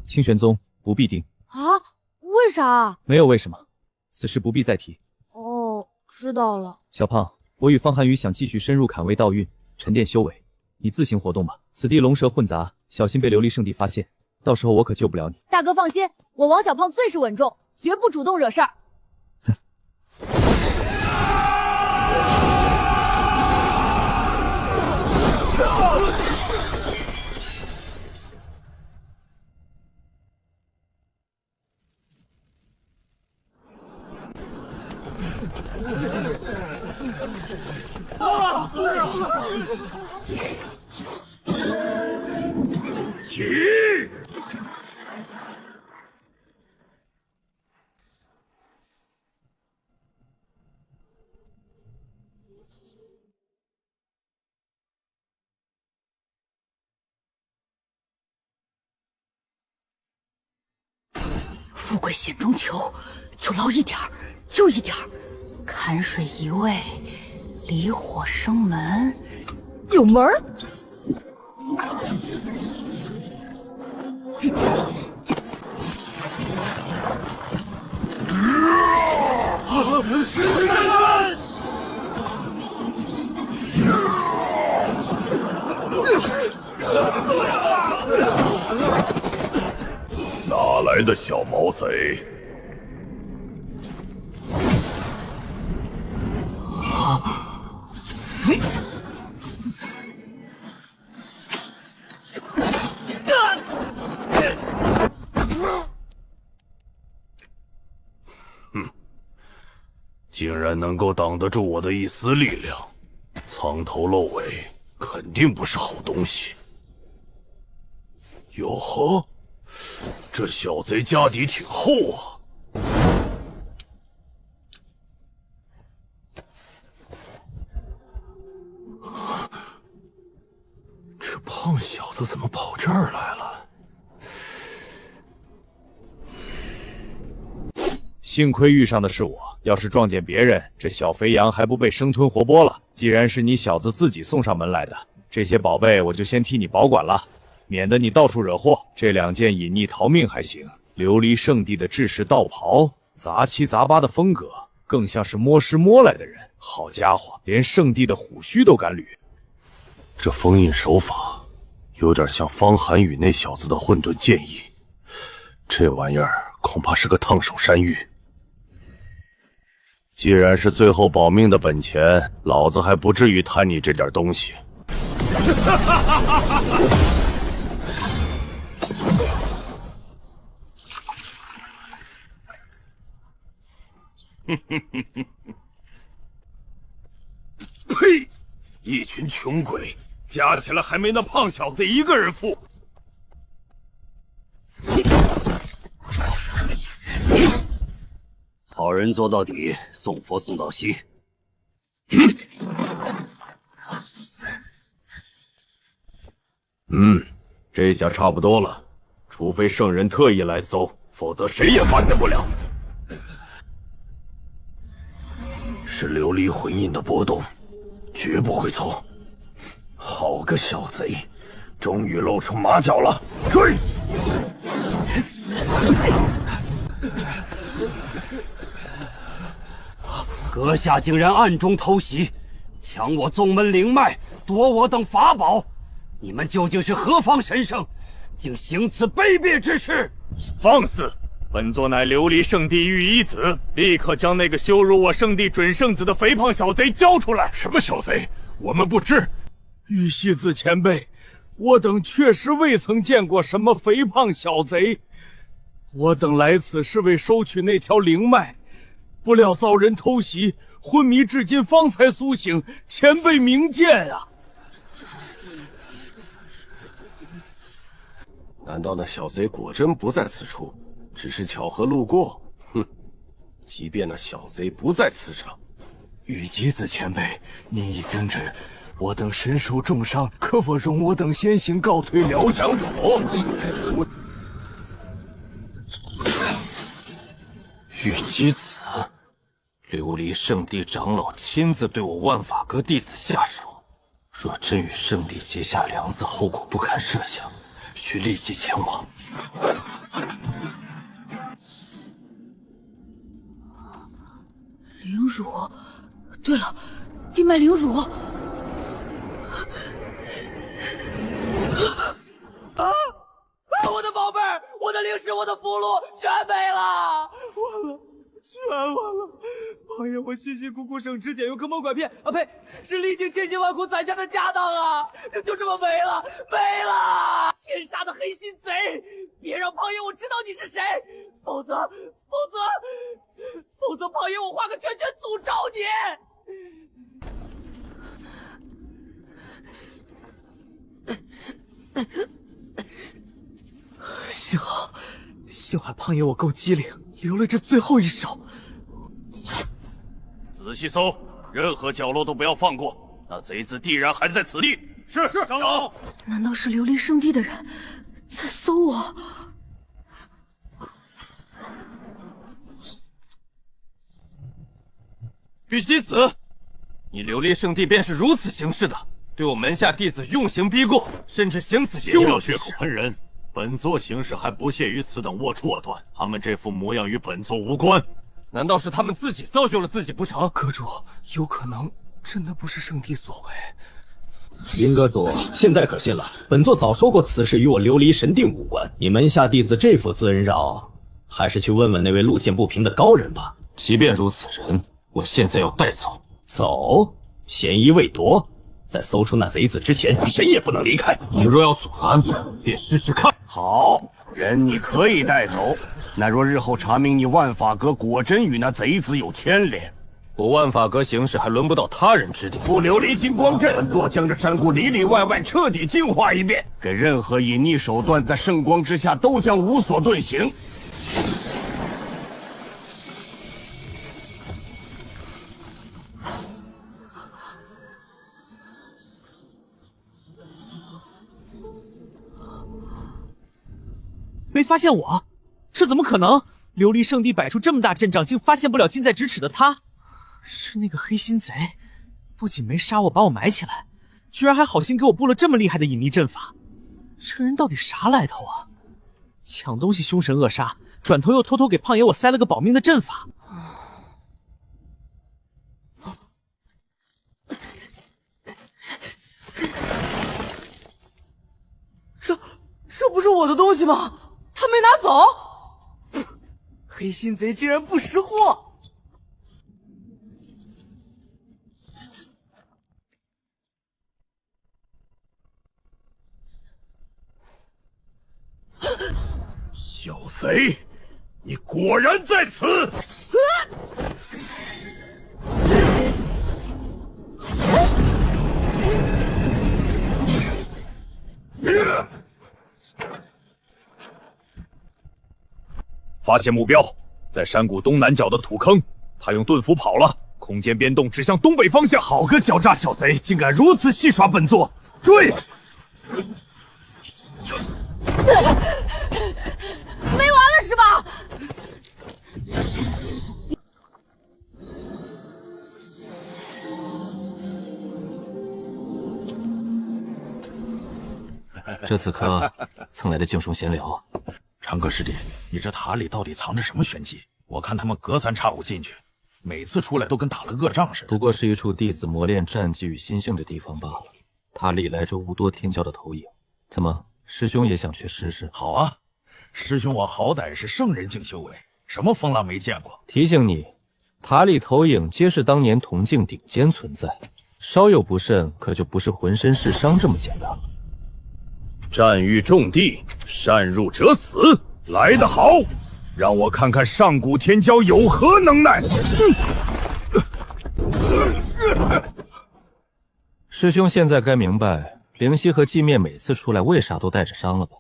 清玄宗不必盯啊？为啥？没有为什么，此事不必再提。哦，知道了。小胖，我与方寒雨想继续深入坎位道运，沉淀修为，你自行活动吧。此地龙蛇混杂，小心被琉璃圣地发现，到时候我可救不了你。大哥放心，我王小胖最是稳重，绝不主动惹事儿。起！富贵险中求，就捞一点儿，就一点儿。坎水一味，离火生门，有门儿。哪来的小毛贼？竟然能够挡得住我的一丝力量，藏头露尾，肯定不是好东西。哟呵，这小贼家底挺厚啊！这胖小子怎么跑这儿来了？幸亏遇上的是我，要是撞见别人，这小肥羊还不被生吞活剥了。既然是你小子自己送上门来的，这些宝贝我就先替你保管了，免得你到处惹祸。这2件隐匿逃命还行，琉璃圣地的制式道袍，杂七杂八的风格，更像是摸尸摸来的人。好家伙，连圣地的虎须都敢捋。这封印手法有点像方寒宇那小子的混沌剑意，这玩意儿恐怕是个烫手山芋。既然是最后保命的本钱，老子还不至于贪你这点东西。呸！一群穷鬼，加起来还没那胖小子一个人富。好人做到底，送佛送到西。这下差不多了，除非圣人特意来搜，否则谁也办得不了。是琉璃魂印的波动，绝不会错。好个小贼，终于露出马脚了！追！阁下竟然暗中偷袭，抢我宗门灵脉，夺我等法宝，你们究竟是何方神圣，竟行此卑鄙之事？放肆！本座乃琉璃圣地御医子，立刻将那个羞辱我圣地准圣子的肥胖小贼交出来！什么小贼？我们不知。玉西子前辈，我等确实未曾见过什么肥胖小贼。我等来此是为收取那条灵脉，不料遭人偷袭，昏迷至今方才苏醒，前辈明鉴啊！难道那小贼果真不在此处，只是巧合路过？哼！即便那小贼不在此场，玉姬子前辈，您已遵旨，我等身受重伤，可否容我等先行告退疗养走？玉姬子，琉璃圣地长老亲自对我万法阁弟子下手，若真与圣地结下梁子，后果不堪设想，需立即前往。灵乳，对了，地脉灵乳。我的宝贝儿，我的灵石，我的符箓全没了！完了，全完了！王爷，我辛辛苦苦省吃俭用，坑蒙拐骗啊，呸，是历尽千辛万苦攒下的家当啊，就这么没了，没了！奸杀的黑心贼，别让庞爷我知道你是谁，否则，庞爷我画个圈圈诅咒你！幸好胖爷我够机灵，留了这最后一手。仔细搜，任何角落都不要放过。那贼子必然还在此地。是，长老。难道是琉璃圣地的人在搜我？玉姬子，你琉璃圣地便是如此行事的，对我门下弟子用刑逼供，甚至行此羞辱之事。血口喷人，本座行事还不屑于此等龌龊端，他们这副模样与本座无关。难道是他们自己造就了自己不成？阁主，有可能真的不是圣地所为。林阁主，现在可信了。本座早说过此事与我琉璃神定无关。你门下弟子这副尊绕，还是去问问那位路见不平的高人吧。即便如此人，我现在要带走。走，嫌疑未夺，在搜出那贼子之前，谁也不能离开。你若要阻拦，便试试看。好，人你可以带走。那若日后查明你万法阁果真与那贼子有牵连，我万法阁行事还轮不到他人指点。不琉璃金光阵，本座将这山谷里里外外彻底净化一遍，给任何隐匿手段在圣光之下都将无所遁形。没发现我？这怎么可能？琉璃圣地摆出这么大阵仗，竟发现不了近在咫尺的他。是那个黑心贼，不仅没杀我，把我埋起来，居然还好心给我布了这么厉害的隐匿阵法。这人到底啥来头啊？抢东西凶神恶煞，转头又偷偷给胖爷我塞了个保命的阵法。这不是我的东西吗？他没拿走。黑心贼竟然不识货！小贼，你果然在此！发现目标，在山谷东南角的土坑，他用遁符跑了，空间变动指向东北方向。好个狡诈小贼，竟敢如此戏耍本座！追！没完了是吧？这此刻蹭来的敬松闲聊。长歌师弟，你这塔里到底藏着什么玄机？我看他们隔三差五进去，每次出来都跟打了恶仗似的。不过是一处弟子磨练战技与心性的地方罢了。塔里来着无多天骄的投影，怎么师兄也想去试试？好啊，师兄我好歹是圣人境修为，什么风浪没见过。提醒你，塔里投影皆是当年铜境顶尖存在，稍有不慎，可就不是浑身是伤这么简单了。战欲重地，擅入者死。来得好，让我看看上古天骄有何能耐。师兄现在该明白，灵犀和寂灭每次出来为啥都带着伤了吧？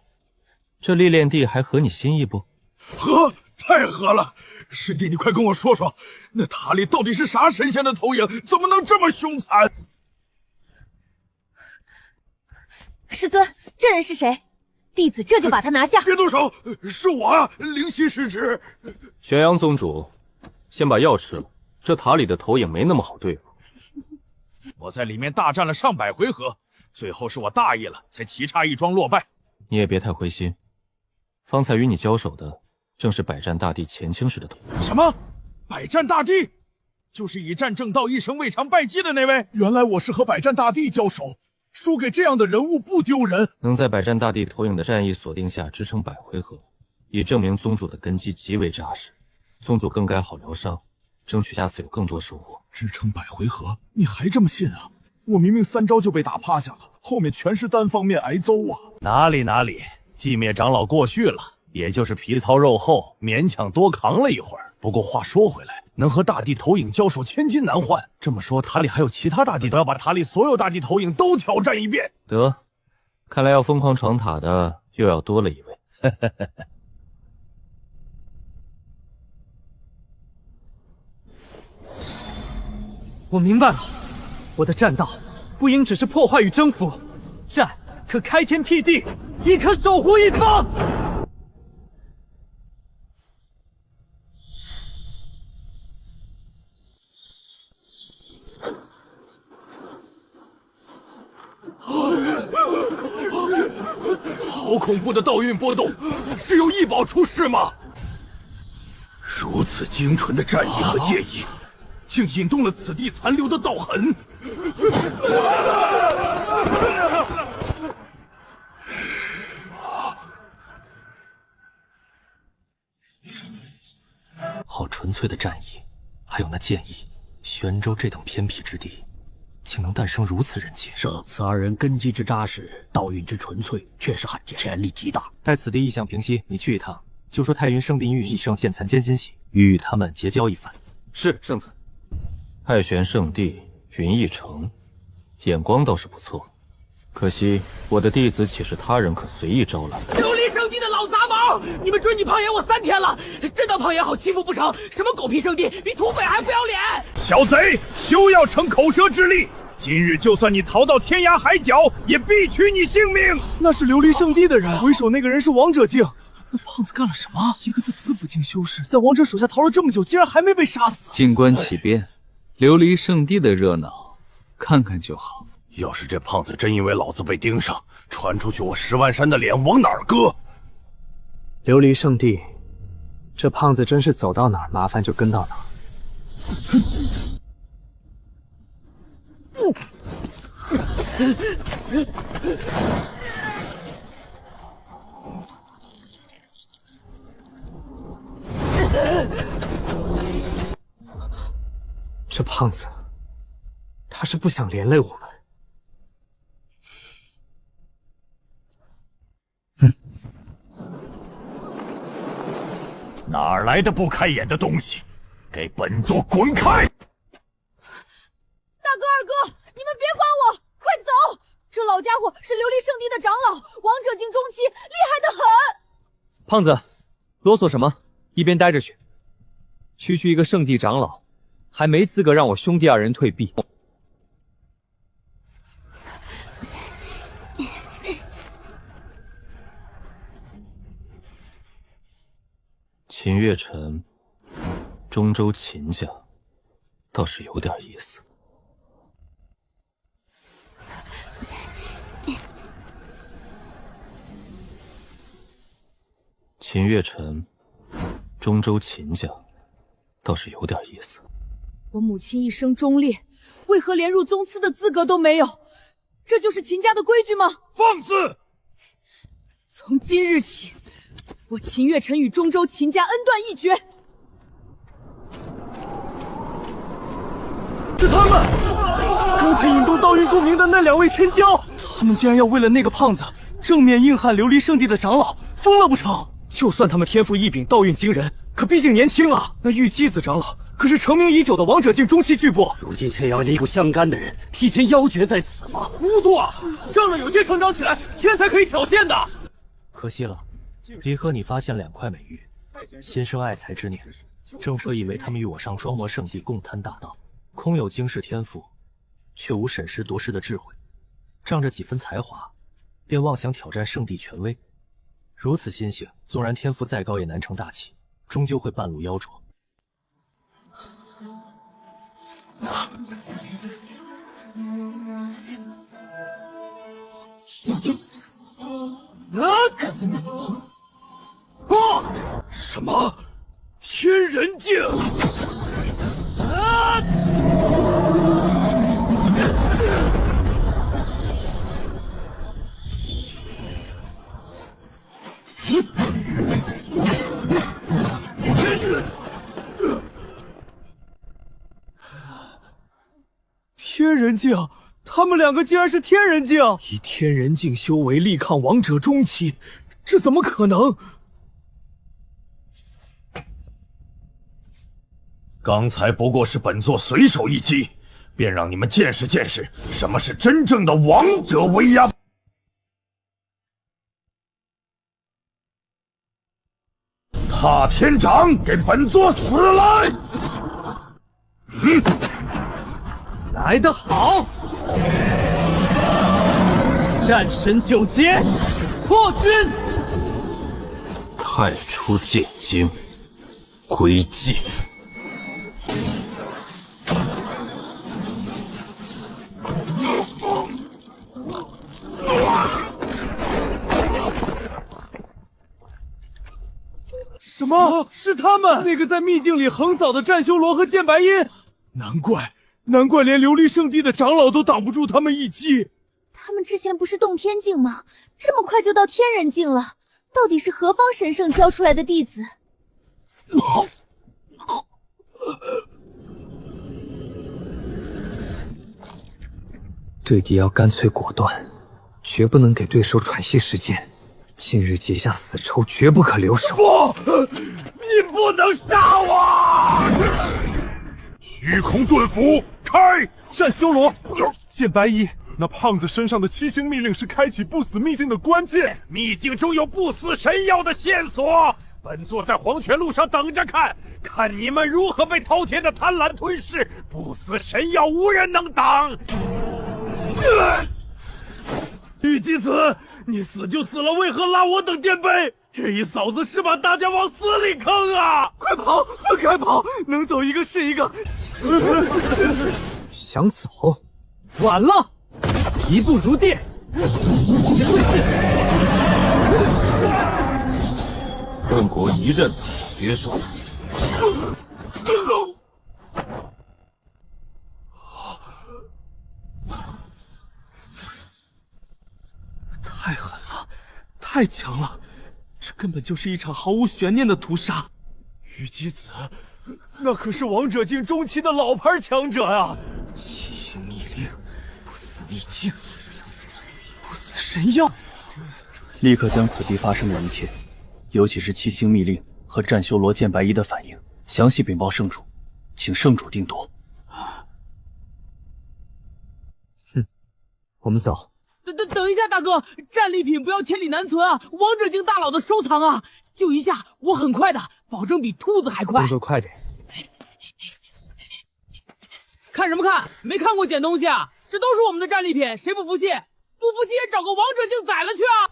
这历练地还合你心意不？合，太合了！师弟，你快跟我说说，那塔里到底是啥神仙的投影？怎么能这么凶残？师尊，这人是谁？弟子这就把他拿下。别动手，是我啊，灵犀失职。玄阳宗主，先把药吃了，这塔里的投影没那么好对付。我在里面大战了上百回合，最后是我大意了，才棋差一桩落败。你也别太灰心，方才与你交手的正是百战大帝前清时的投影。什么？百战大帝？就是以战正道一生未尝败绩的那位？原来我是和百战大帝交手。输给这样的人物不丢人。能在百战大帝投影的战役锁定下支撑100回合，已证明宗主的根基极为扎实。宗主更该好疗伤，争取下次有更多收获。支撑100回合，你还这么信啊？我明明3招就被打趴下了，后面全是单方面挨揍啊！哪里，寂灭长老过去了，也就是皮糙肉厚，勉强多扛了一会儿。不过话说回来，能和大帝投影交手千金难换。这么说，塔里还有其他大帝，都要把塔里所有大帝投影都挑战一遍。得，看来要疯狂闯塔的又要多了一位。我明白了，我的战道不应只是破坏与征服，战可开天辟地，亦可守护一方。好恐怖的道运波动，是有异宝出世吗？如此精纯的战意和剑意，竟引动了此地残留的道痕。好纯粹的战意，还有那剑意，玄州这等偏僻之地，竟能诞生如此人杰。是此二人根基之扎实，道运之纯粹，确实罕见，潜力极大。待此地异象平息，你去一趟，就说太云圣地玉一圣剑残奸心喜，欲与他们结交一番。是，圣子。太玄圣地云逸城，眼光倒是不错，可惜我的弟子岂是他人可随意招揽？琉璃圣地的老杂毛，你们追你胖爷我3天了，真当胖爷好欺负不成？什么狗屁圣地，比土匪还不要脸！小贼，休要逞口舌之利！今日就算你逃到天涯海角，也必取你性命！那是琉璃圣地的人，为首那个人是王者境。那胖子干了什么？一个在子府境修士，在王者手下逃了这么久，竟然还没被杀死。静观其变，琉璃圣地的热闹，看看就好。要是这胖子真因为老子被盯上，传出去我10万山的脸往哪儿搁？琉璃圣地，这胖子真是走到哪儿麻烦就跟到哪儿。这胖子，他是不想连累我们。哪来的不开眼的东西？给本座滚开！大哥二哥，你们别管我，快走！这老家伙是琉璃圣地的长老，王者境中期，厉害得很。胖子，啰嗦什么？一边待着去。区区一个圣地长老，还没资格让我兄弟二人退避。秦月辰，中州秦家，倒是有点意思。秦月辰，中州秦家，倒是有点意思。我母亲一生忠烈，为何连入宗祠的资格都没有？这就是秦家的规矩吗？放肆！从今日起，我秦月辰与中州秦家恩断义绝。是他们！刚才引动道运共鸣的那2位天骄，他们竟然要为了那个胖子正面硬汉琉璃圣地的长老，疯了不成？就算他们天赋异禀，道运惊人，可毕竟年轻啊。那玉姬子长老可是成名已久的王者境中期巨擘，如今却要旗鼓相干的人提前邀决在此吗？糊涂啊！仗着有些成长起来，天才可以挑衅的。可惜了，离合你发现2块美玉，心生爱才之念，正设以为他们与我上双魔圣地共贪大道，空有惊世天赋，却无审时度势的智慧，仗着几分才华，便妄想挑战圣地权威。如此心性，纵然天赋再高，也难成大器，终究会半路夭折。什么？天人境？天人境，他们2个竟然是天人境！以天人境修为力抗王者中期，这怎么可能？刚才不过是本座随手一击，便让你们见识见识什么是真正的王者威压。踏天掌，给本座死来！来得好！战神九阶，破军！太初剑经，归寂。什么？是他们？那个在秘境里横扫的战修罗和剑白音？难怪连琉璃圣地的长老都挡不住他们一击。他们之前不是洞天境吗？这么快就到天人境了，到底是何方神圣教出来的弟子？对敌要干脆果断，绝不能给对手喘息时间。近日结下死仇，绝不可留手。不，你不能杀我！御空遁符开！战修罗，剑白衣，那胖子身上的七星密令是开启不死秘境的关键。秘境中有不死神药的线索，本座在黄泉路上等着看，看你们如何被滔天的贪婪吞噬。不死神药无人能挡。玉姬子，你死就死了，为何拉我等垫背？这一嫂子是把大家往死里坑啊！快跑，分开跑，能走一个是一个。想走，晚了，一步如电。本国一刃绝手。太狠了，太强了，这根本就是一场毫无悬念的屠杀。虞姬子，那可是王者境中期的老牌强者呀！七星密令，不死秘境，不死神药，立刻将此地发生的一切，尤其是七星密令和战修罗剑白衣的反应，详细禀报圣主，请圣主定夺。我们走。等一下，大哥，战利品不要天理难存啊！王者境大佬的收藏啊，就一下，我很快的，保证比兔子还快。动作快点！看什么看？没看过捡东西啊？这都是我们的战利品，谁不服气？不服气也找个王者境宰了去啊！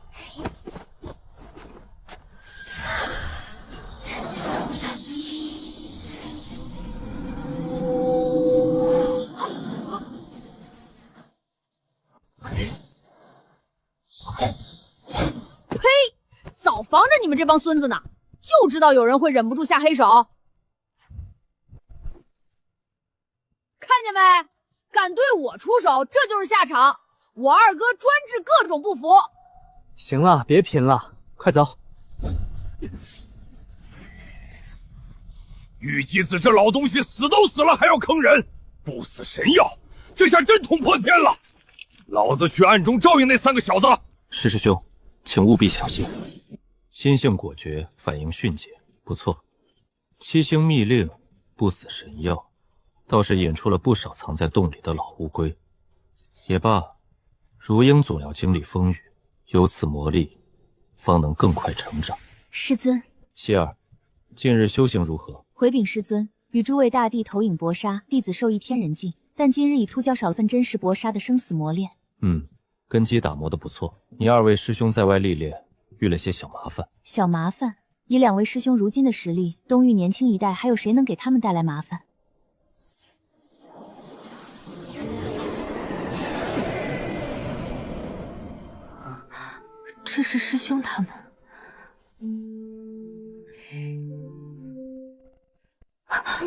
呸！早防着你们这帮孙子呢，就知道有人会忍不住下黑手。看见没？敢对我出手，这就是下场。我二哥专治各种不服。行了，别贫了，快走。虞姬子这老东西死都死了还要坑人，不死神药，这下真捅破天了！老子去暗中照应那三个小子。石师兄，请务必小心。心性果决，反应迅捷，不错。七星密令，不死神药，倒是引出了不少藏在洞里的老乌龟。也罢，如鹰总要经历风雨，有此魔力，方能更快成长。师尊，希儿，近日修行如何？回禀师尊，与诸位大帝投影搏杀，弟子受益天人境，但今日以突较少了份真实搏杀的生死磨练。根基打磨得不错。你二位师兄在外历练，遇了些小麻烦。小麻烦？以两位师兄如今的实力，东域年轻一代还有谁能给他们带来麻烦？这是师兄他们。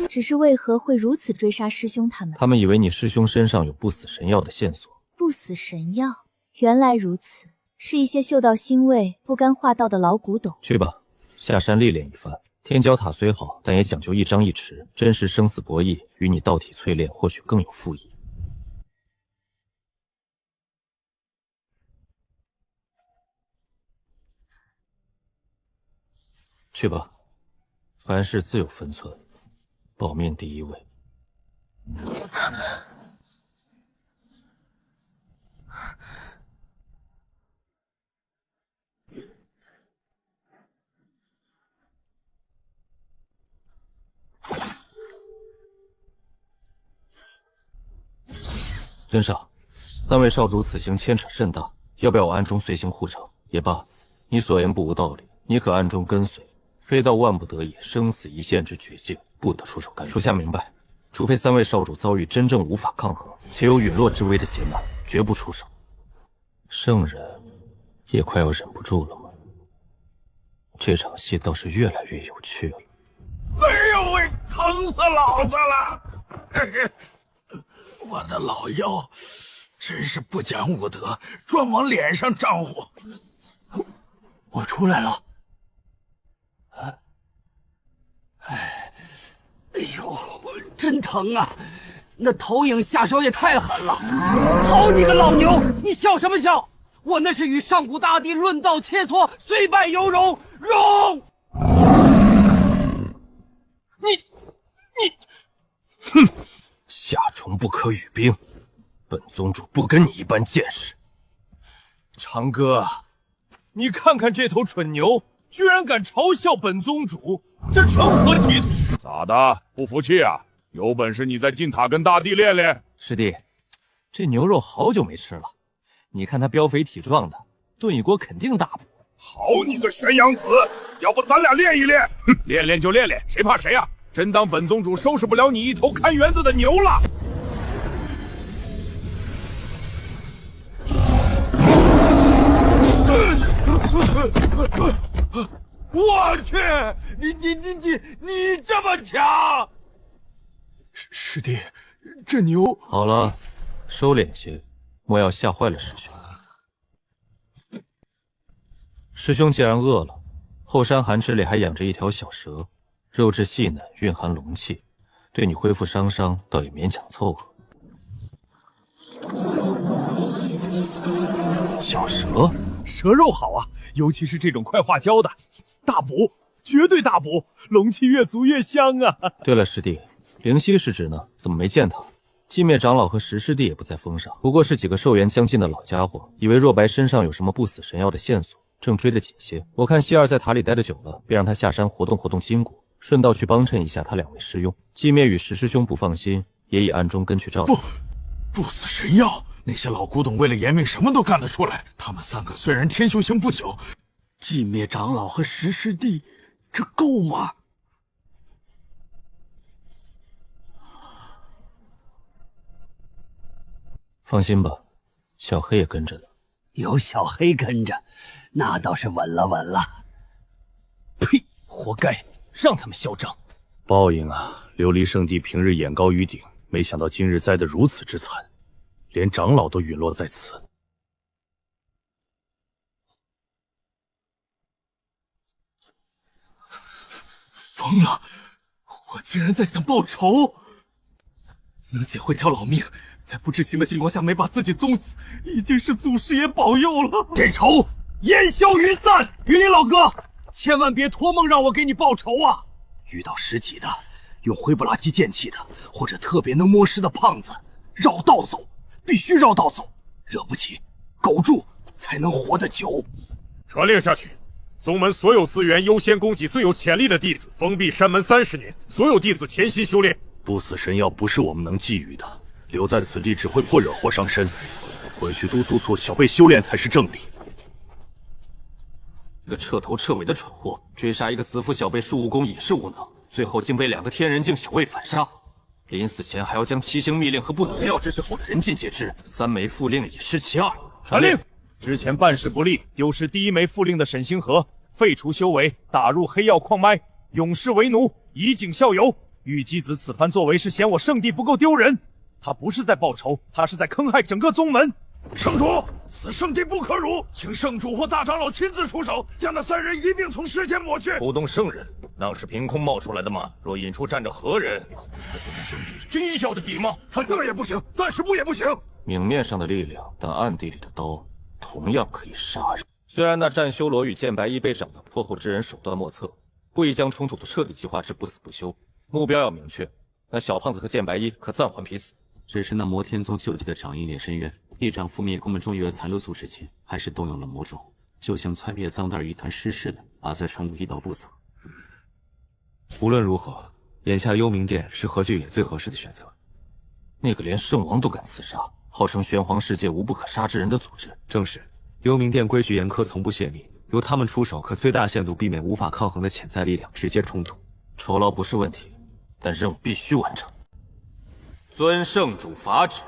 只是为何会如此追杀师兄他们？他们以为你师兄身上有不死神药的线索。不死神药，原来如此，是一些嗅到腥味、不甘化道的老古董。去吧，下山历练一番。天骄塔虽好，但也讲究一张一弛，真实生死博弈，与你道体淬炼或许更有复益。去吧，凡事自有分寸，保命第一位。尊上，3位少主此行牵扯甚大，要不要我暗中随行护长？也罢，你所言不无道理，你可暗中跟随，非到万不得已、生死一线之绝境，不得出手干预。属下明白，除非3位少主遭遇真正无法抗衡且有陨落之危的劫难，绝不出手。圣人也快要忍不住了吗？这场戏倒是越来越有趣了。哎呦喂，疼死老子了！我的老腰，真是不讲武德，专往脸上招呼。我出来了。哎呦，真疼啊！那投影下手也太狠了！好你个老牛，你笑什么笑？我那是与上古大帝论道切磋，虽败犹荣，荣！哼，夏虫不可语冰，本宗主不跟你一般见识。长哥，你看看这头蠢牛，居然敢嘲笑本宗主，这成何体统？咋的？不服气啊？有本事你再进塔跟大帝练练。师弟，这牛肉好久没吃了，你看他膘肥体壮的，炖一锅肯定大补。好你个玄阳子，要不咱俩练一练？哼，练练就练练，谁怕谁啊？真当本宗主收拾不了你一头看园子的牛了？我去，你这么强！师弟，这牛……好了，收敛些，莫要吓坏了师兄。师兄既然饿了，后山寒池里还养着一条小蛇，肉质细嫩，蕴含龙气，对你恢复伤倒也勉强凑合。小蛇，蛇肉好啊，尤其是这种快化焦的，大补，绝对大补，龙气越足越香啊！对了，师弟，灵犀是指呢？怎么没见他？寂灭长老和石师弟也不在封上，不过是几个寿元将近的老家伙，以为若白身上有什么不死神药的线索，正追得紧些。我看希儿在塔里待得久了，便让他下山活动活动筋骨，顺道去帮衬一下他2位师兄。寂灭与石师兄不放心，也已暗中跟去照料。不死神药，那些老古董为了延命什么都干得出来。他们3个虽然天修行不久，寂灭长老和石师弟，这够吗？放心吧，小黑也跟着呢。有小黑跟着，那倒是稳了稳了。呸！活该，让他们嚣张。报应啊！琉璃圣地平日眼高于顶，没想到今日栽得如此之惨，连长老都陨落在此。疯了！我竟然在想报仇，能捡回条老命，在不知情的情况下没把自己纵死，已经是祖师爷保佑了。这仇烟消云散。云林老哥，千万别托梦让我给你报仇啊！遇到10级的，用灰不拉几剑气的，或者特别能摸尸的胖子，绕道走，必须绕道走，惹不起，苟住才能活得久。传令下去，宗门所有资源优先供给最有潜力的弟子，封闭山门30年，所有弟子潜心修炼。不死神药不是我们能觊觎的，留在此地只会破惹祸伤身。回去督促小辈修炼才是正理。一个彻头彻尾的蠢货，追杀一个子府小辈术武功也是无能，最后竟被2个天人境小辈反杀。临死前还要将7星密令和不得料之事后的人尽皆知，3枚副令已失其2。传令，之前办事不力，丢失第1枚副令的沈星河，废除修为，打入黑曜矿脉，永世为奴，以儆效尤。玉姬子此番作为是嫌我圣地不够丢人，他不是在报仇，他是在坑害整个宗门。圣主，此圣地不可辱，请圣主或大长老亲自出手，将那3人一并从世间抹去。不动圣人，那是凭空冒出来的吗？若引出站着何人？真晓得比吗？他这也不行，暂时不也不行。明面上的力量，但暗地里的刀同样可以杀人。虽然那战修罗与剑白衣被掌的破后之人手段莫测，故意将冲突的彻底激化至不死不休，目标要明确。那小胖子和剑白衣可暂缓彼此。只是那魔天宗救济的掌印裂深渊，一掌覆灭宫门中月残留祖师前，还是动用了魔种，就像湍灭脏蛋儿一团尸似的，把在传武一刀不死。无论如何，眼下幽冥殿是何巨野最合适的选择。那个连圣王都敢刺杀，号称玄黄世界无不可杀之人的组织。正是，幽冥殿规矩严苛，从不泄密，由他们出手，可最大限度避免无法抗衡的潜在力量直接冲突。酬劳不是问题，但任务必须完成。遵圣主法旨。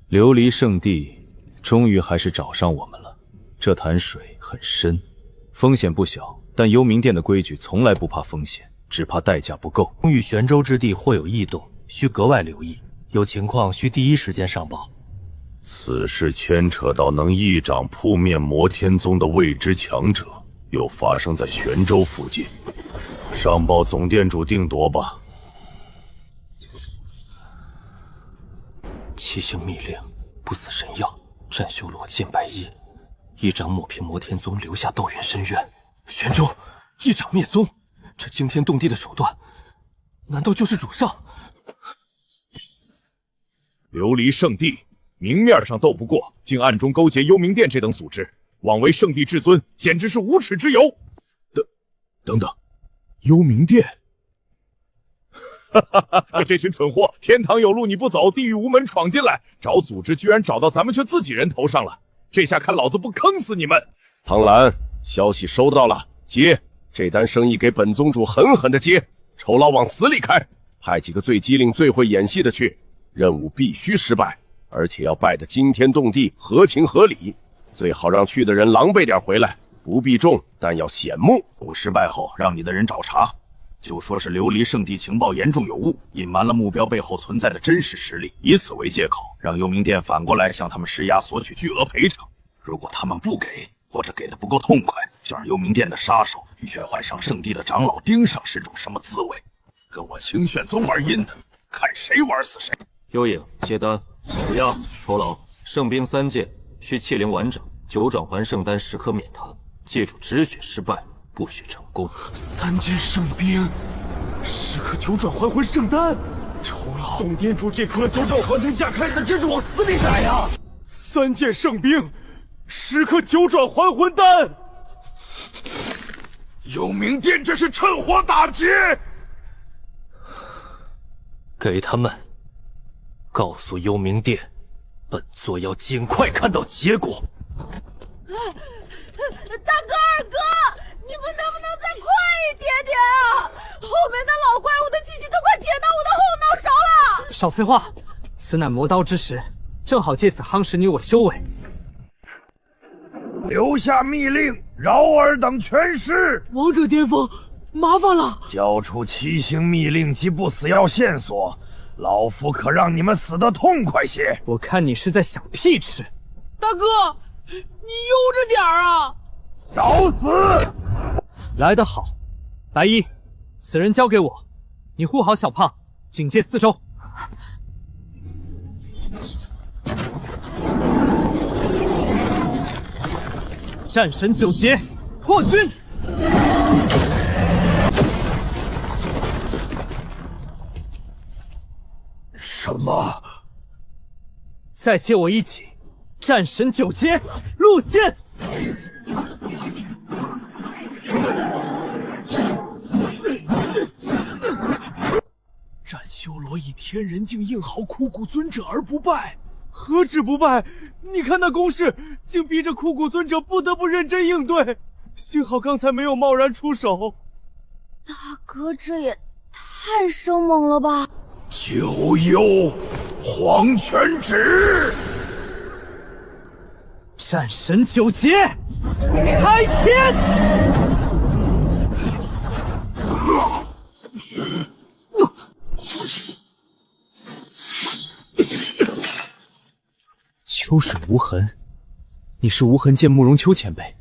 琉璃圣地终于还是找上我们了。这潭水很深，风险不小，但幽冥殿的规矩从来不怕风险，只怕代价不够。风雨玄州之地或有异动，需格外留意，有情况需第一时间上报。此事牵扯到能一掌扑灭魔天宗的未知强者，又发生在玄州附近，上报总店主定夺吧。七星密令，不死神药，战修罗剑白衣，一掌抹平魔天宗，留下道元深渊。玄州一掌灭宗，这惊天动地的手段，难道就是主上？琉璃圣地明面上斗不过，竟暗中勾结幽冥殿这等组织，枉为圣地至尊，简直是无耻之尤。等等，幽冥殿。这群蠢货，天堂有路你不走，地狱无门闯进来，找组织居然找到咱们却自己人头上了，这下看老子不坑死你们！唐兰，消息收到了，接这单生意给本宗主狠狠的接，酬劳往死里开，派几个最机灵、最会演戏的去，任务必须失败，而且要败得惊天动地，合情合理，最好让去的人狼狈点回来，不必重，但要显目。我失败后，让你的人找茬。就说是琉璃圣地情报严重有误，隐瞒了目标背后存在的真实实力，以此为借口，让幽冥殿反过来向他们施压，索取巨额赔偿。如果他们不给，或者给的不够痛快，就让幽冥殿的杀手与血幻上圣地的长老盯上是种什么滋味？跟我清玄宗玩阴的，看谁玩死谁。幽影接单，补押酬劳：圣兵3件，需器灵完整，9转还圣丹10颗免谈。记住，止血失败，不许成功。3件圣兵，10颗9转还魂圣丹，酬劳。总店主这颗9转还魂价开的真是往死里宰呀！3件圣兵，10颗9转还魂丹，幽冥殿这是趁火打劫！给他们告诉幽冥殿，本座要尽快看到结果。大哥二哥，你们能不能再快一点点啊？后面的老怪物的气息都快贴到我的后脑勺了。少废话，此乃磨刀之时，正好借此夯实你我修为。留下密令，饶尔等全尸。王者巅峰，麻烦了。交出7星密令及不死药线索，老夫可让你们死得痛快些。我看你是在想屁吃。大哥，你悠着点啊！找死！来得好，白衣，此人交给我，你护好小胖，警戒四周。战神9节，破军！什么？再接我一起，战神9节，路线！战修罗以天人境硬豪枯骨尊者而不败，何止不败？你看那攻势，竟逼着枯骨尊者不得不认真应对。幸好刚才没有贸然出手。大哥，这也太生猛了吧！九幽黄泉旨，战神9节，开天！秋水无痕，你是无痕剑慕容秋前辈。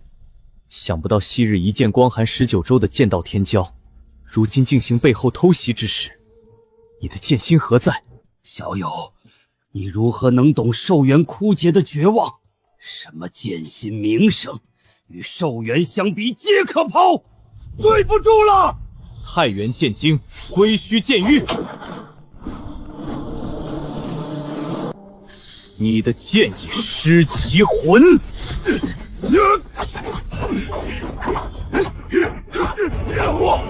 想不到昔日一剑光寒19州的剑道天骄，如今竟行背后偷袭之事，你的剑心何在？小友，你如何能懂寿元枯竭的绝望？什么剑心名声，与寿元相比皆可抛。对不住了！太原剑经，归墟剑域。你的剑已失其魂。我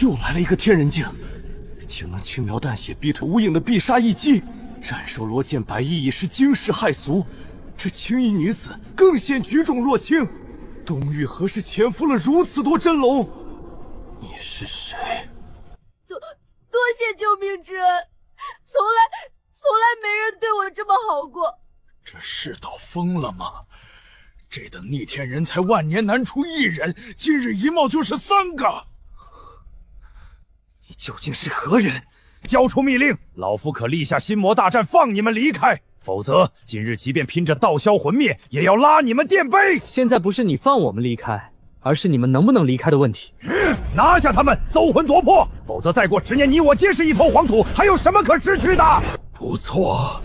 又来了一个天人境，竟能轻描淡写、逼退无影的必杀一击。斩首罗剑白衣已是惊世骇俗，这青衣女子更显举重若轻。东域何时潜伏了如此多真龙？你是谁？多谢救命之恩，从来没人对我这么好过。这世道疯了吗？这等逆天人才万年难出一人，今日一冒就是3个。你究竟是何人？交出密令，老夫可立下心魔大战，放你们离开。否则，今日即便拼着道消魂灭，也要拉你们垫背。现在不是你放我们离开，而是你们能不能离开的问题。拿下他们，搜魂夺魄，否则再过10年，你我皆是一抔黄土，还有什么可失去的？不错，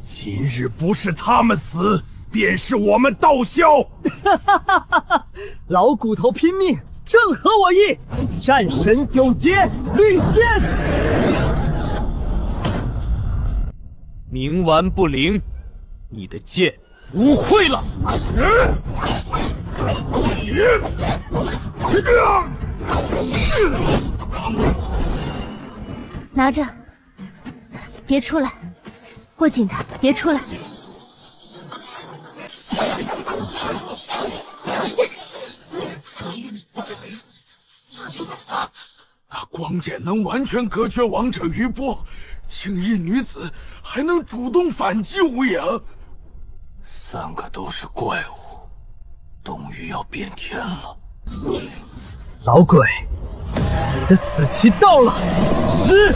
今日不是他们死，便是我们道消。老骨头拼命，正合我意。战神9阶绿剑，冥顽不灵，你的剑无愧了。拿着，别出来，握紧它，别出来。那光剑能完全隔绝王者余波，青衣女子还能主动反击无影。3个都是怪物，东域要变天了。老鬼，你的死期到了！死！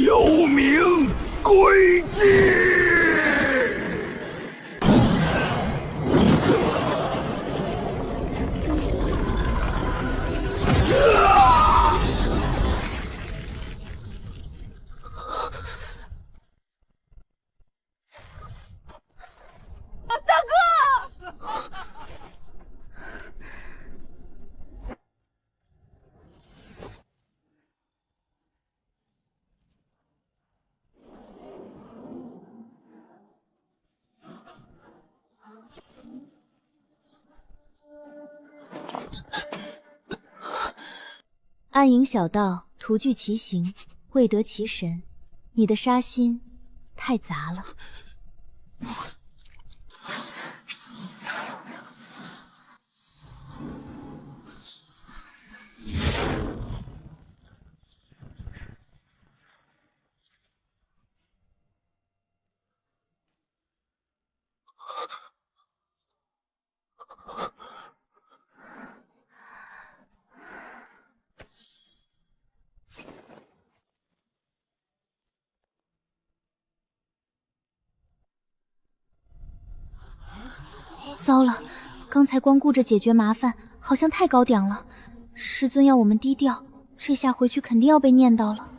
有名归寂。大哥！暗影小道，徒具其形，未得其神。你的杀心太杂了。糟了，刚才光顾着解决麻烦，好像太高点了。师尊要我们低调，这下回去肯定要被念叨了。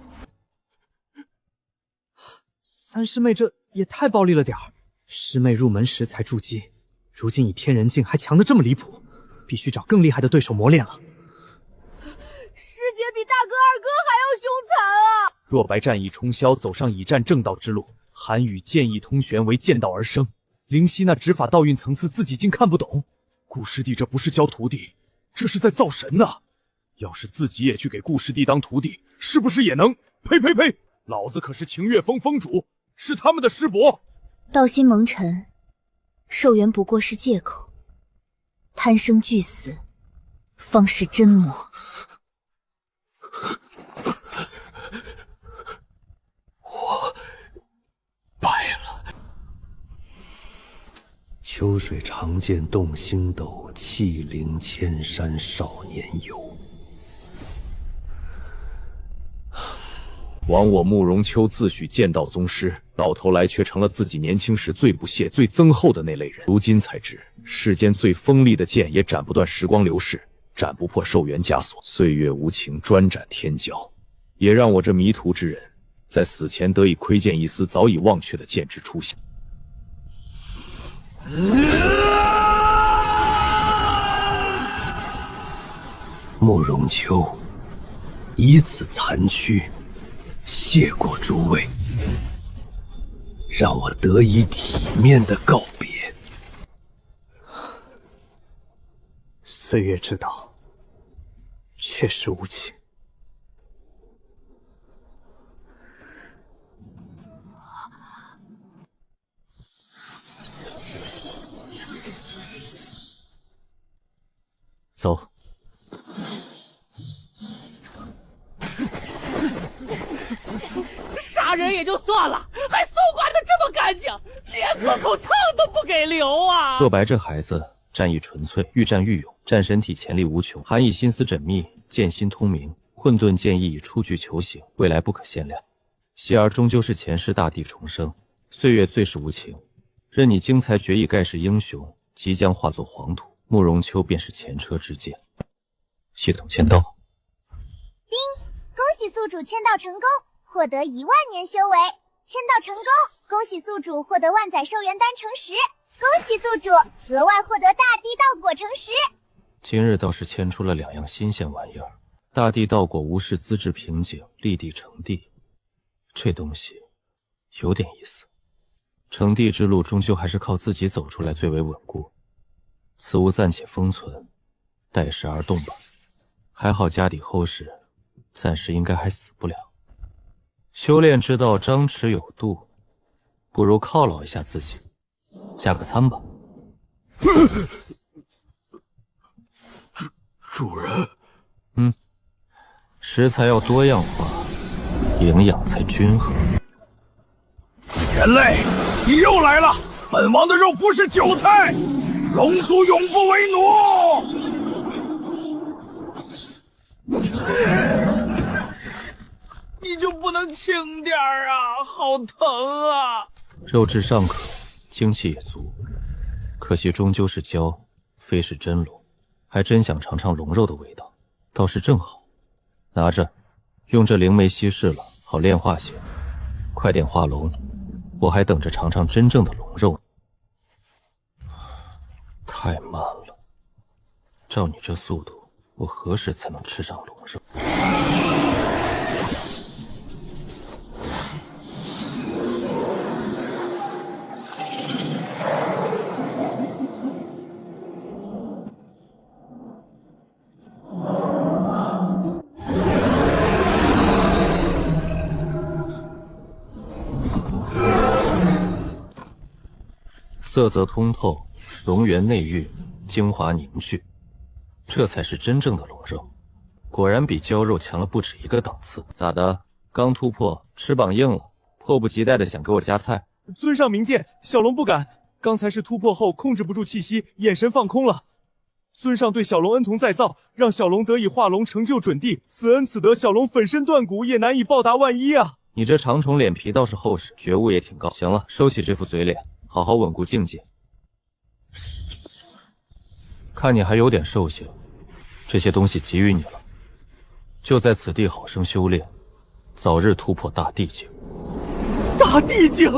三师妹这也太暴力了点儿。师妹入门时才筑基，如今以天人境还强得这么离谱，必须找更厉害的对手磨练了。师姐比大哥二哥还要凶残啊！若白战意冲霄，走上以战正道之路，韩语剑意通玄为剑道而生。灵犀那执法道运层次自己竟看不懂，顾师弟这不是教徒弟，这是在造神呐！要是自己也去给顾师弟当徒弟，是不是也能？呸呸呸！老子可是晴月峰峰主，是他们的师伯。道心蒙尘，寿元不过是借口，贪生惧死，方是真魔。我败了。秋水长剑动星斗，气凌千山少年游。枉我慕容秋自诩剑道宗师，到头来却成了自己年轻时最不屑、最憎厚的那类人。如今才知，世间最锋利的剑也斩不断时光流逝，斩不破寿元枷锁。岁月无情，专斩天骄，也让我这迷途之人在死前得以窥见一丝早已忘却的剑之初心。慕容秋以此残躯谢过诸位，让我得以体面的告别。岁月之道，确实无情。走。杀人也就算了，还搜刮的这么干净，连喝口汤都不给留啊！若白这孩子战意纯粹，愈战愈勇，战神体潜力无穷，含义心思缜密，剑心通明，混沌剑意出具球形，未来不可限量。希儿终究是前世大地重生，岁月最是无情，任你精彩绝艺盖世英雄，即将化作黄土，慕容秋便是前车之鉴。系统签到。叮，恭喜宿主签到成功，获得1万年修为。签到成功，恭喜宿主获得万载寿元丹成10，恭喜宿主额外获得大地道果成10。今日倒是牵出了2样新鲜玩意儿。大地道果无视资质瓶颈，立地成地，这东西有点意思。成地之路终究还是靠自己走出来最为稳固。此物暂且封存，待时而动吧。还好家底厚实，暂时应该还死不了。修炼之道张弛有度，不如犒劳一下自己，加个餐吧。主人，食材要多样化，营养才均衡。人类，你又来了！本王的肉不是韭菜，龙族永不为奴。你就不能轻点啊，好疼啊！肉质尚可，精气也足，可惜终究是蛟，非是真龙。还真想尝尝龙肉的味道，倒是正好。拿着，用这灵媒稀释了，好炼化些。快点化龙，我还等着尝尝真正的龙肉呢。太慢了，照你这速度，我何时才能吃上龙肉？色泽通透，龙源内郁，精华凝聚，这才是真正的龙肉。果然比蛟肉强了不止一个档次。咋的？刚突破，翅膀硬了，迫不及待的想给我夹菜？尊上明鉴，小龙不敢。刚才是突破后控制不住气息，眼神放空了。尊上对小龙恩同再造，让小龙得以化龙成就准地，此恩此德，小龙粉身断骨也难以报答万一啊！你这长虫脸皮倒是厚实，觉悟也挺高。行了，收起这副嘴脸，好好稳固境界。看你还有点兽性，这些东西给予你了，就在此地好生修炼，早日突破大地境。大地境，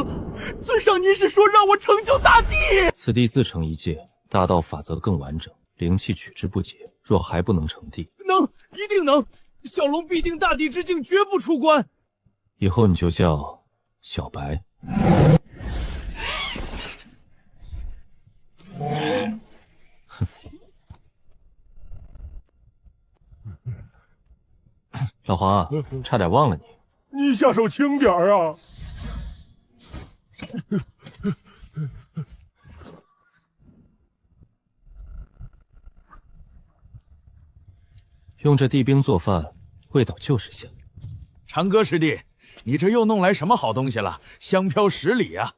尊上您是说让我成就大地？此地自成一界，大道法则更完整，灵气取之不竭。若还不能成地，能，一定能。小龙必定大地之境，绝不出关。以后你就叫小白。老黄啊，差点忘了你。你下手轻点啊！用这地冰做饭，味道就是香。长歌师弟，你这又弄来什么好东西了？香飘10里啊！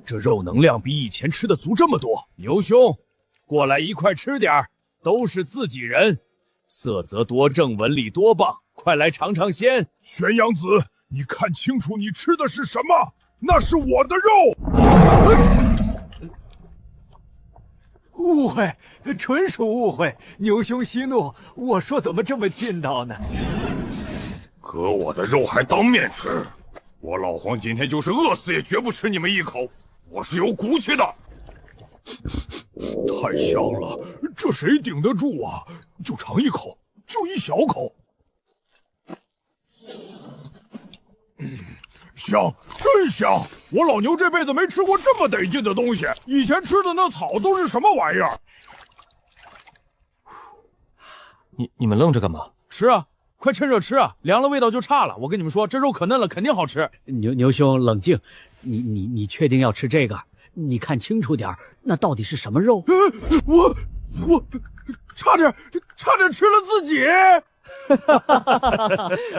这肉能量比以前吃的足这么多。牛兄，过来一块吃点儿，都是自己人，色泽多正，纹理多棒，快来尝尝鲜。玄阳子，你看清楚你吃的是什么？那是我的肉！误会，纯属误会。牛兄息怒，我说怎么这么劲道呢？割我的肉还当面吃，我老黄今天就是饿死也绝不吃你们一口。我是有骨气的。太香了，这谁顶得住啊？就尝一口，就一小口。香，真香！我老牛这辈子没吃过这么得劲的东西，以前吃的那草都是什么玩意儿？你们愣着干嘛？吃啊，快趁热吃啊，凉了味道就差了。我跟你们说，这肉可嫩了，肯定好吃。牛兄，冷静，你确定要吃这个？你看清楚点，那到底是什么肉？我差点吃了自己。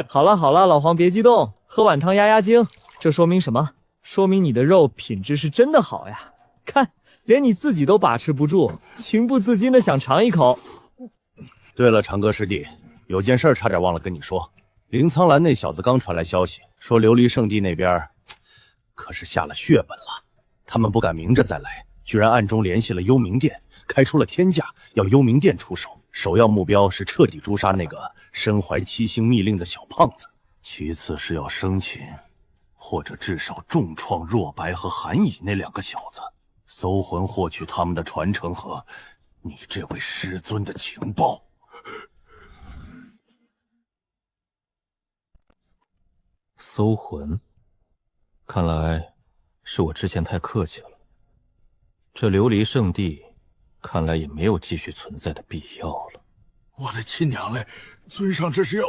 好了好了，老黄别激动，喝碗汤压压惊。这说明什么？说明你的肉品质是真的好呀！看，连你自己都把持不住，情不自禁的想尝一口。对了，长歌师弟，有件事差点忘了跟你说。林苍兰那小子刚传来消息，说琉璃圣地那边可是下了血本了。他们不敢明着再来，居然暗中联系了幽冥殿，开出了天价，要幽冥殿出手。首要目标是彻底诛杀那个身怀七星密令的小胖子，其次是要生擒，或者至少重创若白和韩乙那2个小子，搜魂获取他们的传承和你这位师尊的情报。搜魂，看来是我之前太客气了。这琉璃圣地看来也没有继续存在的必要了。我的亲娘嘞，尊上这是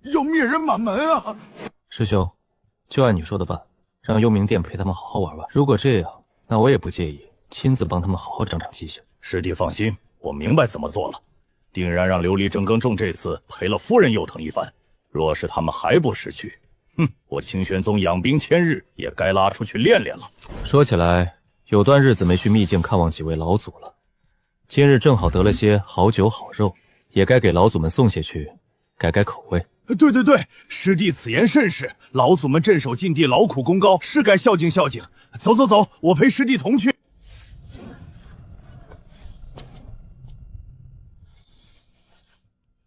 要灭人满门啊！师兄，就按你说的办，让幽冥殿陪他们好好玩玩。如果这样，那我也不介意亲自帮他们好好长长记性。师弟放心，我明白怎么做了，定然让琉璃正更重这次陪了夫人又疼一番。若是他们还不识趣，我清玄宗养兵1000日，也该拉出去练练了。说起来，有段日子没去秘境看望几位老祖了，今日正好得了些好酒好肉，也该给老祖们送下去，改改口味。对，师弟此言甚是，老祖们镇守禁地，劳苦功高，是该孝敬孝敬。走，我陪师弟同去。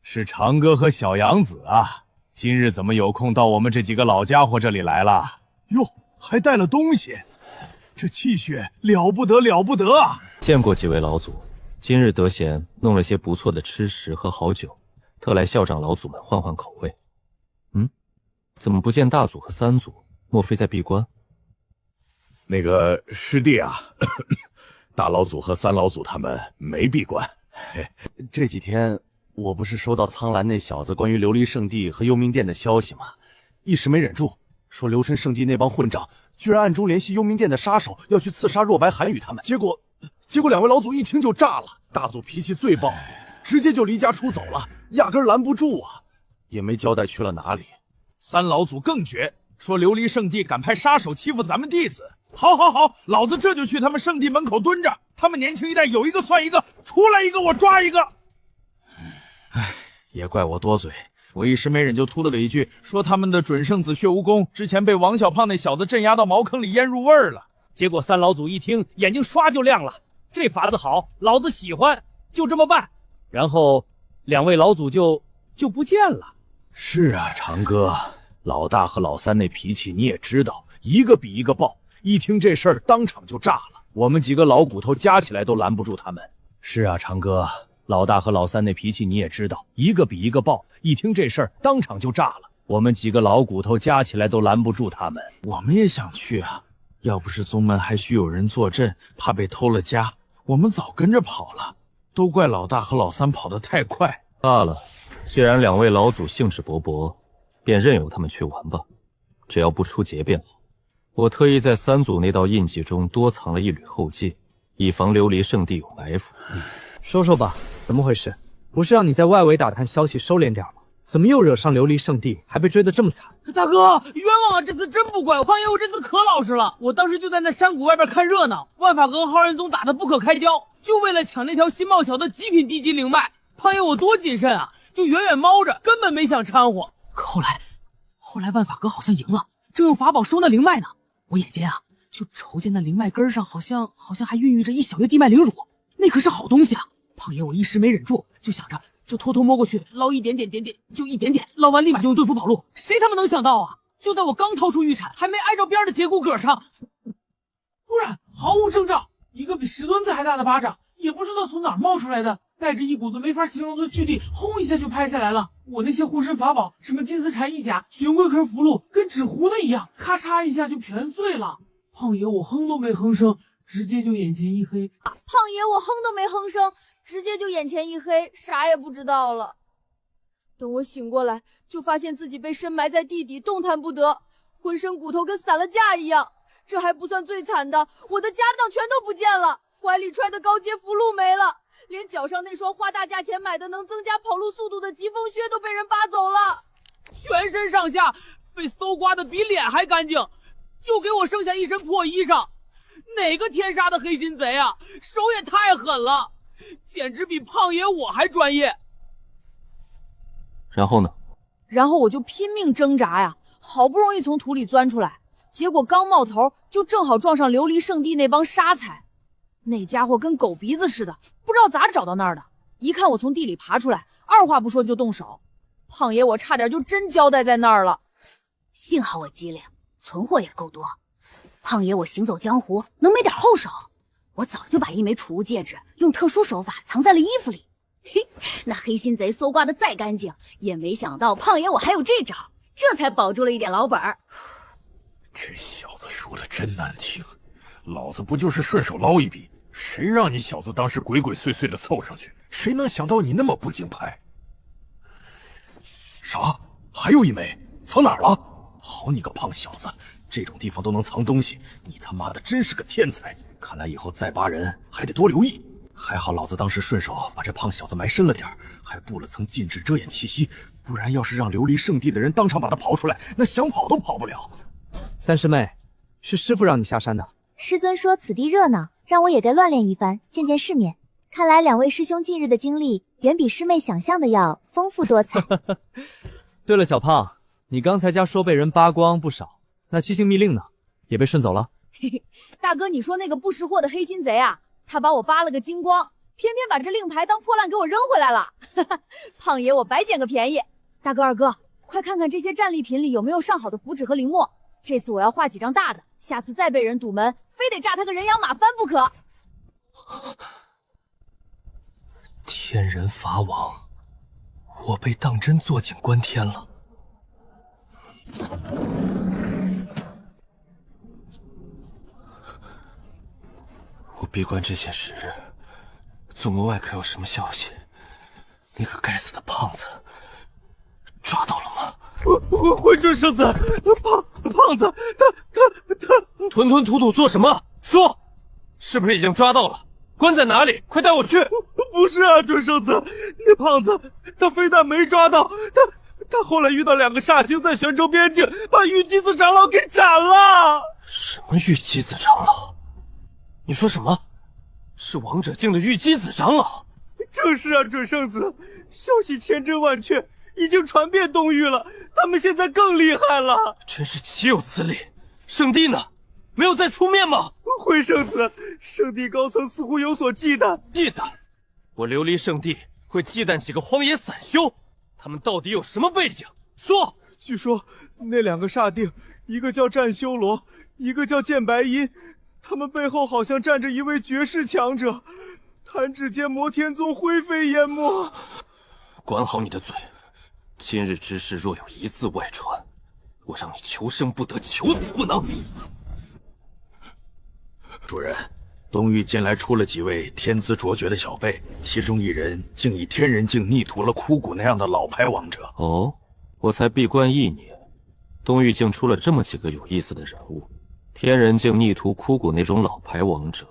是长歌和小杨子啊，今日怎么有空到我们这几个老家伙这里来了？哟，还带了东西，这气血了不得啊！见过几位老祖，今日得闲弄了些不错的吃食和好酒，特来孝长老祖们换换口味。怎么不见大祖和三祖？莫非在闭关？那个师弟啊，大老祖和三老祖他们没闭关。这几天我不是收到苍兰那小子关于琉璃圣地和幽冥殿的消息吗？一时没忍住，说留神圣地那帮混账居然暗中联系幽冥殿的杀手，要去刺杀若白、韩宇他们。结果2位老祖一听就炸了，大祖脾气最暴，直接就离家出走了，压根拦不住啊，也没交代去了哪里。三老祖更绝，说琉璃圣地敢派杀手欺负咱们弟子。好，老子这就去他们圣地门口蹲着，他们年轻一代有一个算一个，出来一个我抓一个。也怪我多嘴，我一时没忍就秃了一句，说他们的准圣子血蜈蚣之前被王小胖那小子镇压到茅坑里腌入味儿了。结果三老祖一听，眼睛唰就亮了，这法子好，老子喜欢，就这么办。然后2位老祖就不见了。是啊，长歌，老大和老三那脾气你也知道，一个比一个暴，一听这事儿当场就炸了，我们几个老骨头加起来都拦不住他们。是啊，长歌，老大和老三那脾气你也知道，一个比一个暴，一听这事儿当场就炸了，我们几个老骨头加起来都拦不住他们。我们也想去啊，要不是宗门还需有人坐镇，怕被偷了家，我们早跟着跑了。都怪老大和老三跑得太快。罢了，既然2位老祖兴致勃勃，便任由他们去玩吧，只要不出劫便好。我特意在三祖那道印记中多藏了一缕后记，以防琉璃圣地有埋伏。说说吧，怎么回事？不是让你在外围打探消息收敛点吗？怎么又惹上琉璃圣地，还被追得这么惨？大哥，冤枉啊！这次真不怪我，胖爷，我这次可老实了。我当时就在那山谷外边看热闹，万法阁和浩然宗打得不可开交，就为了抢那条新冒小的极品低级灵脉。胖爷，我多谨慎啊，就远远猫着，根本没想掺和。可后来万法阁好像赢了，正用法宝收那灵脉呢。我眼尖啊，就瞅见那灵脉根上好像还孕育着一小月地脉灵乳，那可是好东西啊。胖爷，我一时没忍住，就想着就偷偷摸过去捞一点，就一点点，捞完立马就用遁符跑路。谁他妈能想到啊！就在我刚掏出玉铲，还没挨着边的节骨葛上，突然毫无征兆，一个比石墩子还大的巴掌，也不知道从哪儿冒出来的，带着一股子没法形容的巨力，轰一下就拍下来了。我那些护身法宝，什么金丝蝉翼甲、玄龟壳符箓，跟纸糊的一样，咔嚓一下就全碎了。胖爷我哼都没哼声，直接就眼前一黑。胖爷我哼都没哼声，直接就眼前一黑，啥也不知道了。等我醒过来，就发现自己被深埋在地底，动弹不得，浑身骨头跟散了架一样。这还不算最惨的，我的家当全都不见了，怀里揣的高阶符箓没了，连脚上那双花大价钱买的能增加跑路速度的疾风靴都被人扒走了，全身上下被搜刮的比脸还干净，就给我剩下一身破衣裳。哪个天杀的黑心贼啊，手也太狠了，简直比胖爷我还专业。然后呢？然后我就拼命挣扎呀，好不容易从土里钻出来，结果刚冒头就正好撞上琉璃圣地那帮沙才。那家伙跟狗鼻子似的，不知道咋找到那儿的，一看我从地里爬出来，二话不说就动手。胖爷我差点就真交代在那儿了，幸好我机灵，存货也够多。胖爷我行走江湖能没点后手，我早就把一枚储物戒指用特殊手法藏在了衣服里。嘿，那黑心贼搜刮的再干净，也没想到胖爷我还有这招，这才保住了一点老本儿。这小子说的真难听，老子不就是顺手捞一笔，谁让你小子当时鬼鬼祟祟的凑上去，谁能想到你那么不经拍？啥？还有一枚？藏哪儿了？好你个胖小子，这种地方都能藏东西，你他妈的真是个天才！看来以后再扒人还得多留意。还好老子当时顺手把这胖小子埋深了点，还布了层禁制遮掩气息，不然要是让琉璃圣地的人当场把他刨出来，那想跑都跑不了。三师妹，是师傅让你下山的。师尊说此地热闹，让我也该锻炼一番，见见世面。看来两位师兄近日的经历远比师妹想象的要丰富多彩。对了，小胖，你刚才家说被人扒光不少，那七星密令呢？也被顺走了？嘿嘿，大哥，你说那个不识货的黑心贼啊，他把我扒了个精光，偏偏把这令牌当破烂给我扔回来了。胖爷我白捡个便宜。大哥二哥，快看看这些战利品里有没有上好的符纸和灵墨，这次我要画几张大的，下次再被人堵门，非得炸他个人仰马翻不可。天人法网，我被当真坐井观天了。我闭关这些时日，宗门外可有什么消息？那个该死的胖子抓到了吗？回春圣子，胖子，他吞吞吐吐做什么？说，是不是已经抓到了？关在哪里？快带我去！不是啊，准圣子，那胖子他非但没抓到，他后来遇到两个煞星在玄州边境，把玉姬子长老给斩了。什么玉姬子长老？你说什么？是王者境的玉姬子长老？正是啊，准圣子，消息千真万确，已经传遍东域了，他们现在更厉害了。真是岂有此理！圣地呢？没有再出面吗？回圣子，圣地高层似乎有所忌惮。忌惮？我琉璃圣地会忌惮几个荒野散修？他们到底有什么背景？说！据说那两个煞定，一个叫战修罗，一个叫剑白音，他们背后好像站着一位绝世强者，弹指间摩天宗灰飞烟没。管好你的嘴！今日之事若有一字外传，我让你求生不得，求死不能！主人，东域近来出了几位天资卓绝的小辈，其中一人竟以天人境逆屠了枯骨那样的老牌王者。哦，我才闭关1年，东域竟出了这么几个有意思的人物。天人境逆屠枯骨那种老牌王者，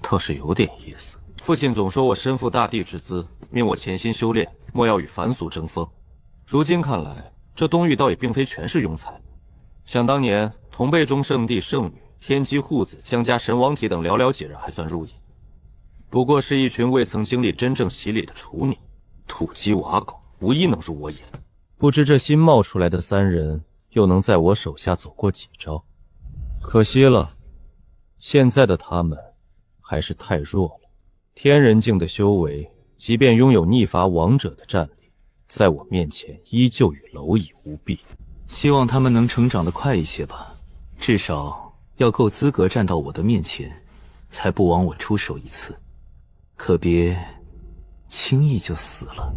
倒是有点意思。父亲总说我身负大帝之资，命我潜心修炼，莫要与凡俗争锋。如今看来，这东域倒也并非全是庸才。想当年，同辈中圣帝圣女、天机护子、江家神王体等寥寥几人还算入眼，不过是一群未曾经历真正洗礼的处女，土鸡瓦狗，无一能入我眼。不知这新冒出来的3人，又能在我手下走过几招？可惜了，现在的他们还是太弱了。天人境的修为，即便拥有逆伐王者的战力，在我面前依旧与蝼蚁无比。希望他们能成长得快一些吧，至少要够资格站到我的面前，才不枉我出手一次。可别轻易就死了。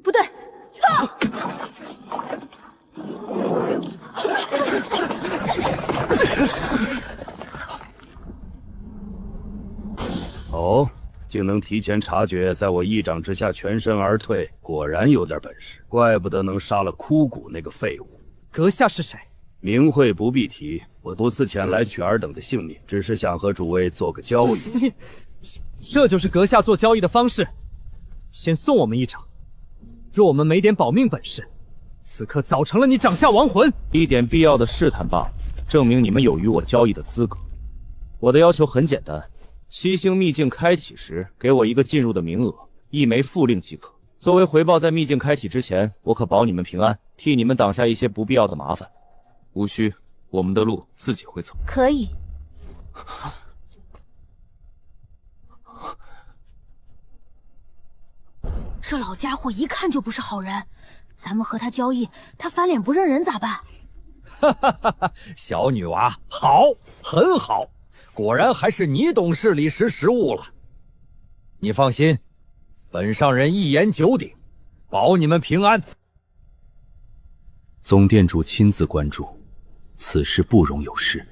不对，哦，竟能提前察觉，在我一掌之下全身而退，果然有点本事，怪不得能杀了枯骨那个废物。阁下是谁？名讳不必提，我多次前来取尔等的性命，只是想和主位做个交易。这就是阁下做交易的方式。先送我们一掌，若我们没点保命本事，此刻早成了你掌下亡魂。一点必要的试探罢了，证明你们有与我交易的资格。我的要求很简单，7星秘境开启时，给我一个进入的名额，1枚副令即可。作为回报，在秘境开启之前，我可保你们平安，替你们挡下一些不必要的麻烦。无需，我们的路自己会走。可以。这老家伙一看就不是好人，咱们和他交易，他翻脸不认人咋办？哈哈哈哈！小女娃，好，很好，果然还是你懂事理识时务了。你放心，本上人一言九鼎，保你们平安。总店主亲自关注，此事不容有失。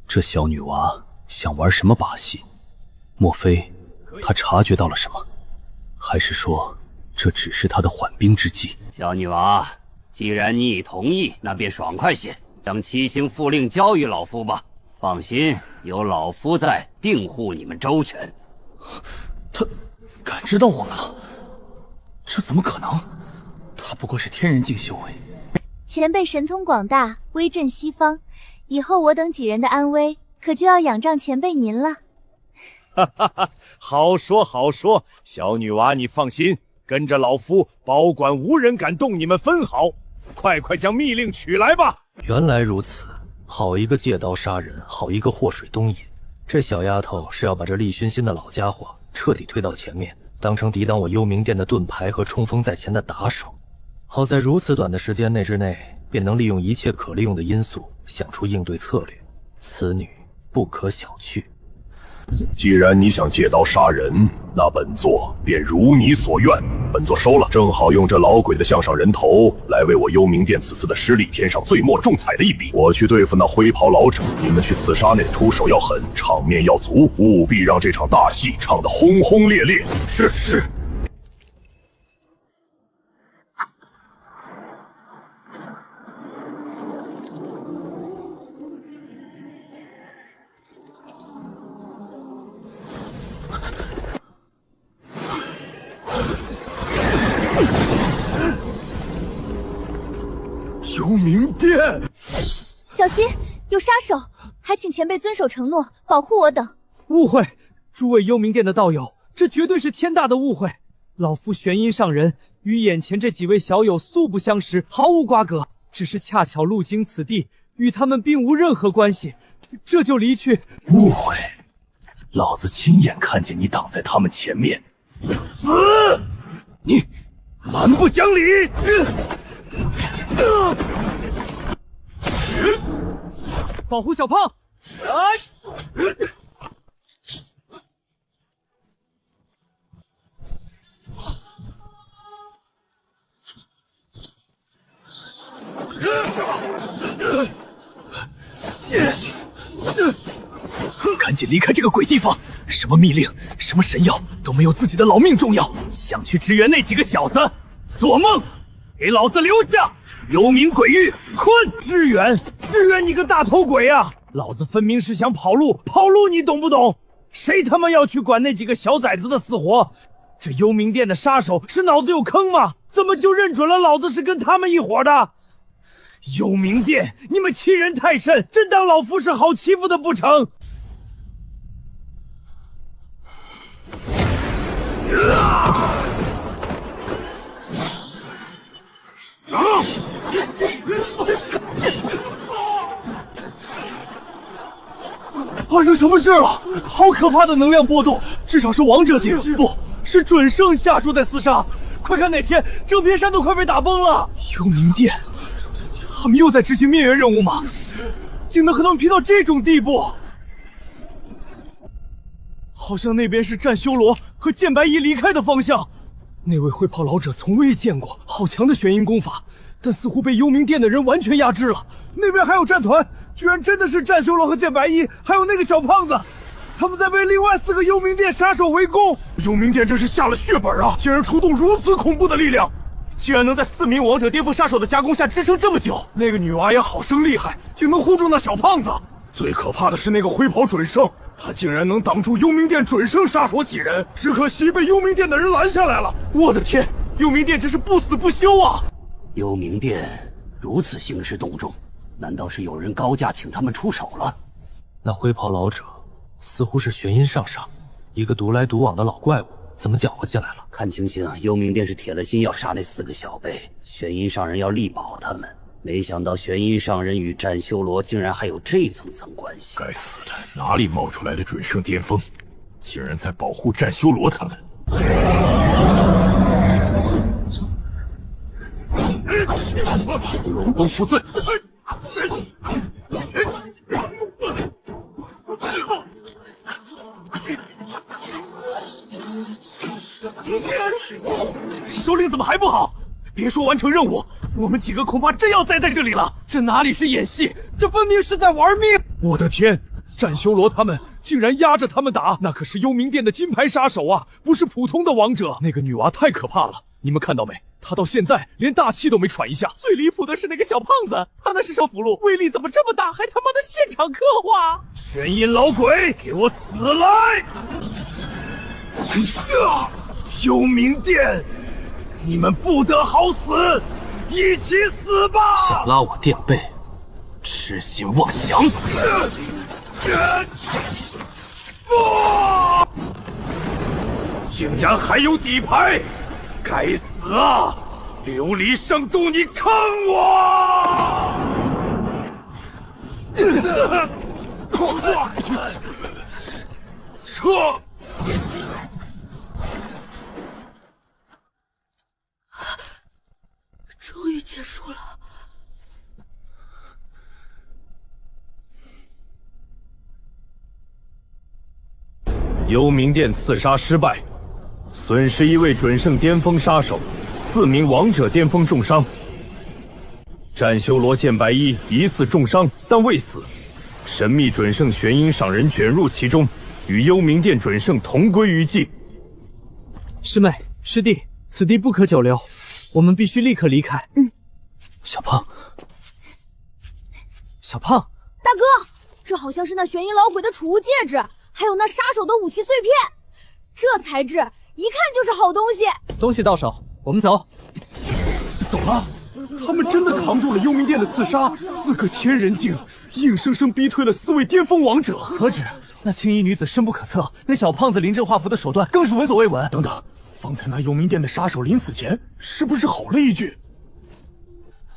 这小女娃想玩什么把戏？莫非她察觉到了什么？还是说这只是她的缓兵之计？小女娃，既然你已同意，那便爽快些，将7星副令交与老夫吧。放心，有老夫在，定护你们周全。他感知到我们了，这怎么可能？他不过是天人境修为。前辈神通广大，威震西方，以后我等几人的安危，可就要仰仗前辈您了。哈哈哈，好说好说，小女娃你放心，跟着老夫保管，无人敢动你们分毫。快快将密令取来吧！原来如此，好一个借刀杀人，好一个祸水东引。这小丫头是要把这厉熏心的老家伙彻底推到前面，当成抵挡我幽冥殿的盾牌和冲锋在前的打手。好在如此短的时间内之内，便能利用一切可利用的因素，想出应对策略。此女不可小觑。既然你想借刀杀人，那本座便如你所愿。本座收了，正好用这老鬼的项上人头来为我幽冥殿此次的失利添上最墨重彩的一笔。我去对付那灰袍老者，你们去刺杀那出手要狠，场面要足，务必让这场大戏唱得轰轰烈烈。是是。幽冥殿，小心，有杀手！还请前辈遵守承诺，保护我等。误会，诸位幽冥殿的道友，这绝对是天大的误会。老夫玄阴上人与眼前这几位小友素不相识，毫无瓜葛，只是恰巧路经此地，与他们并无任何关系，这就离去。误会，老子亲眼看见你挡在他们前面，死！你蛮不讲理！保护小胖！赶紧离开这个鬼地方！什么密令，什么神药，都没有自己的老命重要。想去支援那几个小子，做梦！给老子留下！幽冥鬼域，混！支援你个大头鬼啊！老子分明是想跑路，你懂不懂？谁他妈要去管那几个小崽子的死活？这幽冥殿的杀手是脑子有坑吗？怎么就认准了老子是跟他们一伙的？幽冥殿，你们欺人太甚，真当老夫是好欺负的不成？发生什么事了？好可怕的能量波动，至少是王者境，不是准圣下注在厮杀。快看那天正片山都快被打崩了！幽冥殿，他们又在执行灭元任务吗？竟能和他们拼到这种地步！好像那边是战修罗和剑白衣离开的方向。那位会跑老者从未见过好强的玄阴功法，但似乎被幽冥殿的人完全压制了。那边还有战团，居然真的是战修罗和剑白衣，还有那个小胖子，他们在为另外4个幽冥殿杀手围攻。幽冥殿真是下了血本啊！竟然出动如此恐怖的力量，竟然能在4名王者巅峰杀手的加攻下支撑这么久。那个女娃也好生厉害，竟能护住那小胖子。最可怕的是那个灰袍准圣，他竟然能挡住幽冥殿准圣杀手几人，只可惜被幽冥殿的人拦下来了。我的天，幽冥殿真是不死不休啊！幽冥殿如此兴师动众，难道是有人高价请他们出手了？那灰袍老者似乎是玄阴上上，一个独来独往的老怪物，怎么搅和进来了？看情形，幽冥殿是铁了心要杀那4个小辈，玄阴上人要力保他们。没想到玄阴上人与战修罗竟然还有这层关系。该死的，哪里冒出来的准圣巅峰，竟然在保护战修罗他们！龙宫负罪！首领怎么还不好？别说完成任务，我们几个恐怕真要栽在这里了。这哪里是演戏，这分明是在玩命！我的天，战修罗他们竟然压着他们打，那可是幽冥殿的金牌杀手啊，不是普通的王者。那个女娃太可怕了，你们看到没？她到现在连大气都没喘一下。最离谱的是那个小胖子，他那是什么符箓，威力怎么这么大，还他妈的现场刻画！玄阴老鬼，给我死来！幽冥殿，你们不得好死，一起死吧！想拉我垫背，痴心妄想！竟然还有底牌！该死啊！琉璃圣度，你看我！撤！终于结束了。幽冥殿刺杀失败，损失1位准圣巅峰杀手，4名王者巅峰重伤。战修罗剑白衣疑似重伤，但未死。神秘准圣玄阴上人卷入其中，与幽冥殿准圣同归于尽。师妹、师弟，此地不可久留，我们必须立刻离开。小胖，小胖，大哥，这好像是那玄阴老鬼的储物戒指，还有那杀手的武器碎片，这材质一看就是好东西。东西到手，我们走。懂了，他们真的扛住了幽冥殿的刺杀，4个天人境，硬生生逼退了4位巅峰王者。何止，那青衣女子深不可测，那小胖子临阵画符的手段更是闻所未闻。等等，方才那幽冥殿的杀手临死前是不是吼了一句？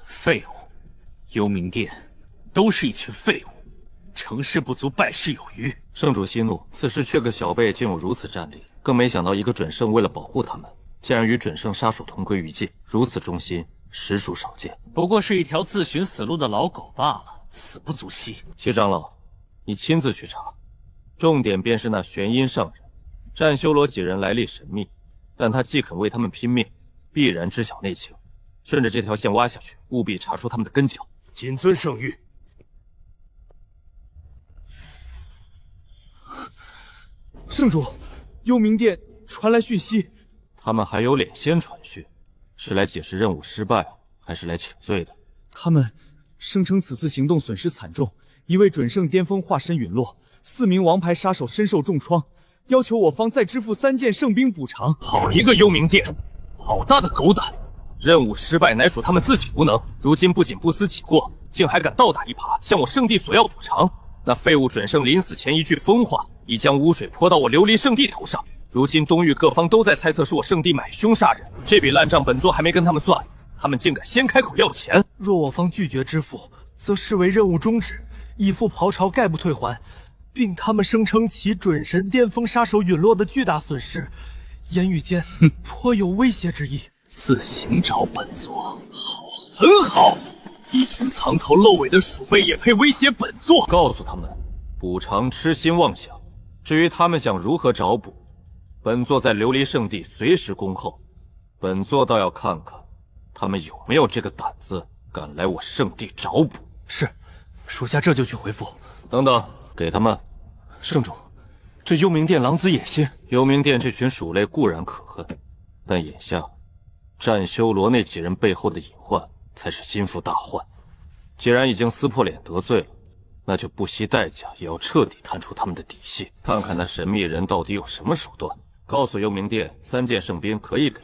废物，幽冥殿都是一群废物，成事不足败事有余。圣主息怒，此时缺个小辈竟有如此战力，更没想到一个准圣为了保护他们，竟然与准圣杀手同归于尽，如此忠心，实属少见。不过是一条自寻死路的老狗罢了，死不足惜。齐长老，你亲自去查，重点便是那玄阴上人。战修罗几人来历神秘，但他既肯为他们拼命，必然知晓内情。顺着这条线挖下去，务必查出他们的根脚。谨遵圣谕。圣主，幽冥殿传来讯息，他们还有脸先传讯？是来解释任务失败，还是来请罪的？他们声称此次行动损失惨重，1位准圣巅峰化身陨落，4名王牌杀手身受重创，要求我方再支付3件圣兵补偿。好一个幽冥殿，好大的狗胆！任务失败乃属他们自己无能，如今不仅不思己过，竟还敢倒打一耙，向我圣地索要补偿。那废物准圣临死前一句疯话，已将污水泼到我琉璃圣地头上。如今东域各方都在猜测是我圣地买凶杀人，这笔烂账本座还没跟他们算，他们竟敢先开口要钱。若我方拒绝支付，则视为任务终止，已付袍朝概不退还，并他们声称其准神巅峰杀手陨落的巨大损失，言语间颇有威胁之意。自行找本座，好，很好。一群藏头露尾的鼠辈也配威胁本座？告诉他们，补偿痴心妄想，至于他们想如何找补，本座在琉璃圣地随时恭候。本座倒要看看，他们有没有这个胆子敢来我圣地找补。是，属下这就去回复。等等，给他们。圣主，这幽冥殿狼子野心。幽冥殿这群鼠类固然可恨，但眼下战修罗那几人背后的隐患才是心腹大患。既然已经撕破脸得罪了，那就不惜代价也要彻底探出他们的底细，看看那神秘人到底有什么手段。告诉幽冥殿，3件圣兵可以给，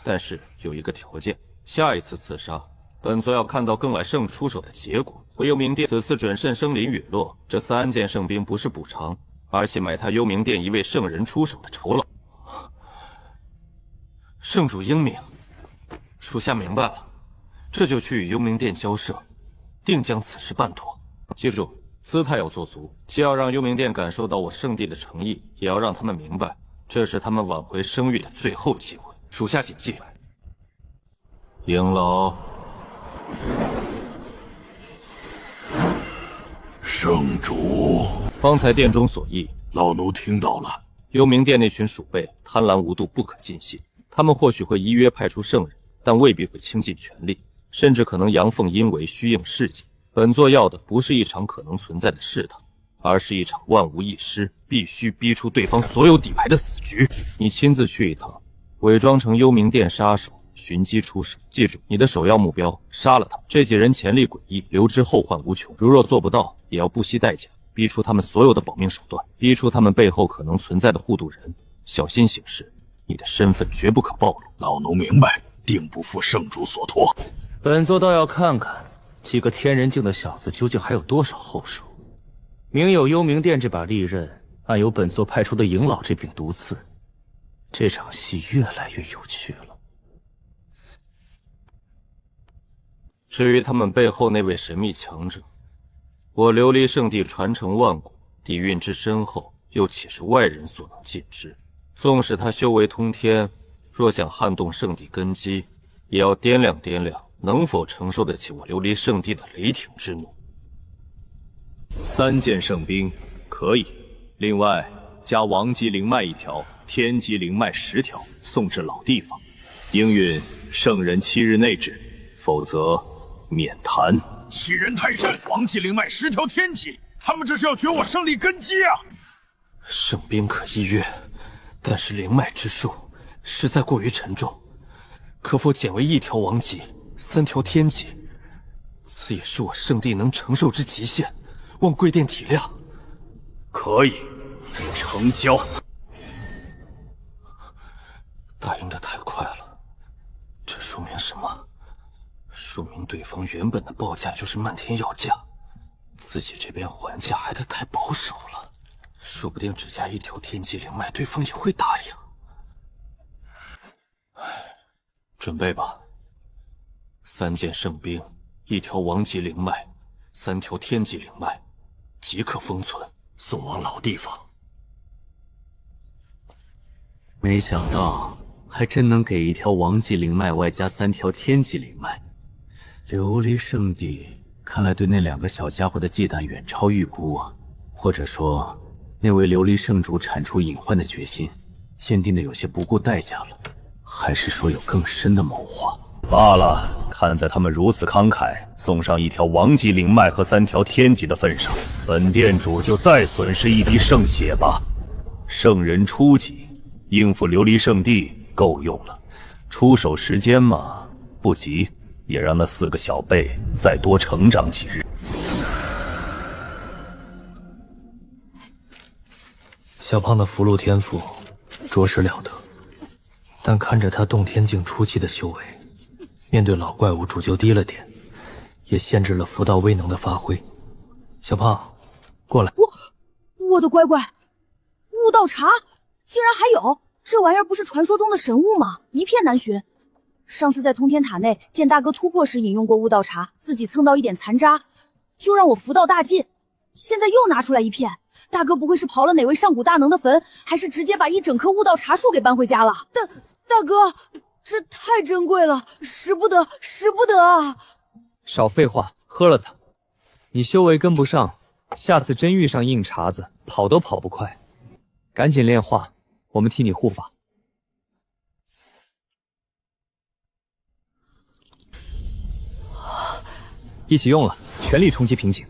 但是有一个条件：下一次刺杀，本座要看到更矮圣出手的结果。回幽冥殿，此次准圣生灵陨落，这3件圣兵不是补偿，而且买他幽冥殿一位圣人出手的酬劳。圣主英明，属下明白了，这就去与幽冥殿交涉，定将此事办妥。记住，姿态要做足，既要让幽冥殿感受到我圣地的诚意，也要让他们明白，这是他们挽回声誉的最后机会。属下谨记。鹰老，圣主，方才殿中所议，老奴听到了。幽冥殿那群鼠辈贪婪无度，不可尽信。他们或许会依约派出圣人，但未必会倾尽全力，甚至可能阳奉阴违，虚应事迹。本座要的不是一场可能存在的试探，而是一场万无一失，必须逼出对方所有底牌的死局。你亲自去一趟，伪装成幽冥殿杀手，寻机出手。记住，你的首要目标，杀了他们。这几人潜力诡异，留之后患无穷。如若做不到，也要不惜代价，逼出他们所有的保命手段，逼出他们背后可能存在的护渡人。小心行事，你的身份绝不可暴露。老奴明白，定不负圣主所托。本座倒要看看几个天人境的小子究竟还有多少后手。明有幽冥殿这把利刃，暗有本座派出的影老这柄毒刺，这场戏越来越有趣了。至于他们背后那位神秘强者，我琉璃圣地传承万古，底蕴之深厚，又岂是外人所能尽知？纵使他修为通天，若想撼动圣地根基，也要掂量掂量，能否承受得起我琉璃圣地的雷霆之怒。3件圣兵可以，另外加王级灵脉1条，天级灵脉10条，送至老地方。应允圣人7日内至，否则免谈。欺人太甚！王级灵脉10条天级，他们这是要绝我胜利根基啊！圣兵可依约，但是灵脉之数实在过于沉重，可否减为1条王级，3条天级？此也是我圣地能承受之极限，望贵殿体谅。可以，成交。答应的太快了，这说明什么？说明对方原本的报价就是漫天要价，自己这边还价还得太保守了，说不定只加1条天级灵脉，对方也会答应。准备吧，3件圣兵，1条王级灵脉，3条天级灵脉，即刻封存，送往老地方。没想到还真能给1条王级灵脉，外加3条天级灵脉。琉璃圣地看来对那2个小家伙的忌惮远超预估啊，或者说，那位琉璃圣主铲除隐患的决心，坚定的有些不顾代价了。还是说有更深的谋划？罢了，看在他们如此慷慨，送上1条王级灵脉和3条天级的份上，本店主就再损失一滴圣血吧。圣人初级，应付琉璃圣地够用了，出手时间嘛，不急，也让那4个小辈再多成长几日。小胖的符箓天赋着实了得，但看着他洞天境初期的修为，面对老怪物主就低了点，也限制了符道威能的发挥。小胖，过来。我的乖乖，悟道茶竟然还有！这玩意儿不是传说中的神物吗？一片难寻。上次在通天塔内见大哥突破时饮用过悟道茶，自己蹭到一点残渣，就让我福道大进。现在又拿出来一片，大哥不会是刨了哪位上古大能的坟，还是直接把1整棵悟道茶树给搬回家了？大哥，这太珍贵了，使不得，使不得啊！少废话，喝了它。你修为跟不上，下次真遇上硬茬子，跑都跑不快。赶紧炼化，我们替你护法。一起用了，全力冲击瓶颈。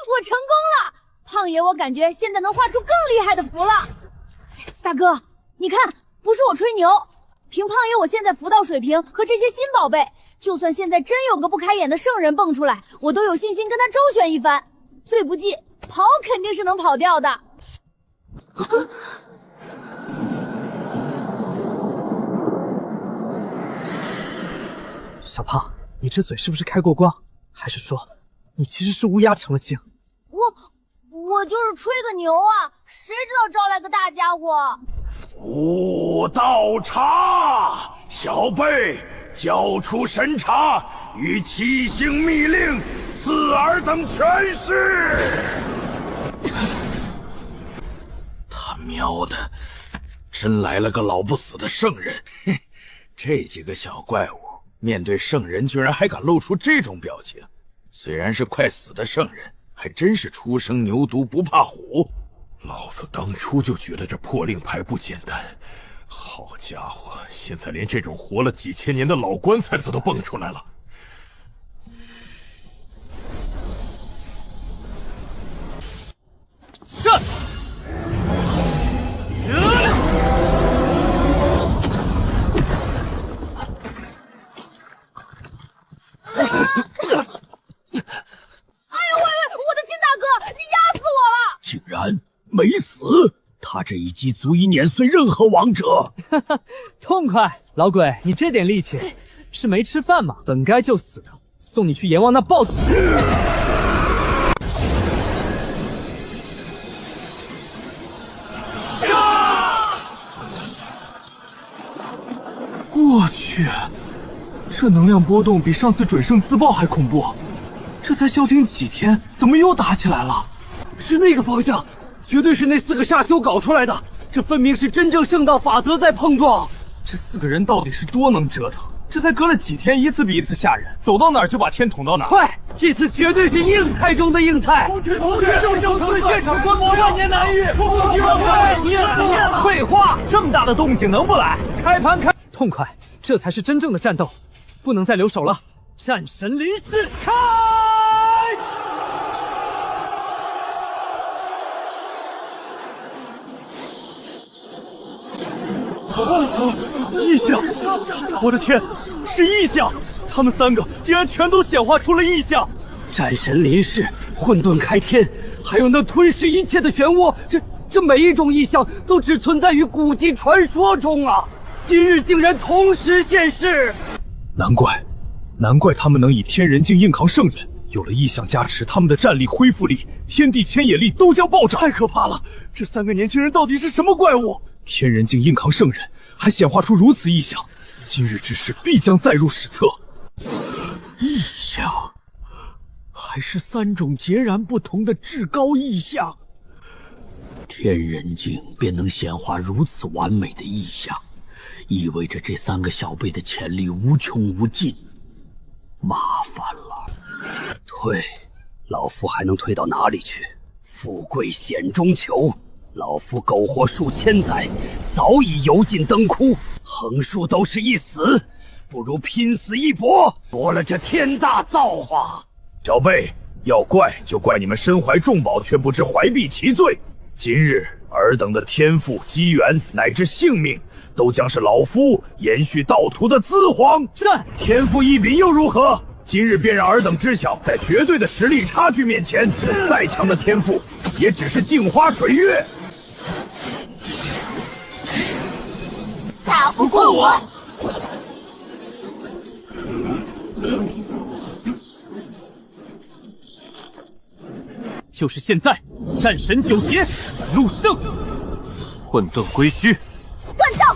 我成功了，胖爷，我感觉现在能画出更厉害的符了。大哥，你看，不是我吹牛，凭胖爷我现在符道水平和这些新宝贝，就算现在真有个不开眼的圣人蹦出来，我都有信心跟他周旋一番。最不济，跑肯定是能跑掉的。小胖，你这嘴是不是开过光？还是说，你其实是乌鸦成了精？我就是吹个牛啊，谁知道招来个大家伙？武道茶，小辈交出神茶与七星密令，赐尔等权势。他喵的，真来了个老不死的圣人！嘿，这几个小怪物面对圣人居然还敢露出这种表情，虽然是快死的圣人，还真是初生牛犊不怕虎。老子当初就觉得这破令牌不简单，好家伙，现在连这种活了几千年的老棺材子都蹦出来了。这竟然没死！他这一击足以碾碎任何王者。痛快，老鬼，你这点力气是没吃饭吗？本该就死的，送你去阎王那报仇。我去，这能量波动比上次准圣自爆还恐怖。这才消停几天，怎么又打起来了？是那个方向，绝对是那4个煞修搞出来的。这分明是真正圣道法则在碰撞。这4个人到底是多能折腾？这才隔了几天，一次比一次吓人，走到哪儿就把天捅到哪儿。快，这次绝对是硬菜中的硬菜！现场观摩万年难遇，废话，这么大的动静能不来？开盘开！痛快，这才是真正的战斗，不能再留手了。战神临世，开！异象！我的天，是异象！他们3个竟然全都显化出了异象！战神临世，混沌开天，还有那吞噬一切的漩涡，这每一种异象都只存在于古籍传说中啊！今日竟然同时现世！难怪他们能以天人境硬扛圣人。有了异象加持，他们的战力、恢复力、天地牵引力都将暴涨。太可怕了！这3个年轻人到底是什么怪物？天人境硬扛圣人，还显化出如此异象，今日之事必将载入史册。异象，还是3种截然不同的至高异象。天人境便能显化如此完美的异象，意味着这3个小辈的潜力无穷无尽。麻烦了，退，老夫还能退到哪里去？富贵险中求。老夫苟活数千载，早已油尽灯枯，横竖都是一死，不如拼死一搏，夺了这天大造化。小辈，要怪就怪你们身怀重宝，却不知怀璧其罪。今日尔等的天赋、机缘乃至性命，都将是老夫延续道途的资皇。战，天赋异禀又如何？今日便让尔等知晓，在绝对的实力差距面前，再强的天赋也只是镜花水月。打不过我！就是现在！战神9劫，陆胜，混沌归虚，断道！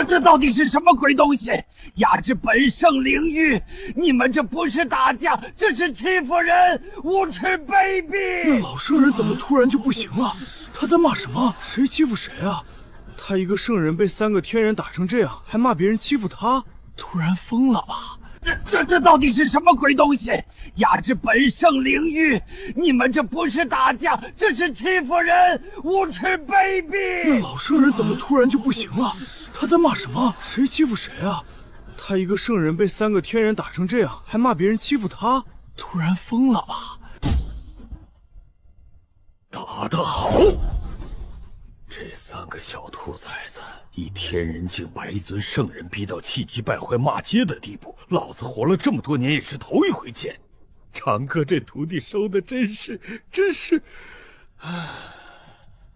这到底是什么鬼东西？压制本圣领域！你们这不是打架，这是欺负人，无耻卑鄙！那老圣人怎么突然就不行了？他在骂什么？谁欺负谁啊？他一个圣人被3个天人打成这样，还骂别人欺负他，突然疯了吧？这到底是什么鬼东西？压制本圣领域！你们这不是打架，这是欺负人，无耻卑鄙！那老圣人怎么突然就不行了？他在骂什么？谁欺负谁啊？他一个圣人被3个天人打成这样，还骂别人欺负他，突然疯了吧？打得好！这3个小兔崽子，以天人境白衣尊圣人逼到气急败坏骂街的地步，老子活了这么多年也是头一回见。长哥这徒弟收的真是……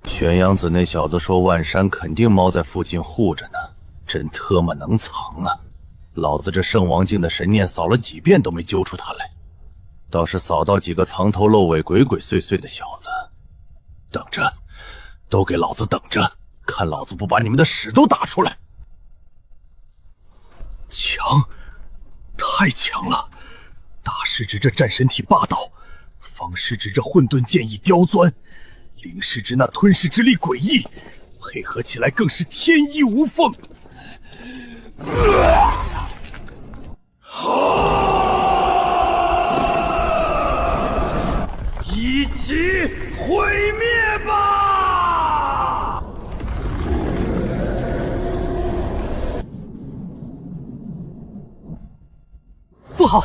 玄阳子那小子说万山肯定猫在附近护着呢，真特么能藏啊！老子这圣王境的神念扫了几遍都没揪出他来，倒是扫到几个藏头露尾、鬼鬼祟祟的小子。等着，都给老子等着，看老子不把你们的屎都打出来！强，太强了！大师之这战神体霸道，方师之这混沌剑意刁钻，灵师之那吞噬之力诡异，配合起来更是天衣无缝。一起毁灭吧！不好，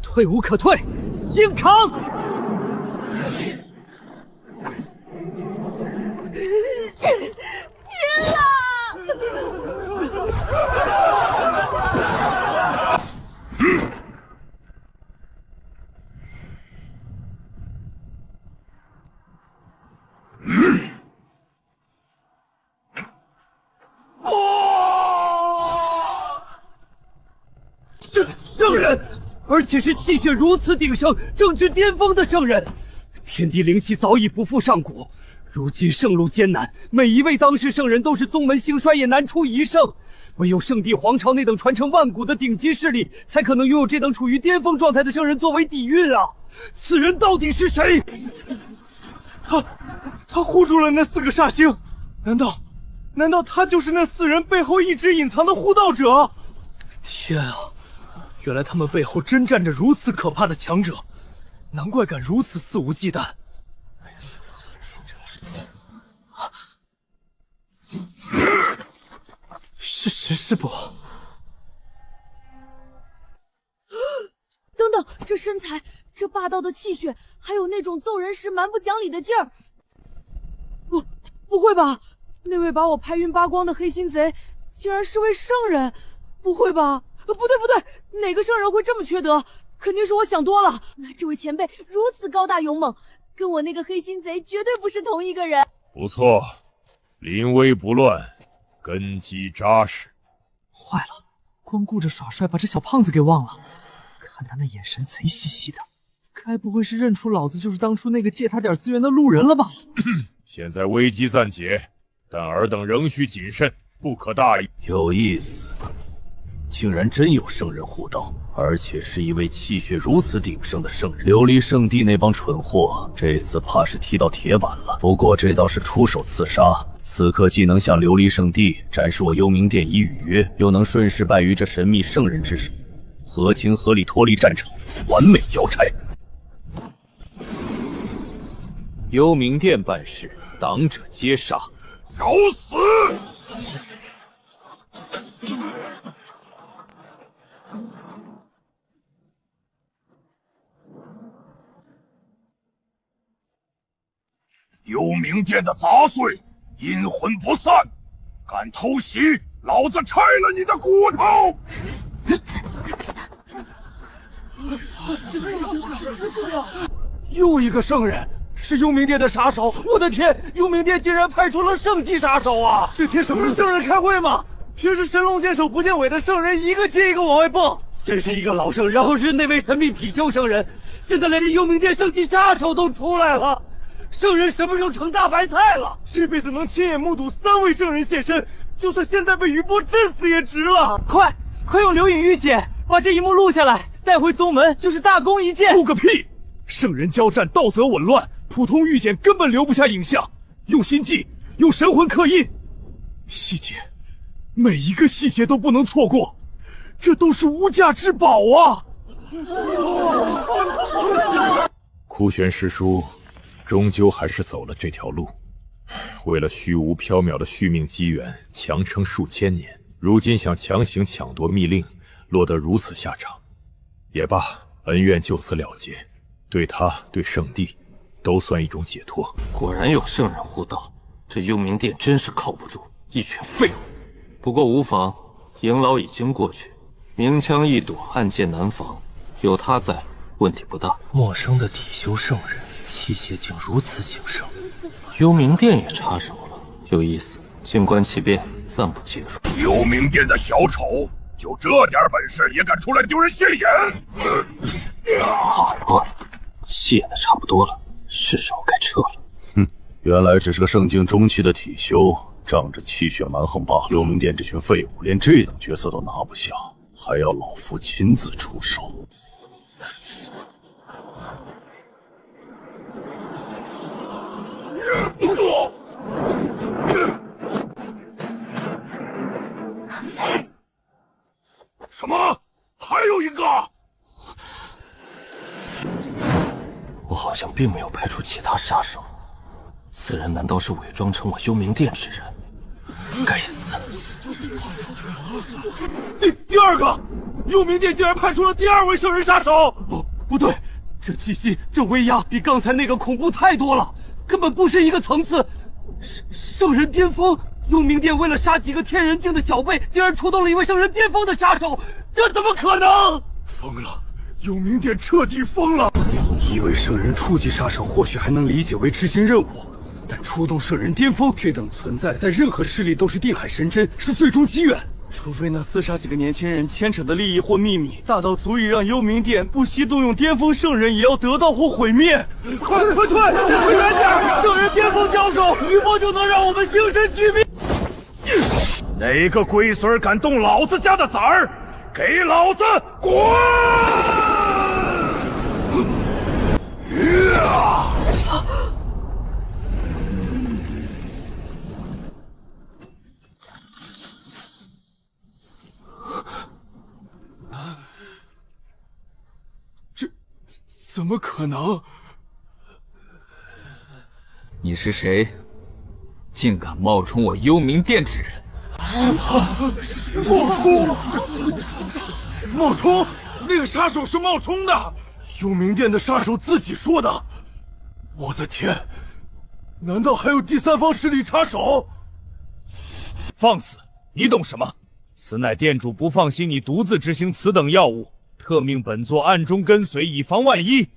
退无可退，硬扛！晕了！圣人，而且是气血如此鼎盛、正值巅峰的圣人，天地灵气早已不复上古。如今圣路艰难，每一位当世圣人都是宗门兴衰也难出一胜，唯有圣地皇朝那等传承万古的顶级势力，才可能拥有这等处于巅峰状态的圣人作为底蕴啊！此人到底是谁？他护住了那4个煞星，难道他就是那4人背后一直隐藏的护道者？天啊！原来他们背后真站着如此可怕的强者，难怪敢如此肆无忌惮。是石师伯。等等，这身材，这霸道的气血，还有那种揍人时蛮不讲理的劲儿，不会吧？那位把我拍晕扒光的黑心贼，竟然是位圣人？不会吧？不对，哪个圣人会这么缺德？肯定是我想多了。那这位前辈如此高大勇猛，跟我那个黑心贼绝对不是同一个人。不错，临危不乱，根基扎实。坏了，光顾着耍帅，把这小胖子给忘了。看他那眼神贼兮兮的，该不会是认出老子就是当初那个借他点资源的路人了吧？现在危机暂解，但尔等仍需谨慎，不可大意。有意思。竟然真有圣人护道，而且是一位气血如此鼎盛的圣人。琉璃圣地那帮蠢货，这次怕是踢到铁板了。不过这倒是出手刺杀，此刻既能向琉璃圣地展示我幽冥殿已履约，又能顺势败于这神秘圣人之手，合情合理脱离战场，完美交差。幽冥殿办事，党者皆杀，找死！幽冥殿的杂碎，阴魂不散，敢偷袭，老子拆了你的骨头！又一个圣人，是幽冥殿的杀手！我的天，幽冥殿竟然派出了圣级杀手啊！这天什么是圣人开会吗？平时神龙见首不见尾的圣人，一个接一个往外蹦。先是一个老圣，然后是那位神秘貔貅圣人，现在连这幽冥殿圣级杀手都出来了。圣人什么时候成大白菜了？这辈子能亲眼目睹3位圣人现身，就算现在被余波震死也值了！快快用流影玉简把这一幕录下来，带回宗门就是大功一件。录个屁！圣人交战，道则紊乱，普通玉简根本留不下影像。用心记，用神魂刻印，细节，每一个细节都不能错过，这都是无价之宝啊！枯玄师叔，终究还是走了这条路。为了虚无缥缈的续命机缘，强撑数千年，如今想强行抢夺密令，落得如此下场。也罢，恩怨就此了结，对他，对圣地，都算一种解脱。果然有圣人护道，这幽冥殿真是靠不住，一群废物。不过无妨，营牢已经过去，明枪易躲，暗箭难防，有他在，问题不大。陌生的体修圣人，气血竟如此兴盛。幽冥殿也插手了，有意思。静观其变，暂不介入。幽冥殿的小丑，就这点本事也敢出来丢人现眼？好了，戏演的差不多了，是时候该撤了。哼，原来只是个圣境中期的体修，仗着气血蛮横罢了。幽冥殿这群废物，连这等角色都拿不下，还要老夫亲自出手。什么？还有一个？我好像并没有派出其他杀手，此人难道是伪装成我幽冥殿之人？该死！第二个，幽冥殿竟然派出了第二位圣人杀手！不对，这气息，这威压比刚才那个恐怖太多了，根本不是一个层次。圣人巅峰，幽冥殿为了杀几个天人境的小辈，竟然出动了一位圣人巅峰的杀手，这怎么可能？疯了！幽冥殿彻底疯了！一位圣人初级杀手或许还能理解为执行任务，但出动圣人巅峰这等存在，在任何势力都是定海神针，是最终机缘。除非那厮杀几个年轻人牵扯的利益或秘密大到足以让幽冥殿不惜动用巅峰圣人，也要得到或毁灭。快退！离远点！圣人巅峰交手，一波就能让我们形神俱灭。哪个龟孙敢动老子家的崽儿，给老子滚！这怎么可能？你是谁？竟敢冒充我幽冥殿之人！冒充？那个杀手是冒充的，幽冥殿的杀手自己说的。我的天，难道还有第三方势力插手？放肆！你懂什么？此乃殿主不放心你独自执行此等要务，特命本座暗中跟随，以防万一。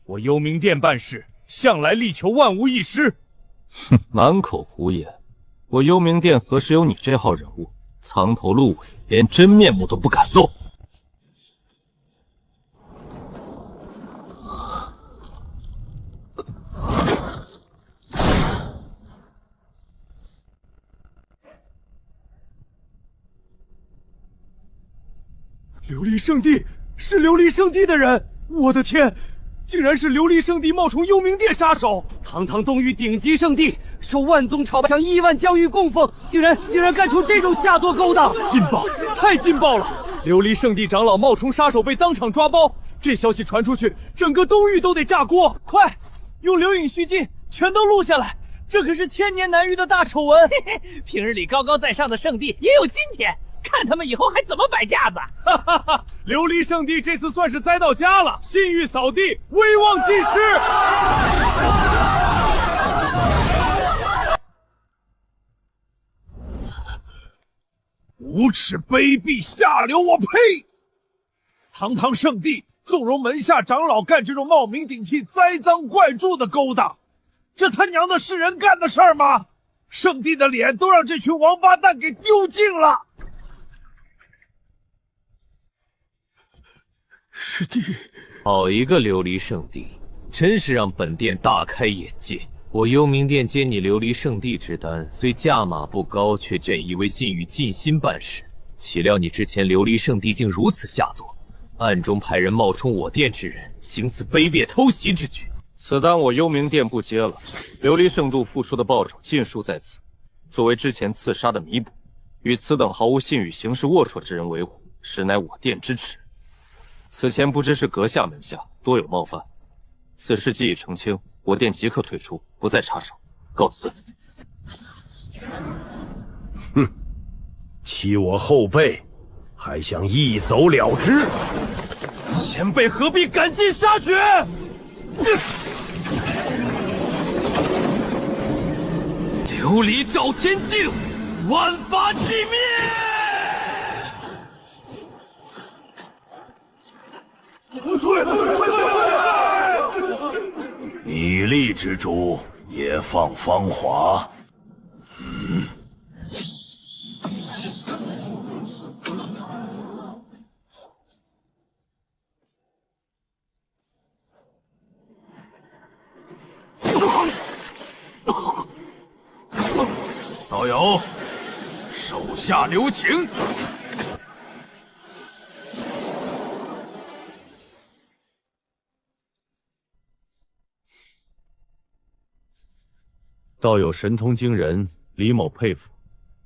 我幽冥殿办事向来力求万无一失。哼，满口胡言！我幽冥殿何时有你这号人物？藏头露尾，连真面目都不敢露。琉璃圣地是琉璃圣地的人，我的天，竟然是琉璃圣地冒充幽冥殿杀手！堂堂东域顶级圣地，受万宗朝拜，亿万疆域供奉，竟然干出这种下作勾当！劲爆，太劲爆了！琉璃圣地长老冒充杀手被当场抓包，这消息传出去，整个东域都得炸锅！快，用流影虚镜全都录下来，这可是千年难遇的大丑闻。平日里高高在上的圣地也有今天。看他们以后还怎么摆架子！哈哈哈！琉璃圣地这次算是栽到家了，信誉扫地，威望尽失。无耻卑鄙下流！我呸！堂堂圣地，纵容门下长老干这种冒名顶替、栽赃怪著的勾当，这他娘的是人干的事儿吗？圣地的脸都让这群王八蛋给丢尽了。师弟，好一个琉璃圣地，真是让本殿大开眼界。我幽冥殿接你琉璃圣地之单，虽价码不高，却愿意为信誉尽心办事。岂料你之前琉璃圣地竟如此下作，暗中派人冒充我店之人，行此卑劣偷袭之举。此单我幽冥殿不接了，琉璃圣度付出的报酬尽数在此，作为之前刺杀的弥补。与此等毫无信誉、行事龌龊之人为伍，实乃我店之耻。此前不知是阁下门下多有冒犯，此事既已澄清，我店即刻退出，不再插手。告辞。哼，欺我后辈，还想一走了之？前辈何必赶尽杀绝？琉璃照天镜，万法寂灭！砥砺之主也放芳华。道友，手下留情。道友神通惊人，李某佩服。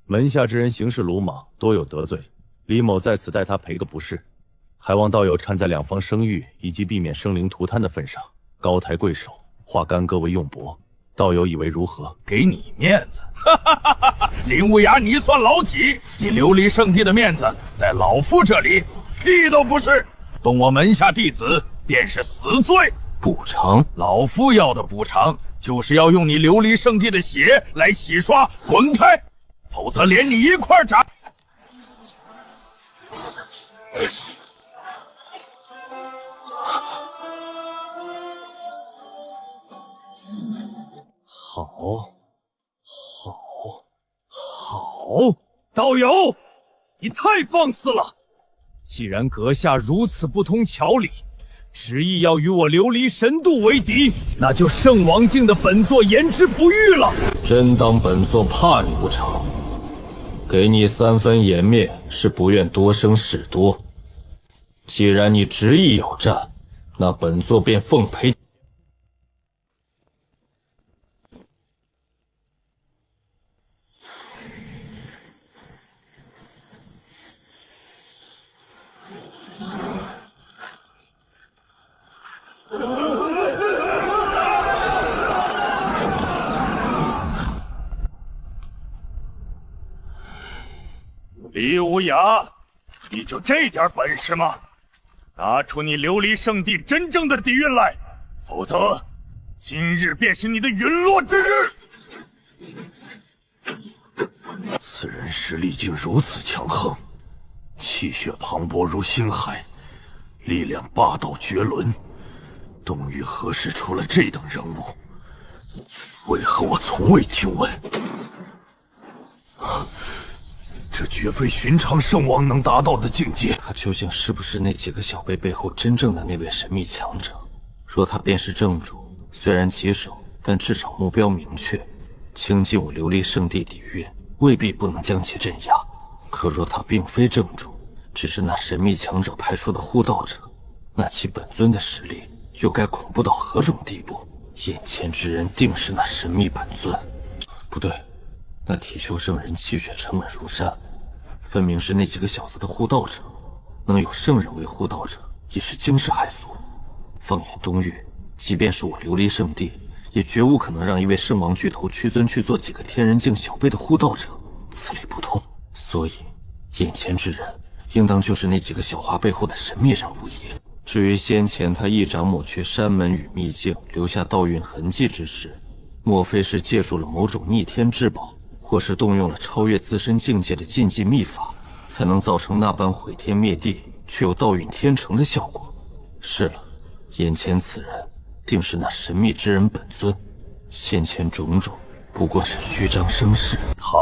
门下之人行事鲁莽，多有得罪，李某在此代他赔个不是。还望道友看在两方声誉以及避免生灵涂炭的份上，高抬贵手，化干戈为用帛。道友以为如何？给你面子，林无涯，你算老几？你琉璃圣地的面子，在老夫这里屁都不是。动我门下弟子，便是死罪。补偿？老夫要的补偿，就是要用你琉璃圣地的血来洗刷，滚开！否则连你一块斩。好，道友，你太放肆了！既然阁下如此不通条理，执意要与我琉璃神度为敌，那就圣王境的本座言之不预了。真当本座怕你不成？给你3分颜面，是不愿多生事多。既然你执意有战，那本座便奉陪。李无涯，你就这点本事吗？拿出你琉璃圣地真正的底蕴来，否则今日便是你的陨落之日。此人实力竟如此强横，气血磅礴如星海，力量霸道绝伦。东域何时出了这等人物？为何我从未听闻？这绝非寻常圣王能达到的境界。他究竟是不是那几个小辈背后真正的那位神秘强者？若他便是正主，虽然棘手，但至少目标明确。倾尽我琉璃圣地底蕴，未必不能将其镇压。可若他并非正主，只是那神秘强者派出的护道者，那其本尊的实力又该恐怖到何种地步？眼前之人定是那神秘本尊。不对，那体修圣人气血沉稳如山，分明是那几个小子的护道者。能有圣人为护道者，已是惊世骇俗。放眼东域，即便是我琉璃圣地，也绝无可能让一位圣王巨头屈尊去做几个天人境小辈的护道者，此理不通。所以，眼前之人应当就是那几个小花背后的神秘人物也。至于先前他一掌抹去山门与秘境，留下道韵痕迹之事，莫非是借助了某种逆天至宝，或是动用了超越自身境界的禁忌秘法，才能造成那般毁天灭地却又道韵天成的效果？是了，眼前此人定是那神秘之人本尊，先前种种不过是虚张声势。他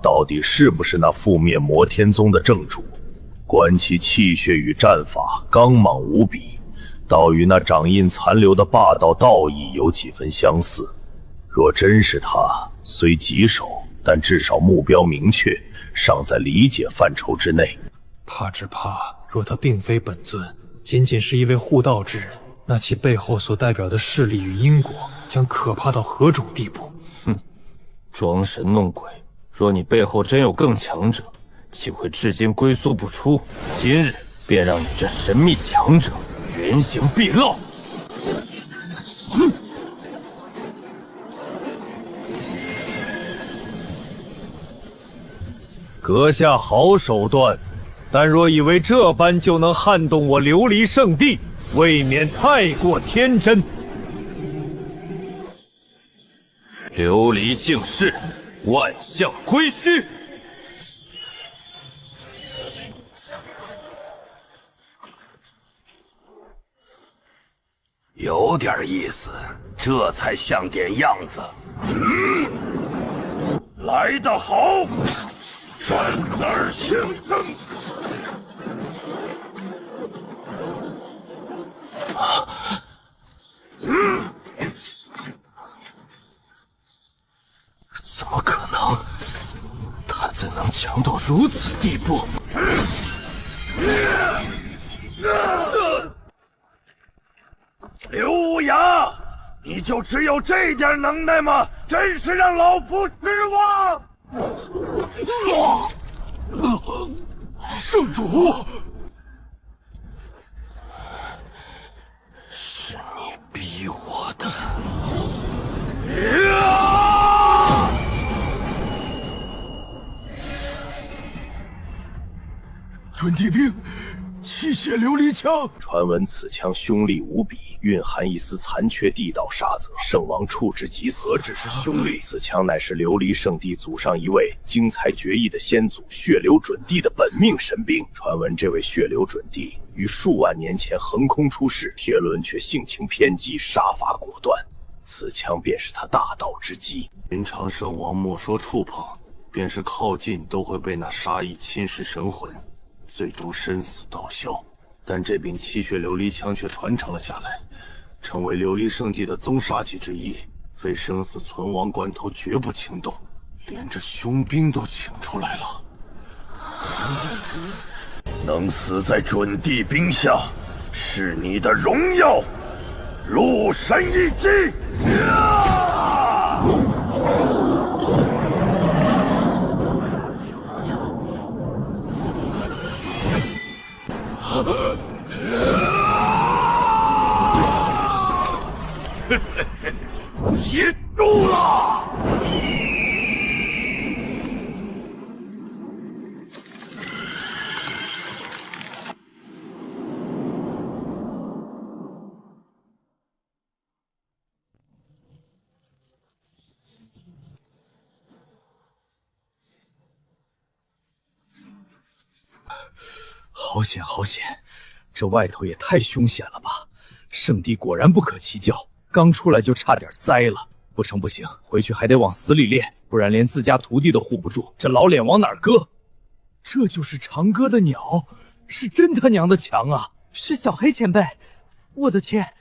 到底是不是那覆灭魔天宗的正主？观其气血与战法刚莽无比，倒与那掌印残留的霸道道义有几分相似。若真是他，虽棘手，但至少目标明确，尚在理解范畴之内。怕只怕，若他并非本尊，仅仅是一位护道之人，那其背后所代表的势力与因果将可怕到何种地步？哼，装神弄鬼。若你背后真有更强者，岂会至今龟缩不出？今日便让你这神秘强者原形毕露。阁下好手段，但若以为这般就能撼动我琉璃圣地，未免太过天真。琉璃净世，万象归虚。有点意思，这才像点样子。来得好，转而相争。怎么可能？他怎能强到如此地步？刘无涯，你就只有这点能耐吗？真是让老夫失望！圣主，是你逼我的。准地兵，泣血琉璃枪。传闻此枪凶厉无比，蕴含一丝残缺地道杀责，圣王触之即死。何止是凶厉，此枪乃是琉璃圣地祖上一位精彩绝艺的先祖血流准帝的本命神兵。传闻这位血流准帝于数万年前横空出世，铁轮却性情偏激，杀伐果断。此枪便是他大道之基。寻常圣王莫说触碰，便是靠近都会被那杀意侵蚀神魂，最终身死道消。但这柄泣血琉璃枪却传承了下来，成为琉璃圣地的宗杀器之一，非生死存亡关头绝不轻动，连这凶兵都请出来了。能死在准帝兵下，是你的荣耀。鹿神一击！结束了。好险好险，这外头也太凶险了吧！圣地果然不可齐交，刚出来就差点栽了。不成不行，回去还得往死里练，不然连自家徒弟都护不住，这老脸往哪儿搁？这就是长歌的鸟，是真他娘的强啊！是小黑前辈，我的天，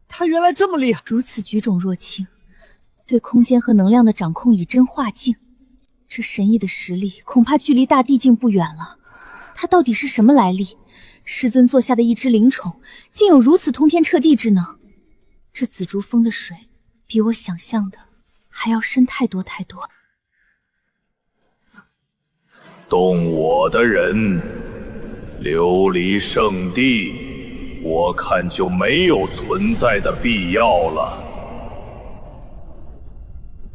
他原来这么厉害！如此举重若轻，对空间和能量的掌控以真化境，这神异的实力恐怕距离大地境不远了。他到底是什么来历？师尊座下的一只灵宠，竟有如此通天彻地之能。这紫竹峰的水，比我想象的还要深太多太多。动我的人，琉璃圣地，我看就没有存在的必要了。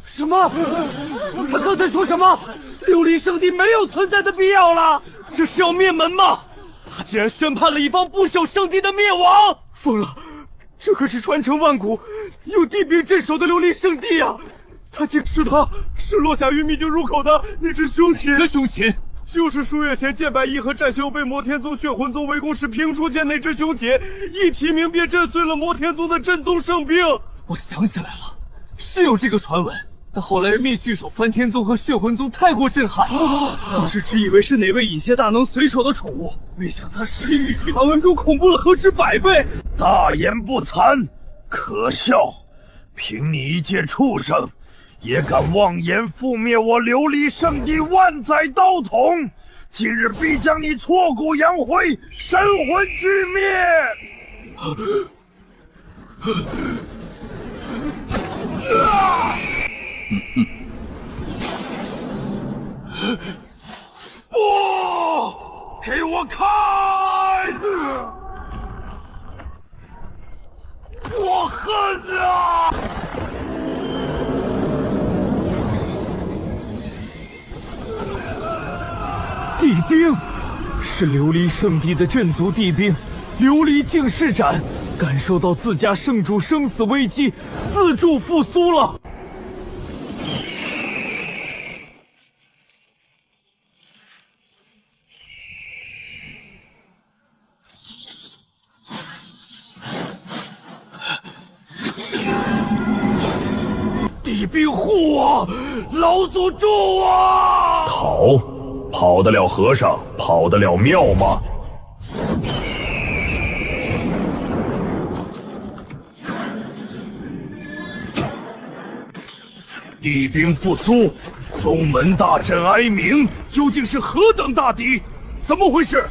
什么？他刚才说什么？琉璃圣地没有存在的必要了？这是要灭门吗？他竟然宣判了一方不朽圣地的灭亡！疯了！这可是传承万古、有地兵镇守的琉璃圣地啊！是落下于秘境入口的那只凶禽。哪个凶禽？就是数月前剑白一和战修被魔天宗血魂宗围攻时平出现那只凶禽，一提名便震碎了魔天宗的镇宗圣兵。我想起来了，是有这个传闻。但后来灭巨手梵天宗和血魂宗太过震撼，当时只以为是哪位隐邪大能随手的宠物，没想他实力比传闻中恐怖了何止100倍。大言不惭，可笑！凭你一介畜生，也敢妄言覆灭我琉璃圣地万载道统，今日必将你挫骨扬灰，神魂俱灭！不，给我开！我恨啊！地兵是琉璃圣地的镇族地兵，琉璃净世斩感受到自家圣主生死危机，自助复苏了。地兵护我，老祖助我！跑得了和尚，跑得了庙吗？地兵复苏，宗门大阵哀鸣，究竟是何等大敌？怎么回事？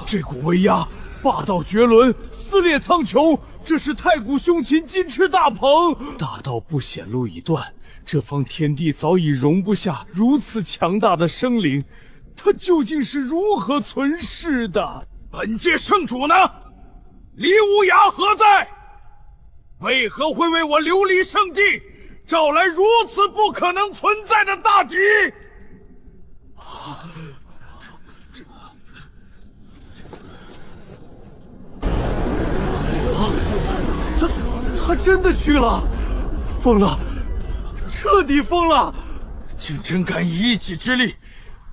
这股威压霸道绝伦，撕裂苍穹。这是太古凶禽金翅大鹏，大道不显露已断，这方天地早已容不下如此强大的生灵，他究竟是如何存世的？本界圣主呢？李无涯何在？为何会为我琉璃圣地召来如此不可能存在的大敌？他真的去了，疯了，彻底疯了！竟真敢以一己之力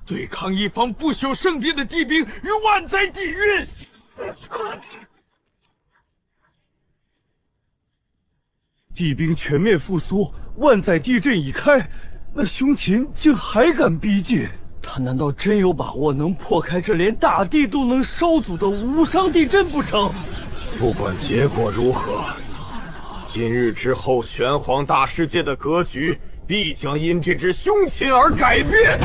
对抗一方不朽圣地的地兵与万载地狱！地兵全面复苏，万载地阵已开，那凶禽竟还敢逼近？他难道真有把握能破开这连大地都能烧阻的无伤地阵不成？不管结果如何，今日之后，玄黄大世界的格局必将因这只凶禽而改变。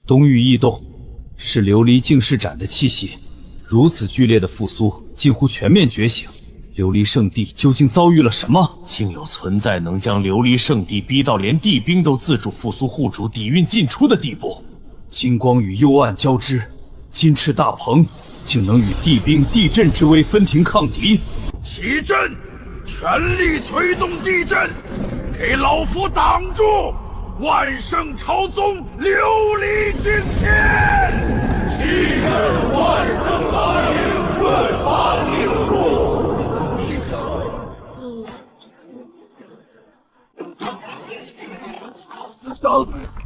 东域异动，是琉璃净世斩的气息，如此剧烈的复苏，近乎全面觉醒。琉璃圣地究竟遭遇了什么？竟有存在能将琉璃圣地逼到连地兵都自主复苏护主底蕴进出的地步。金光与幽暗交织，金翅大鹏竟能与地兵地阵之威分庭抗敌。起阵，全力催动地阵，给老夫挡住！万圣朝宗琉璃惊天！一阵万圣大营，论法定数。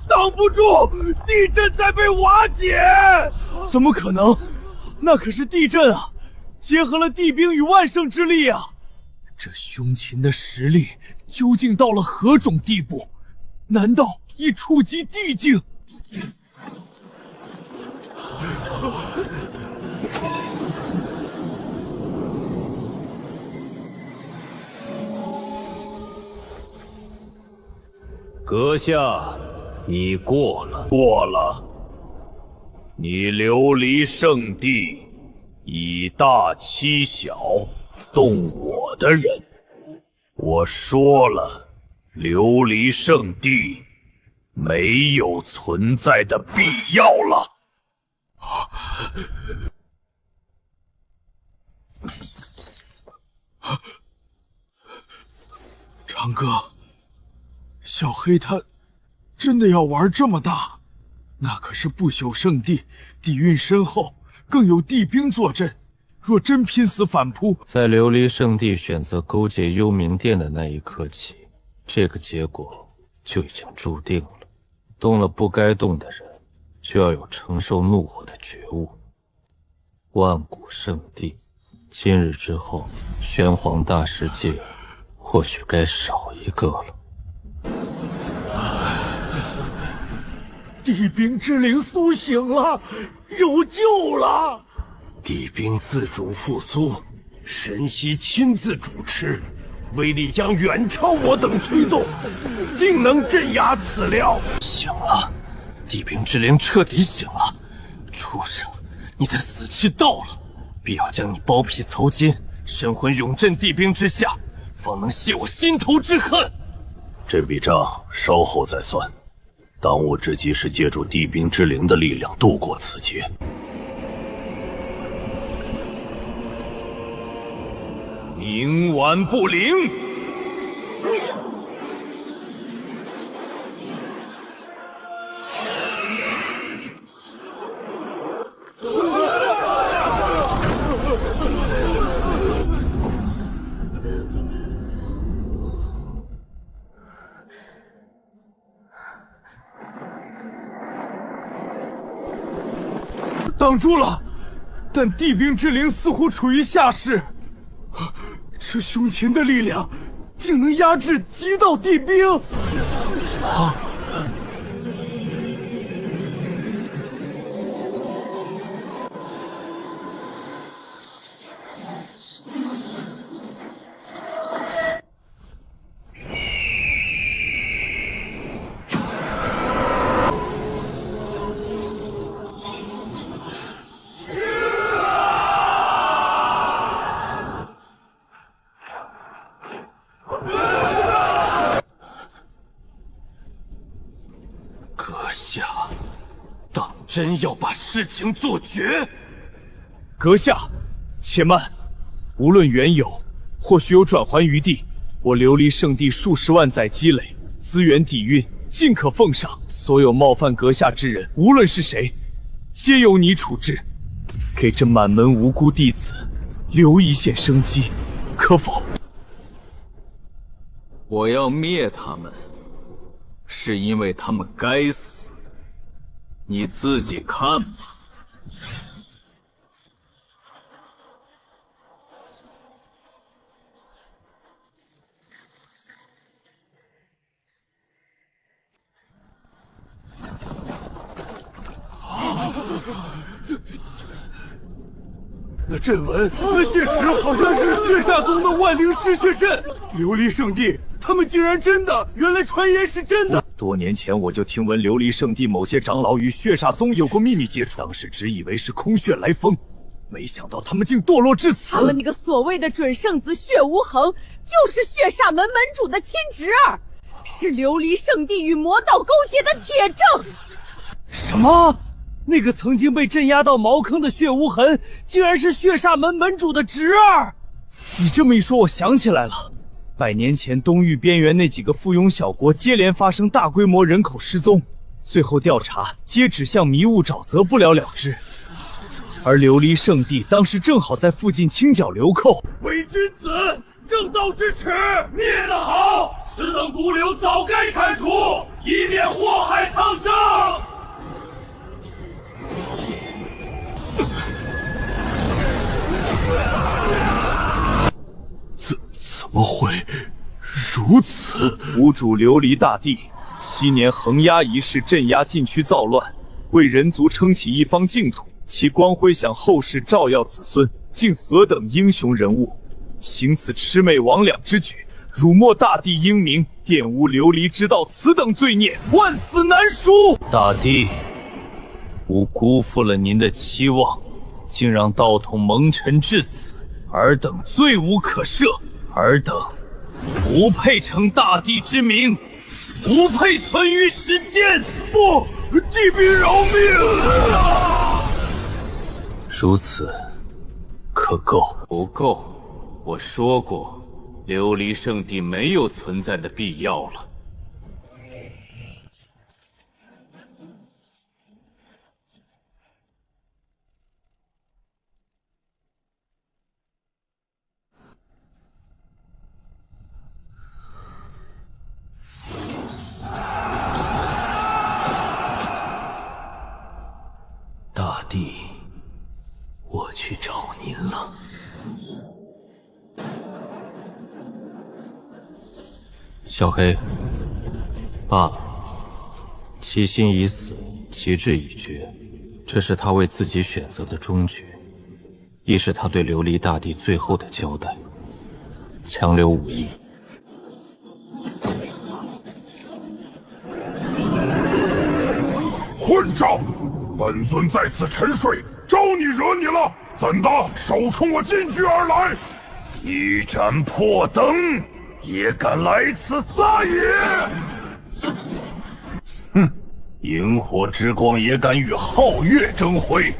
挡不住，地阵在被瓦解！怎么可能？那可是地阵啊，结合了地兵与万圣之力啊！这凶禽的实力究竟到了何种地步？难道已触及地境？阁下，你过了。你琉璃圣地以大欺小，动我的人。我说了，琉璃圣地没有存在的必要了。长哥，小黑他真的要玩这么大？那可是不朽圣地，底蕴深厚，更有地兵坐镇。若真拼死反扑，在琉璃圣地选择勾结幽冥殿的那一刻起，这个结果就已经注定了。动了不该动的人，就要有承受怒火的觉悟。万古圣地，今日之后，玄黄大世界或许该少一个了。地兵之灵苏醒了，有救了！地兵自主复苏，神曦亲自主持，威力将远超我等驱动，定能镇压此料。醒了，地兵之灵彻底醒了。畜生，你的死期到了，必要将你剥皮曹筋，神魂永镇地兵之下，方能泄我心头之恨。这笔账稍后再算，当务之急是借助地兵之灵的力量渡过此劫。冥顽不灵。挡住了，但地兵之灵似乎处于下势。这胸前的力量，竟能压制极道地兵！啊！真要把事情做绝？阁下，且慢！无论缘由，或许有转圜余地。我琉璃圣地数十万载积累，资源底蕴尽可奉上。所有冒犯阁下之人，无论是谁，皆由你处置。给这满门无辜弟子留一线生机，可否？我要灭他们，是因为他们该死。你自己看吧。那阵纹，那血石好像是血煞宗的万灵失血阵。琉璃圣地，他们竟然真的，原来传言是真的。多年前我就听闻琉璃圣地某些长老与血煞宗有过秘密接触，当时只以为是空穴来风，没想到他们竟堕落至此。他们那个所谓的准圣子血无痕，就是血煞门门主的亲侄儿，是琉璃圣地与魔道勾结的铁证。什么？那个曾经被镇压到茅坑的血无痕，竟然是血煞门门主的侄儿！你这么一说，我想起来了。100年前，东域边缘那几个附庸小国接连发生大规模人口失踪，最后调查皆指向迷雾沼泽，不了了之。而琉璃圣地当时正好在附近清剿流寇。伪君子，正道之耻，灭得好！此等毒瘤早该铲除，以免祸害苍生。怎么会如此？无主琉璃大帝昔年横压一事，镇压禁区造乱，为人族撑起一方净土，其光辉享后世照耀子孙，竟何等英雄人物！行此魑魅魍魉之举，辱没大帝英名，玷污琉璃之道，此等罪孽，万死难赎！大帝，吾辜负了您的期望，竟让道统蒙尘至此，尔等罪无可赦。尔等不配称大帝之名，不配存于世间。不，地兵饶命！如此可够？不够。我说过，琉璃圣地没有存在的必要了。大帝，我去找您了。小黑，罢了，其心已死，旗帜已决，这是他为自己选择的终局，亦是他对琉璃大帝最后的交代。强留武艺。混账！本尊在此沉睡，招你惹你了？怎的手冲我进去而来？一盏破灯也敢来此撒野？哼！萤火之光也敢与皓月争辉？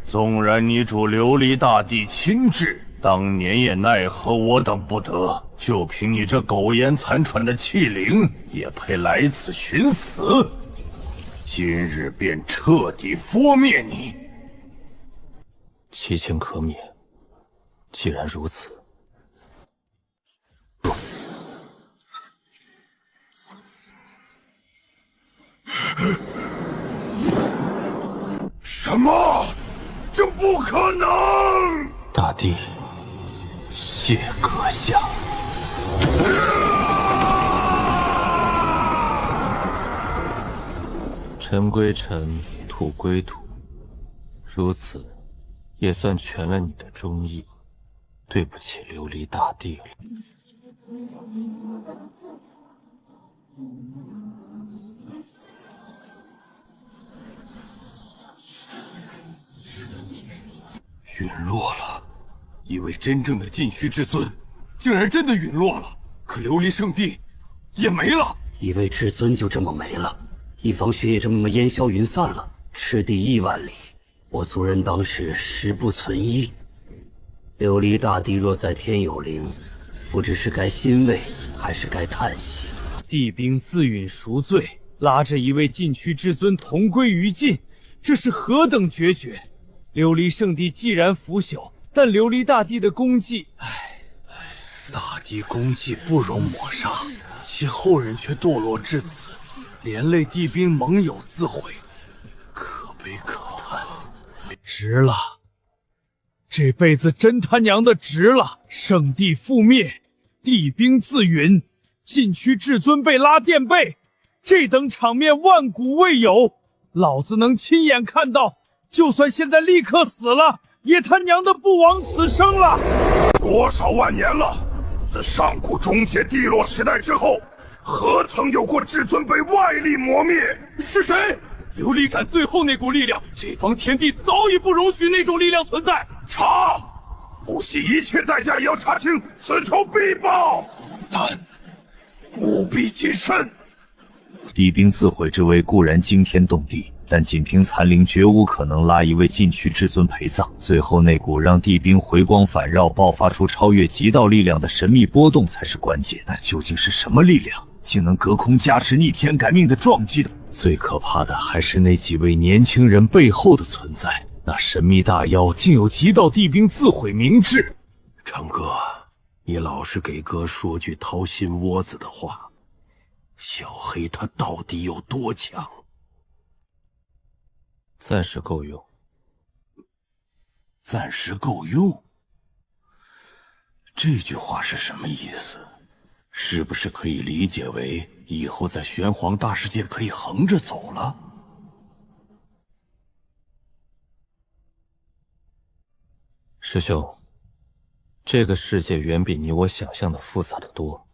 纵然你主琉璃大帝亲至，当年也奈何我等不得。就凭你这苟延残喘的气灵，也配来此寻死？今日便彻底覆灭你。其情可免。既然如此，什么？这不可能！大帝，谢阁下。尘归尘，土归土，如此也算全了你的忠义。对不起琉璃大帝了。陨落了，一位真正的禁区至尊，竟然真的陨落了。可琉璃圣地也没了，一位至尊就这么没了，一方血也这么烟消云散了。赤地1万里，我族人当时十不存一。琉璃大帝若在天有灵，不知是该欣慰还是该叹息。帝兵自陨赎罪，拉着一位禁区至尊同归于尽，这是何等决绝！琉璃圣地既然腐朽，但琉璃大帝的功绩，大帝功绩不容抹杀，其后人却堕落至此，连累帝兵盟友自毁，可悲可叹。值了，这辈子真他娘的值了！圣地覆灭，帝兵自陨，禁区至尊被拉垫背，这等场面万古未有，老子能亲眼看到，就算现在立刻死了，也他娘的不枉此生了！多少万年了，自上古终结帝落时代之后，何曾有过至尊被外力磨灭？是谁？琉璃斩最后那股力量，这方天地早已不容许那种力量存在。查，不惜一切代价也要查清，此仇必报，但务必谨慎。帝兵自毁之为固然惊天动地，但仅凭残灵绝无可能拉一位禁区至尊陪葬。最后那股让帝兵回光返照、爆发出超越极道力量的神秘波动才是关键。那究竟是什么力量，竟能隔空加持逆天改命的壮举？最可怕的还是那几位年轻人背后的存在。那神秘大妖竟有极道帝兵自毁明智。长哥，你老实给哥说句掏心窝子的话，小黑他到底有多强？暂时够用。暂时够用？这句话是什么意思？是不是可以理解为以后在玄黄大世界可以横着走了？师兄，这个世界远比你我想象的复杂的多，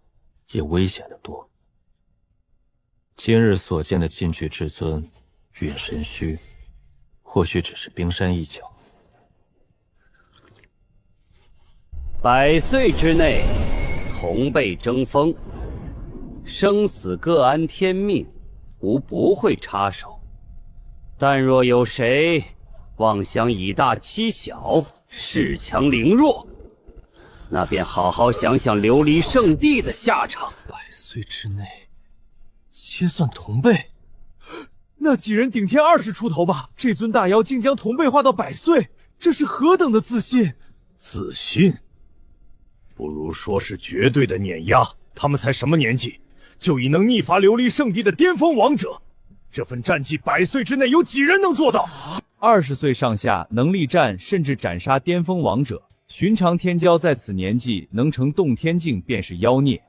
也危险的多。今日所见的禁区至尊陨神虚，或许只是冰山一角。100岁之内，同辈争锋，生死各安天命，吾不会插手。但若有谁妄想以大欺小，恃强凌弱，那便好好想想琉璃圣地的下场。100岁之内，切算同辈？那几人顶天20出头吧？这尊大妖竟将同辈化到100岁，这是何等的自信！自信？不如说是绝对的碾压。他们才什么年纪，就已能逆伐琉璃圣地的巅峰王者？这份战绩100岁之内有几人能做到？20岁上下能力战甚至斩杀巅峰王者，寻常天骄在此年纪能成洞天境便是妖孽，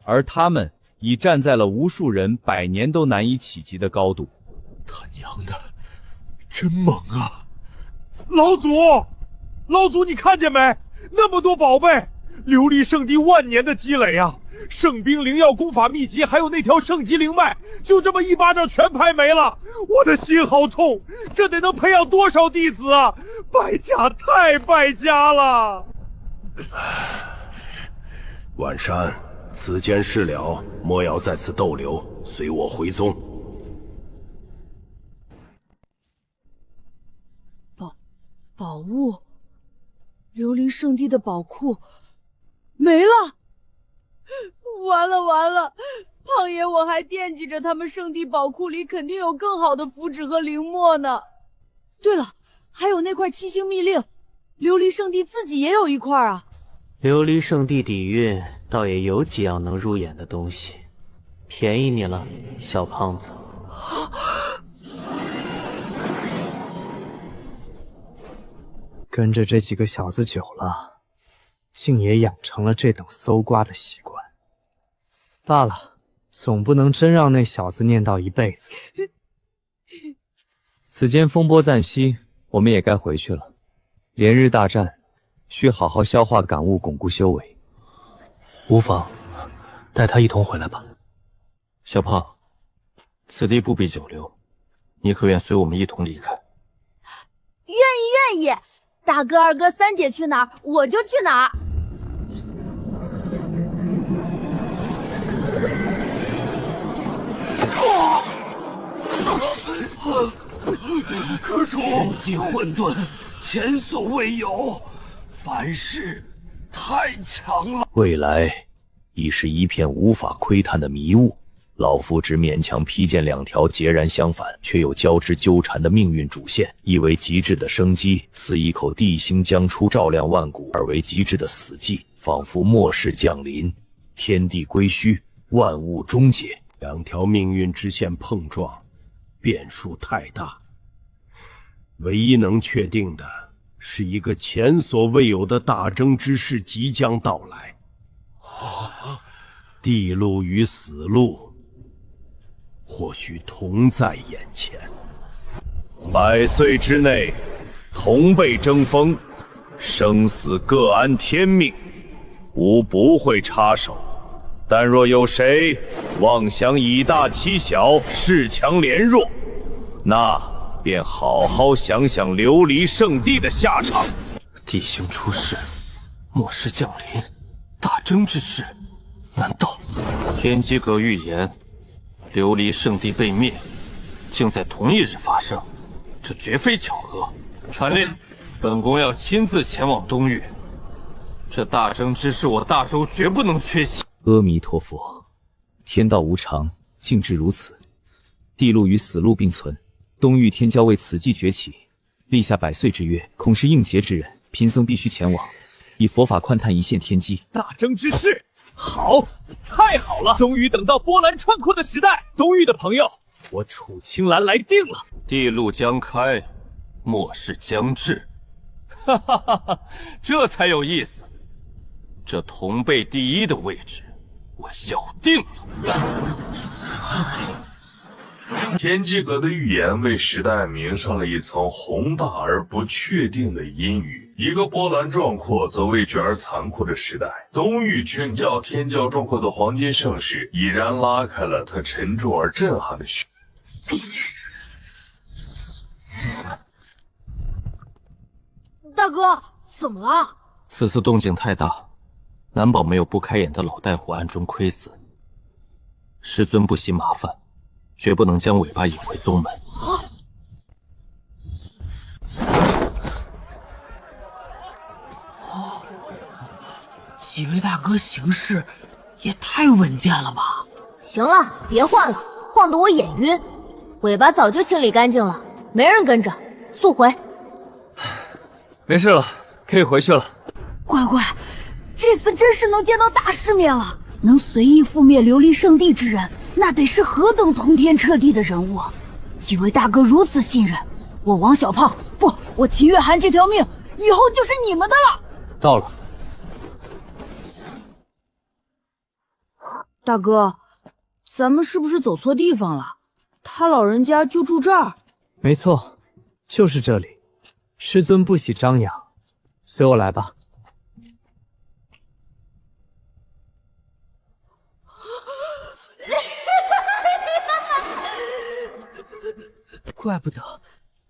而他们已站在了无数人100年都难以企及的高度。他娘的，真猛啊！老祖，你看见没？那么多宝贝，琉璃圣地万年的积累啊！圣兵灵药功法秘籍，还有那条圣级灵脉，就这么一巴掌全拍没了，我的心好痛！这得能培养多少弟子啊！败家太败家了！万山，此间事了，莫要在此逗留，随我回宗。宝物，琉璃圣地的宝库没了！完了！胖爷，我还惦记着他们圣地宝库里肯定有更好的符纸和灵墨呢。对了，还有那块七星密令，琉璃圣地自己也有一块啊。琉璃圣地底蕴倒也有几样能入眼的东西，便宜你了，小胖子。跟着这几个小子久了，竟也养成了这等搜刮的习惯。罢了，总不能真让那小子念叨一辈子。此间风波暂息，我们也该回去了。连日大战，需好好消化感悟，巩固修为。无妨，带他一同回来吧。小胖，此地不必久留，你可愿随我们一同离开？愿意。大哥、二哥、三姐去哪儿，我就去哪儿。可主，天机混沌，前所未有，凡事太强了。未来已是一片无法窥探的迷雾。老夫只勉强批见两条截然相反却又交织纠缠的命运主线，一为极致的生机，似一口地心将出照亮万古；二为极致的死寂，仿佛末世降临，天地归虚，万物终结。两条命运之线碰撞，变数太大。唯一能确定的是一个前所未有的大征之势即将到来。地路与死路或许同在眼前。100岁之内，同辈争锋，生死各安天命，吾不会插手。但若有谁妄想以大欺小，恃强凌弱，那便好好想想琉璃圣地的下场。地星出世，末世降临，大征之势，难道天机阁预言琉璃圣地被灭，竟在同一日发生？这绝非巧合。传令，本宫要亲自前往东域。这大征之事，我大周绝不能缺席。阿弥陀佛，天道无常，竟至如此。地路与死路并存，东域天骄为此际崛起，立下100岁之约，恐是应劫之人。贫僧必须前往，以佛法勘探一线天机。大征之势，好，太好了！终于等到波澜壮阔的时代，东域的朋友，我楚青兰来定了。地路将开，末世将至，哈哈哈哈，这才有意思。这同辈第一的位置，我要定了。天机阁的预言为时代蒙上了一层宏大而不确定的阴雨，一个波澜壮阔则畏惧而残酷的时代。东域群教天骄壮阔的黄金盛世已然拉开了它沉重而震撼的序。大哥，怎么了？此次动静太大，难保没有不开眼的老带虎暗中窥伺。师尊不惜麻烦，绝不能将尾巴引回宗门。几位大哥行事也太稳健了吧！行了，别晃了，晃得我眼晕。尾巴早就清理干净了，没人跟着，速回。没事了，可以回去了。乖乖，这次真是能见到大世面了。能随意覆灭琉璃圣地之人，那得是何等通天彻地的人物啊！几位大哥如此信任我，王小胖不，我秦月寒这条命以后就是你们的了。到了。大哥，咱们是不是走错地方了？他老人家就住这儿。没错，就是这里。师尊不喜张扬，随我来吧。怪不得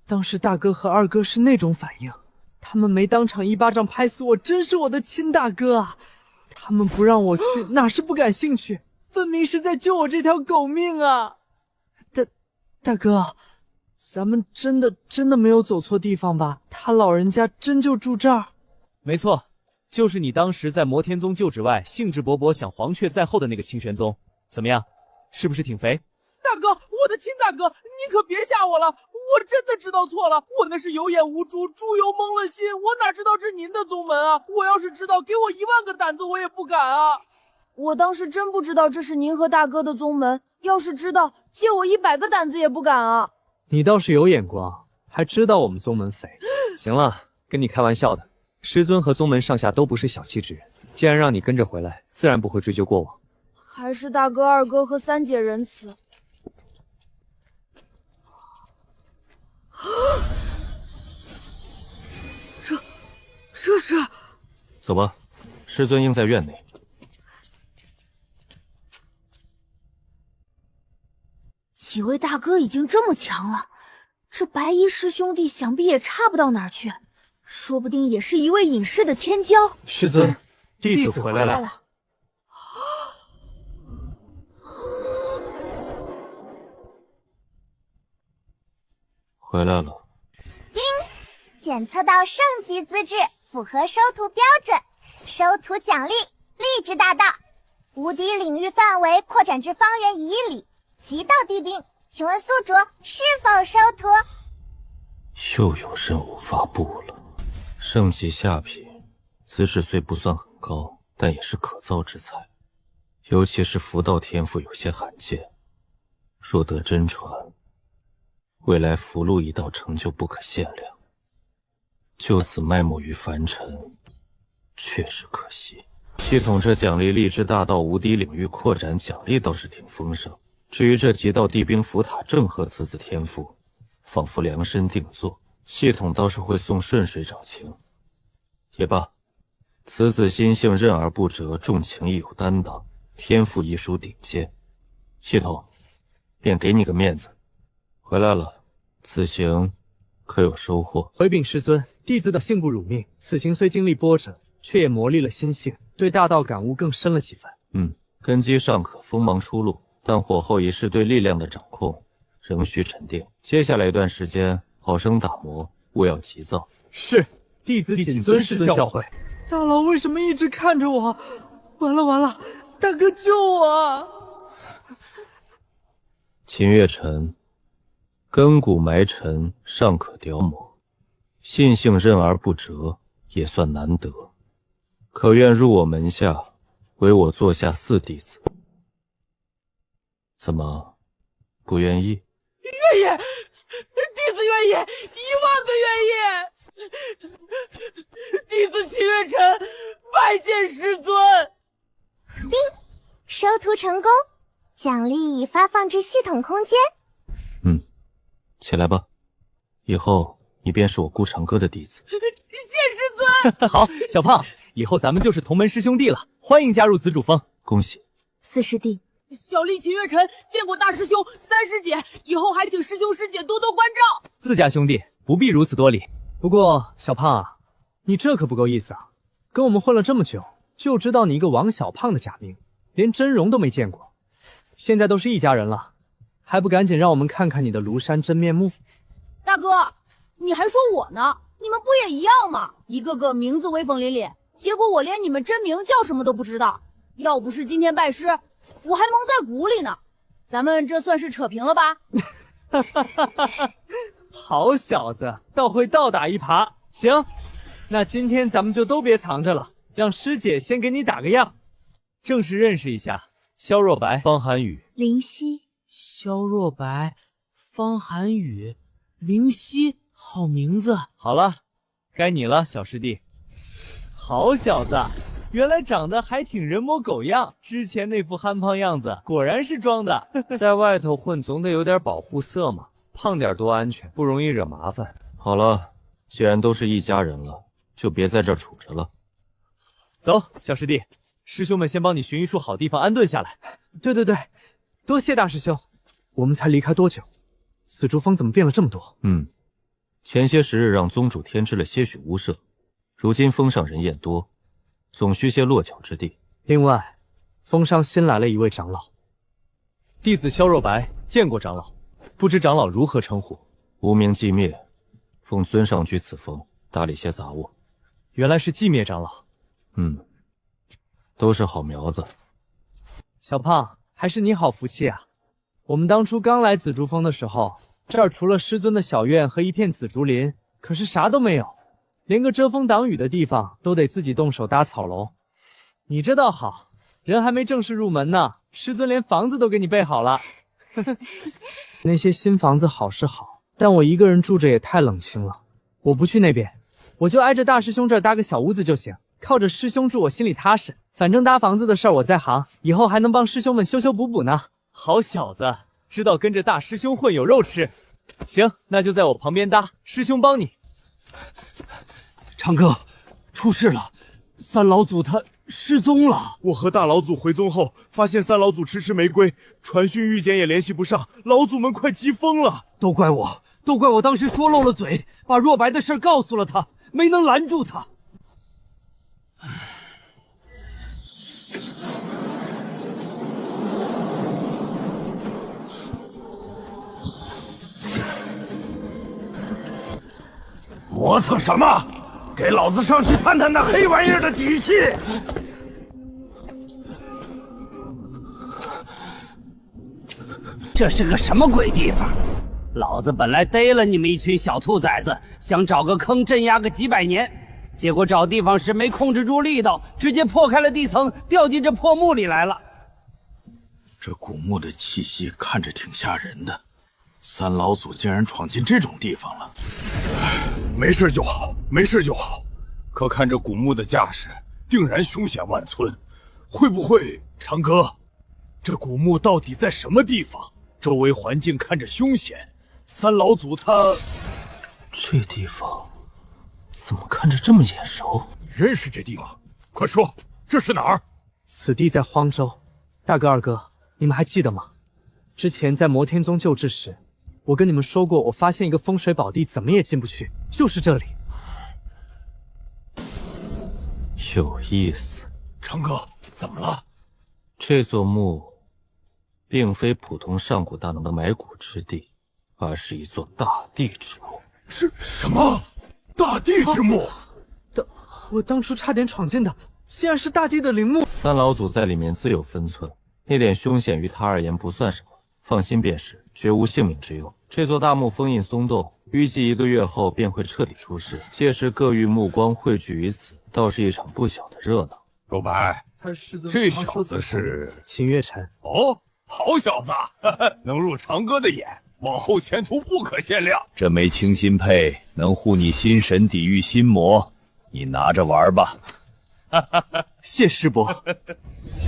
当时大哥和二哥是那种反应，他们没当场一巴掌拍死我，真是我的亲大哥啊！他们不让我去，哪是不感兴趣，分明是在救我这条狗命啊！大哥，咱们真的没有走错地方吧？他老人家真就住这儿？没错，就是你当时在摩天宗旧址外兴致勃勃想黄雀在后的那个清玄宗。怎么样，是不是挺肥？大哥，我的亲大哥，你可别吓我了，我真的知道错了，我那是有眼无珠，猪油蒙了心，我哪知道这您的宗门啊！我要是知道，给我10000个胆子我也不敢啊！我当时真不知道这是您和大哥的宗门，要是知道，借我100个胆子也不敢啊！你倒是有眼光，还知道我们宗门肥。行了，跟你开玩笑的。师尊和宗门上下都不是小气之人，既然让你跟着回来，自然不会追究过往。还是大哥、二哥和三姐仁慈。这是……走吧，师尊应在院内。几位大哥已经这么强了，这白衣师兄弟想必也差不到哪儿去，说不定也是一位隐世的天骄。师尊，弟子回来了。回来了。丁，检测到圣级资质，符合收徒标准，收徒奖励励志大道，无敌领域范围扩展至方圆1亿里，极道地兵，请问宿主是否收徒？又有任务发布了，圣级下品，资质虽不算很高，但也是可造之材，尤其是符道天赋有些罕见，若得真传，未来符箓一道成就不可限量，就此埋没于凡尘，确实可惜。系统这奖励励志大道无敌领域扩展奖励倒是挺丰盛，至于这极道地兵符塔正合此子天赋，仿佛量身定做，系统倒是会送顺水找情。也罢，此子心性韧而不折，重情义有担当，天赋亦属顶尖，系统便给你个面子。回来了，此行可有收获？回禀师尊，弟子的幸不辱命，此行虽经历波折，却也磨砺了心性，对大道感悟更深了几分。根基尚可，锋芒初露，但火候一事对力量的掌控仍需沉淀。接下来一段时间，好生打磨，勿要急躁。是，弟子谨遵师尊教诲。大佬为什么一直看着我？完了，大哥救我啊！秦月尘，根骨埋沉，尚可雕磨，信性韧而不折，也算难得。可愿入我门下，为我做下4弟子？怎么，不愿意？愿意，弟子愿意，10000个愿意。弟子秦月尘拜见师尊。丁，收徒成功，奖励已发放至系统空间。起来吧，以后你便是我顾长歌的弟子。谢师尊。好，小胖，以后咱们就是同门师兄弟了，欢迎加入紫主峰。恭喜。4师弟，小弟秦月尘见过大师兄、3师姐，以后还请师兄师姐多多关照。自家兄弟不必如此多礼。不过小胖啊，你这可不够意思啊！跟我们混了这么久，就知道你一个王小胖的假名，连真容都没见过。现在都是一家人了，还不赶紧让我们看看你的庐山真面目？大哥，你还说我呢？你们不也一样吗？一个个名字威风凛凛，结果我连你们真名叫什么都不知道。要不是今天拜师，我还蒙在鼓里呢。咱们这算是扯平了吧？好小子，倒会倒打一耙。行，那今天咱们就都别藏着了，让师姐先给你打个样，正式认识一下。萧若白、方寒雨、灵犀。萧若白、方寒雨、灵犀，好名字。好了，该你了，小师弟。好小子，原来长得还挺人模狗样，之前那副憨胖样子果然是装的。在外头混总得有点保护色嘛，胖点多安全，不容易惹麻烦。好了，既然都是一家人了，就别在这儿杵着了。走，小师弟，师兄们先帮你寻一处好地方安顿下来。对，多谢大师兄。我们才离开多久，紫竹峰怎么变了这么多？前些时日让宗主添置了些许屋舍，如今峰上人烟多，总需些落脚之地。另外，峰上新来了一位长老，弟子萧若白见过长老，不知长老如何称呼？无名寂灭，奉尊上居此峰，打理些杂物。原来是寂灭长老。都是好苗子。小胖，还是你好福气啊！我们当初刚来紫竹峰的时候，这儿除了师尊的小院和一片紫竹林，可是啥都没有，连个遮风挡雨的地方都得自己动手搭草楼。你这倒好，人还没正式入门呢，师尊连房子都给你备好了。那些新房子好是好，但我一个人住着也太冷清了，我不去那边，我就挨着大师兄这儿搭个小屋子就行，靠着师兄住我心里踏实。反正搭房子的事儿我在行，以后还能帮师兄们修修补补呢。好小子，知道跟着大师兄混有肉吃。行，那就在我旁边搭，师兄帮你。长哥，出事了，三老祖他失踪了。我和大老祖回宗后，发现三老祖迟迟没归，传讯御简也联系不上，老祖们快急疯了。都怪我当时说漏了嘴，把若白的事告诉了他，没能拦住他。磨蹭什么？给老子上去探探那黑玩意儿的底细！这是个什么鬼地方？老子本来逮了你们一群小兔崽子，想找个坑镇压个几百年，结果找地方时没控制住力道，直接破开了地层，掉进这破墓里来了。这古墓的气息看着挺吓人的，三老祖竟然闯进这种地方了。没事就好，没事就好。可看这古墓的架势，定然凶险万村。会不会，长哥，这古墓到底在什么地方？周围环境看着凶险，三老祖他……这地方怎么看着这么眼熟？你认识这地方？快说，这是哪儿？此地在荒州。大哥二哥，你们还记得吗？之前在摩天宗救治时，我跟你们说过，我发现一个风水宝地，怎么也进不去，就是这里。有意思。长哥，怎么了？这座墓并非普通上古大能的埋骨之地，而是一座大地之墓。是什么？大地之墓？我当初差点闯进的，竟然是大地的陵墓。三老祖在里面自有分寸，那点凶险于他而言不算什么，放心便是，绝无性命之忧。这座大墓封印松动，预计1个月后便会彻底出世，届时各域目光汇聚于此，倒是一场不小的热闹。若白，这小子是秦月辰。哦，好小子，能入长哥的眼，往后前途不可限量。这枚清心佩能护你心神，抵御心魔，你拿着玩吧。谢师伯。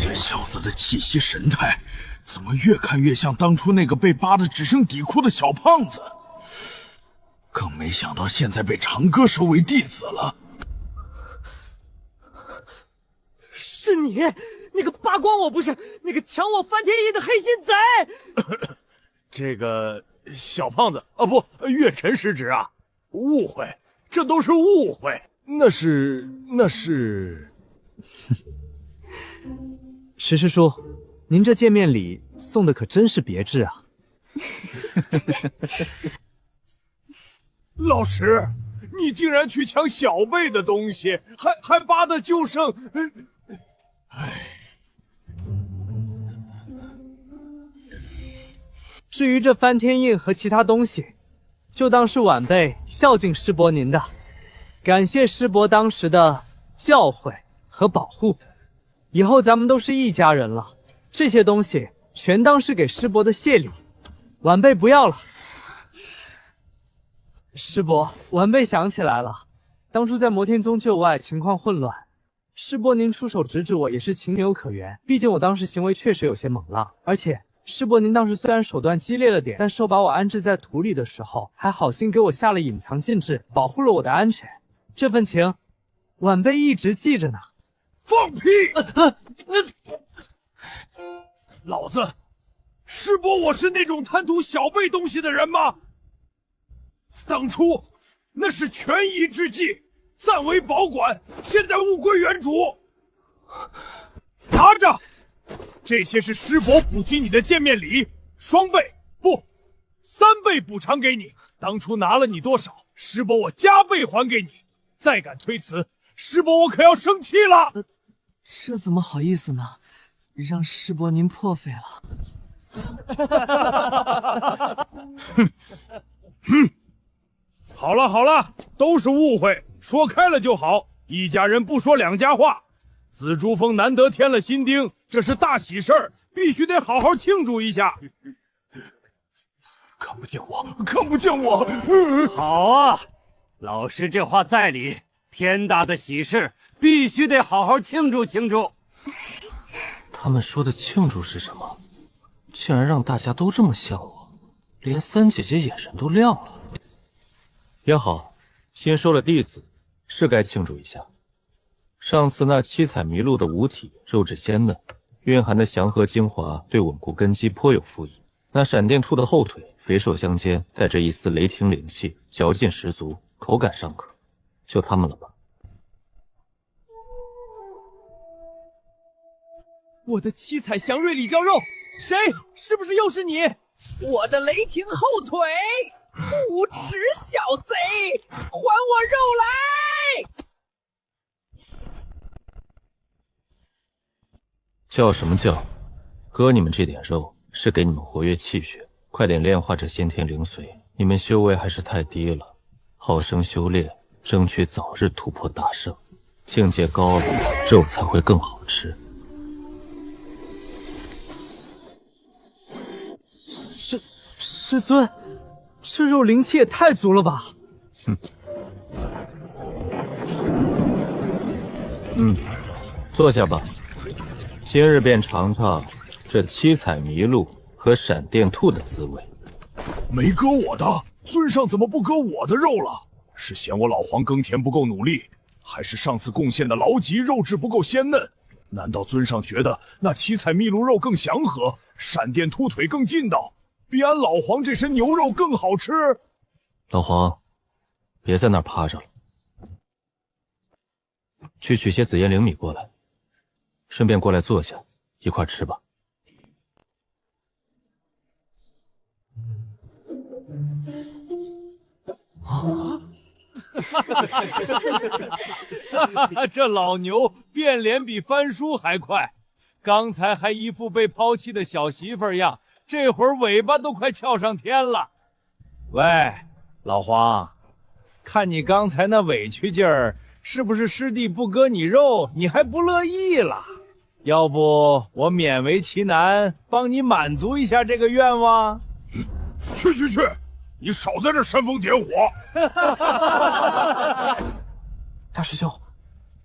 这小子的气息神态，怎么越看越像当初那个被扒得只剩底裤的小胖子？更没想到现在被长哥收为弟子了。是你，那个扒光我不是，那个抢我翻天印的黑心贼！这个小胖子啊，不，月辰失职啊，误会，这都是误会。那是石师叔，您这见面礼送的可真是别致啊！老石，你竟然去抢小辈的东西，还扒的就剩……至于这翻天印和其他东西，就当是晚辈孝敬师伯您的，感谢师伯当时的教诲和保护。以后咱们都是一家人了，这些东西全当是给师伯的谢礼，晚辈不要了。师伯，晚辈想起来了，当初在摩天宗救外，情况混乱，师伯您出手直指我也是情有可原，毕竟我当时行为确实有些猛浪，而且师伯您当时虽然手段激烈了点，但兽把我安置在土里的时候，还好心给我下了隐藏禁制，保护了我的安全。这份情，晚辈一直记着呢。放屁！老子，师伯我是那种贪图小辈东西的人吗？当初那是权宜之计，暂为保管，现在物归原主。拿着，这些是师伯抚恤你的见面礼，双倍不，3倍补偿给你。当初拿了你多少，师伯我加倍还给你。再敢推辞，师伯我可要生气了。这怎么好意思呢？让师伯您破费了。好了好了，都是误会，说开了就好。一家人不说两家话。紫珠峰难得添了新丁，这是大喜事儿，必须得好好庆祝一下。看不见我，看不见我。好啊，老师这话在理，天大的喜事，必须得好好庆祝庆祝。他们说的庆祝是什么？竟然让大家都这么像我，连三姐姐眼神都亮了。也好，新收了弟子，是该庆祝一下。上次那七彩麋鹿的五体肉质鲜嫩，蕴含的祥和精华对稳固根基颇有赋益。那闪电兔的后腿肥瘦相间，带着一丝雷霆灵气，嚼劲十足，口感尚可。就他们了吧。我的七彩祥瑞里焦肉，谁？是不是又是你？我的雷霆后腿，无耻小贼，还我肉来！叫什么叫？割你们这点肉是给你们活跃气血，快点炼化这先天灵髓。你们修为还是太低了，好生修炼，争取早日突破大圣。境界高了，肉才会更好吃。师尊，这肉灵气也太足了吧！坐下吧。今日便尝尝这七彩麋鹿和闪电兔的滋味。没割我的，尊上怎么不割我的肉了？是嫌我老黄耕田不够努力，还是上次贡献的劳吉肉质不够鲜嫩？难道尊上觉得那七彩麋鹿肉更祥和，闪电兔腿更劲道，比俺老黄这身牛肉更好吃？老黄，别在那儿趴着了，去取些紫烟灵米过来，顺便过来坐下，一块吃吧。这老牛变脸比翻书还快，刚才还一副被抛弃的小媳妇样，这会儿尾巴都快翘上天了。喂，老黄，看你刚才那委屈劲儿，是不是师弟不割你肉，你还不乐意了？要不我勉为其难，帮你满足一下这个愿望？去，你少在这煽风点火！大师兄，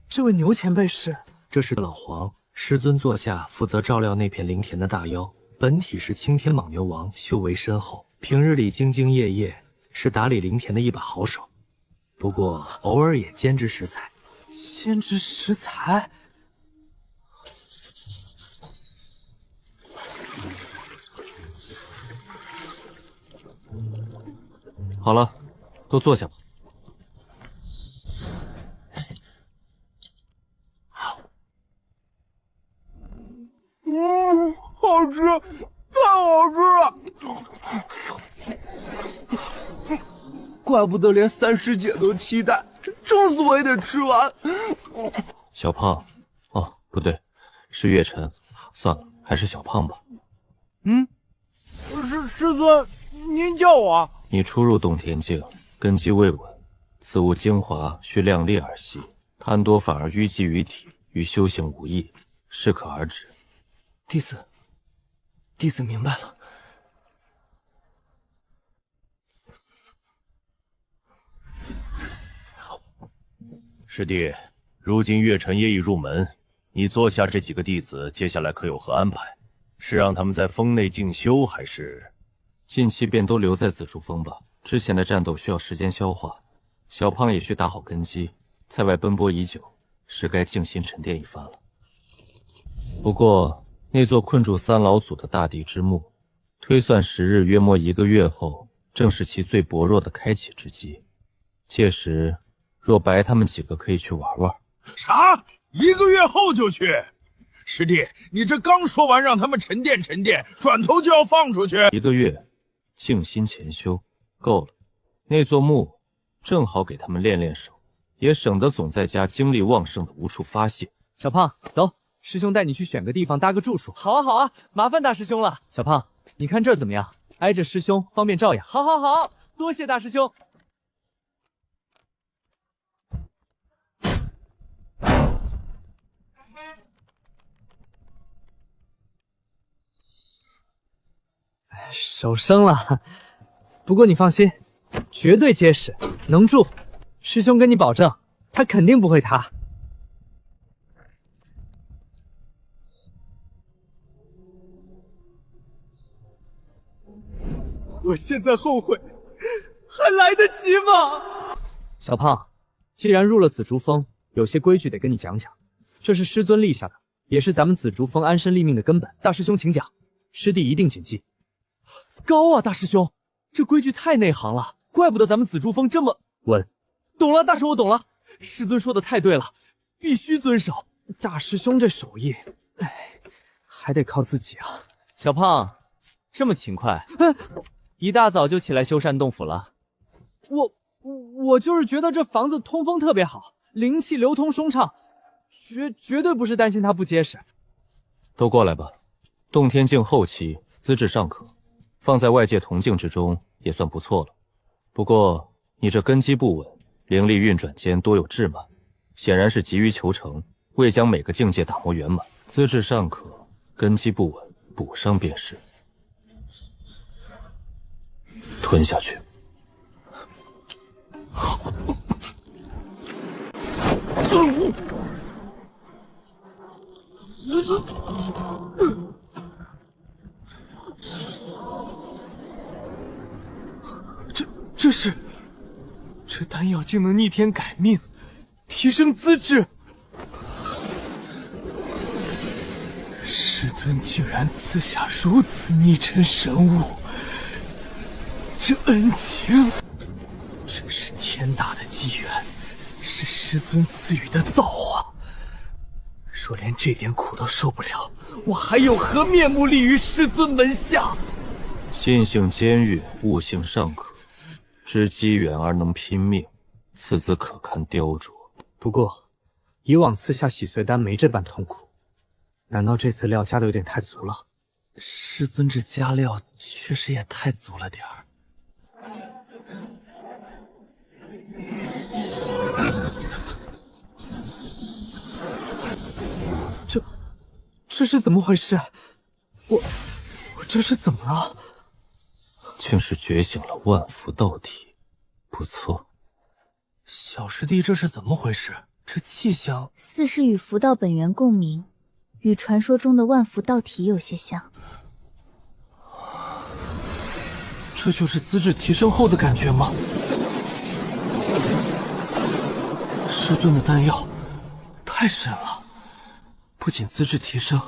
这位牛前辈是？这是老黄，师尊座下负责照料那片灵田的大妖，本体是青天蟒牛王，修为深厚，平日里兢兢业业，是打理灵田的一把好手。不过偶尔也兼职食材。兼职食材？好了，都坐下吧。好吃，太好吃了！怪不得连三师姐都期待，撑死我也得吃完。小胖，哦，不对，是月晨。算了，还是小胖吧。师尊，您叫我。你初入洞天境，根基未稳，此物精华需量力而吸，贪多反而淤积于体，与修行无益，适可而止。弟子明白了。师弟，如今月晨业已入门，你座下这几个弟子接下来可有何安排？是让他们在峰内进修，还是近期便都留在紫竹峰吧？之前的战斗需要时间消化，小胖也需打好根基。在外奔波已久，是该静心沉淀一番了。不过，那座困住三老祖的大地之墓，推算时日约莫1个月后，正是其最薄弱的开启之机。届时，若白他们几个可以去玩玩。啥？1个月后就去？师弟，你这刚说完让他们沉淀沉淀，转头就要放出去。1个月，静心潜修，够了。那座墓正好给他们练练手，也省得总在家精力旺盛的无处发泄。小胖，走，师兄带你去选个地方搭个住处。好啊，好啊，麻烦大师兄了。小胖，你看这儿怎么样？挨着师兄，方便照养。好，好，好，多谢大师兄。手生了，不过你放心，绝对结实，能住。师兄跟你保证，他肯定不会塌。我现在后悔，还来得及吗？小胖，既然入了紫竹峰，有些规矩得跟你讲讲。这是师尊立下的，也是咱们紫竹峰安身立命的根本。大师兄请讲，师弟一定谨记。高啊，大师兄，这规矩太内行了，怪不得咱们紫竹峰这么稳。懂了，大师，我懂了。师尊说的太对了，必须遵守。大师兄这手艺，还得靠自己啊。小胖，这么勤快，一大早就起来修缮洞府了。我就是觉得这房子通风特别好，灵气流通顺畅，绝对不是担心它不结实。都过来吧，洞天境后期资质尚可，放在外界铜镜之中也算不错了。不过你这根基不稳，灵力运转间多有滞慢，显然是急于求成，未将每个境界打磨圆满。资质尚可，根基不稳，补上便是。吞下去。这丹药竟能逆天改命，提升资质。师尊竟然赐下如此逆尘神物，这恩情，真是天大的机缘，是师尊赐予的造化。若连这点苦都受不了，我还有何面目立于师尊门下？心性坚韧，悟性尚可，知机缘而能拼命，此子可堪雕琢。不过，以往赐下洗髓丹没这般痛苦，难道这次料加的有点太足了？师尊这加料确实也太足了点儿。这是怎么回事？我这是怎么了？竟是觉醒了万符道体，不错。小师弟，这是怎么回事？这气象似是与符道本源共鸣，与传说中的万符道体有些像。这就是资质提升后的感觉吗？师尊的丹药太神了，不仅资质提升，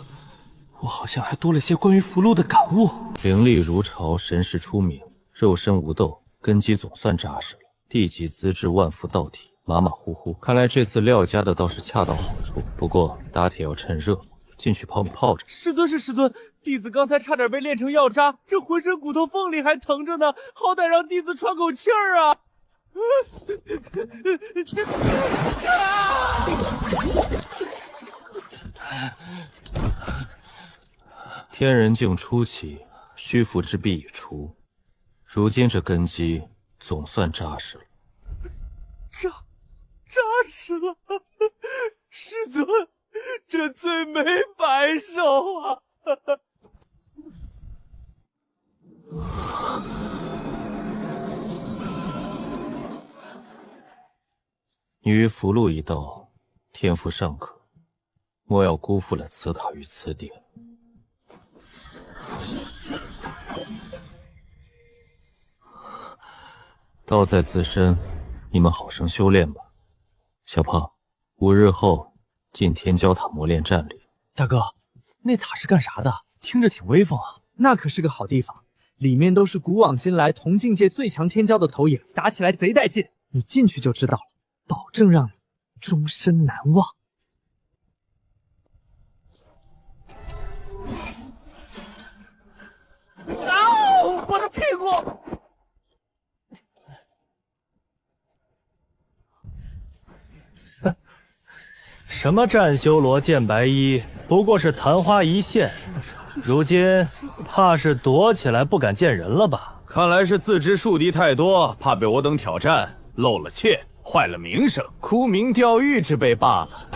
我好像还多了些关于符箓的感悟。灵力如潮，神识出名，肉身无斗，根基总算扎实了。地级资质万符道体，马马虎虎。看来这次料加的倒是恰到好处。不过打铁要趁热，进去泡着。师尊是师尊，弟子刚才差点被炼成药渣，这浑身骨头缝里还疼着呢，好歹让弟子喘口气儿啊！天人境初期，虚浮之弊已除，如今这根基总算扎实了。扎实了，师尊，这罪没白受啊！你于符箓一道，天赋尚可，莫要辜负了此塔与此点。道在自身，你们好生修炼吧。小胖，5日后进天骄塔磨练战力。大哥，那塔是干啥的？听着挺威风啊。那可是个好地方，里面都是古往今来同境界最强天骄的投影，打起来贼带劲。你进去就知道了，保证让你终身难忘。我的屁股！什么战修罗、剑白衣，不过是昙花一现。如今怕是躲起来不敢见人了吧？看来是自知树敌太多，怕被我等挑战，露了怯，坏了名声，沽名钓誉之辈罢了。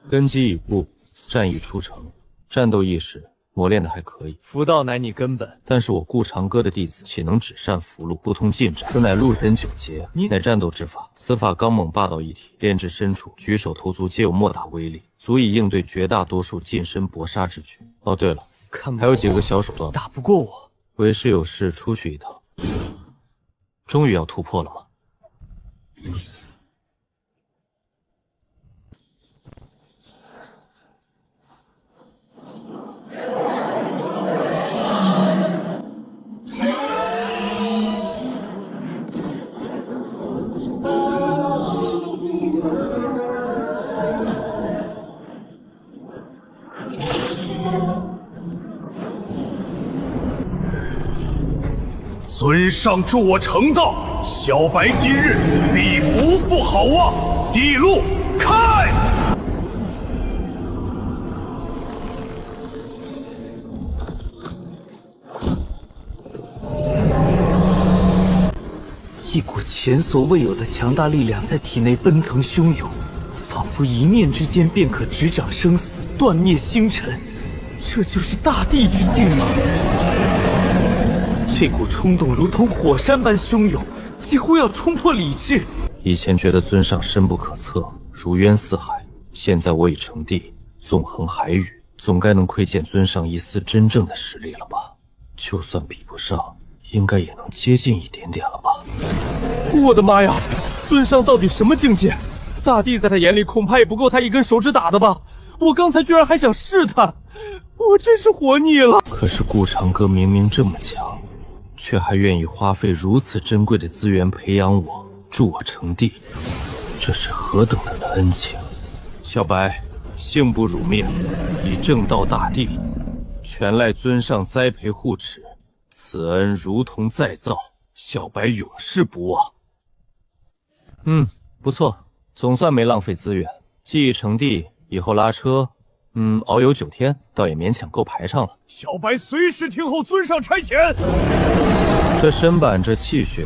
根基已固，战意出城，战斗意识磨练的还可以。福道乃你根本，但是我顾长歌的弟子岂能只善符箓不通近战？此乃陆神九节，乃战斗之法。此法刚猛霸道一体，炼至深处，举手投足皆有莫大威力，足以应对绝大多数近身搏杀之举。哦，对了，还有几个小手段，打不过我。为师有事出去一趟。终于要突破了吗？尊上助我成道，小白今日必不负好望。地路开！一股前所未有的强大力量在体内奔腾汹涌，仿佛一念之间便可执掌生死，断灭星辰。这就是大地之境吗？这股冲动如同火山般汹涌，几乎要冲破理智。以前觉得尊上深不可测，如渊似海，现在我已成帝，纵横海宇，总该能窥见尊上一丝真正的实力了吧？就算比不上，应该也能接近一点点了吧？我的妈呀，尊上到底什么境界？大帝在他眼里恐怕也不够他一根手指打的吧？我刚才居然还想试探，我真是活腻了。可是顾长歌明明这么强，却还愿意花费如此珍贵的资源培养我，助我成帝，这是何等的恩情！小白，幸不辱命，已正道大帝，全赖尊上栽培护持，此恩如同再造，小白永世不忘。不错，总算没浪费资源。既已成帝，以后拉车，遨游9天，倒也勉强够排场了。小白随时听候尊上差遣。这身板这气血，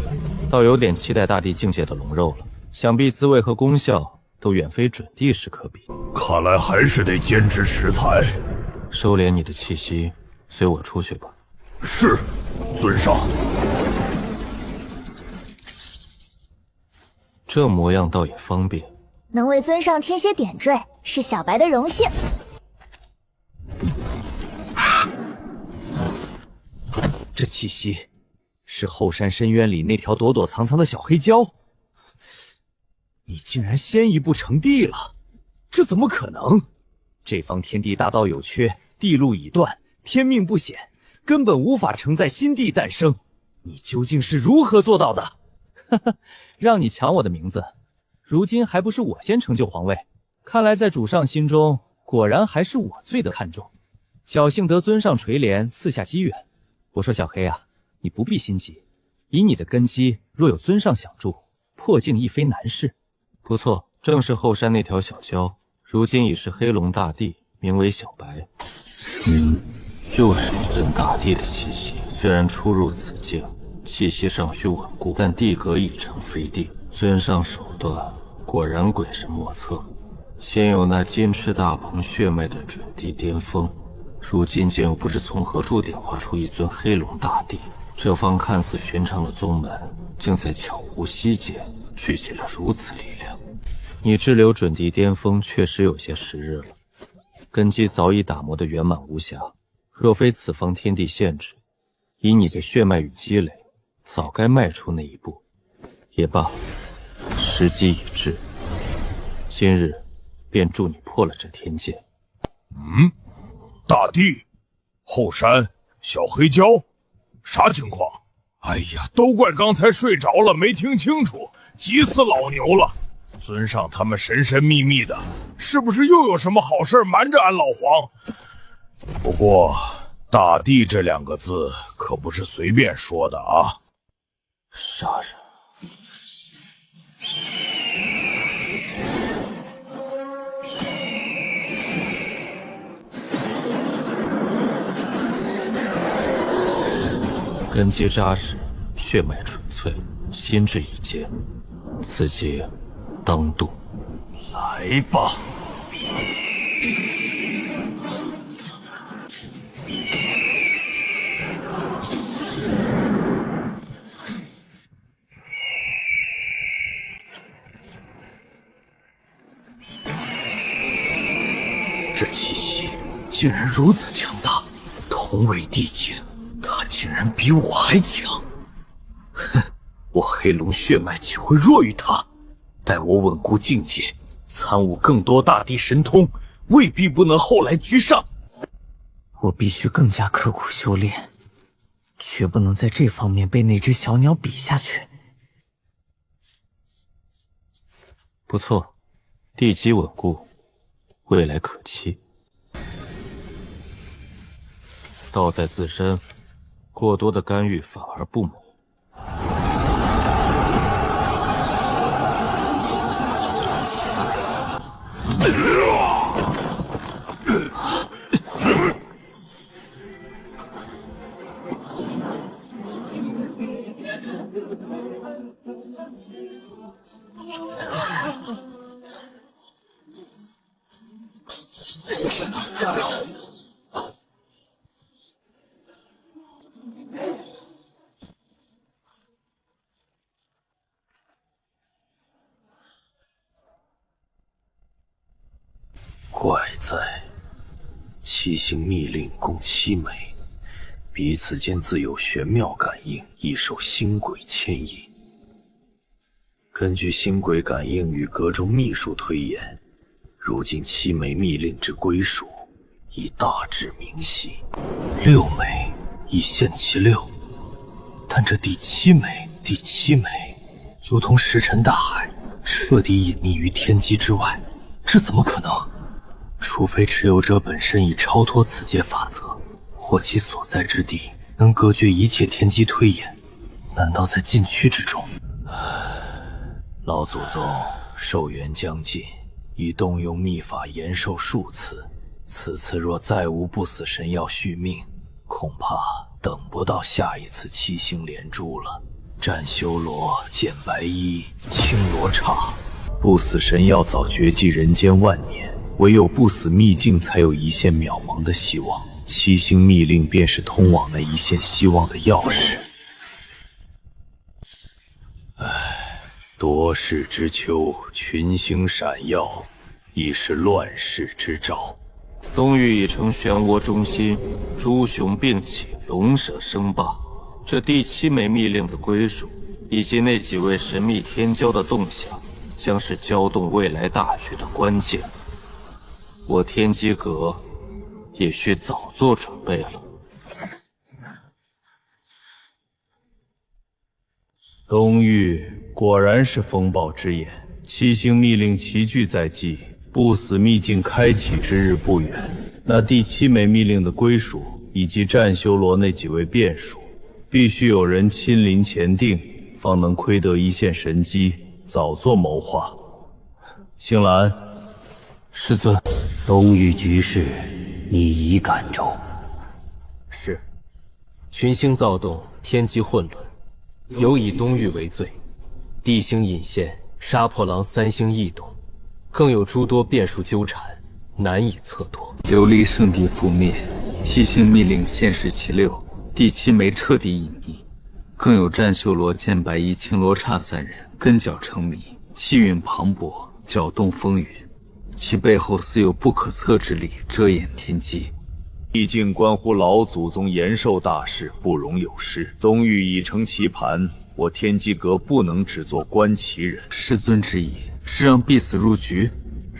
倒有点期待大帝境界的龙肉了。想必滋味和功效都远非准帝时可比。看来还是得兼职食材。收敛你的气息，随我出去吧。是，尊上。这模样倒也方便，能为尊上添些点缀，是小白的荣幸。这气息是后山深渊里那条躲躲藏藏的小黑蛟。你竟然先一步成帝了，这怎么可能？这方天地大道有缺，地路已断，天命不显，根本无法承载新帝诞生。你究竟是如何做到的？哈哈，让你抢我的名字，如今还不是我先成就皇位？看来在主上心中，果然还是我最得看重。侥幸得尊上垂怜，赐下机缘。我说小黑啊，你不必心急，以你的根基，若有尊上相助，破境亦非难事。不错，正是后山那条小蛟，如今已是黑龙大帝，名为小白。又是一阵大帝的气息，虽然初入此境，气息尚需稳固，但地格已成非帝。尊上手段果然鬼神莫测，先有那金翅大鹏血脉的准帝巅峰，如今竟又不知从何处点化出一尊黑龙大帝。这方看似寻常的宗门，竟在悄无息间聚集了如此力量。你滞留准帝巅峰确实有些时日了。根基早已打磨得圆满无瑕，若非此方天地限制，以你的血脉与积累，早该迈出那一步。也罢，时机已至，今日便助你破了这天界。大帝，后山小黑蛟，啥情况？哎呀，都怪刚才睡着了，没听清楚，急死老牛了。尊上他们神神秘秘的，是不是又有什么好事瞒着俺老黄？不过大帝这2个字可不是随便说的啊。杀人！根基扎实，血脉纯粹，心智已坚，此劫当渡。来吧！这气息竟然如此强大，同为地境，他竟然比我还强。哼，我黑龙血脉岂会弱于他？待我稳固境界，参悟更多大地神通，未必不能后来居上。我必须更加刻苦修炼，绝不能在这方面被那只小鸟比下去。不错，地基稳固，未来可期。道在自身，过多的干预反而不美。怪哉，七星密令共7枚，彼此间自有玄妙感应，亦受星轨牵引。根据星轨感应与阁中秘术推演，如今7枚密令之归属已大致明晰。6枚已现其6，但这第7枚如同石沉大海，彻底隐匿于天机之外，这怎么可能？除非持有者本身已超脱此界法则，或其所在之地能隔绝一切天机推演。难道在禁区之中？老祖宗寿元将近，已动用秘法延寿数次，此次若再无不死神药续命，恐怕等不到下一次7星连珠了。战修罗、剑白衣、青罗刹，不死神药早绝迹人间万年，唯有不死秘境才有一线渺茫的希望。7星密令便是通往那一线希望的钥匙。多事之秋，群星闪耀，已是乱世之兆。东域已成漩涡中心，诸雄并起，龙蛇生霸。这第7枚密令的归属，以及那几位神秘天骄的动向，将是搅动未来大局的关键。我天机阁也需早做准备了。东域果然是风暴之眼，7星密令齐聚在即，不死秘境开启之日不远。那第7枚密令的归属以及战修罗那几位变数，必须有人亲临前定，方能窥得一线神机，早做谋划。星兰，师尊，东域局势你已感受。是，群星躁动，天机混乱，有以东域为最，地星隐现，杀破狼3星异动，更有诸多变数纠缠，难以测度。琉璃圣地覆灭，7星密令现世其6，第7枚彻底隐匿，更有战修罗、剑白衣、青罗刹3人跟脚成谜，气运磅礴，搅动风云。其背后似有不可测之力遮掩天机。毕竟关乎老祖宗延寿大事，不容有失。东域已成棋盘，我天机阁不能只做观棋人。师尊之意是让必死入局？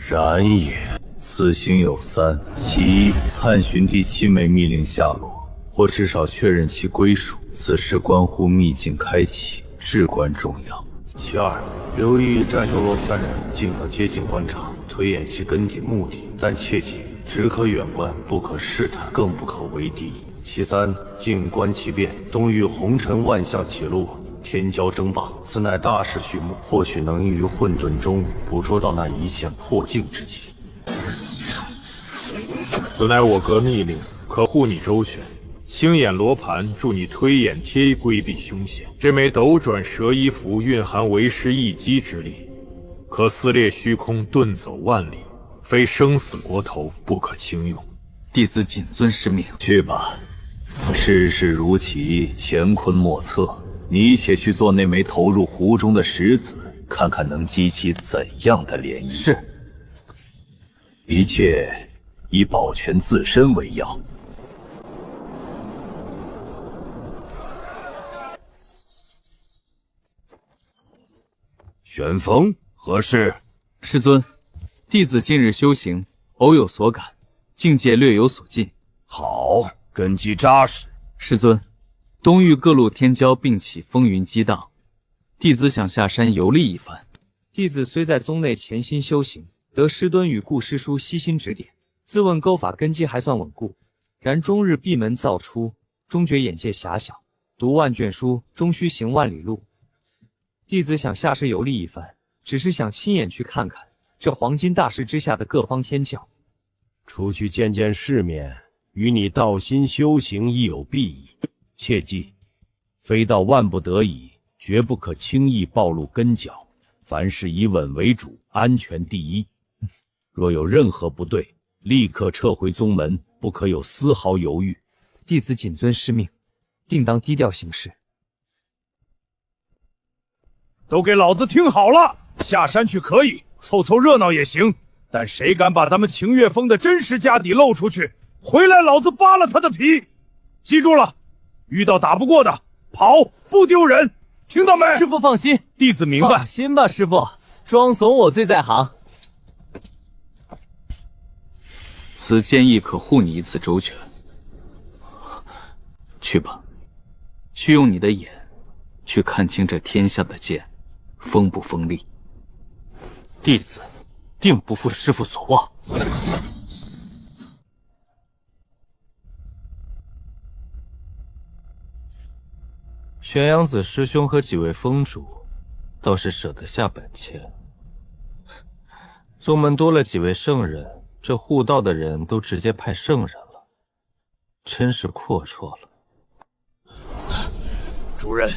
然也。此行有三：其一，探寻第7枚密令下落，或至少确认其归属，此事关乎秘境开启，至关重要。其二，留意战修罗3人，尽可接近观察，推演其根底目的，但切记只可远观，不可试探，更不可为敌。其三，静观其变，东域红尘万象起落，天骄争霸，此乃大事序幕，或许能于混沌中捕捉到那一线破境之机。此乃我阁密令，可护你周全。星眼罗盘助你推演天衣，规避凶险。这枚斗转蛇衣符蕴含为师一击之力，可撕裂虚空，遁走万里，非生死国头，不可轻用。弟子谨遵师命。去吧，世事如棋，乾坤莫测。你且去做那枚投入湖中的石子，看看能激起怎样的涟漪。是。一切以保全自身为要。玄风，何事？师尊，弟子近日修行，偶有所感，境界略有所进。好，根基扎实。师尊，东域各路天骄并起，风云激荡，弟子想下山游历一番。弟子虽在宗内潜心修行，得师敦与顾师叔悉心指点，自问钩法根基还算稳固，然终日闭门造出，终觉眼界狭小，读万卷书，终须行万里路。弟子想下世游历一番，只是想亲眼去看看这黄金大石之下的各方天教。出去见见世面，与你道心修行亦有裨益。切记，非到万不得已，绝不可轻易暴露根脚。凡事以稳为主，安全第一。若有任何不对，立刻撤回宗门，不可有丝毫犹豫。弟子谨遵师命，定当低调行事。都给老子听好了，下山去可以，凑凑热闹也行，但谁敢把咱们晴月峰的真实家底露出去，回来老子扒了他的皮！记住了，遇到打不过的，跑，不丢人，听到没？师父放心，弟子明白。放心吧，师父，装怂我最在行。此剑亦可护你一次周全。去吧，去用你的眼，去看清这天下的剑锋不锋利。弟子定不负师父所望。玄阳子师兄和几位峰主倒是舍得下本钱，宗门多了几位圣人，这护道的人都直接派圣人了，真是阔绰了。主人，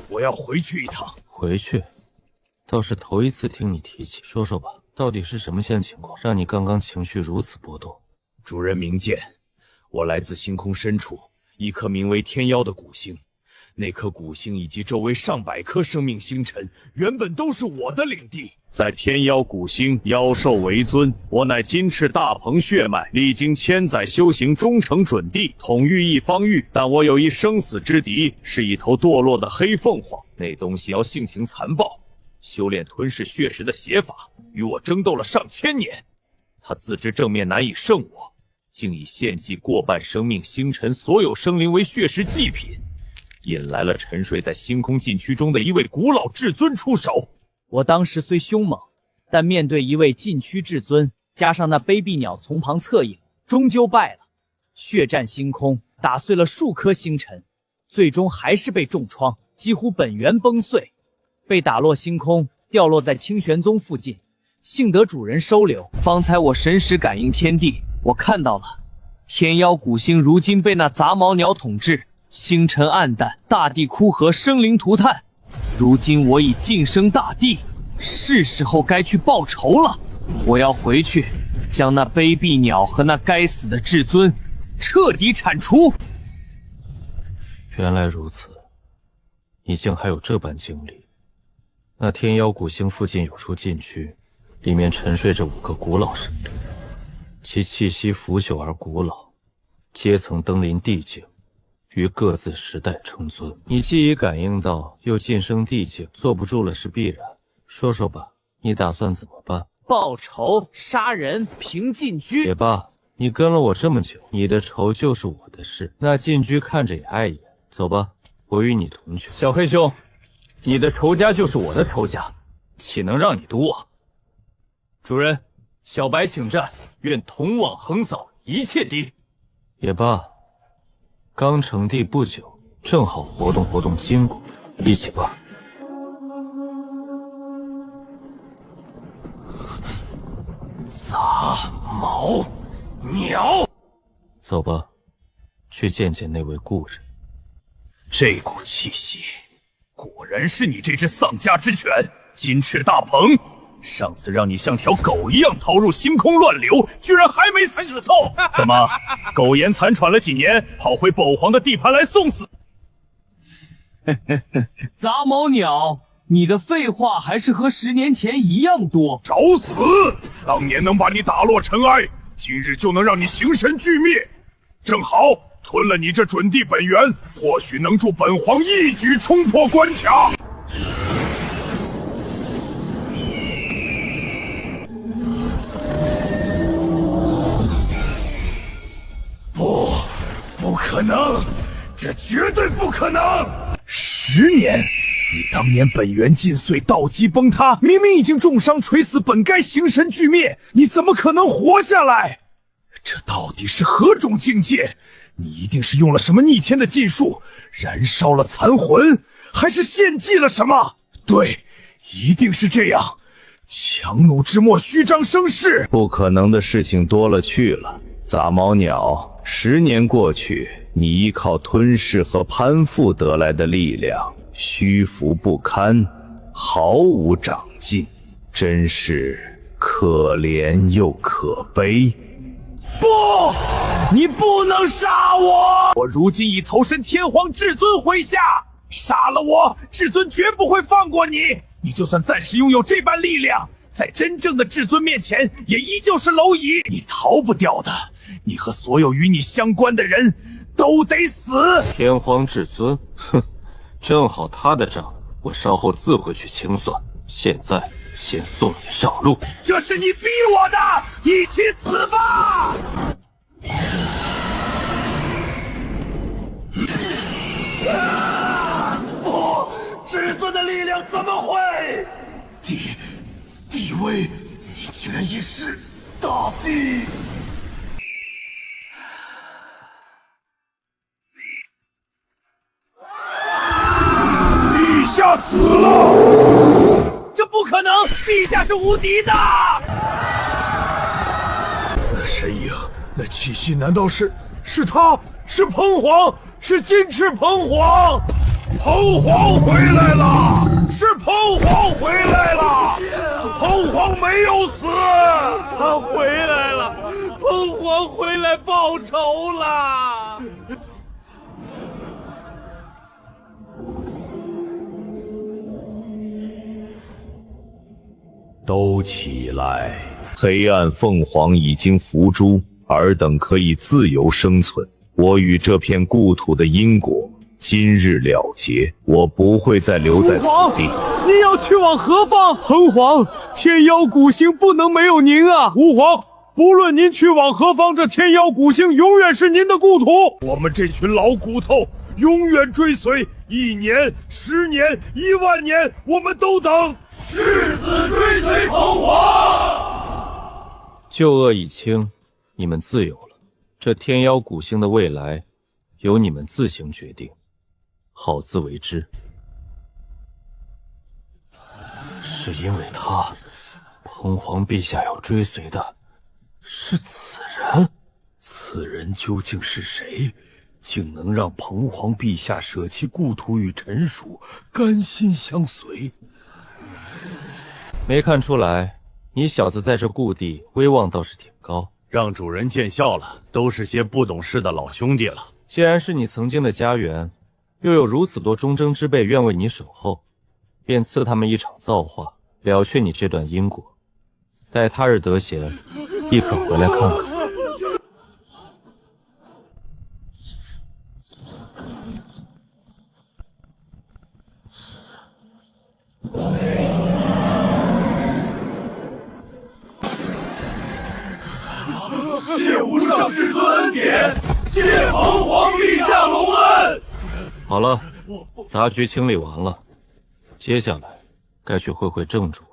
我要回去一趟。回去？倒是头一次听你提起，说说吧，到底是什么现情况，让你刚刚情绪如此波动？主人明鉴，我来自星空深处一颗名为天妖的古星，那颗古星以及周围上百颗生命星辰，原本都是我的领地。在天妖古星，妖兽为尊，我乃金翅大鹏血脉，历经千载修行，终成准帝，统御一方域。但我有一生死之敌，是一头堕落的黑凤凰。那东西要性情残暴，修炼吞噬血石的邪法，与我争斗了上千年。他自知正面难以胜我，竟以献祭过半生命星辰所有生灵为血石祭品，引来了沉睡在星空禁区中的一位古老至尊出手。我当时虽凶猛，但面对一位禁区至尊，加上那卑鄙鸟从旁侧影，终究败了。血战星空，打碎了数颗星辰，最终还是被重创，几乎本源崩碎，被打落星空，掉落在清玄宗附近。幸得主人收留，方才我神识感应天地，我看到了天妖古星如今被那杂毛鸟统治，星辰暗淡，大地枯涸，生灵涂炭。如今我已晋升大帝，是时候该去报仇了。我要回去，将那卑鄙鸟和那该死的至尊彻底铲除。原来如此，你竟还有这般经历。那天妖古星附近有处禁区，里面沉睡着5个古老圣地，其气息腐朽而古老，阶层登临地境，于各自时代称尊。你既已感应到，又晋升地境，坐不住了是必然。说说吧，你打算怎么办？报仇、杀人、平禁区。也罢，你跟了我这么久，你的仇就是我的事。那禁区看着也碍眼，走吧，我与你同去。小黑兄，你的仇家就是我的仇家，岂能让你毒我？主人，小白请战，愿同往横扫一切敌。也罢，刚成帝不久，正好活动活动筋骨，一起吧。杂毛鸟，走吧，去见见那位故人。这股气息，果然是你这只丧家之犬，金翅大鹏。上次让你像条狗一样逃入星空乱流，居然还没死透！怎么，苟延残喘了几年，跑回保皇的地盘来送死？杂毛鸟，你的废话还是和10年前一样多。找死！当年能把你打落尘埃，今日就能让你形神俱灭。正好吞了你这准地本源，或许能助本皇一举冲破关卡。不可能，这绝对不可能！10年，你当年本源尽碎，道基崩塌，明明已经重伤垂死，本该形神俱灭，你怎么可能活下来？这到底是何种境界？你一定是用了什么逆天的禁术，燃烧了残魂，还是献祭了什么？对，一定是这样。强弩之末，虚张声势。不可能的事情多了去了。杂毛鸟，10年过去，你依靠吞噬和攀附得来的力量，虚浮不堪，毫无长进，真是可怜又可悲。不，你不能杀我！我如今已投身天皇至尊麾下，杀了我，至尊绝不会放过你。你就算暂时拥有这般力量，在真正的至尊面前，也依旧是蝼蚁，你逃不掉的。你和所有与你相关的人都得死！天荒至尊，哼，正好他的账，我稍后自会去清算。现在先送你上路。这是你逼我的，一起死吧！不，至尊的力量怎么会？地位，你竟然一试大帝！陛下死了！这不可能，陛下是无敌的！那身影，那气息，难道是他？是彭皇？是金翅彭皇？彭皇回来了！是彭皇回来了！彭皇没有死，他回来了，彭皇回来报仇了。都起来！黑暗凤凰已经伏诛，尔等可以自由生存。我与这片故土的因果今日了结，我不会再留在此地。你要去往何方？彭皇，天妖古星不能没有您啊！吾皇，不论您去往何方，这天妖古星永远是您的故土。我们这群老骨头永远追随，1年、10年、10000年，我们都等。誓死追随彭皇！旧恶已清，你们自由了。这天妖古星的未来，由你们自行决定，好自为之。是因为他，彭皇陛下要追随的是此人。此人究竟是谁？竟能让彭皇陛下舍弃故土与臣属，甘心相随？没看出来，你小子在这故地威望倒是挺高。让主人见笑了，都是些不懂事的老兄弟了。既然是你曾经的家园，又有如此多忠贞之辈愿为你守候，便赐他们一场造化，了却你这段因果。待他日得闲，亦可回来看看。谢无上至尊恩典，谢鹏皇立下隆恩。好了，杂局清理完了，接下来该去会会正主了。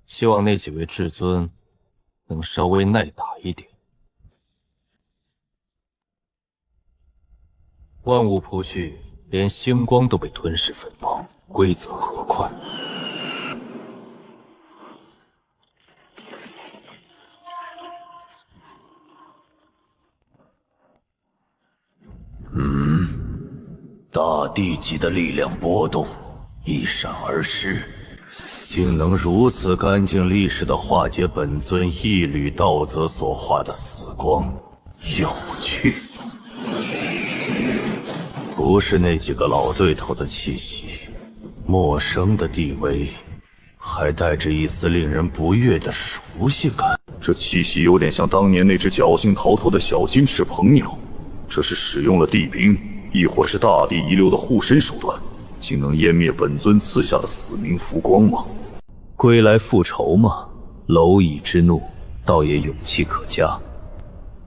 希望那几位至尊能稍微耐打一点。万物铺叙，连星光都被吞噬粉爆，规则何快？大地级的力量波动，一闪而逝，竟能如此干净利实地化解本尊一缕道则所化的死光，有趣。不是那几个老对头的气息，陌生的地位，还带着一丝令人不悦的熟悉感。这气息有点像当年那只侥幸逃脱的小金翅鹏鸟，这是使用了地兵，亦或是大地遗留的护身手段，竟能湮灭本尊赐下的死命符光吗？归来复仇吗？蝼蚁之怒，倒也勇气可嘉。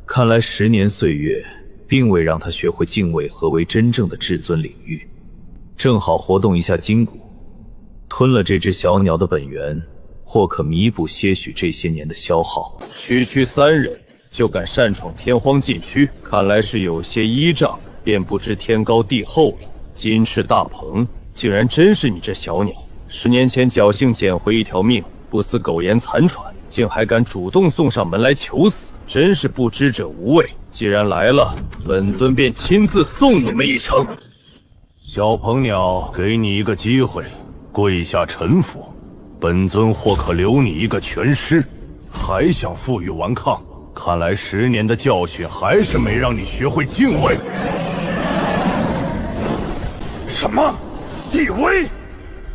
看来10年岁月，并未让他学会敬畏何为真正的至尊领域。正好活动一下筋骨，吞了这只小鸟的本源，或可弥补些许这些年的消耗。区区3人就敢擅闯天荒禁区，看来是有些依仗，便不知天高地厚了。金翅大鹏，竟然真是你这小鸟！10年前侥幸捡回一条命，不死苟延残喘，竟还敢主动送上门来求死，真是不知者无畏。既然来了，本尊便亲自送你们一程。小鹏鸟，给你一个机会，跪下臣服，本尊或可留你一个全尸。还想负隅顽抗？看来10年的教训还是没让你学会敬畏。什么？地威？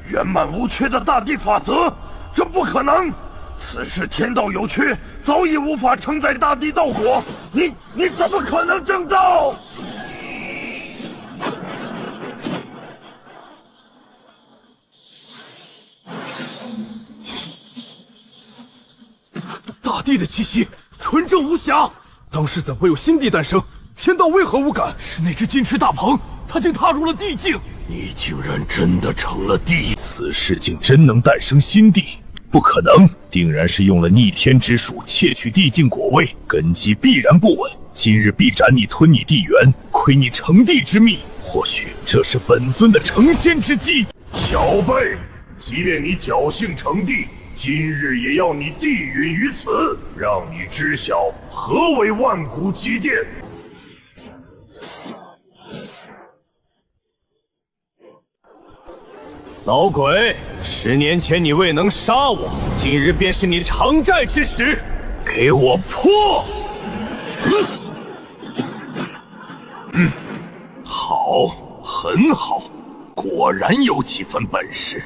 圆满无缺的大地法则？这不可能！此事天道有缺，早已无法承载大地道果。你怎么可能正道？大地的气息纯正无瑕，当时怎会有新地诞生？天道为何无感？是那只金翅大鹏，他竟踏入了地境。你竟然真的成了地，此事竟真能诞生新地？不可能，定然是用了逆天之术窃取地境果位，根基必然不稳。今日必斩你，吞你地元，窥你成地之秘。或许这是本尊的成仙之机。小辈，即便你侥幸成地，今日也要你地陨于此，让你知晓何为万古积淀。老鬼，10年前你未能杀我，今日便是你偿债之时，给我破！好，很好，果然有几分本事，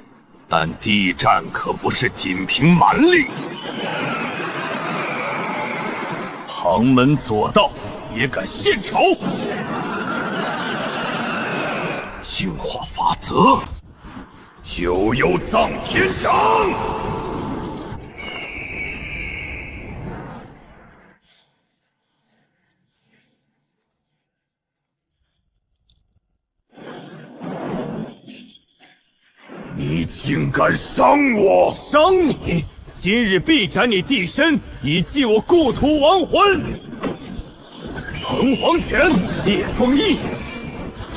但地战可不是仅凭蛮力。旁门左道也敢献丑？净化法则。就有藏天掌！你竟敢伤我！伤你！今日必斩你地身，以祭我故土亡魂！鹏凰拳，烈风翼，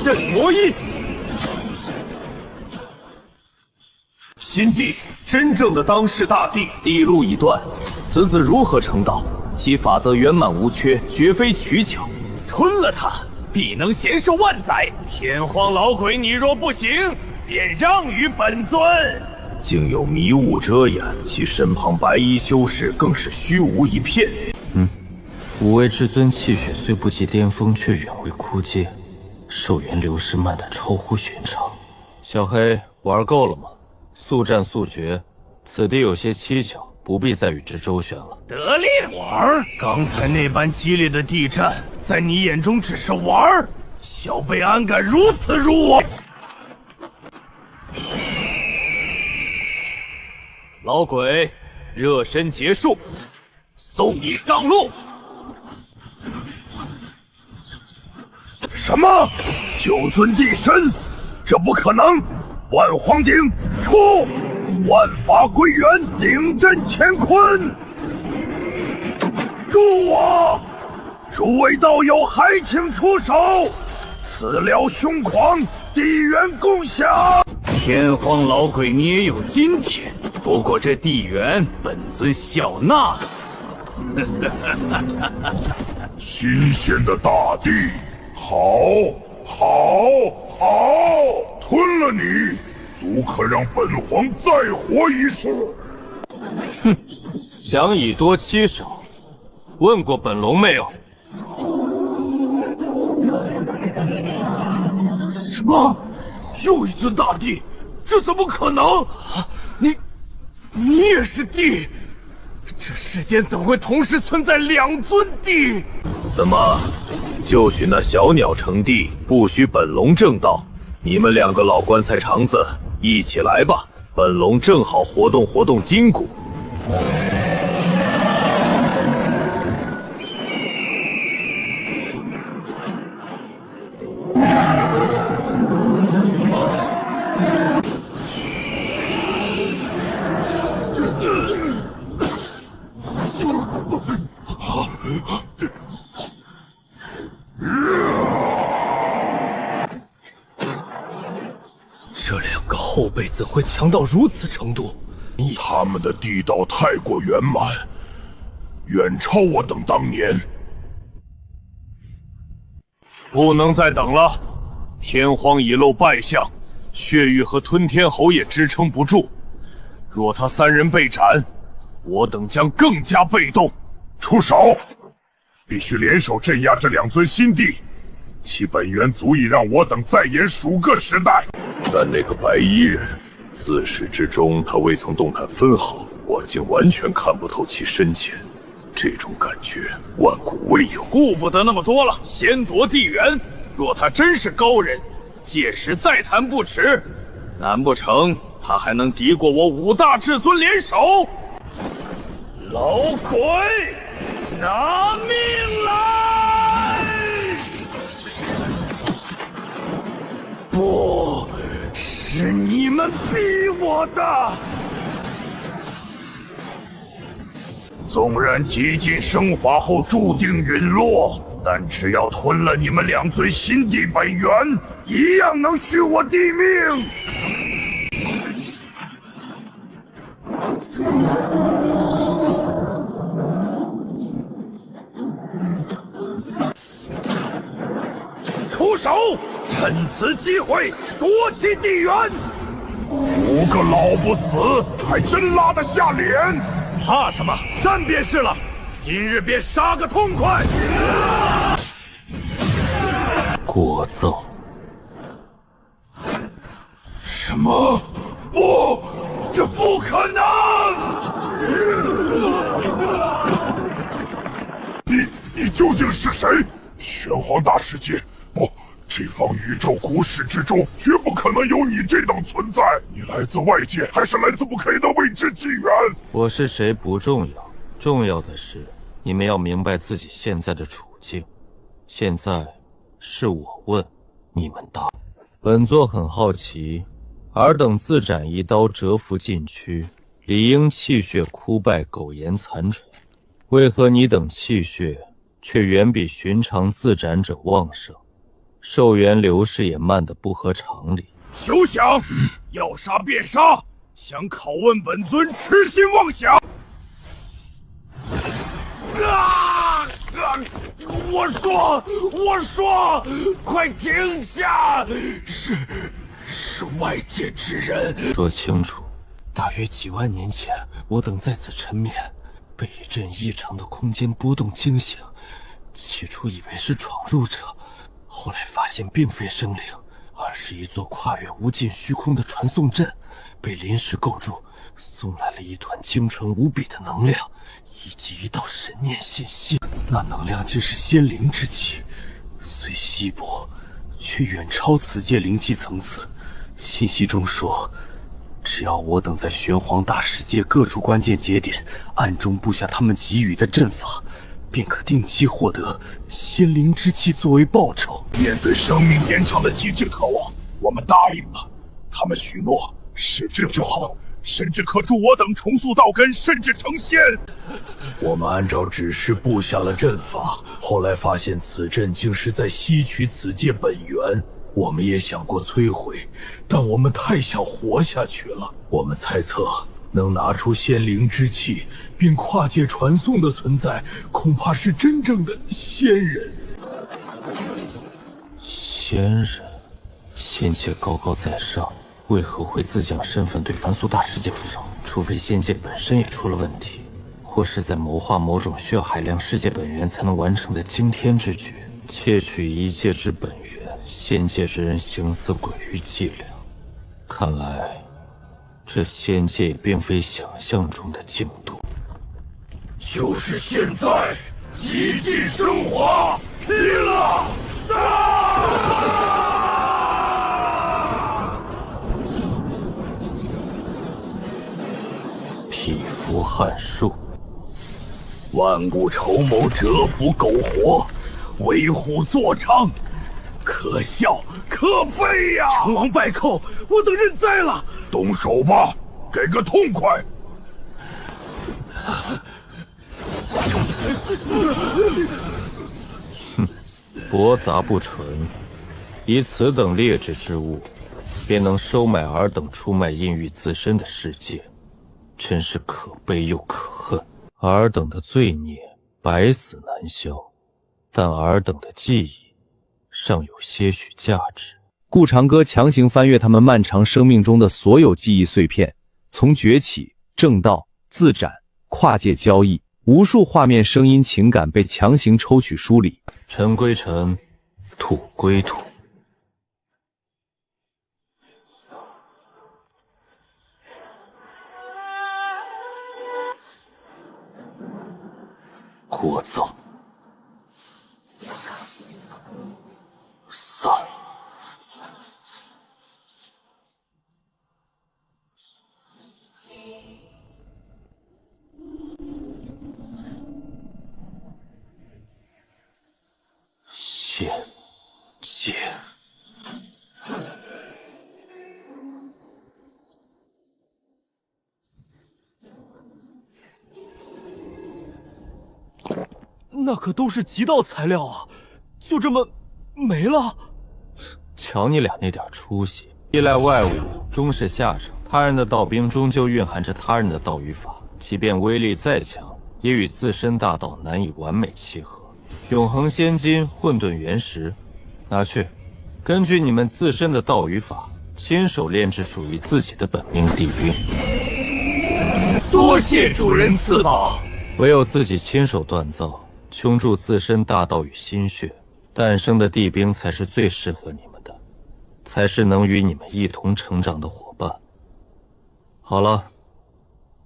刃魔翼。新地，真正的当世大帝，地路已断，此子如何成道？其法则圆满无缺，绝非取巧。吞了他，必能闲寿万载。天荒老鬼，你若不行，便让于本尊。竟有迷雾遮掩，其身旁白衣修士更是虚无一片。5位至尊气血虽不及巅峰，却远未枯竭，寿元流失慢得超乎寻常。小黑，玩够了吗？速战速决，此地有些蹊跷，不必再与之周旋了。得令！玩儿？刚才那般激烈的地战，在你眼中只是玩儿？小辈安敢如此辱我？老鬼，热身结束，送你上路。什么？九尊地身？这不可能！万皇鼎出，万法归元，顶阵乾坤。助我！诸位道友还请出手，此了凶狂，地缘共享。天荒老鬼，你也有今天，不过这地缘本尊笑纳了。新鲜的大地，好，吞了你，足可让本皇再活一世。哼，想以多欺少，问过本龙没有？什么？又一尊大帝？这怎么可能？你也是帝？这世间怎么会同时存在两尊帝？怎么，就许那小鸟成帝，不许本龙正道？你们两个老棺材肠子，一起来吧！本龙正好活动活动筋骨。这两个后辈怎会强到如此程度？他们的地道太过圆满，远超我等当年。不能再等了，天荒已露败相，血域和吞天侯也支撑不住。若他三人被斩，我等将更加被动。出手！必须联手镇压这两尊新帝，其本源足以让我等再演数个时代。但那个白衣人，自始至终他未曾动弹分毫，我竟完全看不透其深浅。这种感觉万古未有。顾不得那么多了，先夺地缘。若他真是高人，届时再谈不迟。难不成他还能敌过我五大至尊联手？老鬼，拿命来！不是你们逼我的。纵然极尽升华后注定陨落，但只要吞了你们两尊新帝本源，一样能续我帝命。出手，趁此机会夺其地缘。5个老不死，还真拉得下脸。怕什么？战便是了。今日便杀个痛快！过赠。什么？不，这不可能！你究竟是谁？玄黄大世界？不，这方宇宙古史之中，绝不可能有你这等存在。你来自外界，还是来自不可以的未知纪元？我是谁不重要，重要的是你们要明白自己现在的处境。现在是我问，你们答。本座很好奇，尔等自斩一刀，蛰伏禁区，理应气血枯败，苟延残喘，为何你等气血却远比寻常自斩者旺盛，寿元流逝也慢得不合常理？休想！要杀便杀！想拷问本尊，痴心妄想！我说，快停下！是外界之人。说清楚。大约几万年前，我等在此沉眠，被一阵异常的空间波动惊醒。起初以为是闯入者，后来发现并非生灵，而是一座跨越无尽虚空的传送阵，被临时构筑，送来了一团精纯无比的能量，以及一道神念信息。那能量竟是仙灵之气，虽稀薄，却远超此界灵气层次。信息中说，只要我等在玄黄大世界各处关键节点暗中布下他们给予的阵法，便可定期获得仙灵之气作为报酬。面对生命延长的极致渴望，我们答应了。他们许诺是这就好，甚至可助我等重塑道根，甚至成仙。我们按照指示布下了阵法，后来发现此阵竟是在吸取此界本源。我们也想过摧毁，但我们太想活下去了。我们猜测，能拿出仙灵之气并跨界传送的存在，恐怕是真正的仙人。仙人，仙界高高在上，为何会自降身份对凡俗大世界出手？除非仙界本身也出了问题，或是在谋划某种需要海量世界本源才能完成的惊天之举，窃取一界之本源。仙界之人行此诡异伎俩，看来这仙界也并非想象中的净土。就是现在，极尽升华，拼了！匹夫撼树，万古筹谋，蛰伏苟活，为虎作伥。可笑，可悲呀！成王败寇，我等认栽了。动手吧，给个痛快！哼，驳杂不纯，以此等劣质之物，便能收买尔等出卖阴郁自身的世界，真是可悲又可恨。尔等的罪孽百死难消，但尔等的记忆尚有些许价值。顾长歌强行翻阅他们漫长生命中的所有记忆碎片，从崛起、正道、自斩、跨界交易，无数画面、声音、情感被强行抽取梳理。尘归尘，土归土。聒噪。散。仙界。那可都是极道材料啊，就这么没了？瞧你俩那点出息，依赖外物终是下场。他人的道兵终究蕴含着他人的道与法，即便威力再强，也与自身大道难以完美契合。永恒仙金、混沌原石，拿去，根据你们自身的道与法，亲手炼制属于自己的本命地兵。多谢主人赐宝。唯有自己亲手锻造，倾注自身大道与心血，诞生的地兵才是最适合你们的，才是能与你们一同成长的伙伴。好了，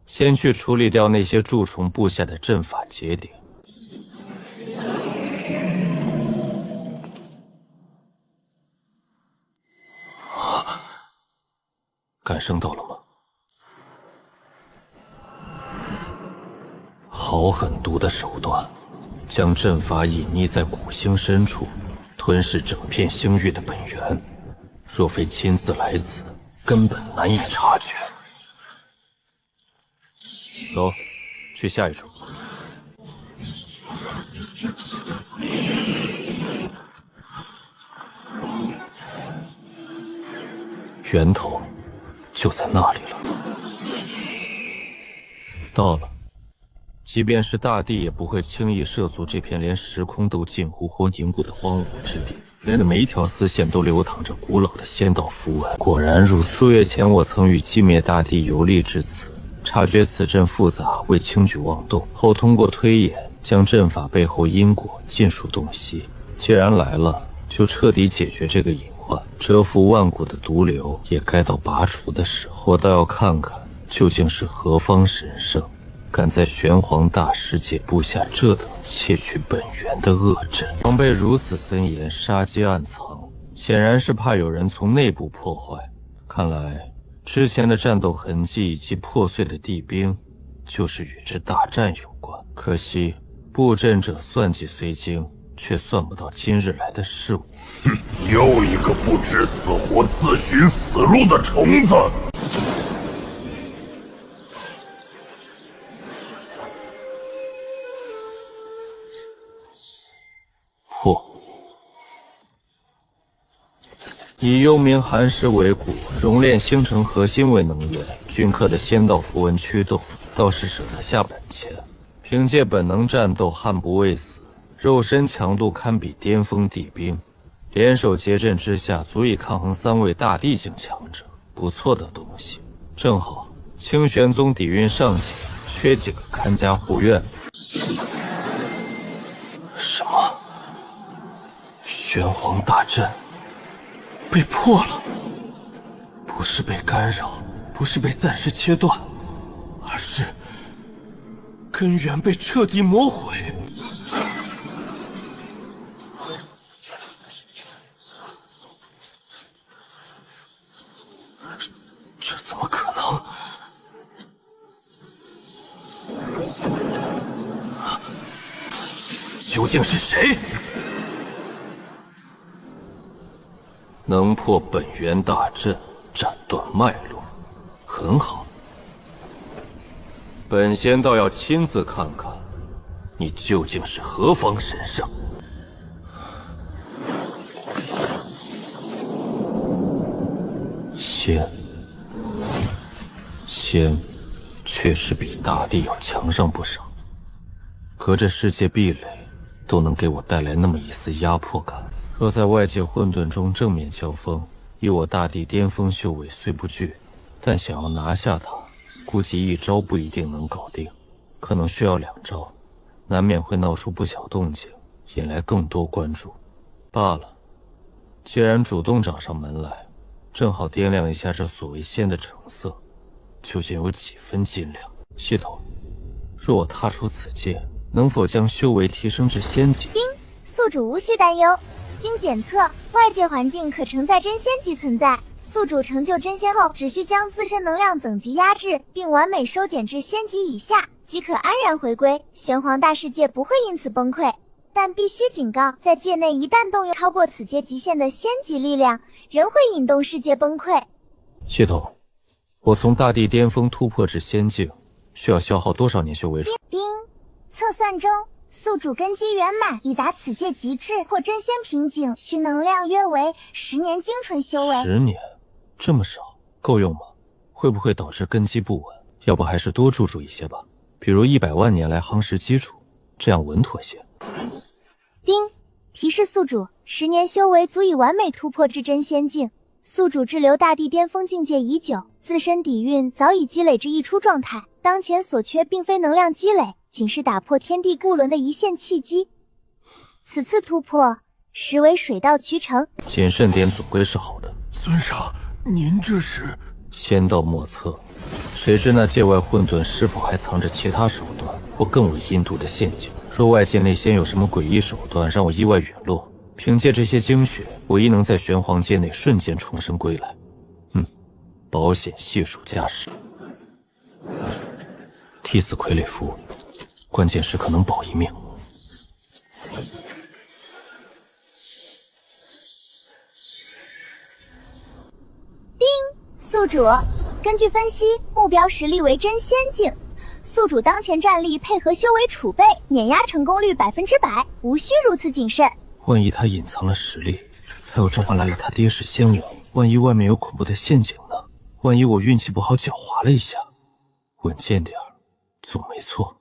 先去处理掉那些蛀虫布下的阵法节点。感受到了吗？好狠毒的手段，将阵法隐匿在古星深处，吞噬整片星域的本源。若非亲自来此，根本难以察觉。走，去下一处。源头就在那里了。到了。即便是大地也不会轻易涉足这片连时空都近乎或凝固的荒芜之地，连每一条丝线都流淌着古老的仙道符文。果然如此。数月前我曾与寂灭大帝游历至此，察觉此阵复杂，未轻举妄动。后通过推演，将阵法背后因果尽数洞悉。既然来了，就彻底解决这个隐患，蛰伏万古的毒瘤也该到拔除的时候。我倒要看看，究竟是何方神圣，敢在玄黄大世界布下这等窃取本源的恶阵？防备如此森严，杀机暗藏，显然是怕有人从内部破坏。看来之前的战斗痕迹以及破碎的地兵，就是与之大战有关。可惜布阵者算计虽精，却算不到今日来的事物。又一个不知死活、自寻死路的虫子！破！以幽冥寒石为骨，熔炼星辰核心为能源，镌刻的仙道符文驱动，倒是舍得下本钱。凭借本能战斗，悍不畏死，肉身强度堪比巅峰地兵，联手结阵之下，足以抗衡3位大地境强者，不错的东西。正好清玄宗底蕴尚浅，缺几个看家护院。什么？玄黄大阵被破了，不是被干扰，不是被暂时切断，而是根源被彻底磨毁。这怎么可能？究竟是谁？能破本源大阵，斩断脉络，很好。本仙倒要亲自看看，你究竟是何方神圣。仙确实比大地要强上不少，隔着世界壁垒，都能给我带来那么一丝压迫感。若在外界混沌中正面交锋，以我大地巅峰修为虽不惧，但想要拿下他，估计一招不一定能搞定，可能需要2招，难免会闹出不小动静，引来更多关注。罢了，既然主动找上门来，正好掂量一下这所谓仙的成色，究竟有几分斤两。系统，若我踏出此界，能否将修为提升至仙级？丁，宿主无需担忧。经检测，外界环境可承载真仙级存在。宿主成就真仙后，只需将自身能量等级压制，并完美收减至仙级以下，即可安然回归。玄黄大世界不会因此崩溃，但必须警告，在界内一旦动用超过此界极限的仙级力量，仍会引动世界崩溃。系统，我从大地巅峰突破至仙境，需要消耗多少年修为？丁，测算中。宿主根基圆满，已达此界极致或真仙瓶颈，需能量约为10年精纯修为。10年，这么少，够用吗？会不会导致根基不稳？要不还是多注一些吧，比如100万年来夯实基础，这样稳妥些。丁，提示宿主，10年修为足以完美突破至真仙境。宿主滞留大地巅峰境界已久，自身底蕴早已积累至溢出状态，当前所缺并非能量积累，仅是打破天地固伦的一线契机。此次突破实为水到渠成，谨慎点总归是好的。尊上，您这是？仙道莫测，谁知那界外混沌是否还藏着其他手段或更为阴毒的陷阱？若外界内仙有什么诡异手段让我意外陨落，凭借这些精血，我亦能在玄黄界内瞬间重生归来。保险系数加10。替死傀儡符，关键时刻能保一命。丁，宿主，根据分析，目标实力为真仙境。宿主当前战力配合修为储备，碾压成功率100%，无需如此谨慎。万一他隐藏了实力，他又召唤来了他爹是仙王，万一外面有恐怖的陷阱呢？万一我运气不好狡猾了一下，稳健点儿，总没错。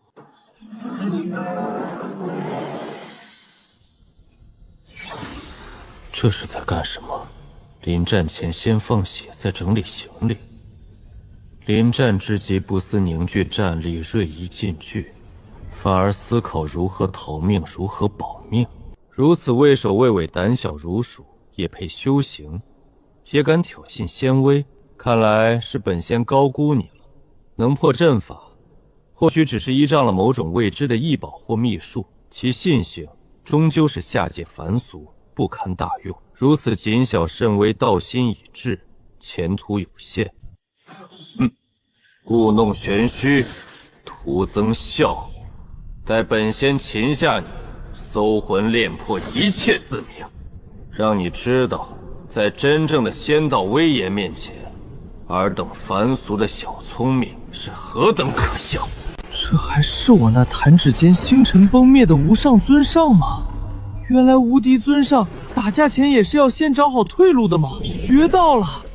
这是在干什么？临战前先放血，再整理行李。临战之际不思凝聚战力，锐意进拒，反而思考如何逃命，如何保命。如此畏首畏尾、胆小如鼠，也配修行？也敢挑衅仙威？看来是本仙高估你了。能破阵法，或许只是依仗了某种未知的异宝或秘术，其信性终究是下界凡俗，不堪大用。如此谨小慎微，道心已至，前途有限。故弄玄虚，徒增笑。待本仙擒下你，搜魂炼魄，一切自明，让你知道，在真正的仙道威严面前，尔等凡俗的小聪明是何等可笑。这还是我那弹指间星辰崩灭的无上尊上吗？原来无敌尊上打架前也是要先找好退路的吗？学到了，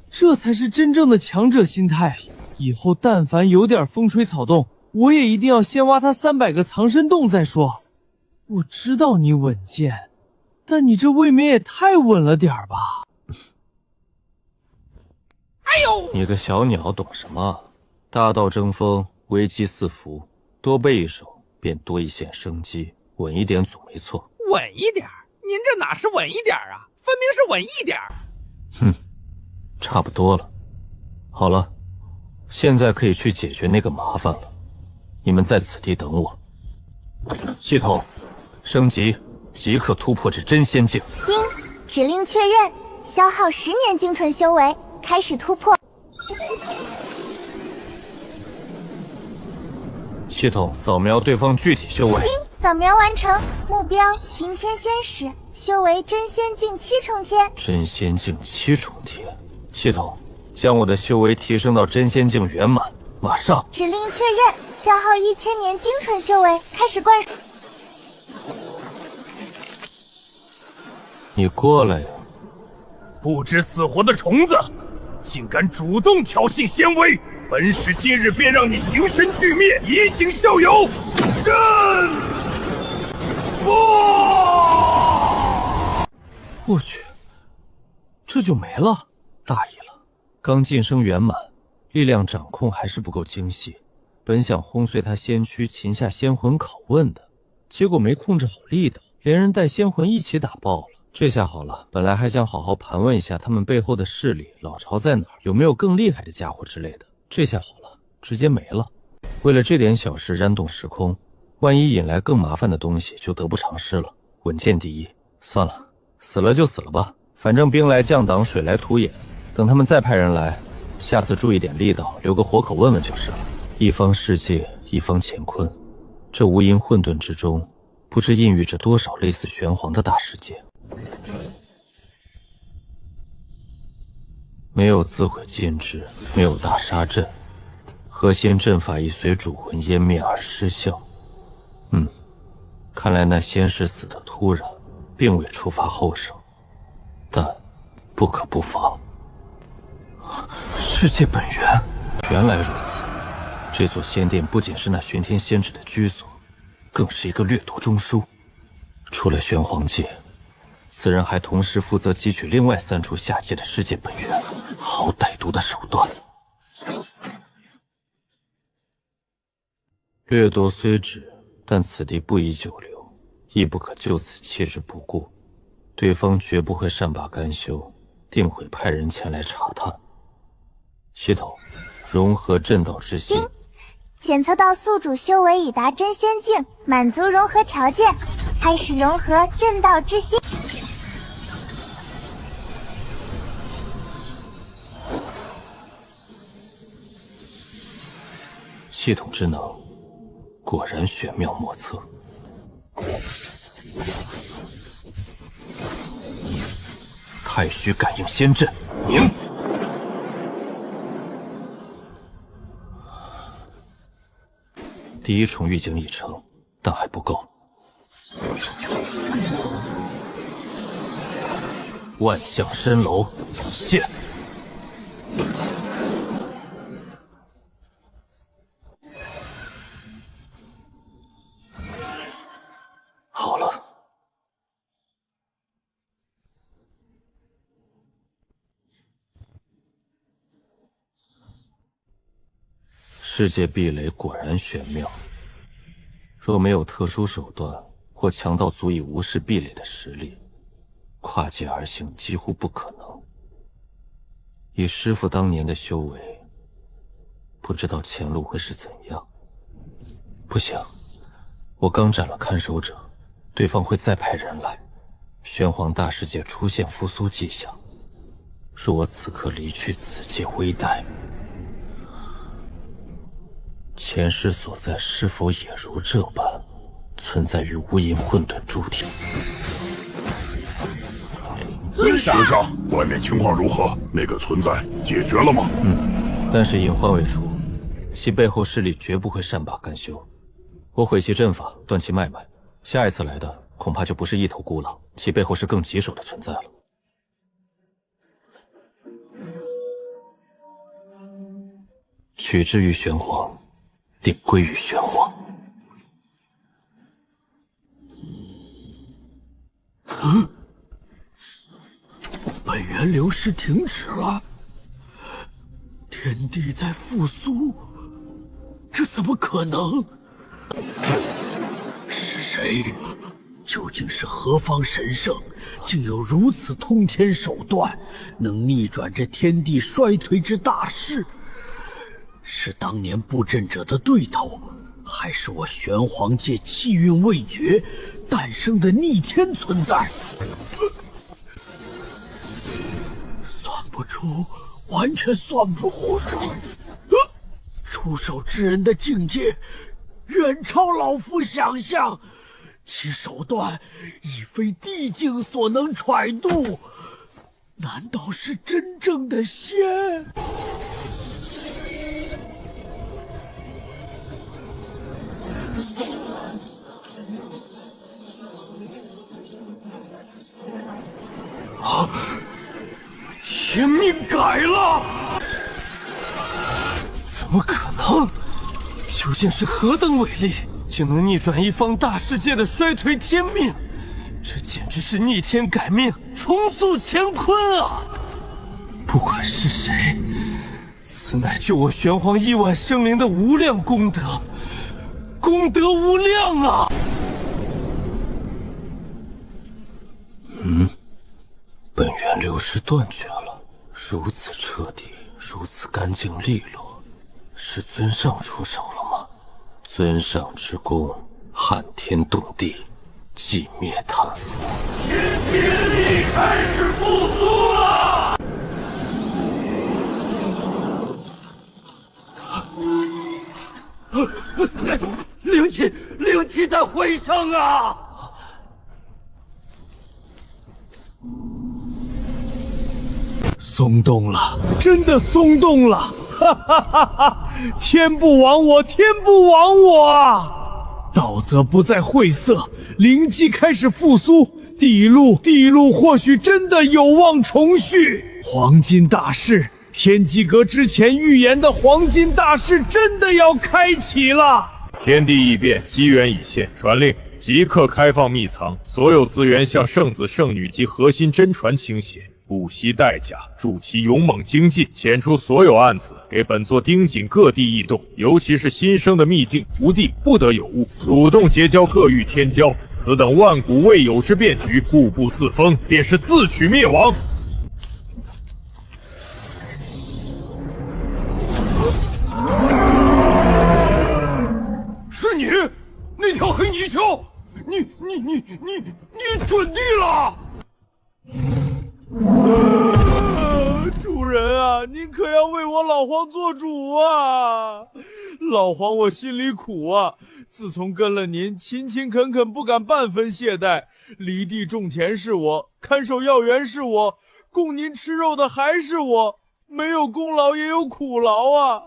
这才是真正的强者心态。以后但凡有点风吹草动，我也一定要先挖他300个藏身洞再说。我知道你稳健，但你这未免也太稳了点吧？哎呦！你个小鸟懂什么？大道争锋，危机四伏，多背一手便多一线生机，稳一点总没错。稳一点？您这哪是稳一点啊？分明是稳一点。差不多了。好了，现在可以去解决那个麻烦了。你们在此地等我。系统升级，即刻突破至真仙境。丁，指令确认，消耗10年精纯修为，开始突破。系统扫描对方具体修为。丁，扫描完成，目标巡天仙使，修为真仙境7重天。真仙境7重天。系统将我的修为提升到真仙境圆满，马上。指令确认，消耗1000年精纯修为，开始灌输。你过来呀！不知死活的虫子，竟敢主动挑衅仙威！本使今日便让你形神俱灭，以儆效尤！震！我去，这就没了？大意了，刚晋升圆满，力量掌控还是不够精细。本想轰碎他仙躯，擒下仙魂拷问的，结果没控制好力道，连人带仙魂一起打爆了。这下好了，本来还想好好盘问一下他们背后的势力，老巢在哪儿，有没有更厉害的家伙之类的。这下好了，直接没了。为了这点小事燃动时空，万一引来更麻烦的东西，就得不偿失了。稳健第一，算了，死了就死了吧，反正兵来将挡，水来土掩。等他们再派人来，下次注意点力道，留个活口问问就是了。一方世界，一方乾坤，这无垠混沌之中，不知孕育着多少类似玄黄的大世界。没有自毁禁制，没有大杀阵，核心阵法已随主魂湮灭而失效。看来那仙使死得突然，并未触发后手，但不可不防。世界本源，原来如此。这座仙殿不仅是那玄天仙旨的居所，更是一个掠夺中枢。除了玄黄界，此人还同时负责汲取另外3处下界的世界本源，好歹毒的手段！掠夺虽止，但此地不宜久留，亦不可就此弃之不顾。对方绝不会善罢甘休，定会派人前来查探。系统融合阵道之心。检测到宿主修为已达真仙境，满足融合条件，开始融合阵道之心。系统之能果然玄妙莫测。太虚感应仙阵，明。第1重预警已成，但还不够。万象深楼，现。好了。世界壁垒果然玄妙，若没有特殊手段或强到足以无视壁垒的实力，跨界而行几乎不可能。以师父当年的修为，不知道前路会是怎样。不行，我刚斩了看守者，对方会再派人来，玄黄大世界出现复苏迹象。若我此刻离去此界微待，前世所在是否也如这般存在于无垠混沌诸天？先生，外面情况如何？那个存在解决了吗？但是隐患未除，其背后势力绝不会善罢甘休。我毁其阵法，断其脉脉，下一次来的恐怕就不是一头孤狼，其背后是更棘手的存在了。取之于玄黄，定归于玄黄。本源流失停止了，天地在复苏，这怎么可能？是谁？究竟是何方神圣，竟有如此通天手段，能逆转这天地衰颓之大势？是当年布阵者的对头，还是我玄黄界气运未绝诞生的逆天存在？算不出，完全算不出。出手之人的境界远超老夫想象，其手段已非地境所能揣度，难道是真正的仙？啊！天命改了！怎么可能？究竟是何等伟力，竟能逆转一方大世界的衰颓天命？这简直是逆天改命，重塑乾坤啊！不管是谁，此乃救我玄黄亿万生灵的无量功德，功德无量啊！本源流失断绝了，如此彻底，如此干净利落，是尊上出手了吗？尊上之功，撼天动地，寂灭贪腐。天地开始复苏了！灵气在回升啊！松动了，真的松动了！哈哈哈哈！天不亡我，天不亡我啊！道则不再晦涩，灵气开始复苏，地路或许真的有望重续。黄金大势，天机阁之前预言的黄金大势真的要开启了！天地异变，机缘已现，传令即刻开放秘藏，所有资源向圣子、圣女及核心真传倾斜。不惜代价助其勇猛精进，遣出所有暗子，给本座盯紧各地异动，尤其是新生的秘境福地，不得有误。主动结交各域天骄，此等万古未有之变局，步步自封，便是自取灭亡。是你，那条黑泥鳅，你准地了！主人啊，您可要为我老黄做主啊！老黄我心里苦啊，自从跟了您，勤勤恳恳，不敢半分懈怠。犁地种田是我，看守药园是我，供您吃肉的还是我，没有功劳也有苦劳啊！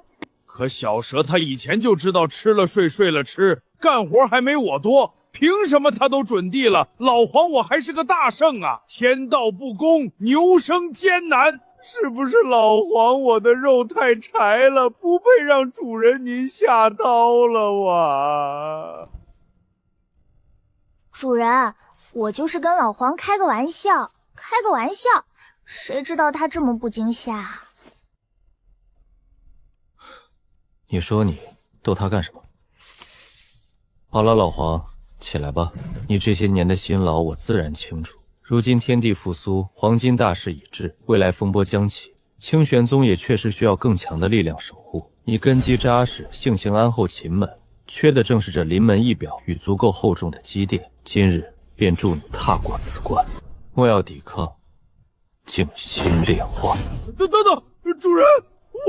可小蛇他以前就知道吃了睡，睡了吃，干活还没我多。凭什么他都准地了，老黄我还是个大圣啊！天道不公，牛生艰难，是不是老黄我的肉太柴了，不配让主人您下刀了哇？主人，我就是跟老黄开个玩笑，谁知道他这么不惊吓？你说你逗他干什么？好了，老黄，起来吧，你这些年的辛劳我自然清楚。如今天地复苏，黄金大势已至，未来风波将起，清玄宗也确实需要更强的力量守护。你根基扎实，性情安厚勤闷，缺的正是这临门一表与足够厚重的积淀。今日便助你踏过此关。莫要抵抗，静心炼化。等，主人，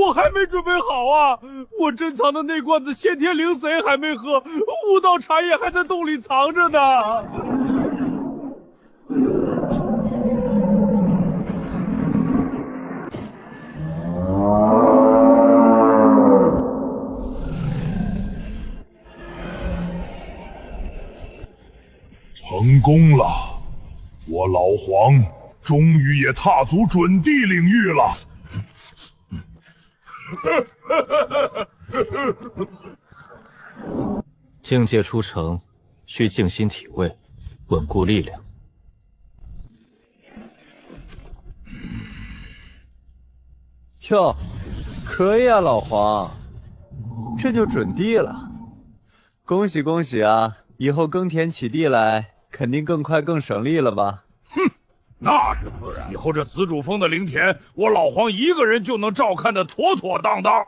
我还没准备好啊！我珍藏的那罐子先天灵髓还没喝，悟道茶叶还在洞里藏着呢。成功了，我老黄终于也踏足准地领域了。境界出城，需静心体味，稳固力量。哟，可以啊，老黄，这就准地了。恭喜恭喜啊！以后耕田起地来，肯定更快更省力了吧？哼，那是自然。以后这紫主峰的灵田，我老黄一个人就能照看得妥妥当当。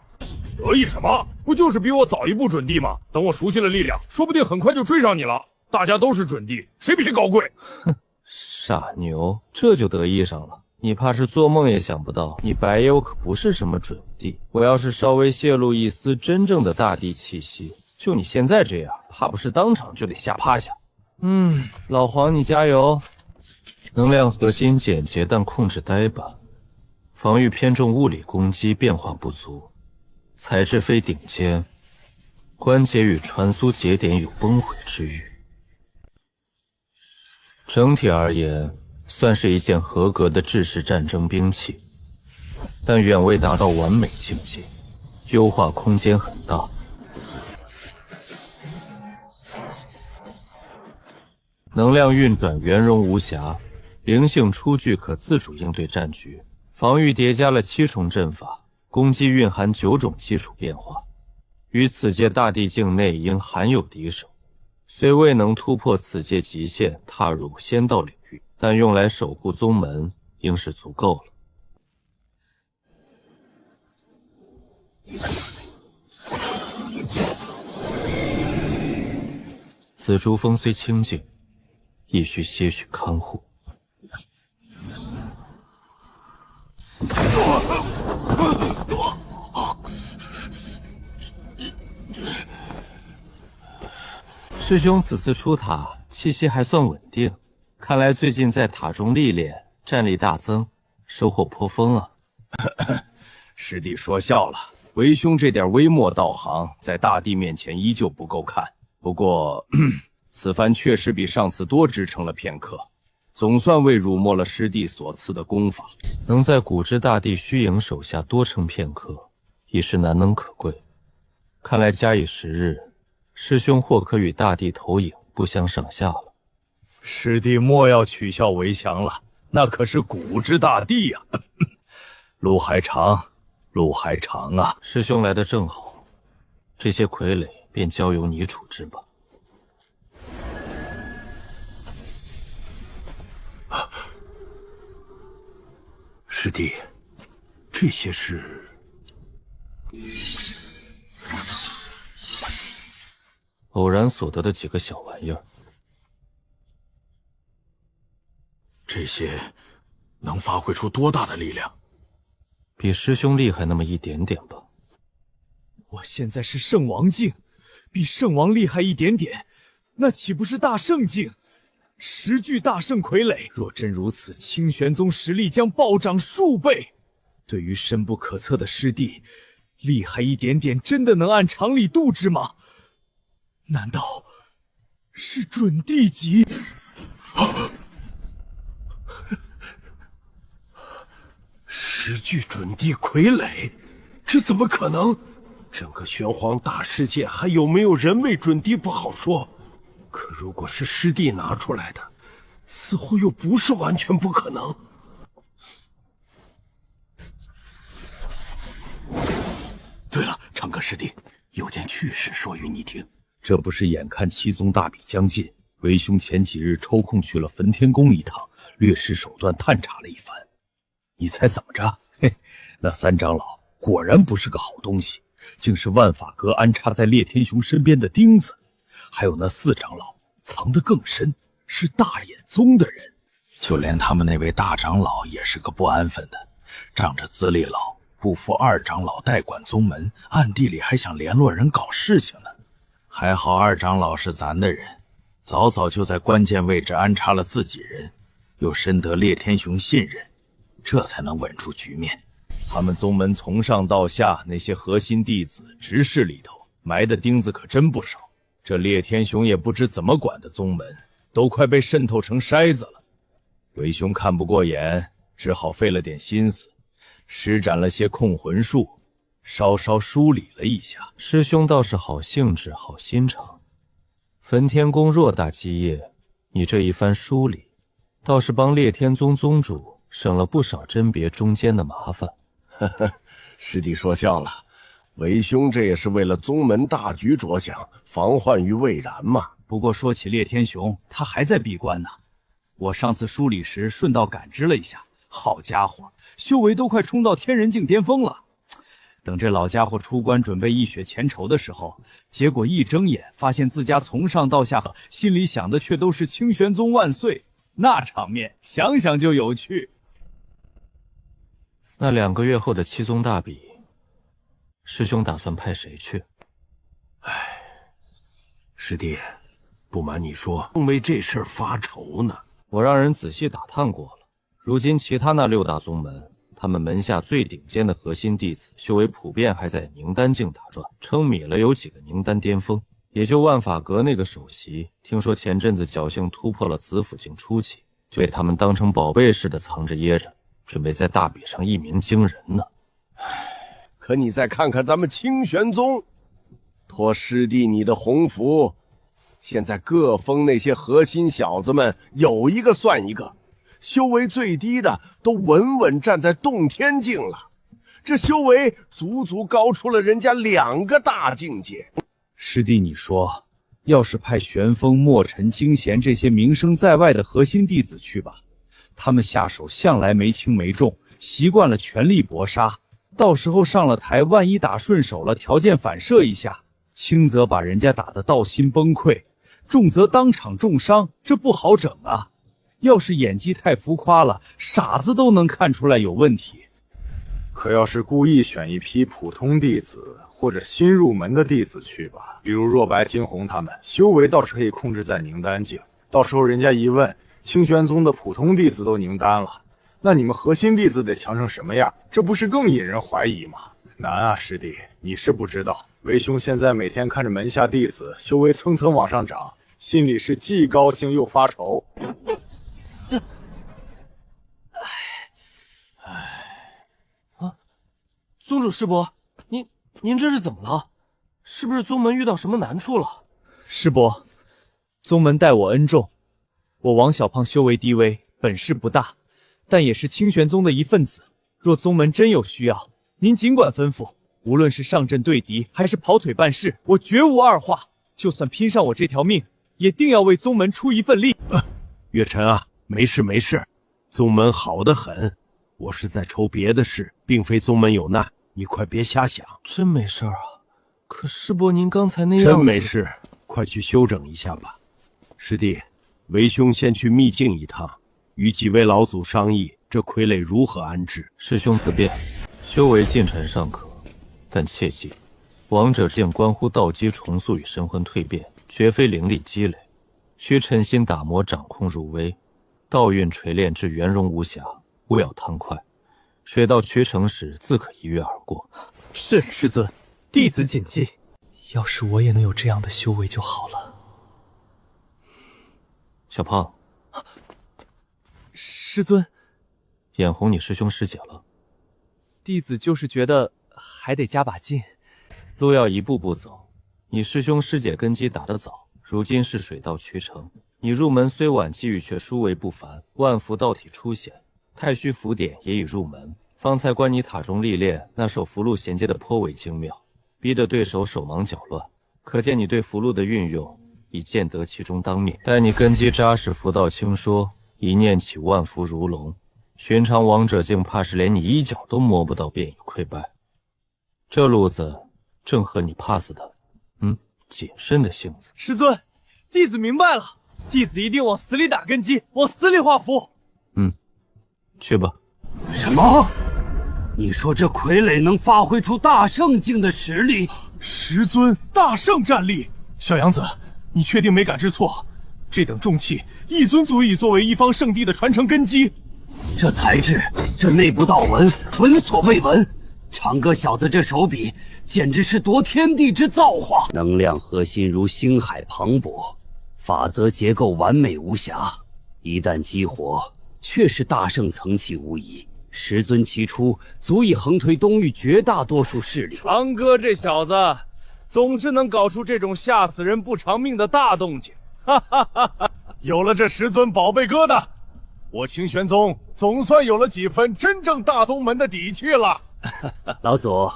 得意什么？不就是比我早一步准地吗？等我熟悉了力量，说不定很快就追上你了。大家都是准地，谁比谁高贵？哼，傻牛，这就得意上了。你怕是做梦也想不到，你白幽可不是什么准地。我要是稍微泄露一丝真正的大地气息，就你现在这样，怕不是当场就得吓趴下。老黄你加油。能量核心简洁但控制呆板，防御偏重物理攻击，变化不足，材质非顶尖，关节与传输节点有崩毁之虞。整体而言，算是一件合格的制式战争兵器，但远未达到完美境界，优化空间很大。能量运转圆融无瑕，灵性出具可自主应对战局，防御叠加了7重阵法，攻击蕴含9种基础变化，于此界大地境内应罕有敌手。虽未能突破此界极限，踏入仙道领域，但用来守护宗门应是足够了。紫竹峰虽清静，亦需些许看护。师兄此次出塔，气息还算稳定，看来最近在塔中历练，战力大增，收获颇丰啊。师弟说笑了，为兄这点微末道行，在大帝面前依旧不够看。不过，此番确实比上次多支撑了片刻，总算未辱没了师弟所赐的功法。能在古之大帝虚影手下多撑片刻，已是难能可贵。看来假以时日，师兄或可与大帝投影不相上下了。师弟莫要取笑为强了，那可是古之大帝呀！路还长，路还长啊！师兄来得正好，这些傀儡便交由你处置吧。师弟，这些是……偶然所得的几个小玩意儿。这些能发挥出多大的力量？比师兄厉害那么一点点吧。我现在是圣王境，比圣王厉害一点点，那岂不是大圣境？10具大圣傀儡，若真如此，清玄宗实力将暴涨数倍。对于深不可测的师弟，厉害一点点真的能按常理度之吗？难道是准地级？10具准地傀儡，这怎么可能？整个玄黄大世界还有没有人为准地不好说，可如果是师弟拿出来的，似乎又不是完全不可能。对了，长歌师弟，有件趣事说与你听。这不是眼看七宗大比将近，为兄前几日抽空去了焚天宫一趟，略施手段探查了一番。你猜怎么着？嘿，那3长老果然不是个好东西，竟是万法阁安插在烈天雄身边的钉子。还有那4长老藏得更深，是大眼宗的人。就连他们那位大长老也是个不安分的，仗着资历老，不服2长老代管宗门，暗地里还想联络人搞事情呢。还好2长老是咱的人，早早就在关键位置安插了自己人，又深得烈天雄信任，这才能稳住局面。他们宗门从上到下那些核心弟子、执事里头埋的钉子可真不少。这烈天雄也不知怎么管的宗门，都快被渗透成筛子了。为兄看不过眼，只好费了点心思，施展了些控魂术，稍稍梳理了一下。师兄倒是好兴致，好心肠。焚天宫偌大基业，你这一番梳理，倒是帮烈天宗宗主省了不少甄别中间的麻烦。呵呵，师弟说笑了，为兄这也是为了宗门大局着想，防患于未然嘛。不过说起烈天雄，他还在闭关呢。我上次梳理时顺道感知了一下，好家伙，修为都快冲到天人境巅峰了。等这老家伙出关准备一雪前仇的时候，结果一睁眼发现自家从上到下，心里想的却都是清玄宗万岁，那场面想想就有趣。那2个月后的七宗大比，师兄打算派谁去？师弟，不瞒你说，正为这事儿发愁呢。我让人仔细打探过了，如今其他那6大宗门，他们门下最顶尖的核心弟子，修为普遍还在宁丹境打转，称米了有几个宁丹巅峰。也就万法阁那个首席，听说前阵子侥幸突破了子府境初期，就被他们当成宝贝似的藏着掖着，准备在大比上一鸣惊人呢。可你再看看咱们清玄宗，托师弟你的鸿福，现在各封那些核心小子们有一个算一个，修为最低的都稳稳站在洞天境了，这修为足足高出了人家2个大境界。师弟，你说，要是派玄风、墨尘、惊贤这些名声在外的核心弟子去吧，他们下手向来没轻没重，习惯了全力搏杀，到时候上了台，万一打顺手了，条件反射一下，轻则把人家打得道心崩溃，重则当场重伤，这不好整啊。要是演技太浮夸了，傻子都能看出来有问题。可要是故意选一批普通弟子或者新入门的弟子去吧，比如若白、惊鸿他们，修为倒是可以控制在宁丹境。到时候人家一问，清玄宗的普通弟子都宁丹了，那你们核心弟子得强成什么样？这不是更引人怀疑吗？难啊，师弟，你是不知道，为兄现在每天看着门下弟子修为蹭蹭往上涨，心里是既高兴又发愁。宗主师伯，您这是怎么了？是不是宗门遇到什么难处了？师伯，宗门待我恩重，我王小胖修为低微，本事不大，但也是清玄宗的一份子。若宗门真有需要，您尽管吩咐，无论是上阵对敌，还是跑腿办事，我绝无二话。就算拼上我这条命，也定要为宗门出一份力。月晨啊，没事没事，宗门好得很，我是在愁别的事，并非宗门有难，你快别瞎想。真没事啊？可师伯您刚才那样……真没事，快去休整一下吧。师弟，为兄先去秘境一趟，与几位老祖商议这傀儡如何安置。师兄自便，修为进展尚可，但切记，王者境关乎道基重塑与神魂蜕变，绝非灵力积累，需沉心打磨，掌控入微，道运锤炼至圆融无瑕，勿要贪快。水到渠成时，自可一跃而过。是，师尊，弟子谨记。要是我也能有这样的修为就好了。小胖，师尊，眼红你师兄师姐了。弟子就是觉得还得加把劲，路要一步步走。你师兄师姐根基打得早，如今是水到渠成。你入门虽晚，机遇却殊为不凡，万符道体初显，太虚符典也已入门。方才观你塔中历练，那手符箓衔接的颇为精妙，逼得对手手忙脚乱，可见你对符箓的运用已见得其中当面。待你根基扎实，符道轻说，一念起万符如龙，寻常王者境怕是连你一脚都摸不到，便已溃败。这路子正合你怕死的，谨慎的性子。师尊，弟子明白了，弟子一定往死里打根基，往死里画符。去吧。什么？你说这傀儡能发挥出大圣境的实力？师尊，大圣战力！小杨子，你确定没感知错？这等重器，一尊足以作为一方圣地的传承根基。这材质，这内部道纹，闻所未闻。长歌小子这手笔，简直是夺天地之造化。能量核心如星海磅礴，法则结构完美无瑕。一旦激活，确是大圣层气无疑。十尊齐出，足以横推东域绝大多数势力。长歌这小子，总是能搞出这种吓死人不偿命的大动静。哈哈哈哈！有了这10尊宝贝疙瘩，我清玄宗总算有了几分真正大宗门的底气了。老祖，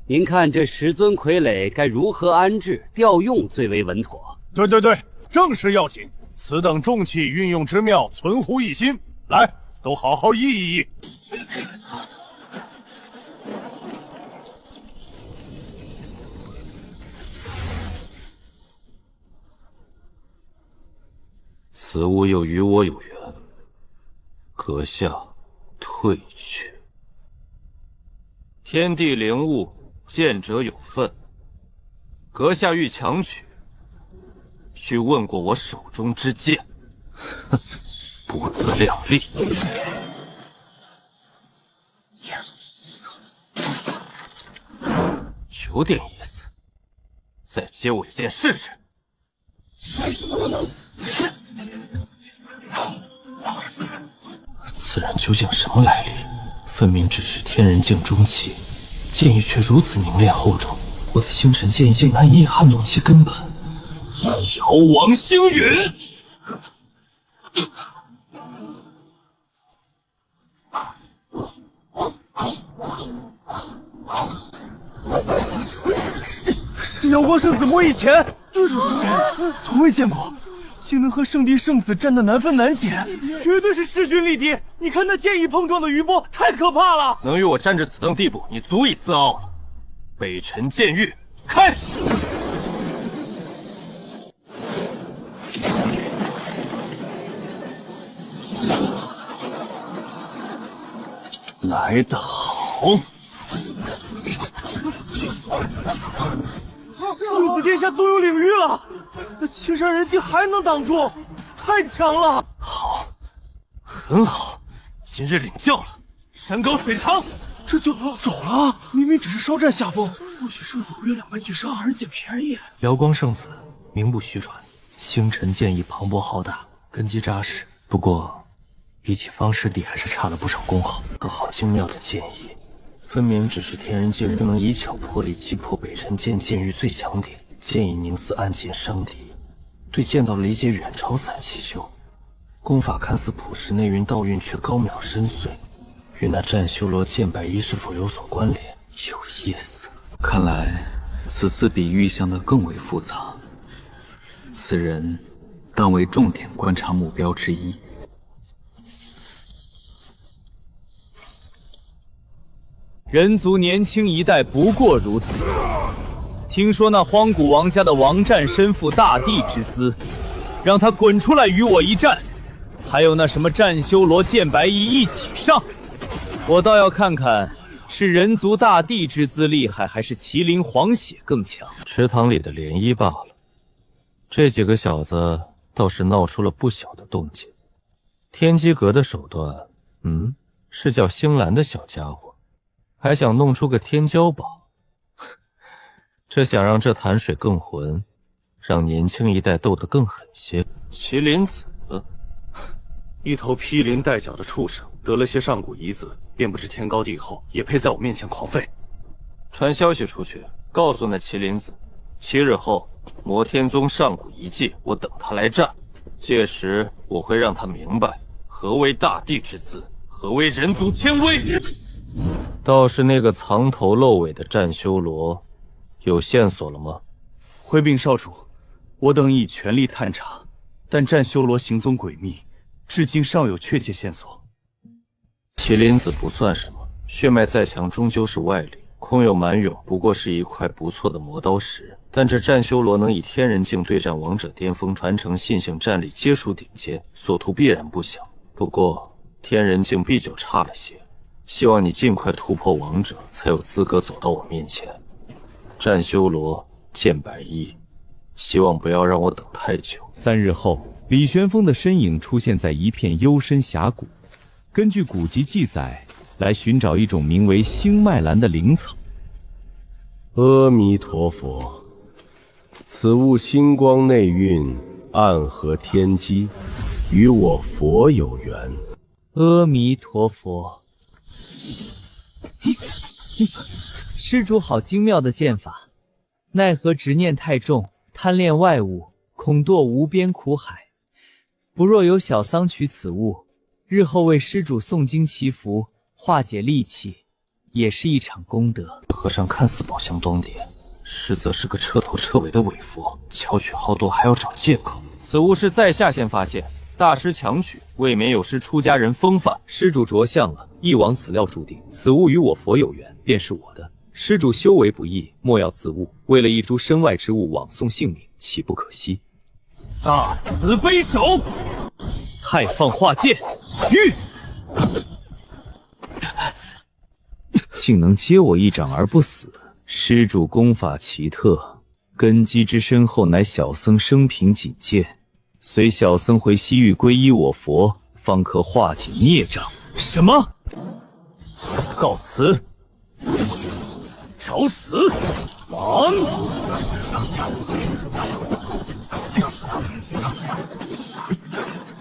您看这10尊傀儡该如何安置调用最为稳妥？对，正是要紧。此等重器运用之妙，存乎一心。来，都好好议一议。此物又与我有缘，阁下退去。天地灵物，见者有份。阁下欲强取，须问过我手中之剑。哼，不自量力。有点意思，再接我一剑试试。此人究竟什么来历？分明只是天人境中期，剑意却如此凝练厚重。我的星辰剑意竟难以撼动其根本。遥王星云，是瑶光圣子我以前对手是谁？从未见过。竟能和圣帝圣子战得难分难解，绝对是势均力敌。你看那剑意碰撞的余波，太可怕了！能与我战至此等地步，你足以自傲了。北辰剑域，开！来得好！圣子殿下都有领域了。那青山人竟还能挡住，太强了！好，很好，今日领教了。山高水长，这就走了。明明只是稍占下风，或许圣子不愿两败俱伤，让人捡便宜。瑶光圣子名不虚传，星辰剑意磅礴浩大，根基扎实。不过，比起方师弟还是差了不少功耗。好精妙的剑意，分明只是天人境不能以巧破力击破北辰剑域最强点。剑意凝似暗箭伤敌，对剑道的理解远超散气修。功法看似朴实，内蕴道蕴却高妙深邃，与那战修罗剑白衣是否有所关联？有意思。看来此次比预想的更为复杂，此人当为重点观察目标之一。人族年轻一代不过如此。听说那荒古王家的王战身负大帝之资，让他滚出来与我一战。还有那什么战修罗、剑白衣一起上，我倒要看看是人族大帝之资厉害，还是麒麟黄血更强。池塘里的涟漪罢了。这几个小子倒是闹出了不小的动静。天机阁的手段，是叫星蓝的小家伙，还想弄出个天骄宝。这想让这潭水更浑，让年轻一代斗得更狠些。麒麟子，一头披鳞带角的畜生，得了些上古遗子，便不知天高地厚，也配在我面前狂吠。传消息出去，告诉那麒麟子，7日后摩天宗上古遗迹，我等他来战。届时我会让他明白何为大帝之资，何为人族天威。倒是那个藏头露尾的战修罗，有线索了吗？回禀少主，我等已全力探查，但战修罗行踪诡秘，至今尚有确切线索。麒麟子不算什么，血脉再强终究是外力，空有蛮勇不过是一块不错的磨刀石，但这战修罗能以天人境对战王者巅峰，传承信性战力皆属顶尖，所图必然不小。不过天人境必就差了些，希望你尽快突破王者，才有资格走到我面前。战修罗，剑白衣，希望不要让我等太久。3日后，李玄风的身影出现在一片幽深峡谷。根据古籍记载，来寻找一种名为星脉兰的灵草。阿弥陀佛，此物星光内蕴，暗合天机，与我佛有缘。阿弥陀佛。施主好精妙的剑法，奈何执念太重，贪恋外物，恐堕无边苦海。不若有小桑取此物，日后为施主诵经祈福，化解戾气，也是一场功德。和尚看似宝相当点，实则是个彻头彻尾的伪佛，巧取豪夺还要找借口。此物是在下先发现，大师强取，未免有失出家人风范。施主着相了，一往此料注定，此物与我佛有缘，便是我的。施主修为不易，莫要自误。为了一株身外之物枉送性命，岂不可惜？大慈悲手，太放化剑，玉，竟能接我一掌而不死。施主功法奇特，根基之深厚，乃小僧生平仅见。随小僧回西域皈依我佛，方可化解孽障。什么？告辞！找死！忙！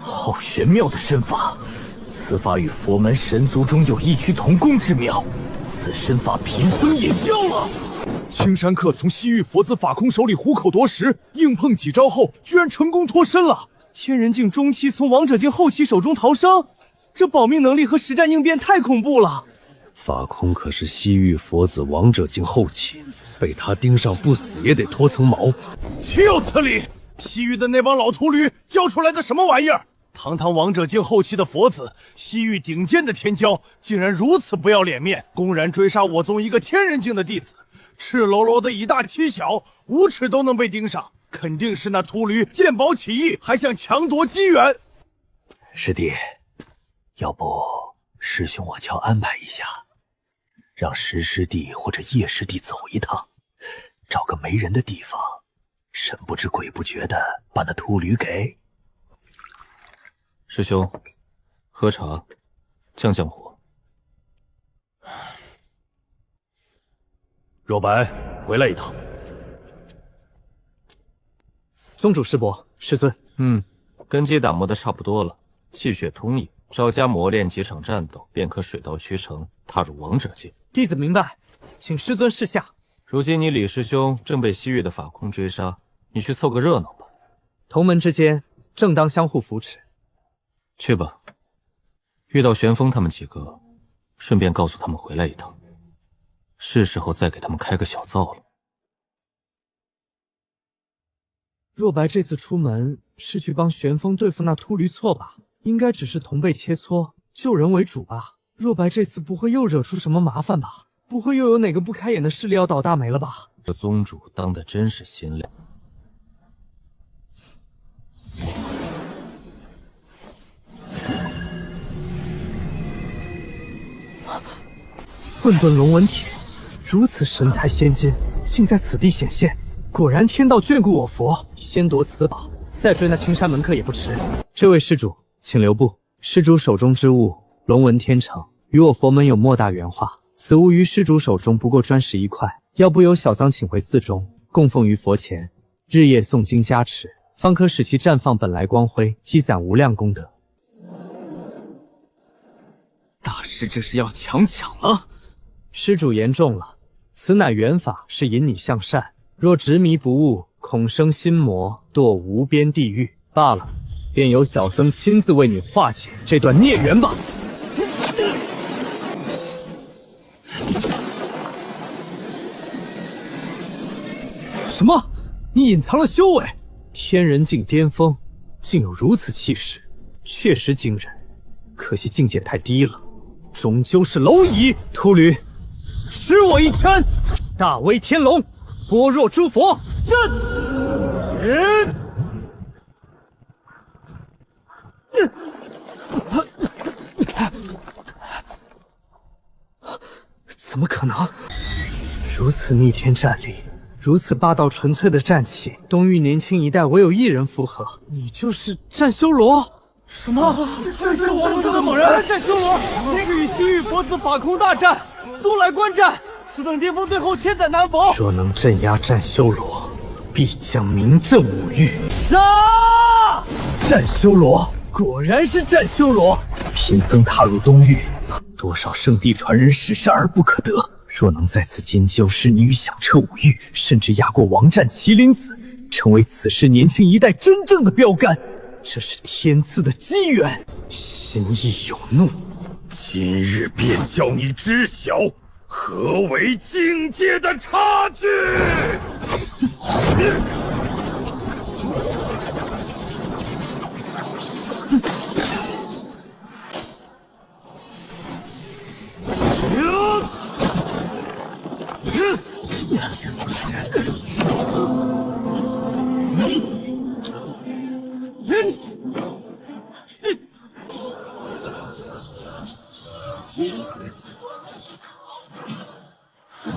好玄妙的身法，此法与佛门神族中有异曲同工之妙。此身法贫僧也要了。青山客从西域佛子法空手里虎口夺食，硬碰几招后，居然成功脱身了。天人境中期从王者境后期手中逃生，这保命能力和实战应变太恐怖了。法空可是西域佛子王者境后期，被他盯上不死也得脱层毛。岂有此理！西域的那帮老秃驴教出来的什么玩意儿？堂堂王者境后期的佛子，西域顶尖的天骄，竟然如此不要脸面，公然追杀我宗一个天人境的弟子，赤裸裸的以大欺小，无耻都能被盯上，肯定是那秃驴见宝起义，还想强夺机缘。师弟，要不师兄我瞧安排一下，让石师弟或者叶师弟走一趟，找个没人的地方，神不知鬼不觉的把那秃驴给……师兄，喝茶，降降火。若白，回来一趟。宗主师伯，师尊。根基打磨的差不多了，气血通益，稍加磨练几场战斗，便可水到渠成，踏入王者境。弟子明白，请师尊示下。如今你李师兄正被西域的法空追杀，你去凑个热闹吧。同门之间，正当相互扶持。去吧，遇到玄风他们几个，顺便告诉他们回来一趟，是时候再给他们开个小灶了。若白这次出门是去帮玄风对付那秃驴错吧？应该只是同辈切磋，救人为主吧？若白这次不会又惹出什么麻烦吧？不会又有哪个不开眼的势力要倒大霉了吧？这宗主当的真是心亮。混沌龙纹铁，如此神采仙剑，竟在此地显现，果然天道眷顾我佛。先夺此宝，再追那青山门客也不迟。这位施主，请留步。施主手中之物，龙纹天成，与我佛门有莫大缘化。此物于施主手中不过砖石一块，要不由小桑请回寺中，供奉于佛前，日夜诵经加持，方可使其绽放本来光辉，积攒无量功德。大师这是要强了。施主言重了，此乃缘法，是引你向善。若执迷不悟，恐生心魔，堕无边地狱罢了。便由小僧亲自为你化解这段孽缘吧。什么？你隐藏了修为？天人境巅峰，竟有如此气势，确实惊人。可惜境界太低了，终究是蝼蚁。秃驴，施我一拳，大威天龙，般若诸佛，震！怎么可能？如此逆天战力，如此霸道纯粹的战气，东域年轻一代唯有一人符合。你就是战修罗？什么？这是我们的猛人战修罗，是与星域佛子法空大战，速来观战。此等巅峰最后千载难逢。若能镇压战修罗，必将名震五域。杀！战修罗，果然是战修罗。贫僧踏入东域，多少圣地传人史善而不可得。若能在此金救师你与响彻五域，甚至压过王战、麒麟子，成为此世年轻一代真正的标杆。这是天赐的机缘，心意有怒，今日便叫你知晓何为境界的差距。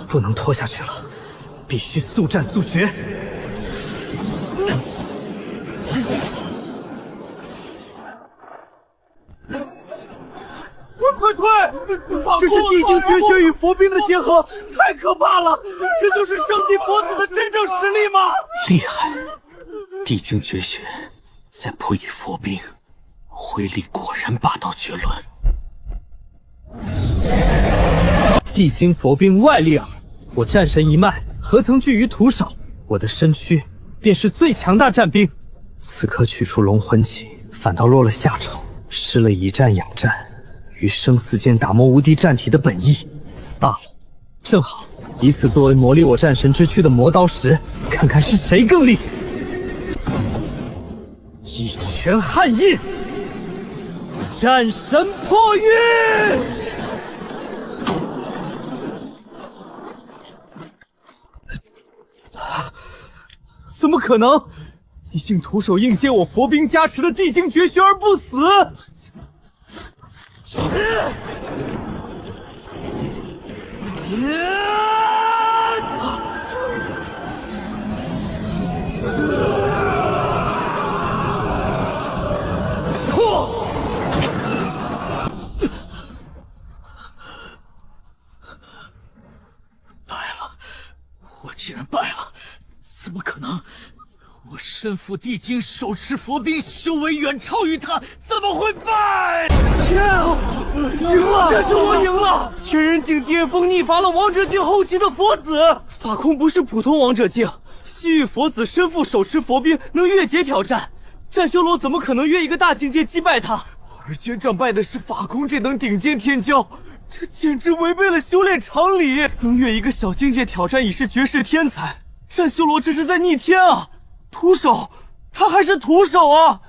不能拖下去了，必须速战速决。快！这是地境绝学与佛兵的结合，太可怕了！这就是圣地佛子的真正实力吗？厉害！地境绝学再辅以佛兵，威力果然霸道绝伦。地经佛兵外力耳，我战神一脉何曾惧于徒手？我的身躯便是最强大战兵。此刻取出龙魂戟，反倒落了下乘，失了以战养战，于生死间打磨无敌战体的本意。罢了，正好以此作为磨砺我战神之躯的磨刀石，看看是谁更厉。一拳撼印，战神破狱！怎么可能？你竟徒手硬接我佛兵加持的地经绝学而不死！我竟然败了！怎么可能？我身负地经，手持佛兵，修为远超于他，怎么会败？天啊！赢了！这是我赢了！天人境巅峰逆伐了王者境后期的佛子。法空不是普通王者境，西域佛子身负手持佛兵，能越阶挑战。战修罗怎么可能越一个大境界击败他？而且战败的是法空这等顶尖天骄。这简直违背了修炼常理！能越一个小境界挑战已是绝世天才，战修罗这是在逆天啊！徒手，他还是徒手啊！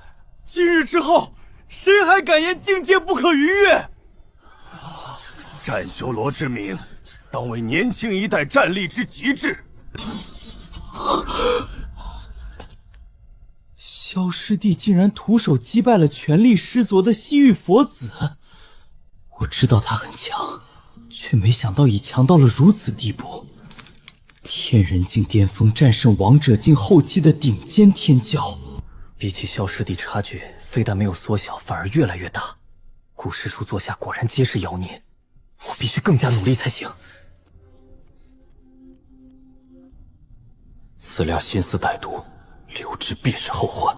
今日之后，谁还敢言境界不可逾越？战修罗之名，当为年轻一代战力之极致。萧师弟竟然徒手击败了全力施卓的西域佛子。我知道他很强，却没想到已强到了如此地步。天人境巅峰战胜王者境后期的顶尖天骄，比起萧师弟差距，非但没有缩小，反而越来越大。古师叔座下果然皆是妖孽，我必须更加努力才行。此俩心思歹毒，留之必是后患。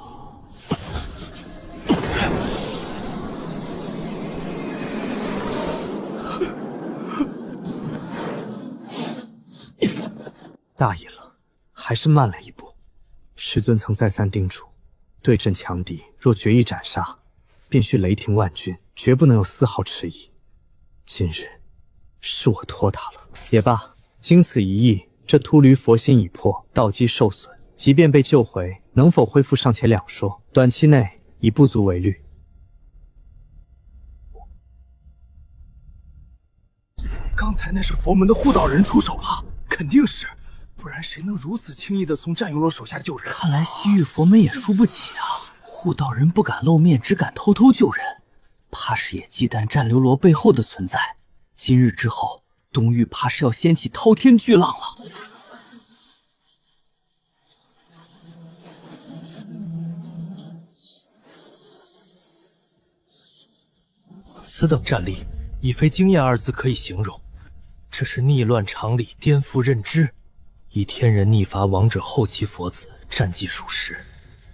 大意了，还是慢了一步。师尊曾再三叮嘱，对阵强敌，若决意斩杀，便需雷霆万钧，绝不能有丝毫迟疑。今日是我拖沓了，也罢，经此一役，这秃驴佛心已破，道基受损，即便被救回，能否恢复尚且两说，短期内已不足为虑。刚才那是佛门的护道人出手了，肯定是，不然谁能如此轻易的从战幽罗手下救人？看来西域佛门也输不起啊！护道人不敢露面，只敢偷偷救人，怕是也忌惮战流罗背后的存在。今日之后，东域怕是要掀起滔天巨浪了。此等战力，已非惊艳二字可以形容，这是逆乱常理，颠覆认知。以天人逆伐王者后期佛子，战绩属实，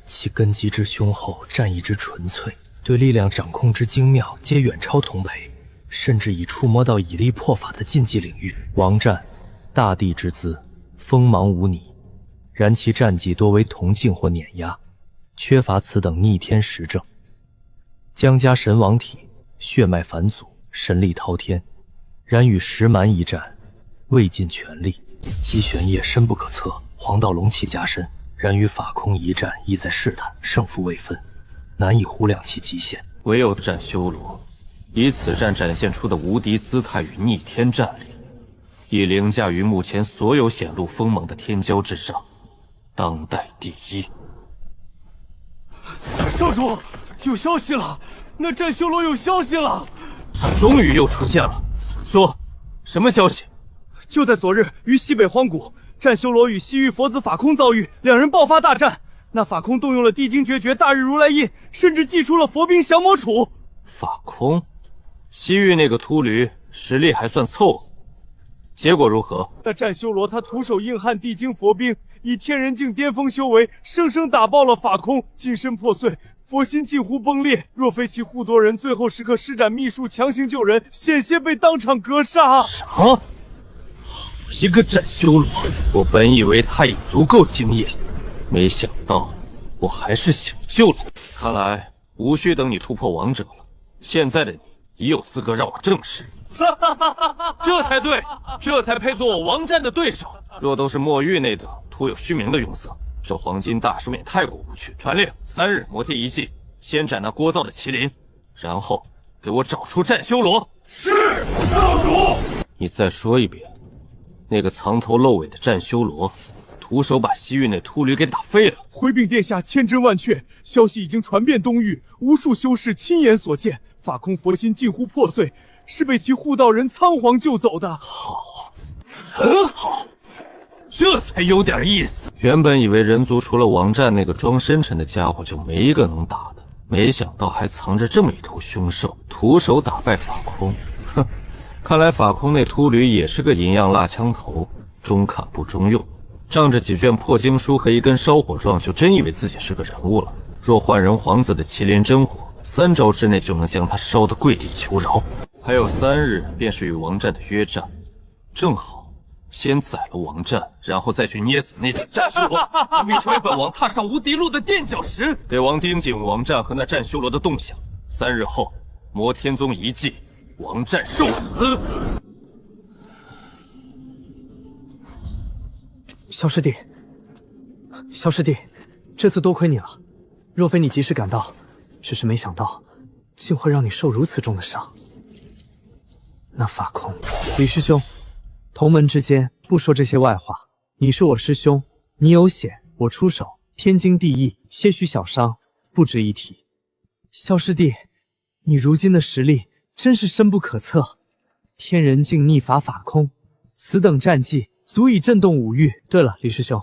其根基之雄厚，战意之纯粹，对力量掌控之精妙，皆远超同辈，甚至已触摸到以力破法的禁忌领域。王战，大地之姿，锋芒无拟，然其战绩多为铜镜或碾压，缺乏此等逆天实证。江家神王体，血脉返祖，神力滔天，然与石蛮一战，未尽全力，其玄烨深不可测，黄道龙气加深，然与法空一战，意在试探，胜负未分，难以估量其极限。唯有战修罗，以此战展现出的无敌姿态与逆天战力，已凌驾于目前所有显露锋芒的天骄之上，当代第一。少主，有消息了，那战修罗有消息了。他终于又出现了，说什么消息？就在昨日，于西北荒谷，战修罗与西域佛子法空遭遇，两人爆发大战。那法空动用了地精绝诀、大日如来印，甚至祭出了佛兵降魔杵。法空，西域那个秃驴实力还算凑合，结果如何？那战修罗他徒手硬汉地精佛兵，以天人境巅峰修为，生生打爆了法空，金身破碎，佛心近乎崩裂。若非其护多人最后时刻施展秘术强行救人，险些被当场格杀。什么？一个战修罗，我本以为他已足够惊艳，没想到我还是想救了你。看来无需等你突破王者了，现在的你已有资格让我正视。这才对，这才配做我王战的对手。若都是墨玉那等徒有虚名的庸色，这黄金大叔也太过不去。传令，3日摩天一祭，先斩那聒噪的麒麟，然后给我找出战修罗。是，少主。你再说一遍。那个藏头露尾的战修罗，徒手把西域那秃驴给打废了。回禀殿下，千真万确，消息已经传遍东域，无数修士亲眼所见，法空佛心近乎破碎，是被其护道人仓皇救走的。好，很好，这才有点意思。原本以为人族除了王战那个装深沉的家伙就没一个能打的，没想到还藏着这么一头凶兽，徒手打败法空。哼。看来法空那秃驴也是个银样蜡枪头，中看不中用，仗着几卷破经书和一根烧火状，就真以为自己是个人物了。若换人皇子的麒麟真火，3招之内就能将他烧得跪地求饶。还有3日便是与王战的约战，正好先宰了王战，然后再去捏死那战修罗，必成为本王踏上无敌路的垫脚石。给王盯紧王战和那战修罗的动向，3日后摩天宗一祭。王战受死。萧师弟，萧师弟，这次多亏你了。若非你及时赶到，只是没想到，竟会让你受如此重的伤。那法空，李师兄，同门之间不说这些外话。你是我师兄，你有险，我出手，天经地义。些许小伤，不值一提。萧师弟，你如今的实力。真是深不可测，天人境逆伐法空，此等战绩足以震动5域。对了，李师兄，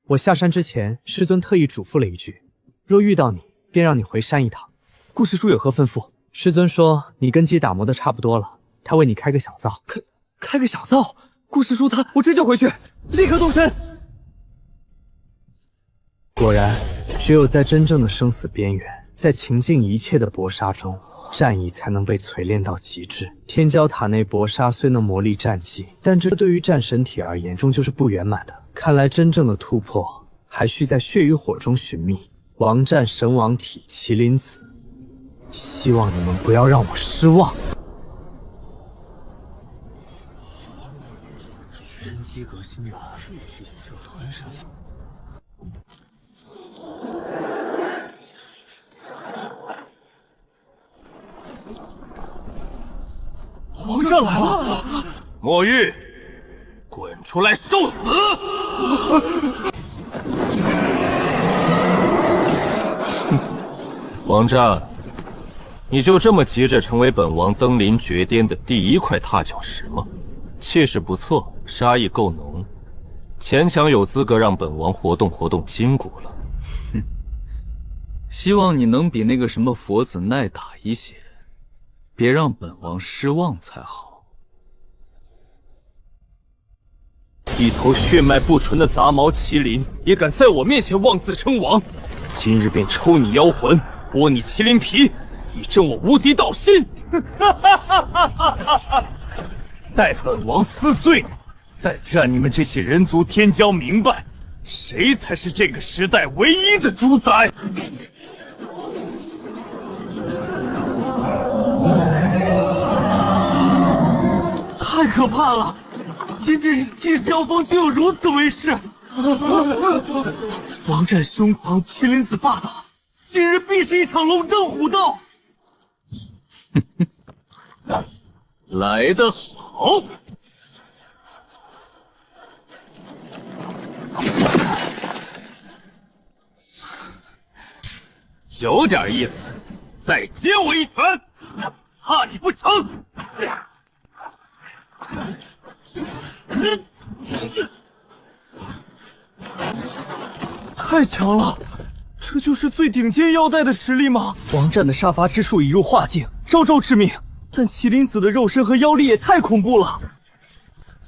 我下山之前，师尊特意嘱咐了一句，若遇到你，便让你回山一趟。顾师叔有何吩咐？师尊说你根基打磨的差不多了，他为你开个小灶。开个小灶？顾师叔他，我这就回去，立刻动身。果然，只有在真正的生死边缘，在倾尽一切的搏杀中。战意才能被锤炼到极致。天骄塔内搏杀虽能磨砺战技，但这对于战神体而言终究是不圆满的。看来真正的突破还需在血与火中寻觅。王战神王体麒麟子，希望你们不要让我失望。人机革新了，这团上。王战来了！墨玉，滚出来受死！王战，你就这么急着成为本王登临绝巅的第一块踏脚石吗？气势不错，杀意够浓，勉强有资格让本王活动活动筋骨了。哼，希望你能比那个什么佛子耐打一些，别让本王失望才好。一头血脉不纯的杂毛麒麟，也敢在我面前妄自称王！今日便抽你妖魂，剥你麒麟皮，以正我无敌道心！待本王撕碎你，再让你们这些人族天骄明白，谁才是这个时代唯一的主宰！太可怕了！仅仅是气势交锋就有如此威势，王战凶狂，麒麟子霸道，今日必是一场龙争虎斗。来得好！有点意思，再接我一拳，怕你不成？太强了，这就是最顶尖妖代的实力吗？王战的杀伐之术已入化境，招招致命，但麒麟子的肉身和妖力也太恐怖了。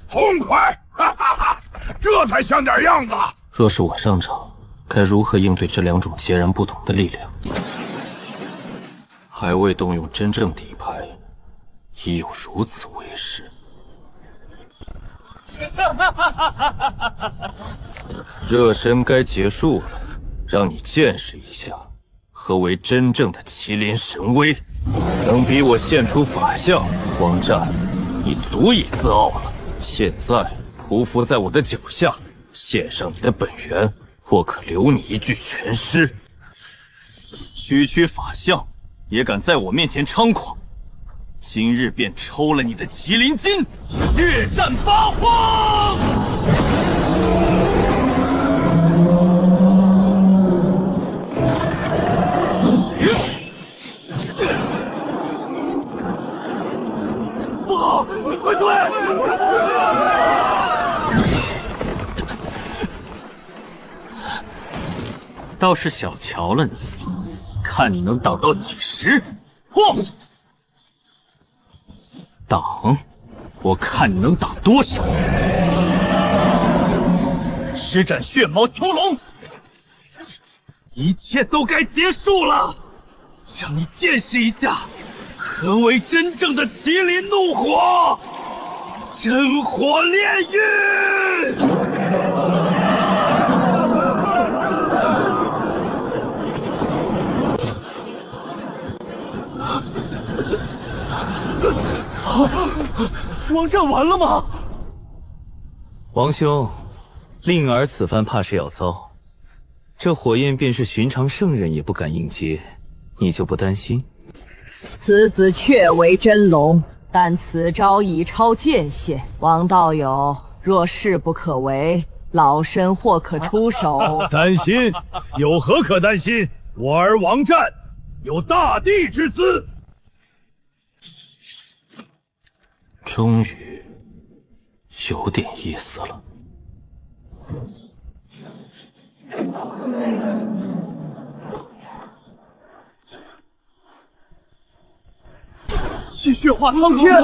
痛快！哈哈哈，这才像点样子。若是我上场，该如何应对这两种截然不同的力量？还未动用真正底牌，已有如此威势。热身该结束了，让你见识一下何为真正的麒麟神威。能比我现出法相，王战，你足以自傲了。现在匍匐在我的脚下，献上你的本源，或可留你一具全尸。区法相，也敢在我面前猖狂，今日便抽了你的麒麟筋，血战八荒！不好，快退！倒是小瞧了你，看你能挡到几时！嚯！挡，我看你能挡多少！施展血毛囚龙，一切都该结束了，让你见识一下何为真正的麒麟怒火，真火炼狱！王战完了吗？王兄，令儿此番怕是要遭。这火焰便是寻常圣人也不敢应接，你就不担心？此子确为真龙，但此招已超界限。王道友，若势不可为，老身或可出手。担心？有何可担心？我儿王战有大帝之姿。终于有点意思了。气血化苍天，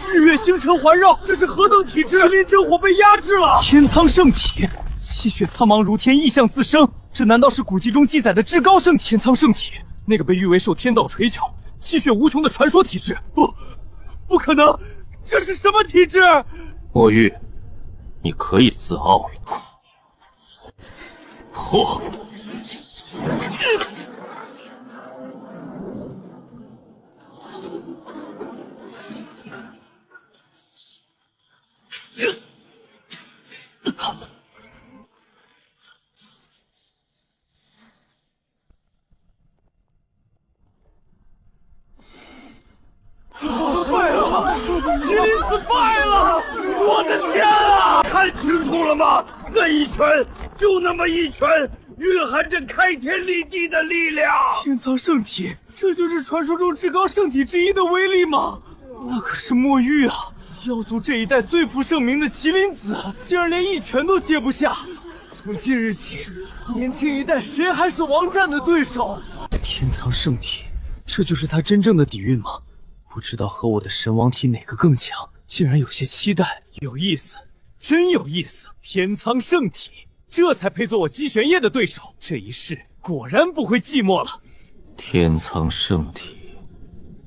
日月星辰环绕，这是何等体质？麒麟真火被压制了。天苍圣体，气血苍茫如天，异象自生。这难道是古籍中记载的至高圣体？天苍圣体，那个被誉为受天道垂巧、气血无穷的传说体质？不可能！这是什么体质？墨玉，你可以自傲了。嚯！坏了！麒麟子败了！我的天啊！看清楚了吗？那一拳，就那么一拳，蕴含着开天立地的力量。天苍圣体，这就是传说中至高圣体之一的威力吗？那可是墨玉啊！妖族这一代最负盛名的麒麟子，竟然连一拳都接不下。从今日起，年轻一代谁还是王战的对手？天苍圣体，这就是他真正的底蕴吗？不知道和我的神王体哪个更强，竟然有些期待。有意思，真有意思！天苍圣体，这才配做我姬玄烨的对手。这一世果然不会寂寞了。天苍圣体，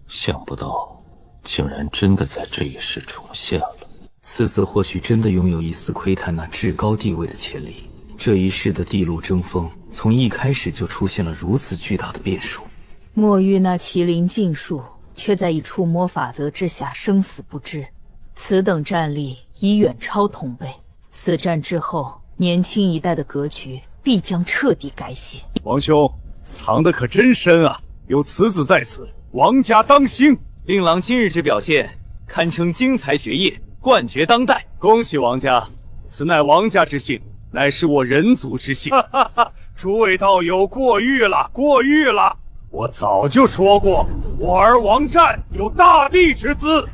想不到竟然真的在这一世重现了。此子或许真的拥有一丝窥探那至高地位的潜力。这一世的地路争锋，从一开始就出现了如此巨大的变数。墨玉那麒麟禁术，却在以触摸法则之下生死不知，此等战力已远超同辈。此战之后，年轻一代的格局必将彻底改写。王兄，藏得可真深啊！有此子在此，王家当兴。令郎今日之表现，堪称精彩绝艳，冠绝当代。恭喜王家，此乃王家之幸，乃是我人族之幸。诸位道友过誉了，过誉了！我早就说过，我儿王战有大帝之姿。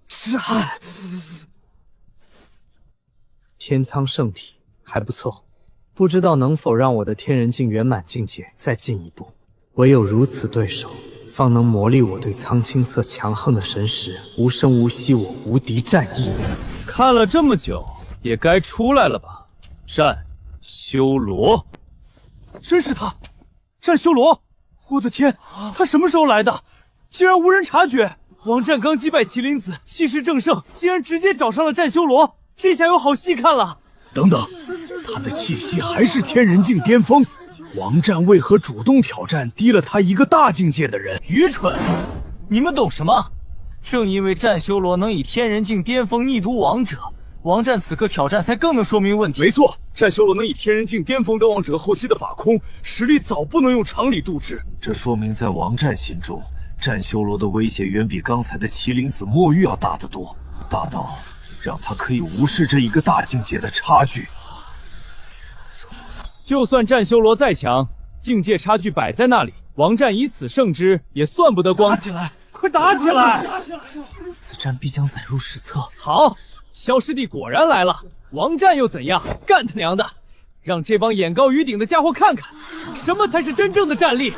战，天苍圣体还不错，不知道能否让我的天人境圆满境界再进一步。唯有如此对手，方能磨砺我对苍青色强横的神识无声无息我无敌战意。看了这么久，也该出来了吧？战修罗，真是他！战修罗！我的天，他什么时候来的？竟然无人察觉！王战刚击败麒麟子，气势正盛，竟然直接找上了战修罗，这下有好戏看了。等等，他的气息还是天人境巅峰，王战为何主动挑战低了他一个大境界的人？愚蠢！你们懂什么？正因为战修罗能以天人境巅峰逆毒王者，王战此刻挑战才更能说明问题。没错，战修罗能以天人境巅峰得王者后期的法空，实力早不能用常理度之。这说明在王战心中，战修罗的威胁远比刚才的麒麟子墨玉要大得多，大到让他可以无视这一个大境界的差距。就算战修罗再强，境界差距摆在那里，王战以此胜之，也算不得光。打起来！快打起来！此战必将载入史册。好，萧师弟果然来了。王战又怎样？干他娘的！让这帮眼高于顶的家伙看看，什么才是真正的战力。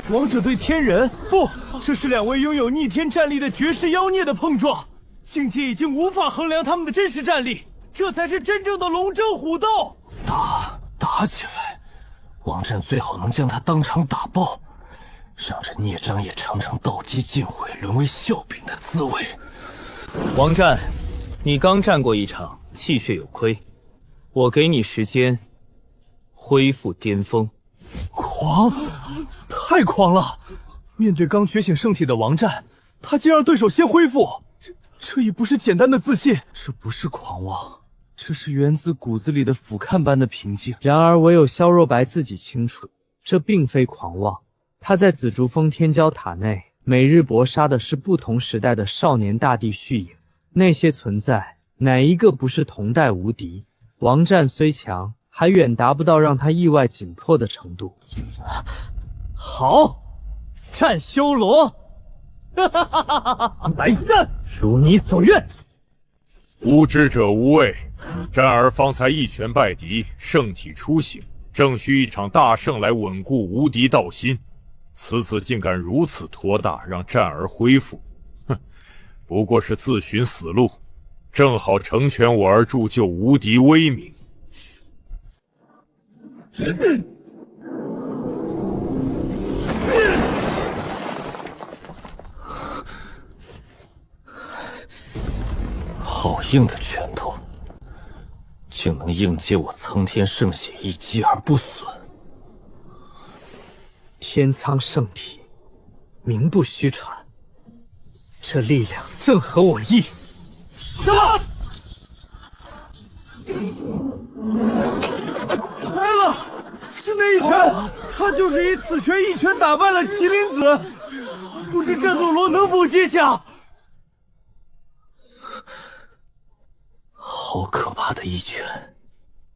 王者对天人，不，这是两位拥有逆天战力的绝世妖孽的碰撞。境界已经无法衡量他们的真实战力，这才是真正的龙争虎斗。打起来！王战最好能将他当场打爆，让这孽障也尝尝斗鸡尽毁，沦为笑柄的滋味。王战，你刚战过一场，气血有亏，我给你时间恢复巅峰。狂，太狂了！面对刚觉醒圣体的王战，他竟让对手先恢复，这已不是简单的自信，这不是狂妄，这是源自骨子里的俯瞰般的平静。然而唯有萧若白自己清楚，这并非狂妄。他在紫竹峰天骄塔内，每日搏杀的是不同时代的少年大帝续影，那些存在，哪一个不是同代无敌？王战虽强，还远达不到让他意外紧迫的程度。好，战修罗，来战！如你所愿。无知者无畏，战儿方才一拳败敌，圣体初醒，正需一场大胜来稳固无敌道心。此子竟敢如此托大，让战儿恢复，哼，不过是自寻死路，正好成全我儿铸就无敌威名。好硬的拳头，竟能应接我苍天圣血一击而不损。天苍圣体，名不虚传，这力量正合我意。怎么？来了！是那一拳，他就是以此拳一拳打败了麒麟子，不知战斗罗能否接下？好可怕的一拳，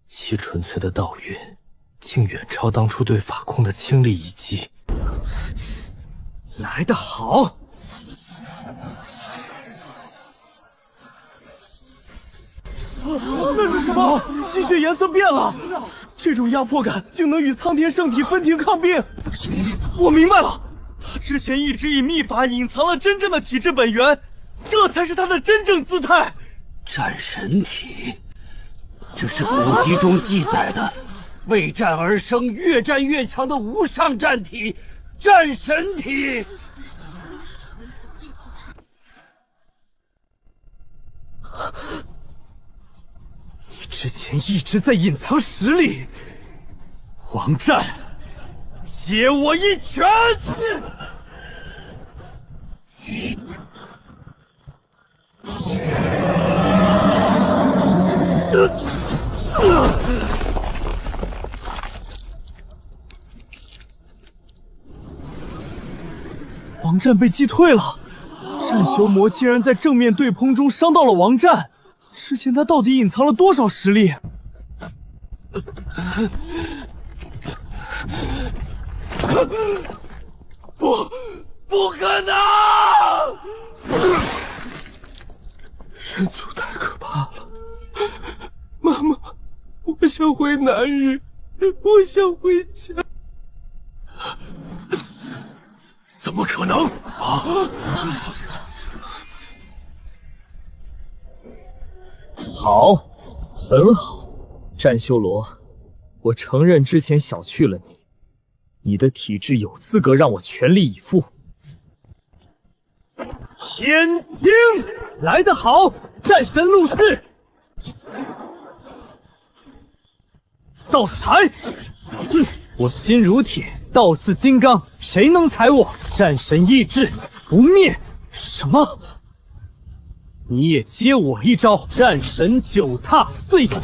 其纯粹的道韵，竟远超当初对法空的倾力一击。来得好！那是什么？吸血颜色变了，这种压迫感竟能与苍天圣体分庭抗并。我明白了，他之前一直以秘法隐藏了真正的体质本源，这才是他的真正姿态。战神体，这是古籍中记载的为战而生、越战越强的无上战体——战神体。你之前一直在隐藏实力，王战，接我一拳！王战被击退了，战修魔竟然在正面对碰中伤到了王战。之前他到底隐藏了多少实力？不可能！人族太可怕了，妈妈，我想回南日，我想回家。怎么可能？好，很好，战修罗，我承认之前小觑了你，你的体质有资格让我全力以赴。天听，来得好，战神入世，到此裁。我心如铁，道似金刚，谁能踩我？战神意志不灭。什么？你也接我一招，战神九踏碎星，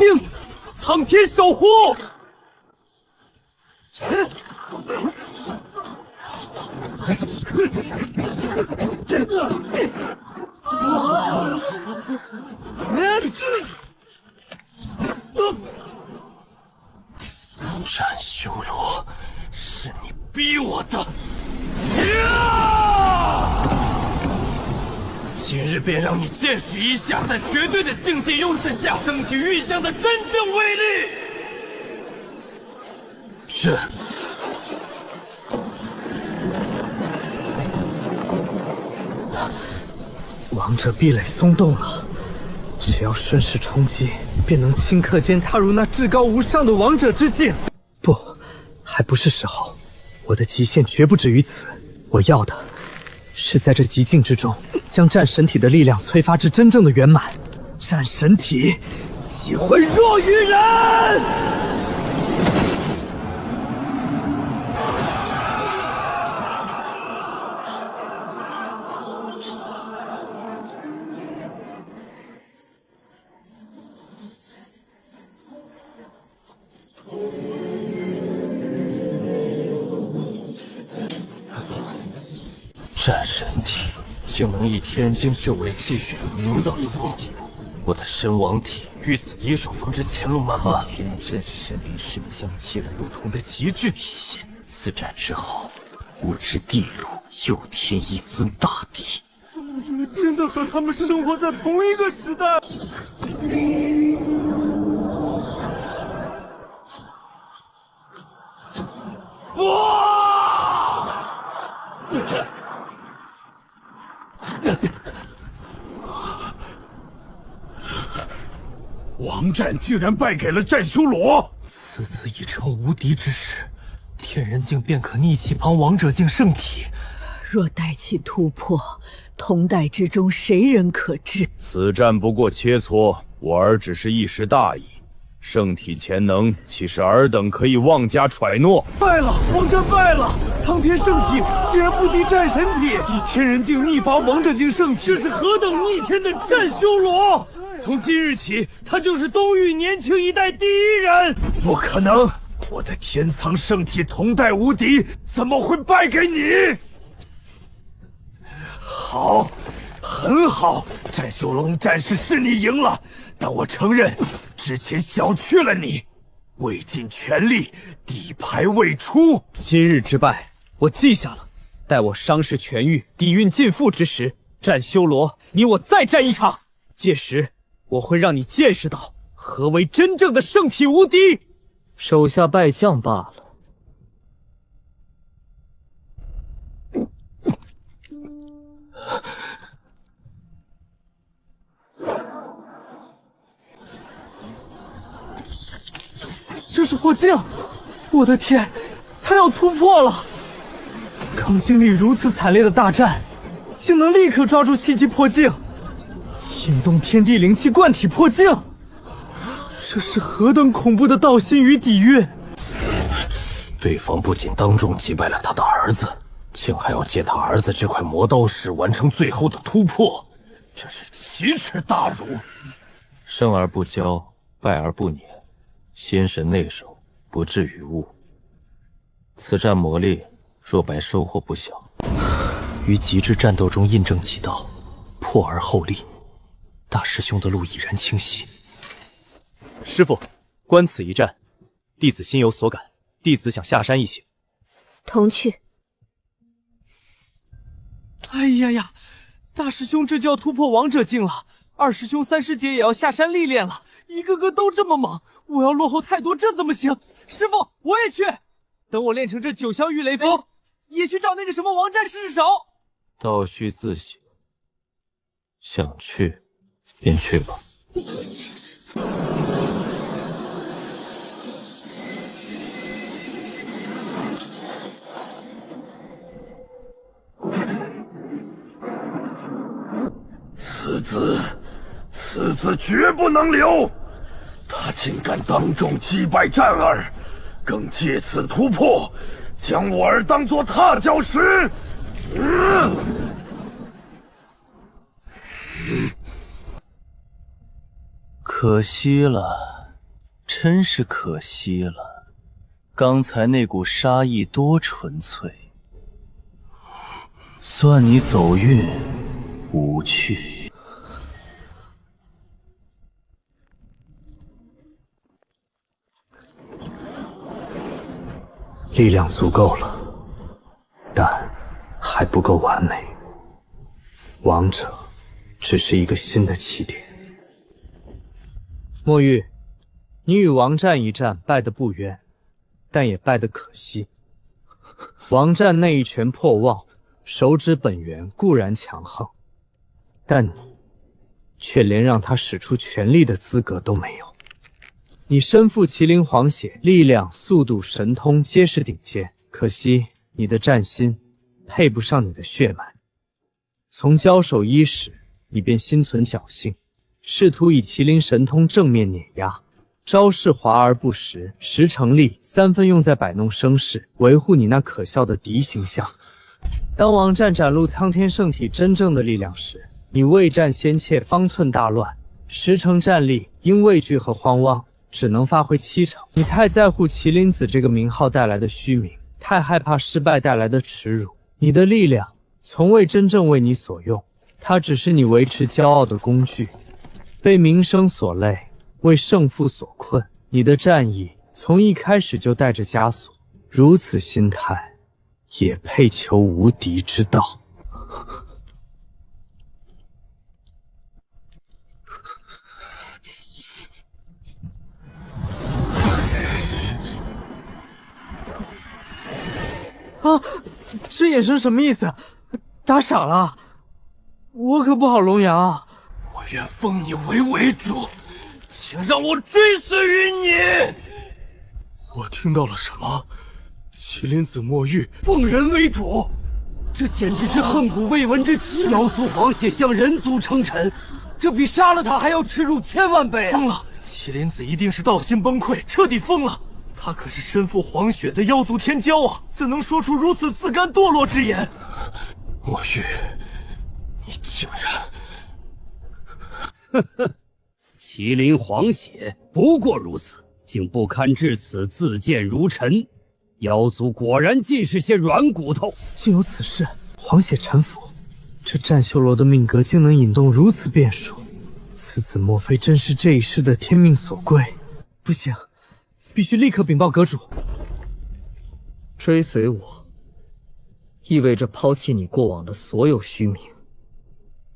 苍天守护！战修罗，是你逼我的！今日便让你见识一下，在绝对的境界优势下，身体御象的真正威力。是。王者壁垒松动了，只要顺势冲击，便能顷刻间踏入那至高无上的王者之境。不，还不是时候，我的极限绝不止于此。我要的是在这极境之中，将战神体的力量催发至真正的圆满。战神体，岂会弱于人？战神体竟能以天人境修为继续融到如此地步，我的神王体于此敌手方知前路漫漫。天阵神灵圣相气了不同的极致体现。此战之后，我知地路又添一尊大帝。你们真的和他们生活在同一个时代？王战竟然败给了战修罗，此次已成无敌之势，天人境便可逆其旁王者境圣体。若待其突破，同代之中谁人可知？此战不过切磋，我儿只是一时大意。圣体潜能，岂是尔等可以妄加揣诺？败了，王战败了！苍天圣体竟然不敌战神体，以天人境逆伐王者境圣体，这是何等逆天的战修罗！从今日起，他就是东域年轻一代第一人。不可能，我的天苍圣体同代无敌，怎么会败给你？好，很好，战修龙战士是你赢了，但我承认之前小觑了你，未尽全力，底牌未出。今日之败，我记下了。待我伤势痊愈，底蕴尽复之时，战修罗，你我再战一场。届时，我会让你见识到何为真正的圣体无敌。手下败将罢了。这是破镜！我的天，他要突破了！刚经历如此惨烈的大战，竟能立刻抓住契机破镜，引动天地灵气贯体破镜，这是何等恐怖的道心与底蕴！对方不仅当众击败了他的儿子，竟还要借他儿子这块魔刀石完成最后的突破，这是奇耻大辱！胜而不骄，败而不馁，心神内守，不至于物。此战磨砺，若白收获不小。于极致战斗中印证其道，破而后立。大师兄的路已然清晰。师父，观此一战，弟子心有所感，弟子想下山一行。同去。哎呀呀，大师兄这就要突破王者境了，二师兄三师姐也要下山历练了，一个个都这么猛，我要落后太多，这怎么行？师父，我也去。等我练成这九霄御雷锋，也去找那个什么王战试试手。道须自省，想去便去吧。此子绝不能留！他竟敢当众击败战儿，更借此突破，将我儿当作踏脚石。可惜了，真是可惜了。刚才那股杀意多纯粹，算你走运无趣。力量足够了，但还不够完美。王者只是一个新的起点。墨玉，你与王战一战败得不冤，但也败得可惜。王战那一拳破妄，手指本源固然强横，但你却连让他使出全力的资格都没有。你身负麒麟皇血，力量、速度、神通皆是顶尖，可惜你的战心配不上你的血脉。从交手伊始，你便心存侥幸，试图以麒麟神通正面碾压，招式华而不实，10成力，3分用在摆弄声势，维护你那可笑的敌形象。当王战展露苍天圣体真正的力量时，你未战先怯，方寸大乱，10成战力因畏惧和慌汪只能发挥7成。你太在乎麒麟子这个名号带来的虚名，太害怕失败带来的耻辱。你的力量从未真正为你所用，它只是你维持骄傲的工具，被名声所累，为胜负所困。你的战意从一开始就带着枷锁，如此心态也配求无敌之道。啊，这眼神什么意思？打傻了？我可不好龙阳啊！我愿封你为主，请让我追随于你。我听到了什么？麒麟子墨玉奉人为主，这简直是亘古未闻之奇！妖族皇血向人族称臣，这比杀了他还要耻辱千万倍啊！疯了！麒麟子一定是道心崩溃，彻底疯了。他可是身负皇血的妖族天骄啊，怎能说出如此自甘堕落之言？墨玉，你竟然……呵呵，麒麟皇血不过如此，竟不堪至此，自荐如尘。妖族果然尽是些软骨头。竟有此事，皇血臣服。这战修罗的命格竟能引动如此变数，此子莫非真是这一世的天命所归？不行，必须立刻禀报阁主。追随我，意味着抛弃你过往的所有虚名，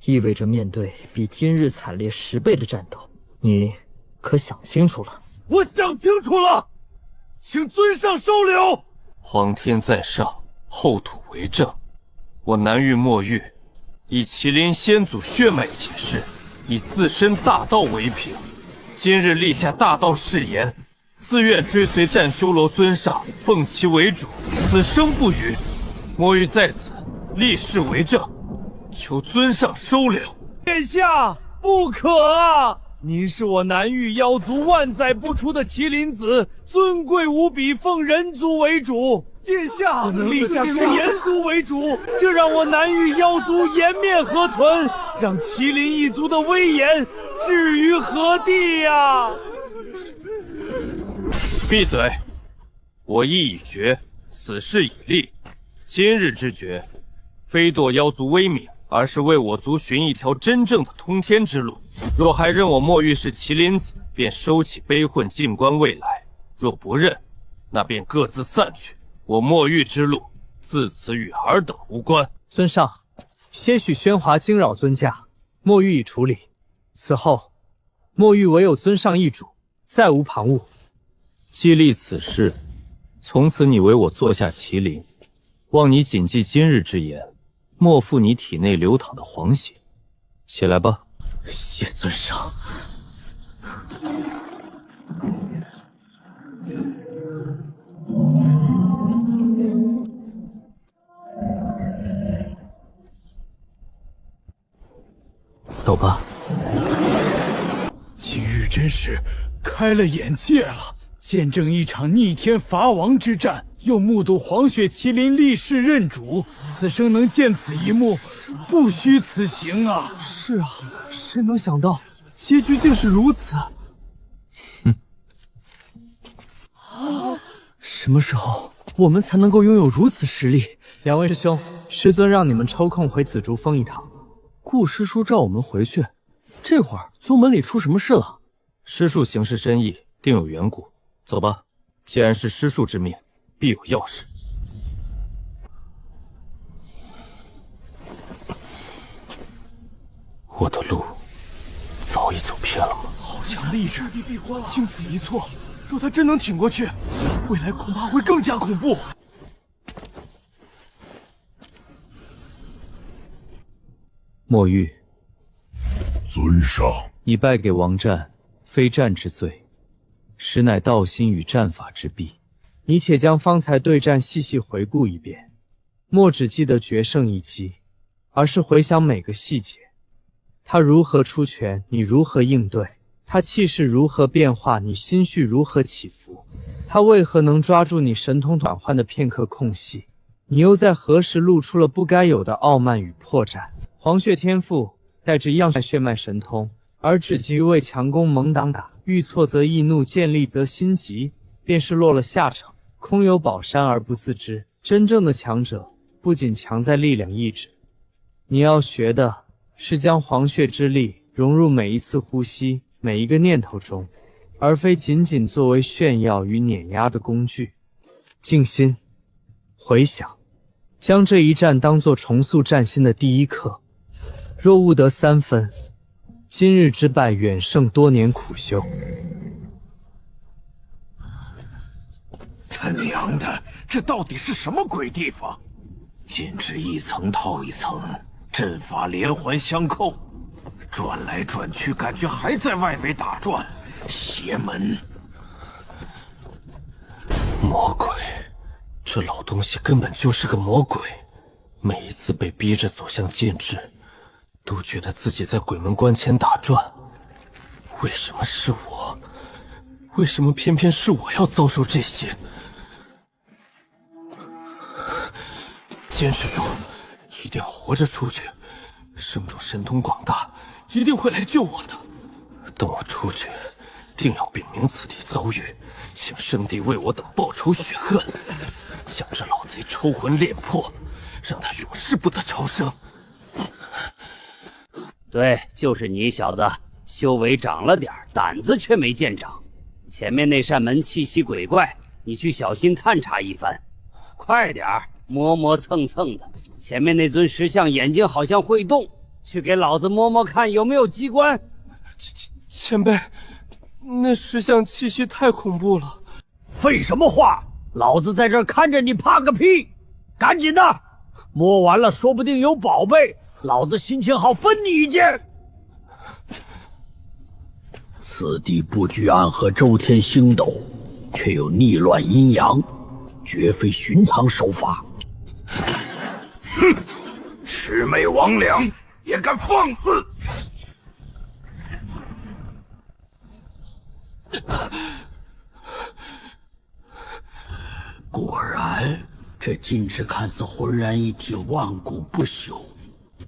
意味着面对比今日惨烈10倍的战斗。你可想清楚了？我想清楚了，请尊上收留。皇天在上，后土为证。我南域墨玉，以麒麟先祖血脉起誓，以自身大道为凭。今日立下大道誓言，自愿追随战修罗尊上，奉其为主，此生不渝。墨玉在此立誓为证，求尊上收留。殿下，不可啊！您是我南域妖族万载不出的麒麟子，尊贵无比，奉人族为主。殿下不能立下誓言，人族为主，这让我南域妖族颜面何存？让麒麟一族的威严置于何地呀？闭嘴！我意已决，此事已立。今日之决，非堕妖族威名，而是为我族寻一条真正的通天之路。若还认我墨玉是麒麟子，便收起悲恨，静观未来；若不认，那便各自散去。我墨玉之路，自此与尔等无关。尊上，些许喧哗惊扰尊驾，墨玉已处理。此后，墨玉唯有尊上一主，再无旁骛。既立此事，从此你为我坐下麒麟，望你谨记今日之言，莫负你体内流淌的皇血。起来吧。谢尊上。走吧。今日真是开了眼界了，见证一场逆天伐王之战，又目睹黄血麒麟立誓认主，此生能见此一幕，不虚此行啊！是啊，谁能想到结局竟是如此？什么时候我们才能够拥有如此实力？两位师兄，师尊让你们抽空回紫竹峰一趟。顾师叔召我们回去，这会儿宗门里出什么事了？师叔行事深意，定有缘故。走吧，既然是师叔之命，必有要事。我的路早已走偏了吗？好强励志，经此一错，若他真能挺过去，未来恐怕会更加恐怖。墨玉，尊上，你败给王战，非战之罪，实乃道心与战法之弊。你且将方才对战细细回顾一遍，莫只记得决胜一击，而是回想每个细节。他如何出拳，你如何应对；他气势如何变化，你心绪如何起伏；他为何能抓住你神通转换的片刻空隙，你又在何时露出了不该有的傲慢与破绽？黄血天赋带着样血脉神通，而只急于为强攻猛打，遇挫则易怒，见利则心急，便是落了下场，空有宝山而不自知。真正的强者不仅强在力量意志，你要学的是将黄血之力融入每一次呼吸，每一个念头中，而非仅仅作为炫耀与碾压的工具。静心，回想，将这一战当作重塑战心的第一课。若悟得3分，今日之败远胜多年苦修。他娘的，这到底是什么鬼地方？禁制一层套一层，阵法连环相扣，转来转去，感觉还在外围打转，邪门。魔鬼，这老东西根本就是个魔鬼。每一次被逼着走向禁制，都觉得自己在鬼门关前打转。为什么是我？为什么偏偏是我要遭受这些？坚持住，一定要活着出去。圣主神通广大，一定会来救我的。等我出去，定要禀明此地遭遇，请圣帝为我等报仇雪恨，将这老贼抽魂炼魄，让他永世不得超生。对，就是你小子，修为长了点，胆子却没见长。前面那扇门气息鬼怪，你去小心探查一番。快点儿，磨磨蹭蹭的。前面那尊石像眼睛好像会动，去给老子摸摸看有没有机关。前辈，那石像气息太恐怖了。废什么话！老子在这儿看着你，怕个屁！赶紧的，摸完了，说不定有宝贝，老子心情好分你一件。此地布局暗合周天星斗，却又逆乱阴阳，绝非寻常手法。哼！魑魅魍魉也敢放肆！果然，这禁制看似浑然一体，万古不朽，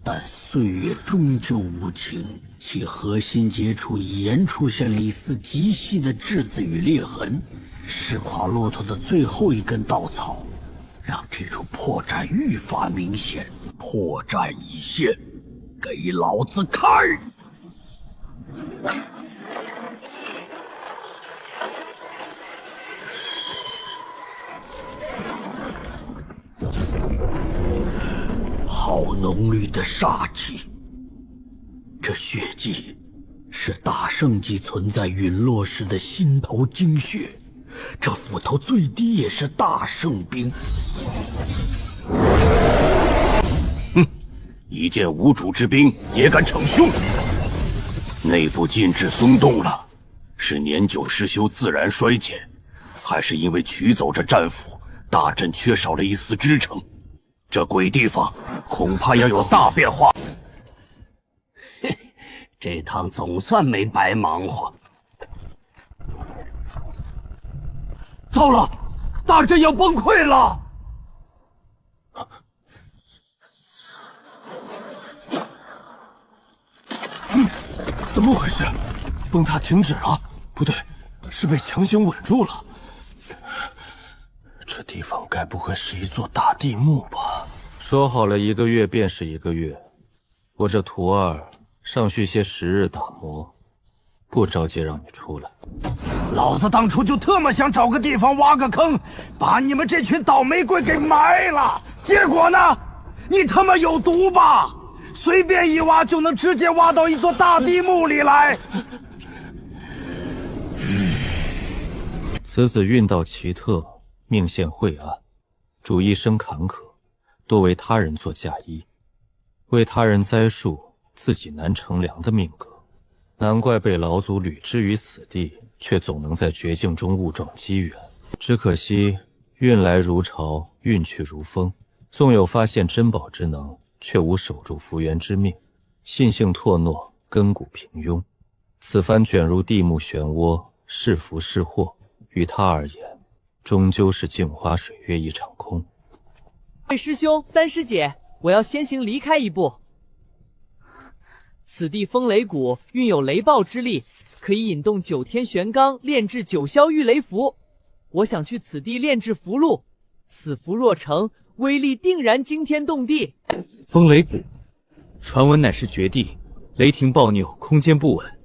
但岁月终究无情，其核心接触已然出现了一丝极细的痣子与裂痕，是垮骆驼的最后一根稻草，让这处破绽愈发明显。破绽已现，给老子看！好浓郁的煞气，这血迹是大圣级存在陨落时的心头精血，这斧头最低也是大圣兵。哼，一件无主之兵也敢逞凶？内部禁制松动了，是年久失修自然衰减，还是因为取走这战斧，大阵缺少了一丝支撑？这鬼地方恐怕要有大变化。嘿，这趟总算没白忙活。糟了，大阵要崩溃了！怎么回事？崩塌停止了？不对，是被强行稳住了。这地方该不会是一座大地墓吧？说好了1个月便是1个月，我这徒儿尚需些时日打磨，不着急让你出来。老子当初就特么想找个地方挖个坑，把你们这群倒霉鬼给埋了。结果呢？你他妈有毒吧？随便一挖就能直接挖到一座大地墓里来。此子运道奇特，命线晦暗，主一生坎坷，多为他人做嫁衣，为他人栽树，自己难乘凉的命格，难怪被老祖屡之于此地，却总能在绝境中误撞机缘。只可惜运来如潮，运去如风，纵有发现珍宝之能，却无守住福缘之命，信性拓诺，根骨平庸。此番卷入地幕漩涡，是福是祸，于他而言，终究是镜花水月一场空。二师兄、三师姐，我要先行离开一步。此地风雷谷运有雷暴之力，可以引动9天玄罡炼制9霄御雷符。我想去此地炼制符箓，此符若成，威力定然惊天动地。风雷谷，传闻乃是绝地，雷霆暴拗，空间不稳。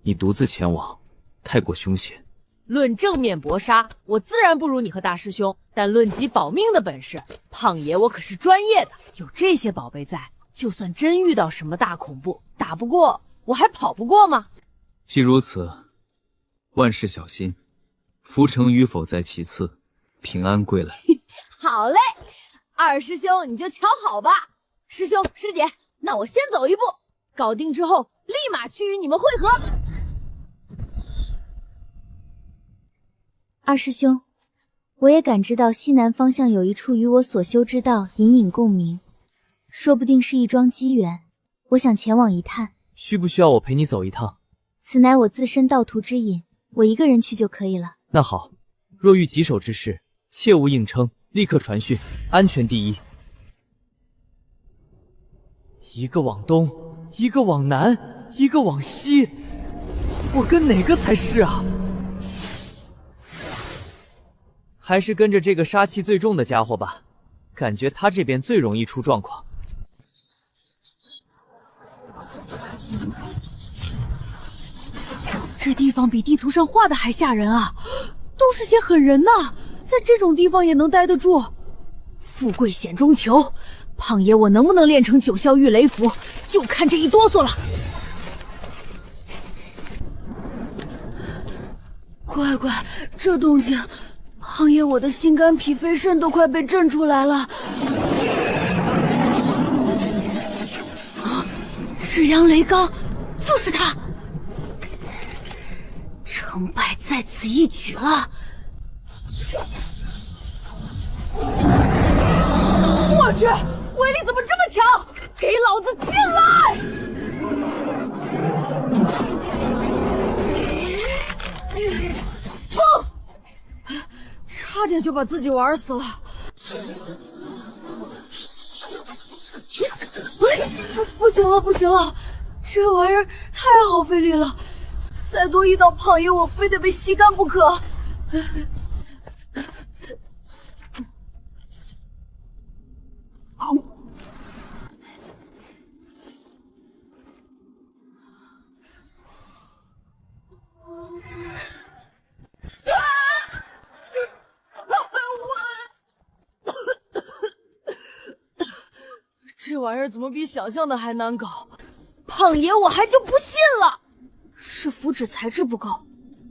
你独自前往，太过凶险。论正面搏杀，我自然不如你和大师兄，但论及保命的本事，胖爷我可是专业的。有这些宝贝在，就算真遇到什么大恐怖，打不过我还跑不过吗？既如此，万事小心，浮城与否在其次，平安归来。好嘞，二师兄你就瞧好吧。师兄师姐，那我先走一步，搞定之后立马去与你们会合。二师兄，我也感知到西南方向有一处与我所修之道隐隐共鸣，说不定是一桩机缘，我想前往一探。需不需要我陪你走一趟？此乃我自身道途之引，我一个人去就可以了。那好，若遇棘手之事，切勿硬撑，立刻传讯，安全第一。一个往东，一个往南，一个往西，我跟哪个才是啊？还是跟着这个杀气最重的家伙吧，感觉他这边最容易出状况。这地方比地图上画的还吓人啊，都是些狠人呐，在这种地方也能待得住。富贵险中求，胖爷我能不能练成九霄御雷符，就看这一哆嗦了。乖乖，这动静，胖爷我的心肝脾肺肾都快被震出来了。啊，赤阳雷罡，就是他！成败在此一举了。我去，威力怎么这么强？给老子进来！差点就把自己玩死了。不行了，不行了，这玩意儿太耗费力了，再多一道胖爷我非得被吸干不可。这玩意儿怎么比想象的还难搞？胖爷我还就不信了，是符纸材质不够，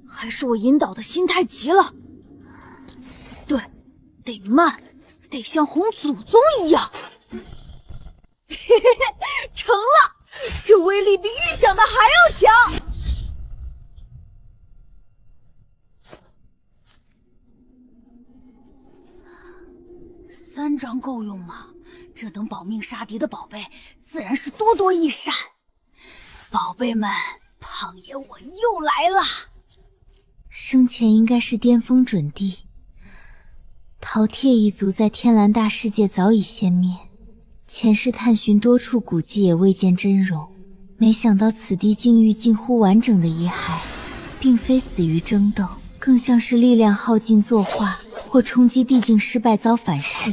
还是我引导的心太急了？对，得慢，得像哄祖宗一样。嘿嘿嘿，成了，这威力比预想的还要强。3张够用吗？这等保命杀敌的宝贝，自然是多多益善。宝贝们，胖爷我又来了。生前应该是巅峰准帝，饕餮一族在天蓝大世界早已仙灭，前世探寻多处古迹也未见真容，没想到此地境遇近乎完整的遗骸，并非死于争斗，更像是力量耗尽作化，或冲击地境失败遭反噬。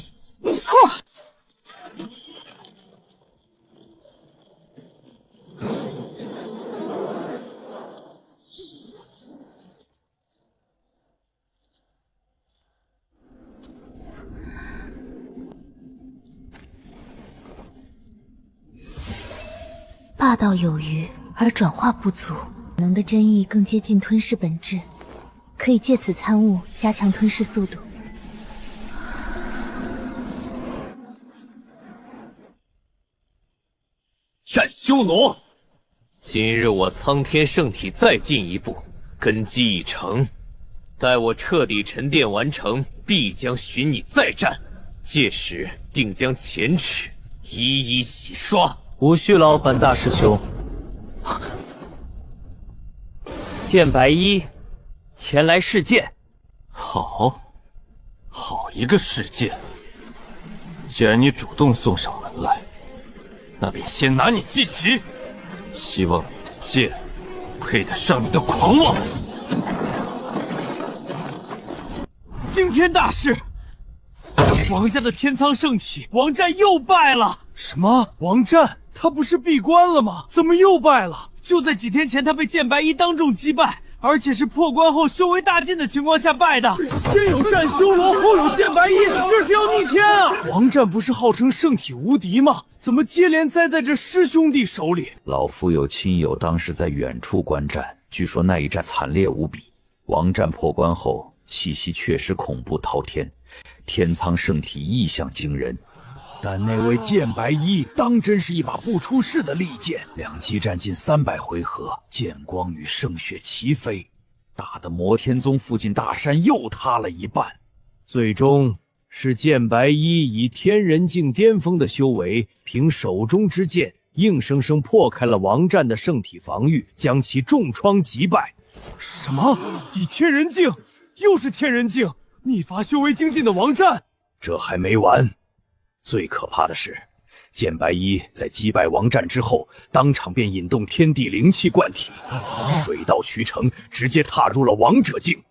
霸道有余，而转化不足，能的真意更接近吞噬本质，可以借此参悟，加强吞噬速度。战修罗，今日我苍天圣体再进一步，根基已成，待我彻底沉淀完成，必将寻你再战，届时定将前耻一一洗刷。无需劳烦大师兄。剑白衣，前来试剑。好一个试剑！既然你主动送上门来，那便先拿你祭旗，希望你的剑配得上你的狂妄。惊天大事！王家的天苍圣体王战又败了。什么？王战？他不是闭关了吗？怎么又败了？就在几天前，他被剑白衣当众击败，而且是破关后修为大进的情况下败的。先有战修罗，后有剑白衣，这是要逆天啊！王战不是号称圣体无敌吗？怎么接连栽在这师兄弟手里？老夫有亲友当时在远处观战，据说那一战惨烈无比。王战破关后，气息确实恐怖滔天，天苍圣体异象惊人。但那位剑白衣当真是一把不出世的利剑，两激战近300回合，剑光与圣血齐飞，打得摩天宗附近大山又塌了一半。最终是剑白衣以天人境巅峰的修为，凭手中之剑，硬生生破开了王战的圣体防御，将其重创击败。什么？以天人境？又是天人境？逆伐修为精进的王战？这还没完。最可怕的是，剑白衣在击败王战之后，当场便引动天地灵气灌体，水到渠成，直接踏入了王者境。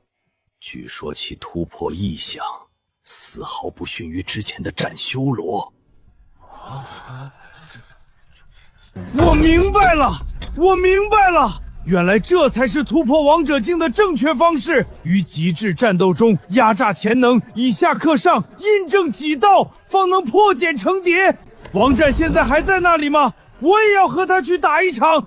据说其突破异象，丝毫不逊于之前的战修罗。我明白了，我明白了，原来这才是突破王者境的正确方式。于极致战斗中压榨潜能，以下克上，印证己道，方能破茧成蝶。王战现在还在那里吗？我也要和他去打一场。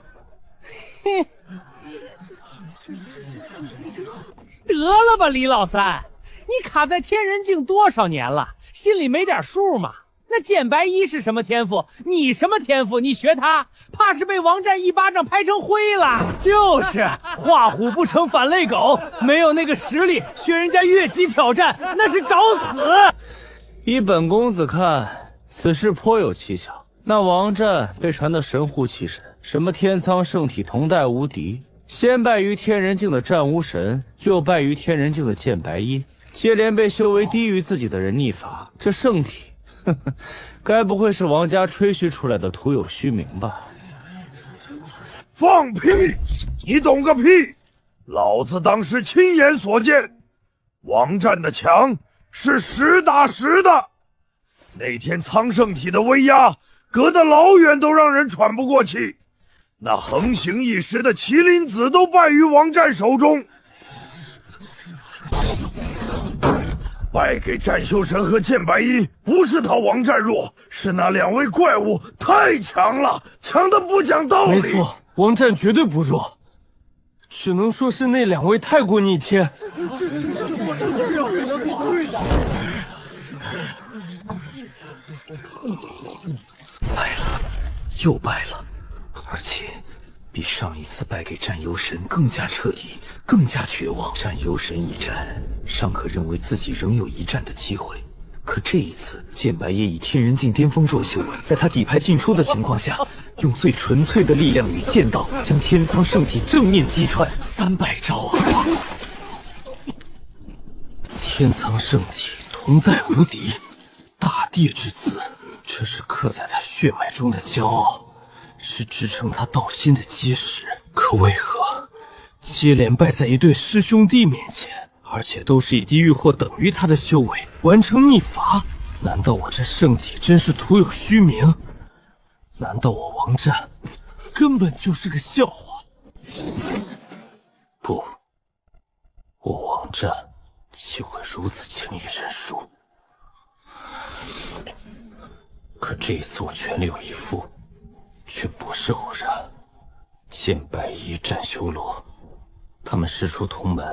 得了吧，李老三，你卡在天人境多少年了，心里没点数吗？那剑白一是什么天赋？你什么天赋？你学他，怕是被王战一巴掌拍成灰了。就是画虎不成反类狗，没有那个实力，学人家越级挑战，那是找死。依本公子看，此事颇有蹊跷。那王战被传得神乎其神，什么天苍圣体同代无敌，先败于天人境的战无神，又败于天人境的剑白衣，接连被修为低于自己的人逆伐。这圣体，该不会是王家吹嘘出来的徒有虚名吧？放屁！你懂个屁！老子当时亲眼所见，王战的强是实打实的。那天苍圣体的威压，隔得老远都让人喘不过气。那横行一时的麒麟子都败于王战手中。败给战修神和剑白衣，不是他王战弱，是那两位怪物太强了，强的不讲道理。没错，王战绝对不弱，只能说是那两位太过逆天。败了，又败了，而且比上一次败给战游神更加彻底，更加绝望。战游神一战，尚可认为自己仍有一战的机会，可这一次，剑白叶以天人境巅峰作秀，在他底牌尽出的情况下，用最纯粹的力量与剑道，将天苍圣体正面击穿，300招啊！天苍圣体同代无敌，大帝之子，这是刻在他血脉中的骄傲，是支撑他道心的基石。可为何接连败在一对师兄弟面前，而且都是以地狱或等于他的修为完成逆伐？难道我这圣体真是徒有虚名？难道我王战根本就是个笑话？不，我王战岂会如此轻易认输？可这一次我全力以赴，却不是偶然。剑白衣战修罗，他们师出同门，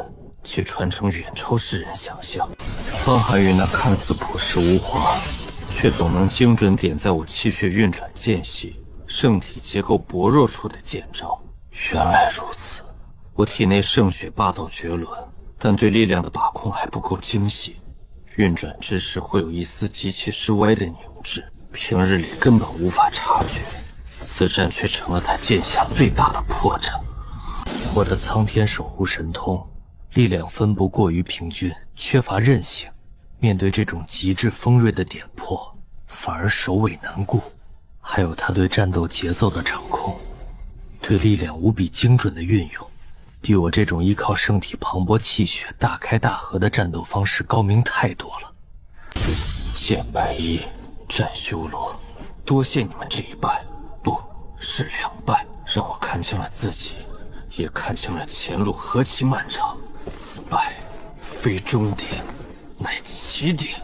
其传承远超世人想象。方寒云那看似朴实无华，却总能精准点在我气血运转间隙、圣体结构薄弱处的剑招。原来如此，我体内圣血霸道绝伦，但对力量的把控还不够精细，运转之时会有一丝极其失歪的拧滞，平日里根本无法察觉。此战却成了他剑下最大的破绽。我的苍天守护神通，力量分布过于平均，缺乏韧性。面对这种极致锋锐的点破，反而首尾难顾。还有他对战斗节奏的掌控，对力量无比精准的运用，比我这种依靠圣体磅礴气血大开大合的战斗方式高明太多了。剑白衣战修罗，多谢你们这一败，不是2败，让我看清了自己，也看清了前路何其漫长。此败非终点，乃起点。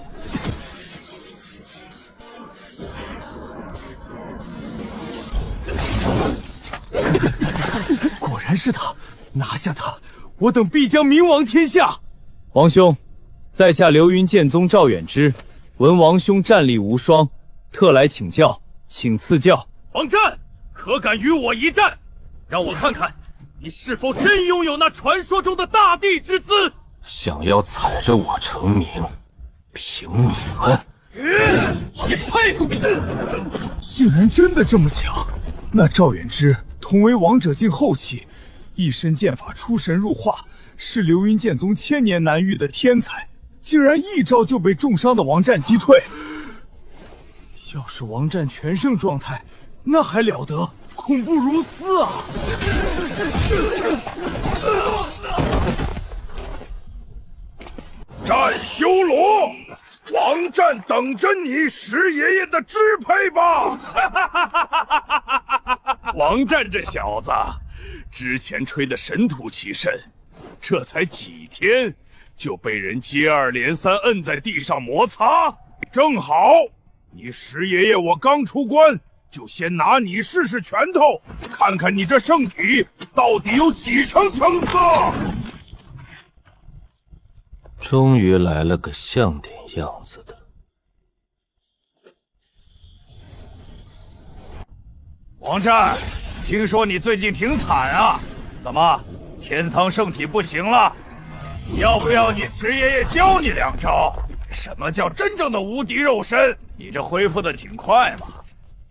果然是他，拿下他，我等必将名亡天下。王兄，在下流云剑宗赵远之，闻王兄战力无双，特来请教，请赐教。王战，可敢与我一战？让我看看你是否真拥有那传说中的大帝之姿。想要踩着我成名，凭你们！呸！竟然真的这么强？那赵远之同为王者境后期，一身剑法出神入化，是流云剑宗千年难遇的天才，竟然一招就被重伤的王战击退。要是王战全胜状态，那还了得，恐怖如斯啊！战修罗，王战等着你石爷爷的支配吧！王战这小子，之前吹的神图其甚，这才几天就被人接二连三摁在地上摩擦。正好，你石爷爷我刚出关，就先拿你试试拳头，看看你这圣体到底有几成成色。终于来了个像点样子的。王战，听说你最近挺惨啊，怎么天苍圣体不行了？要不要你石爷爷教你2招？什么叫真正的无敌肉身？你这恢复的挺快嘛，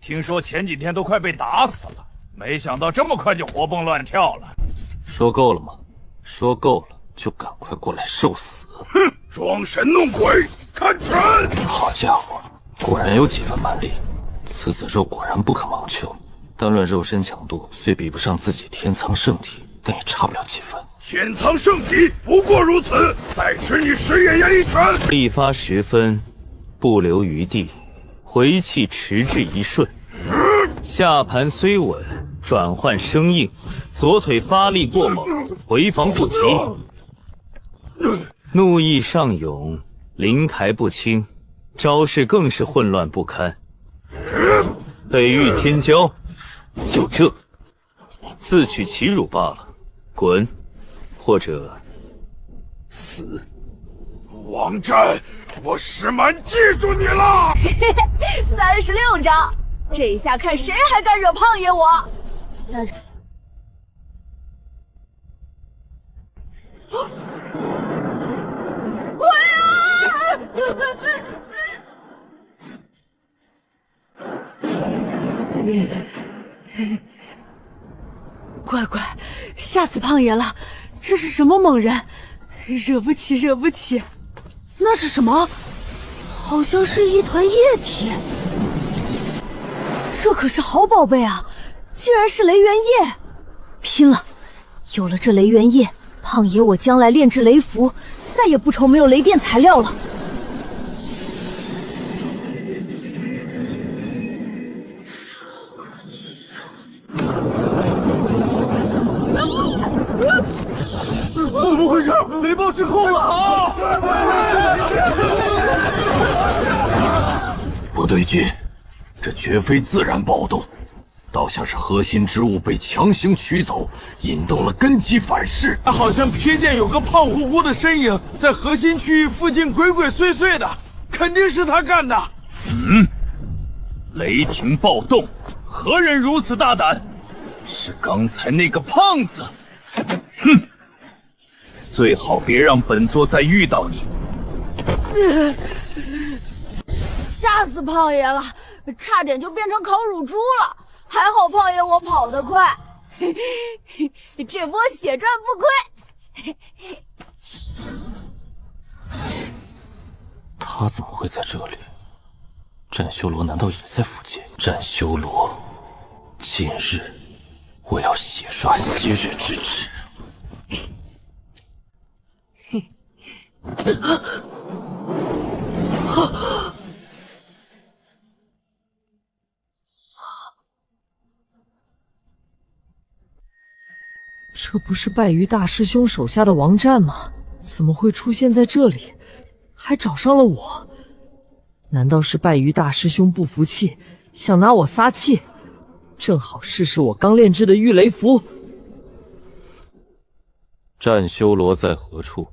听说前几天都快被打死了，没想到这么快就活蹦乱跳了。说够了吗？说够了就赶快过来受死！哼，装神弄鬼，看拳！好家伙，果然有几分蛮力，此子肉果然不可妄求。单论肉身强度，虽比不上自己天苍圣体，但也差不了几分。天苍圣体不过如此，再吃你石爷爷一拳！力发10分，不留余地，回气迟滞1瞬。下盘虽稳，转换生硬，左腿发力过猛，回防不及。怒意上涌，灵台不清，招式更是混乱不堪。北域天骄，就这，自取其辱罢了。滚，或者死。王战，我石蛮记住你了。36招，这一下看谁还敢惹胖爷我！但是。乖乖，吓死胖爷了！这是什么猛人？惹不起，惹不起！那是什么？好像是一团液体。这可是好宝贝啊！竟然是雷元液！拼了！有了这雷元液，胖爷我将来炼制雷符，再也不愁没有雷电材料了。怎么回事？雷暴失控了啊！不对劲，这绝非自然暴动，倒像是核心之物被强行取走，引动了根基反噬。好像瞥见有个胖乎乎的身影在核心区域附近鬼鬼祟祟的，肯定是他干的。雷霆暴动，何人如此大胆？是刚才那个胖子。哼！最好别让本座再遇到你。吓死胖爷了，差点就变成烤乳猪了。还好胖爷我跑得快，这波血赚不亏。他怎么会在这里？战修罗难道也在附近？战修罗，今日我要洗刷昔日之耻。这不是拜鱼大师兄手下的王战吗？怎么会出现在这里，还找上了我？难道是拜鱼大师兄不服气，想拿我撒气？正好试试我刚炼制的御雷符。战修罗在何处？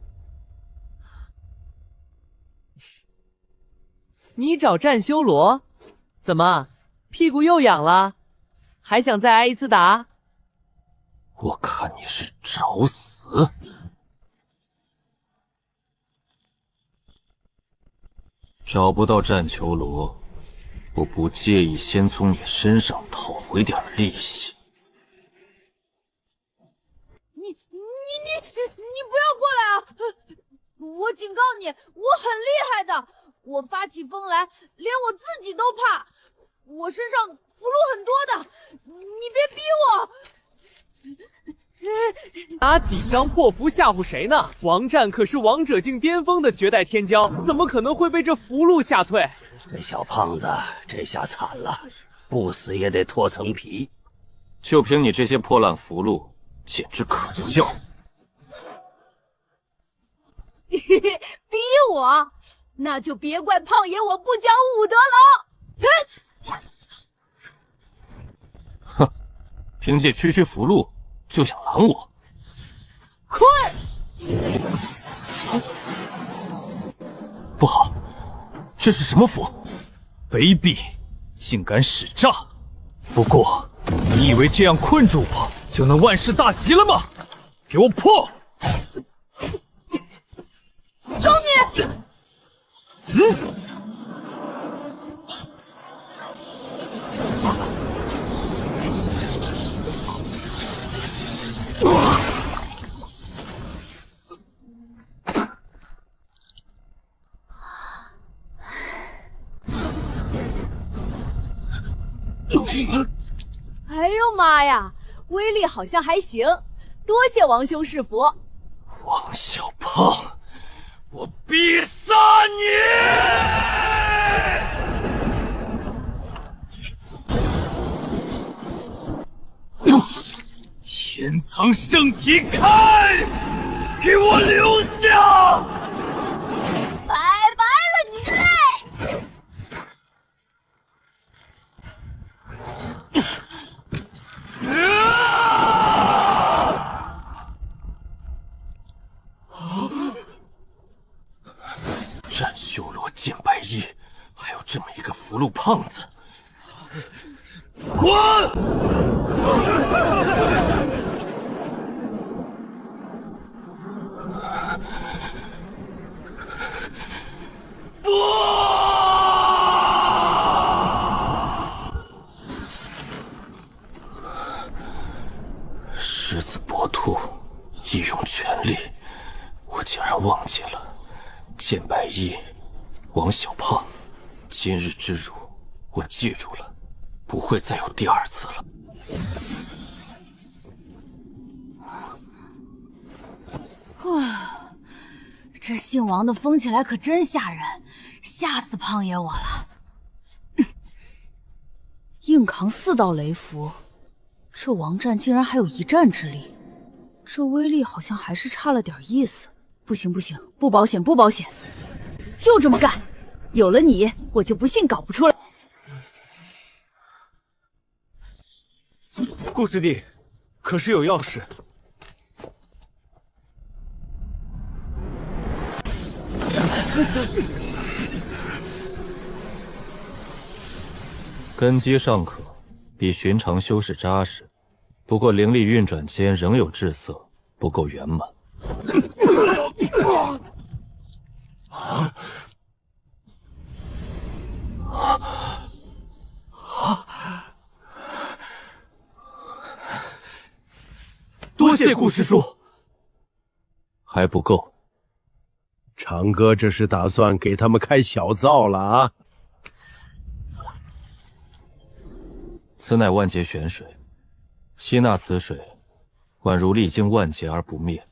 你找战修罗？怎么，屁股又痒了？还想再挨一次打？我看你是找死！找不到战修罗，我不介意先从你身上讨回点利息。你不要过来啊！我警告你，我很厉害的，我发起疯来，连我自己都怕。我身上符箓很多的，你别逼我。拿几张破符吓唬谁呢？王战可是王者境巅峰的绝代天骄，怎么可能会被这符箓吓退？这小胖子这下惨了，不死也得脱层皮。就凭你这些破烂符箓，简直可笑！逼我，那就别怪胖爷我不讲武德了。哼，凭借区区符箓就想拦我？快！不好，这是什么符？卑鄙，竟敢使诈！不过，你以为这样困住我就能万事大吉了吗？给我破！收你！哎呦妈呀，威力好像还行，多谢王兄赐福。王小胖，我必杀你！天苍圣体开，给我留下！拜拜了你嘞！战修罗、剑白衣，还有这么一个符箓胖子，滚！不！狮子搏兔，一用全力，我竟然忘记了。剑白衣，王小胖，今日之辱，我记住了，不会再有第二次了。哇，这姓王的疯起来可真吓人，吓死胖爷我了。硬扛4道雷符，这王战竟然还有一战之力，这威力好像还是差了点意思。不行不行，不保险不保险，就这么干！有了你，我就不信搞不出来。顾师弟，可是有要事？根基尚可，比寻常修士扎实，不过灵力运转间仍有滞涩，不够圆满。多谢顾师叔。还不够。长哥这是打算给他们开小灶了啊！此乃万劫玄水，吸纳此水，宛如历经万劫而不灭，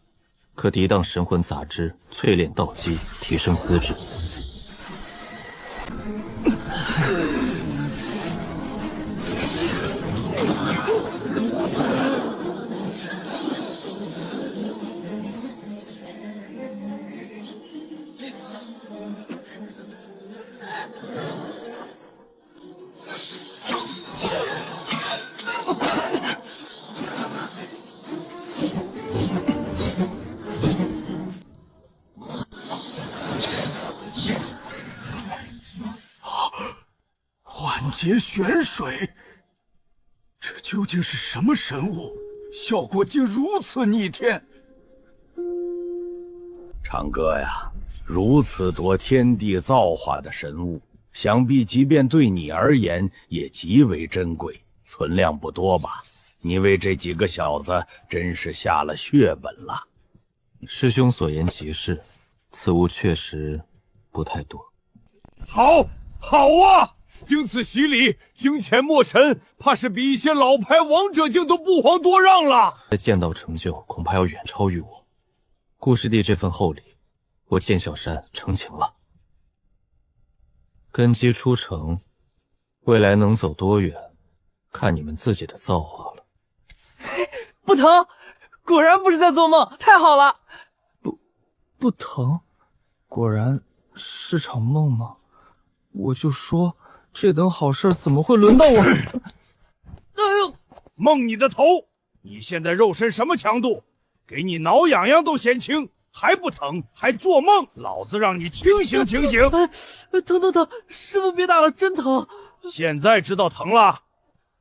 可涤荡神魂杂质，淬炼道基，提升资质。万劫玄水，这究竟是什么神物？效果竟如此逆天！长哥呀，如此夺天地造化的神物，想必即便对你而言也极为珍贵，存量不多吧？你为这几个小子真是下了血本了。师兄所言极是，此物确实不太多。好，好啊！经此洗礼，京前莫尘，怕是比一些老牌王者境都不遑多让了。剑道成就恐怕要远超于我。顾师弟这份厚礼，我剑小山承情了。根基出城，未来能走多远，看你们自己的造化了。不疼，果然不是在做梦，太好了。不疼，果然是场梦吗？我就说这等好事怎么会轮到我？哎呦，梦你的头！你现在肉身什么强度？给你挠痒痒都嫌轻，还不疼，还做梦！老子让你清醒清醒！疼！师傅别打了，真疼！现在知道疼了，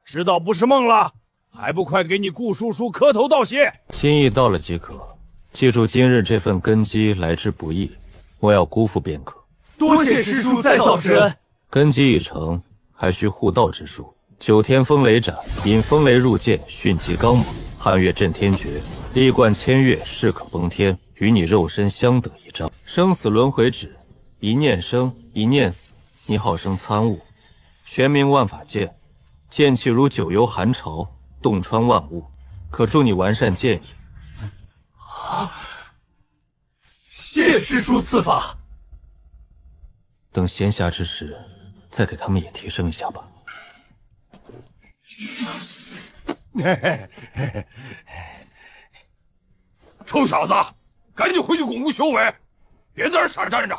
知道不是梦了，还不快给你顾叔叔磕头道谢！心意到了即可，记住今日这份根基来之不易，莫要辜负便可。多谢师叔再造之恩。根基已成，还需护道之术。9天风雷斩，引风雷入剑，迅疾刚猛，汉月震天诀，力贯千岳，势可崩天，与你肉身相得益彰。生死轮回指，一念生，一念死，你好生参悟。玄冥万法剑，剑气如九幽寒潮，洞穿万物，可助你完善剑意。谢师叔赐法。等闲暇之时，再给他们也提升一下吧。臭小子，赶紧回去巩固修为，别在这傻站着。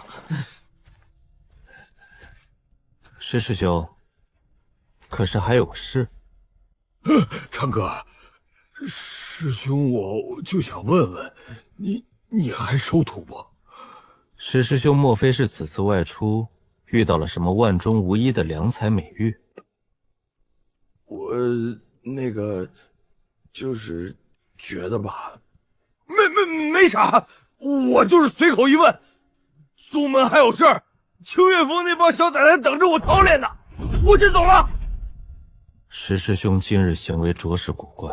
石师兄，可是还有事？长哥，师兄，我就想问问你还收徒不？石师兄莫非是此次外出遇到了什么万中无一的良才美玉？我那个就是觉得吧，没啥，我就是随口一问。宗门还有事儿，清月峰那帮小崽崽等着我操练呢，我先走了。石师兄今日行为着实古怪，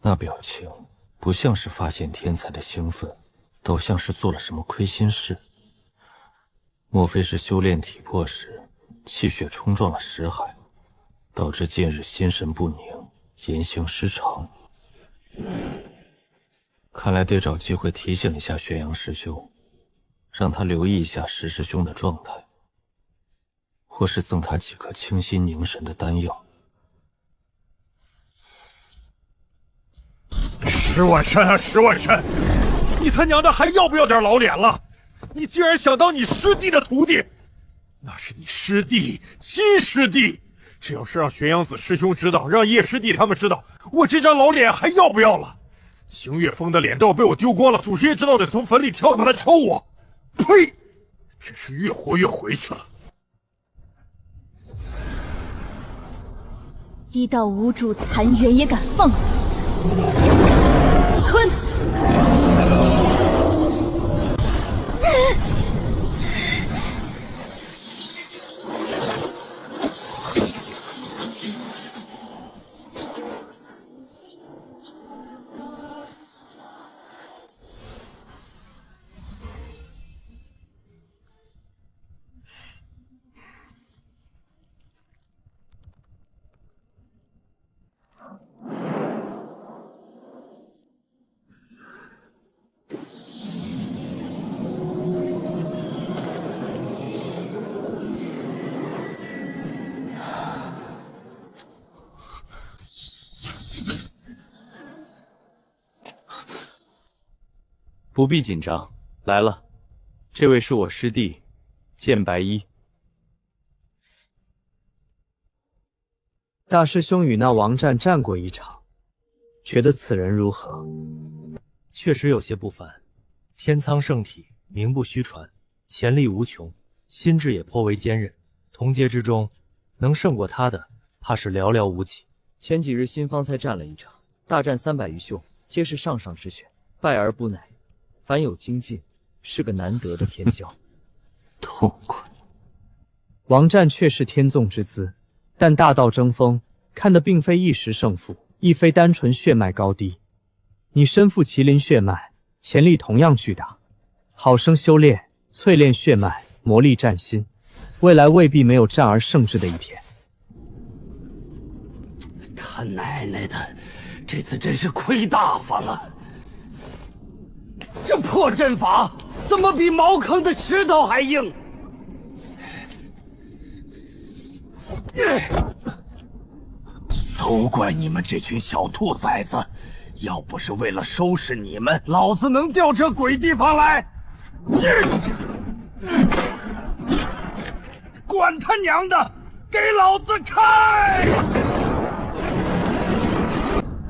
那表情不像是发现天才的兴奋，倒像是做了什么亏心事。莫非是修炼体魄时气血冲撞了识海，导致近日心神不宁，言行失常？看来得找机会提醒一下玄阳师兄，让他留意一下石师兄的状态，或是赠他几颗清心凝神的丹药。10万山啊10万山，你他娘的还要不要点老脸了？你竟然想当你师弟的徒弟，那是你师弟亲师弟，这要是让玄阳子师兄知道，让叶师弟他们知道，我这张老脸还要不要了？清月峰的脸都要被我丢光了，祖师爷知道得从坟里跳出来抽我，呸！真是越活越回去了。一道无主残垣也敢放肆！吞！不必紧张，来了，这位是我师弟，剑白衣。大师兄与那王战战过一场，觉得此人如何？确实有些不凡，天苍圣体，名不虚传，潜力无穷，心智也颇为坚韧。同阶之中，能胜过他的，怕是寥寥无几。前几日新方才战了一场，大战300余秀，皆是上上之选，败而不馁。凡有精进，是个难得的天骄。痛快！王战确是天纵之资，但大道争锋，看的并非一时胜负，亦非单纯血脉高低。你身负麒麟血脉，潜力同样巨大，好生修炼，淬炼血脉，磨砺战心，未来未必没有战而胜之的一天。他奶奶的，这次真是亏大发了！这破阵法怎么比茅坑的石头还硬？都怪你们这群小兔崽子！要不是为了收拾你们，老子能调这鬼地方来？管他娘的，给老子开！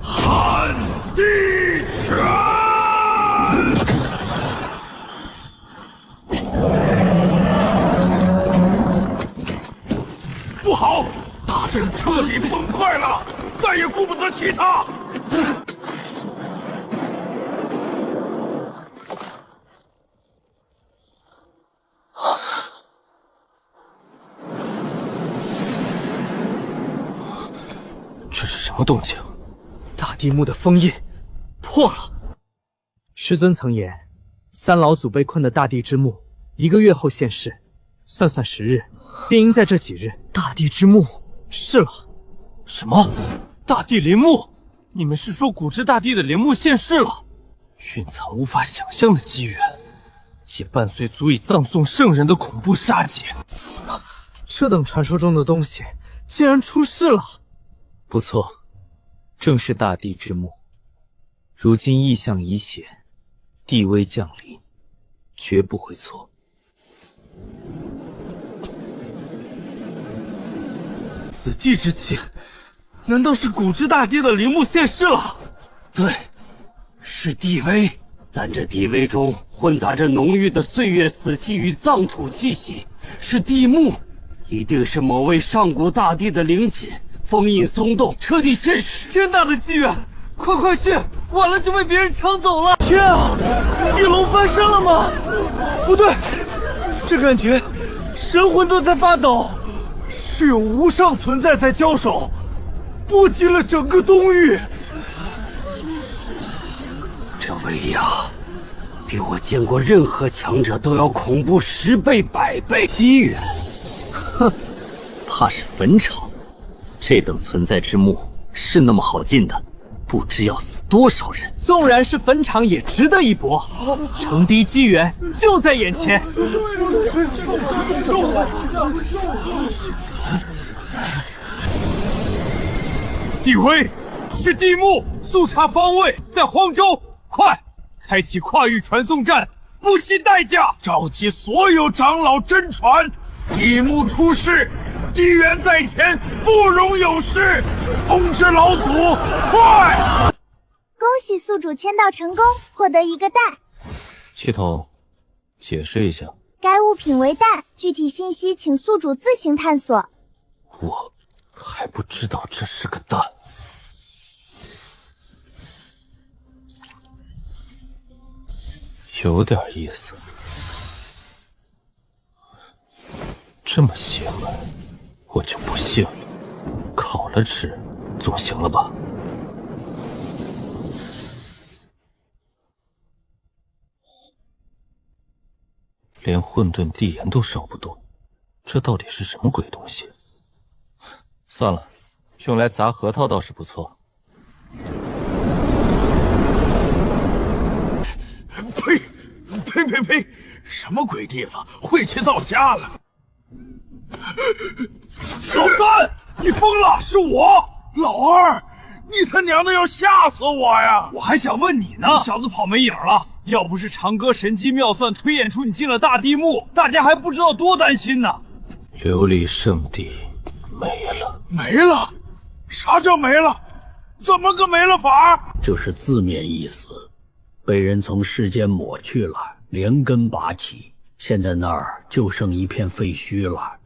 寒地拳！不好，大阵彻底崩坏了，再也顾不得其他。这是什么动静？大地幕的封印破了。师尊曾言，三老祖被困的大地之幕1个月后现世，算算时日，便应在这几日，大地之幕是了。什么？大地陵墓？你们是说古之大帝的陵墓现世了？蕴藏无法想象的机缘，也伴随足以葬送圣人的恐怖杀劫。这等传说中的东西，竟然出世了！不错，正是大地之幕。如今异象已显，地威降临，绝不会错。死寂之际，难道是古之大帝的陵墓现世了？对，是地威，但这地威中混杂着浓郁的岁月死气与藏土气息，是地幕，一定是某位上古大帝的陵寝。封印松动，彻底现世！天大的机缘，快去！晚了就被别人抢走了！天啊，地龙翻身了吗？不对，这感觉神魂都在发抖，是有无上存在在交手，波及了整个东域。这威压，比我见过任何强者都要恐怖10倍100倍。机缘，哼，怕是坟场。这等存在之墓是那么好进的，不知要死多少人。纵然是坟场，也值得一搏。城堤机缘就在眼前。地威，是地幕，速查方位，在荒州，快开启跨域传送战，不惜代价召集所有长老真传，地幕出世。机缘在前，不容有失！通知老祖，快！恭喜宿主签到成功，获得一个蛋。系统，解释一下。该物品为蛋，具体信息请宿主自行探索。我还不知道这是个蛋。有点意思。这么邪门，我就不信了。烤了吃，总行了吧？连混沌地岩都烧不动，这到底是什么鬼东西？算了，用来砸核桃倒是不错。呸！什么鬼地方，晦气到家了！老三，你疯了！是我，老二，你他娘的要吓死我呀！我还想问你呢，小子跑没影了。要不是长歌神机妙算推演出你进了大地幕，大家还不知道多担心呢。琉璃圣地没了，没了？啥叫没了？怎么个没了法？这是字面意思，被人从世间抹去了，连根拔起，现在那儿就剩一片废墟了。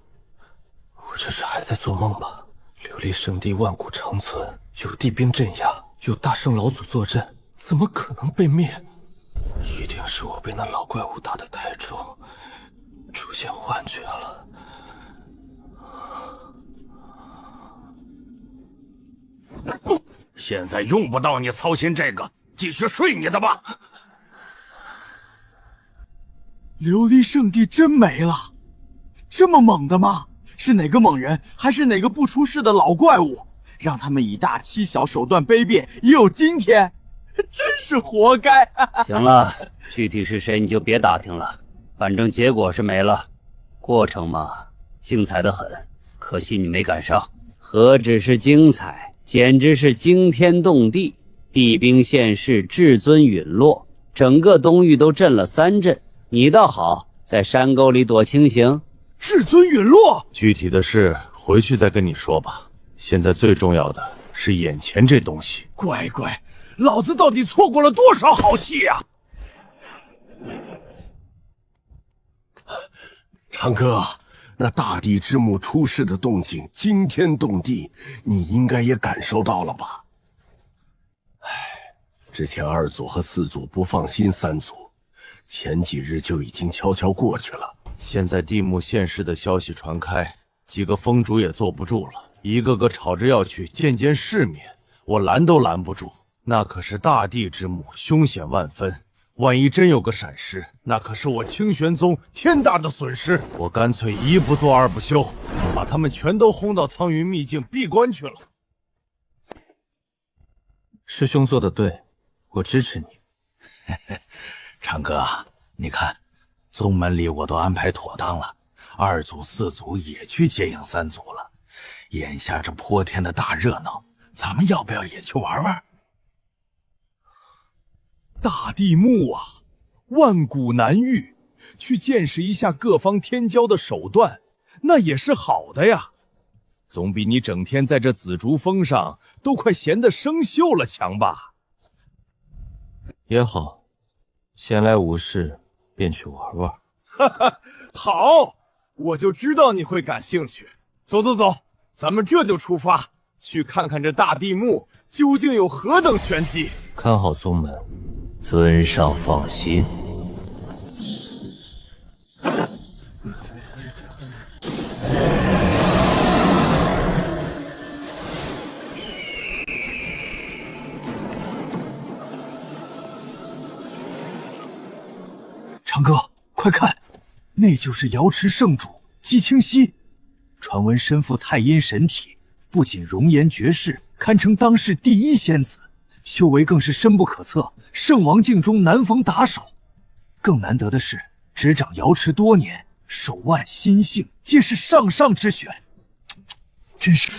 我这是还在做梦吧？琉璃圣地万古长存，有地兵镇压，有大圣老祖坐镇，怎么可能被灭？一定是我被那老怪物打得太重，出现幻觉了。现在用不到你操心这个，继续睡你的吧。琉璃圣地真没了，这么猛的吗？是哪个猛人，还是哪个不出世的老怪物，让他们以大欺小，手段卑劣，也有今天？真是活该！行了，具体是谁你就别打听了，反正结果是没了。过程嘛，精彩的很，可惜你没赶上。何止是精彩，简直是惊天动地！地兵现世，至尊陨落，整个东域都震了3震。你倒好，在山沟里躲清醒。至尊陨落，具体的事回去再跟你说吧。现在最重要的是眼前这东西。乖乖，老子到底错过了多少好戏呀！长哥，那大地之母出世的动静惊天动地，你应该也感受到了吧？之前2组和4组不放心3组，前几日就已经悄悄过去了。现在地幕现世的消息传开，几个峰主也坐不住了，一个个吵着要去见见世面，我拦都拦不住。那可是大地之母，凶险万分，万一真有个闪失，那可是我清玄宗天大的损失。我干脆一不做二不休，把他们全都轰到苍云秘境闭关去了。师兄做得对，我支持你。长哥，你看，宗门里我都安排妥当了，2组4组也去接应3组了。眼下这泼天的大热闹，咱们要不要也去玩玩？大地幕啊，万古难遇，去见识一下各方天骄的手段，那也是好的呀。总比你整天在这紫竹峰上都快闲得生锈了强吧？也好，闲来无事便去玩玩。哈哈，好，我就知道你会感兴趣。走走走，咱们这就出发，去看看这大地幕究竟有何等玄机。看好宗门，尊上放心。长哥，快看，那就是瑶池圣主姬清溪。传闻身负太阴神体，不仅容颜绝世，堪称当世第一仙子，修为更是深不可测，圣王境中难逢打手。更难得的是，执掌瑶池多年，手腕心性皆是上上之选，真是。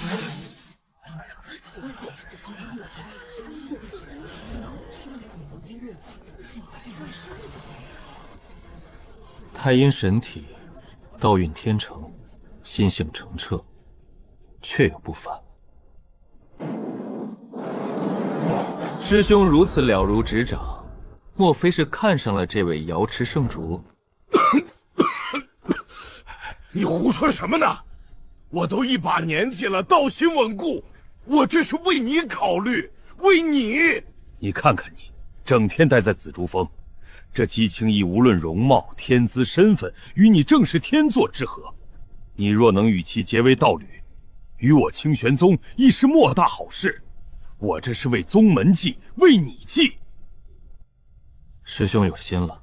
太阴神体，道运天成，心性澄澈，确有不凡。师兄如此了如指掌，莫非是看上了这位瑶池圣主？你胡说什么呢？我都一把年纪了，道心稳固，我这是为你考虑，为你。你看看你，整天待在紫竹峰。这姬清逸无论容貌、天资、身份，与你正是天作之合。你若能与其结为道侣，与我清玄宗亦是莫大好事。我这是为宗门计，为你计。师兄有心了。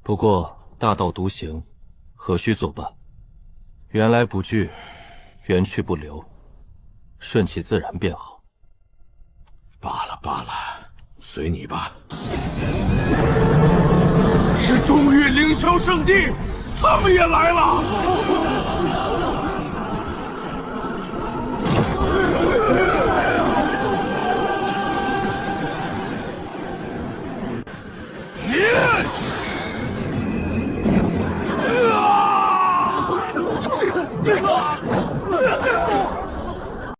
不过大道独行，何须作伴？缘来不拒，缘去不留，顺其自然便好。罢了罢了，随你吧。是中域凌霄圣地，他们也来了。